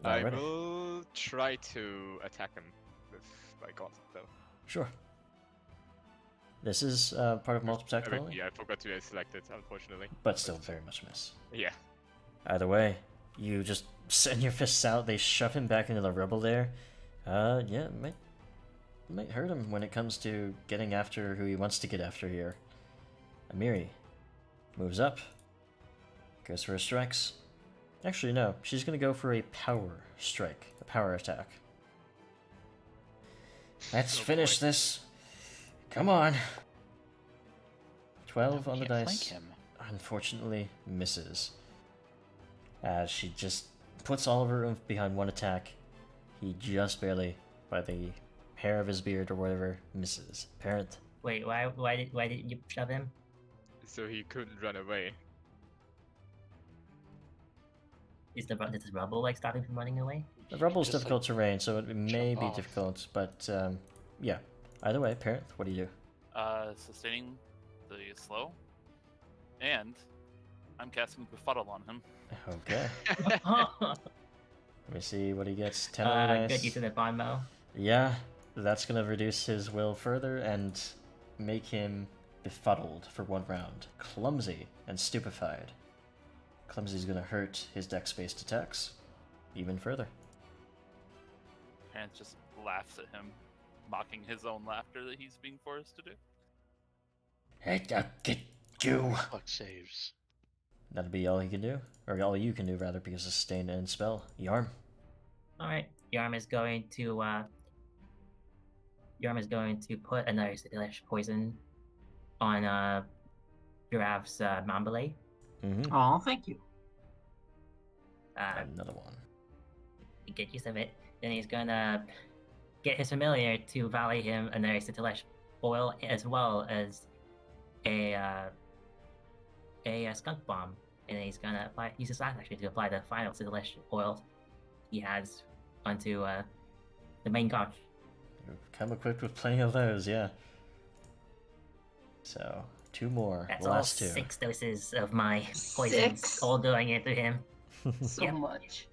I Alrighty. will try to attack him with my god, though. Sure. This is part of multiple attack penalty, Yeah, I forgot to select it, unfortunately. but still very much miss. Yeah. Either way, you just send your fists out, they shove him back into the rubble there. Yeah, it might hurt him when it comes to getting after who he wants to get after here. Amiri moves up, goes for his strikes. Actually, no, she's gonna go for a power strike, a power attack. Let's Oh, finish boy. this. Come on. 12 No, on the can't flank dice. him. Unfortunately, misses. As she just puts all of her oomph behind one attack. He just barely, by the hair of his beard or whatever, misses. Parent. Wait, why did you shove him? So he couldn't run away. Is the rubble like stopping from running away? The rubble's Just, difficult terrain, so it may jump be off. difficult, but yeah. Either way, Parent, what do you do? Sustaining the slow, and I'm casting Befuddle on him. Okay. Let me see what he gets. 10 on the Good dice. use of the bond mo. Yeah, that's gonna reduce his will further and make him befuddled for 1 round. Clumsy and stupefied. Clumsy's gonna hurt his dex-based attacks even further. And just laughs at him, mocking his own laughter that he's being forced to do. Hey, I'll get you. Fuck saves. That'll be all he can do, or all you can do rather, because of sustain and spell. Yarm. Alright, Yarm is going to put another Sidilish poison on Giraffe's Mambale. Mm-hmm. Oh, thank you. Another one. Get use of it. Then he's gonna get his familiar to volley him another Sidilish oil as well as a skunk bomb. And then he's gonna use his last action to apply the final Sidilish oil he has onto the main gauch. You've come equipped with plenty of those, yeah. So, 2 more. That's The all last 2. 6 doses of my poisons 6? all going into him. So Yep. much.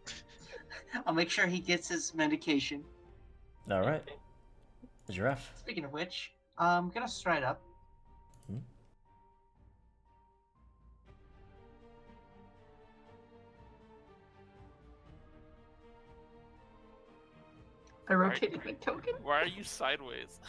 I'll make sure he gets his medication. Alright. Giraffe. Speaking of which, I'm gonna stride up. Hmm? I rotated my token. Why are you sideways?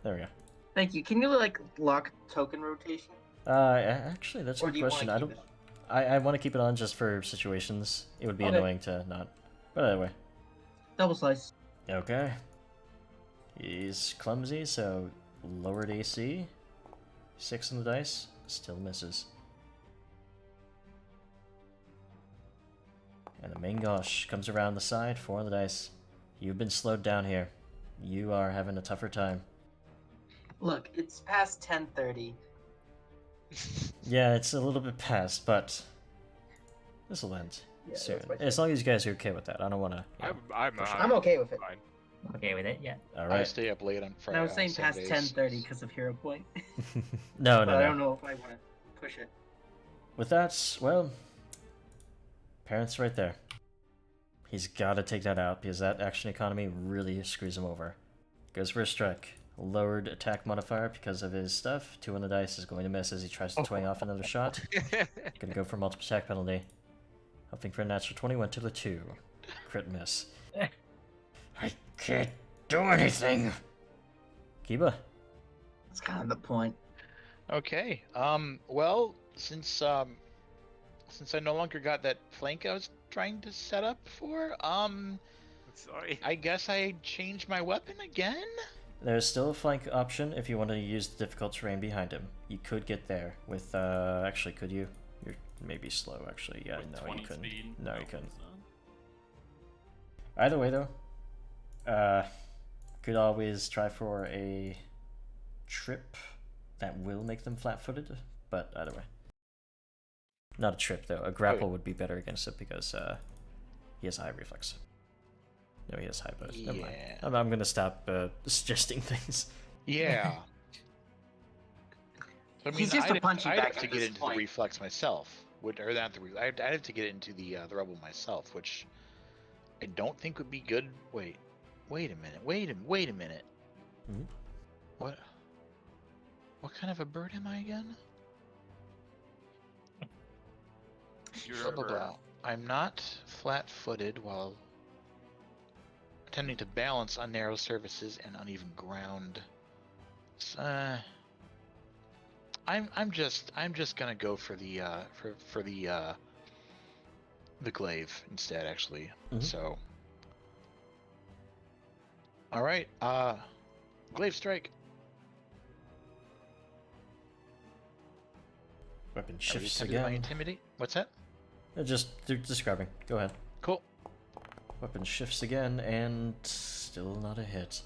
There we go. Thank you. Can you like lock token rotation? Actually, that's a Or good do you question. want I to don't. keep it? I want to keep it on just for situations. It would be Okay. annoying to not. But anyway. Double slice. Okay. He's clumsy, so lowered AC. 6 on the dice. Still misses. And the main gosh comes around the side, 4 on the dice. You've been slowed down here. You are having a tougher time. Look, it's past 10:30. Yeah, it's a little bit past, but this will end Yeah, soon. that's my As long as you guys are okay with that. I don't want to. I'm okay with it. Fine. I'm okay with it. Yeah. All I right. stay up late on And Friday. I was saying past Saturdays. 10:30 because of Hero Point. No, But I no, don't no. know if I want to push it. With that, well, Parent's right there. He's got to take that out because that action economy really screws him over. Goes for a strike. Lowered attack modifier because of his stuff. 2 on the dice is going to miss as he tries to twang off another shot. Gonna go for multiple attack penalty. Hoping for a natural 20, went to the 2. Crit miss. I can't do anything. Kiba. That's kind of the point. Okay. Well, since I no longer got that flank I was trying to set up for, Sorry. I guess I changed my weapon again. There's still a flank option if you want to use the difficult terrain behind him. You could get there with, actually, could you? You're maybe slow, actually. Yeah, With no, 20 you couldn't. speed? No, you think couldn't. so. Either way, though, could always try for a trip that will make them flat-footed, but either way. Not a trip, though. A grapple would be better against it because he has high reflex. No, he has high bows. Never mind. Yeah. I'm gonna stop suggesting things. Yeah. So, He's just a punchy I'd bag have to at get this into point. the reflex myself. Or not the I'd have to get into the rebel myself, which I don't think would be good. Wait a minute. Wait a minute. Mhm. What kind of a bird am I again? You're Blah, a blah, bird. blah. I'm not flat-footed while tending to balance on narrow surfaces and uneven ground. I'm just gonna go for the the glaive instead, actually. Mhm. So, all right, glaive strike. Weapon Are we shifts tempted by again. intimidate? What's that? Just describing. Go ahead. Cool. Weapon shifts again, and still not a hit.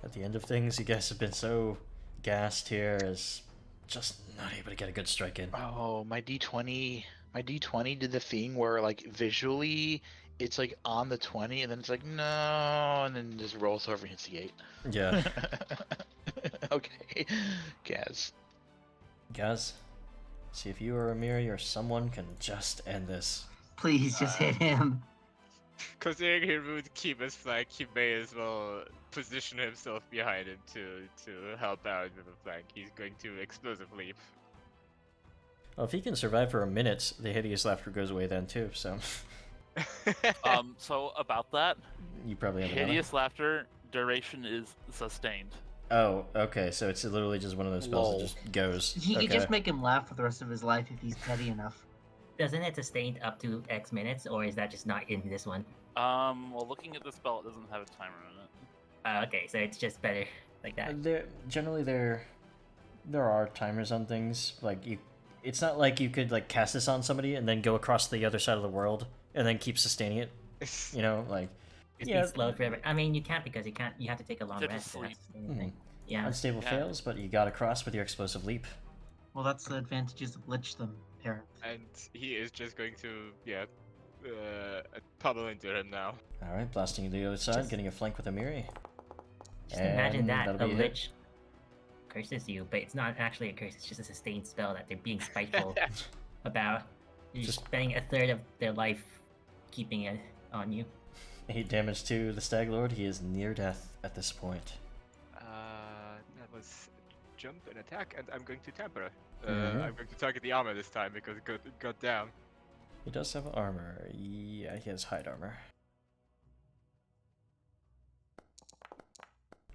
At the end of things, you guys have been so gassed here as just not able to get a good strike in. Oh, my D20 did the thing where like visually it's like on the 20 and then it's like no and then just rolls over and hits the 8. Yeah. Okay. Gaz. Guys, see if you or Amiri or someone can just end this. Please just hit him. Considering he would keep his flank, he may as well position himself behind him to help out with the flank. He's going to explosive leap. Well, if he can survive for a minute, the hideous laughter goes away then too, so So about that, you probably have another. hideous laughter duration is sustained. Oh, okay, so it's literally just one of those spells Lol. that just goes. You Okay. could just make him laugh for the rest of his life if he's petty enough. Doesn't it sustain up to X minutes, or is that just not in this one? Well, looking at the spell, it doesn't have a timer on it. Okay, so it's just better like that. There are timers on things. Like it's not like you could like cast this on somebody and then go across the other side of the world and then keep sustaining it. You know, like It's yeah, being slowed forever. I mean, you can't because you have to take a long have to rest. to sleep. sustain anything. Yeah. unstable Yeah. fails, but you got across with your explosive leap. Well, that's the advantages of Lich them, parent. And he is just going to, pummel into him now. All right, blasting to the other side, Just- getting a flank with Amiri. Just imagine And that that'll a be a hit. lich curses you, but it's not actually a curse. It's just a sustained spell that they're being spiteful about. You're just Just- spending a third of their life keeping it on you. 8 damage to the Stag Lord. He is near death at this point. That was jump and attack, and I'm going to tamper. Mhm. I'm going to target the armor this time because it got down. He does have armor. Yeah, he has hide armor.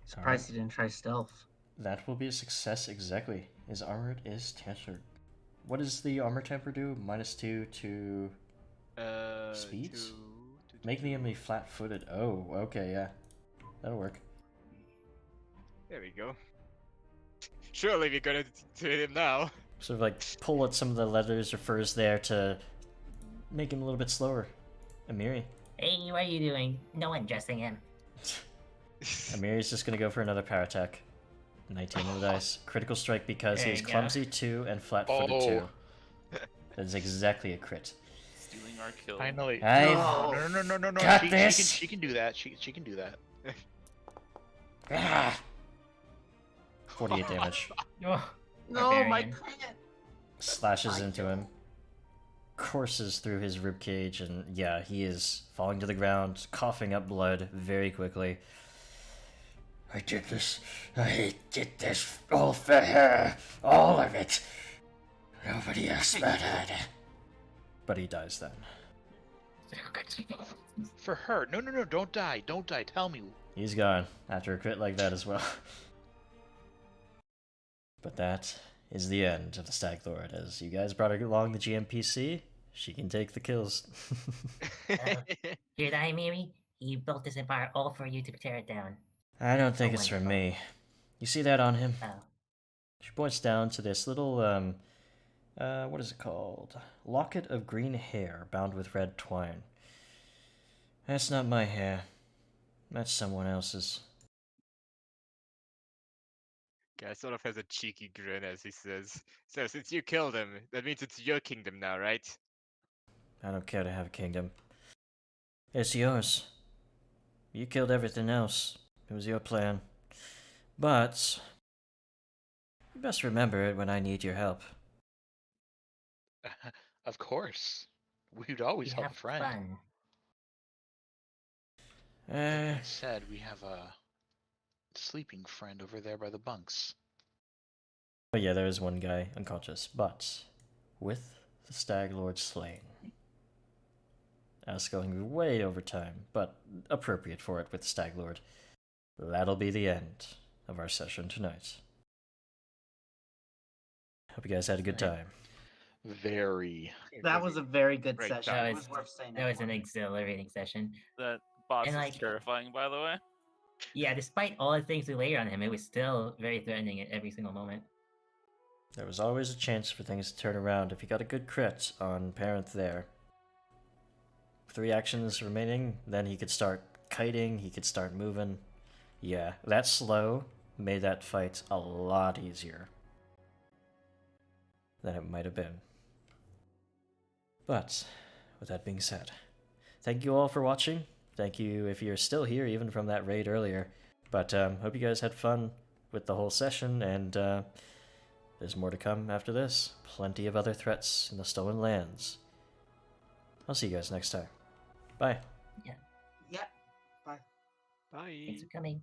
Surprised he didn't try stealth. That will be a success, exactly. His armor is tampered. What does the armor temper do? -2 to Speeds? make the enemy flat-footed. Oh, okay, yeah. That'll work. There we go. Surely we're gonna hit him now. Sort of like pull at some of the leathers or furs there to make him a little bit slower. Amiri. Hey, what are you doing? No one dressing him. Amiri's just gonna go for another power attack. 19 on the dice. Critical strike because There he's you go. clumsy 2 and flat-footed 2. Oh. That is exactly a crit. Stealing our kill. Finally. I No. got She this. can do that. She can do that. Ah! 48 damage. Oh, No, my barbarian. crit! Slashes into him. Courses through his ribcage, and yeah, he is falling to the ground, coughing up blood very quickly. I did this all for her. All of it. Nobody else mattered. But he dies then. For her. No. Don't die. Don't die. Tell me. He's gone after a crit like that as well. But that is the end of the Stag Lord. As you guys brought along the GMPC, she can take the kills. Hear that, Miri? He built this empire all for you to tear it down. I don't think Oh, it's for wonderful. me. You see that on him? Oh. She points down to this little, what is it called? Locket of green hair bound with red twine. That's not my hair. That's someone else's. Guy sort of has a cheeky grin as he says, "So since you killed him, that means it's your kingdom now, right?" I don't care to have a kingdom. It's yours. You killed everything else. It was your plan. But you best remember it when I need your help. Of course. We'd always We help have a friend. fun. That said, we have a sleeping friend over there by the bunks. But yeah, there is one guy unconscious, but with the Stag Lord slain. That's going way over time, but appropriate for it with Stag Lord. That'll be the end of our session tonight. Hope you guys had a good time. Very. That was a very good Great session. time. It That was worth saying That was an everyone. exhilarating session. That boss And, is like- terrifying, by the way. Yeah, despite all the things we laid on him, it was still very threatening at every single moment. There was always a chance for things to turn around if you got a good crit on Parent there. 3 actions remaining, then he could start kiting, he could start moving. Yeah, that slow made that fight a lot easier than it might have been. But, with that being said, thank you all for watching. Thank you if you're still here, even from that raid earlier. But hope you guys had fun with the whole session, and there's more to come after this. Plenty of other threats in the Stolen Lands. I'll see you guys next time. Bye. Yeah. Bye. Bye. Thanks for coming.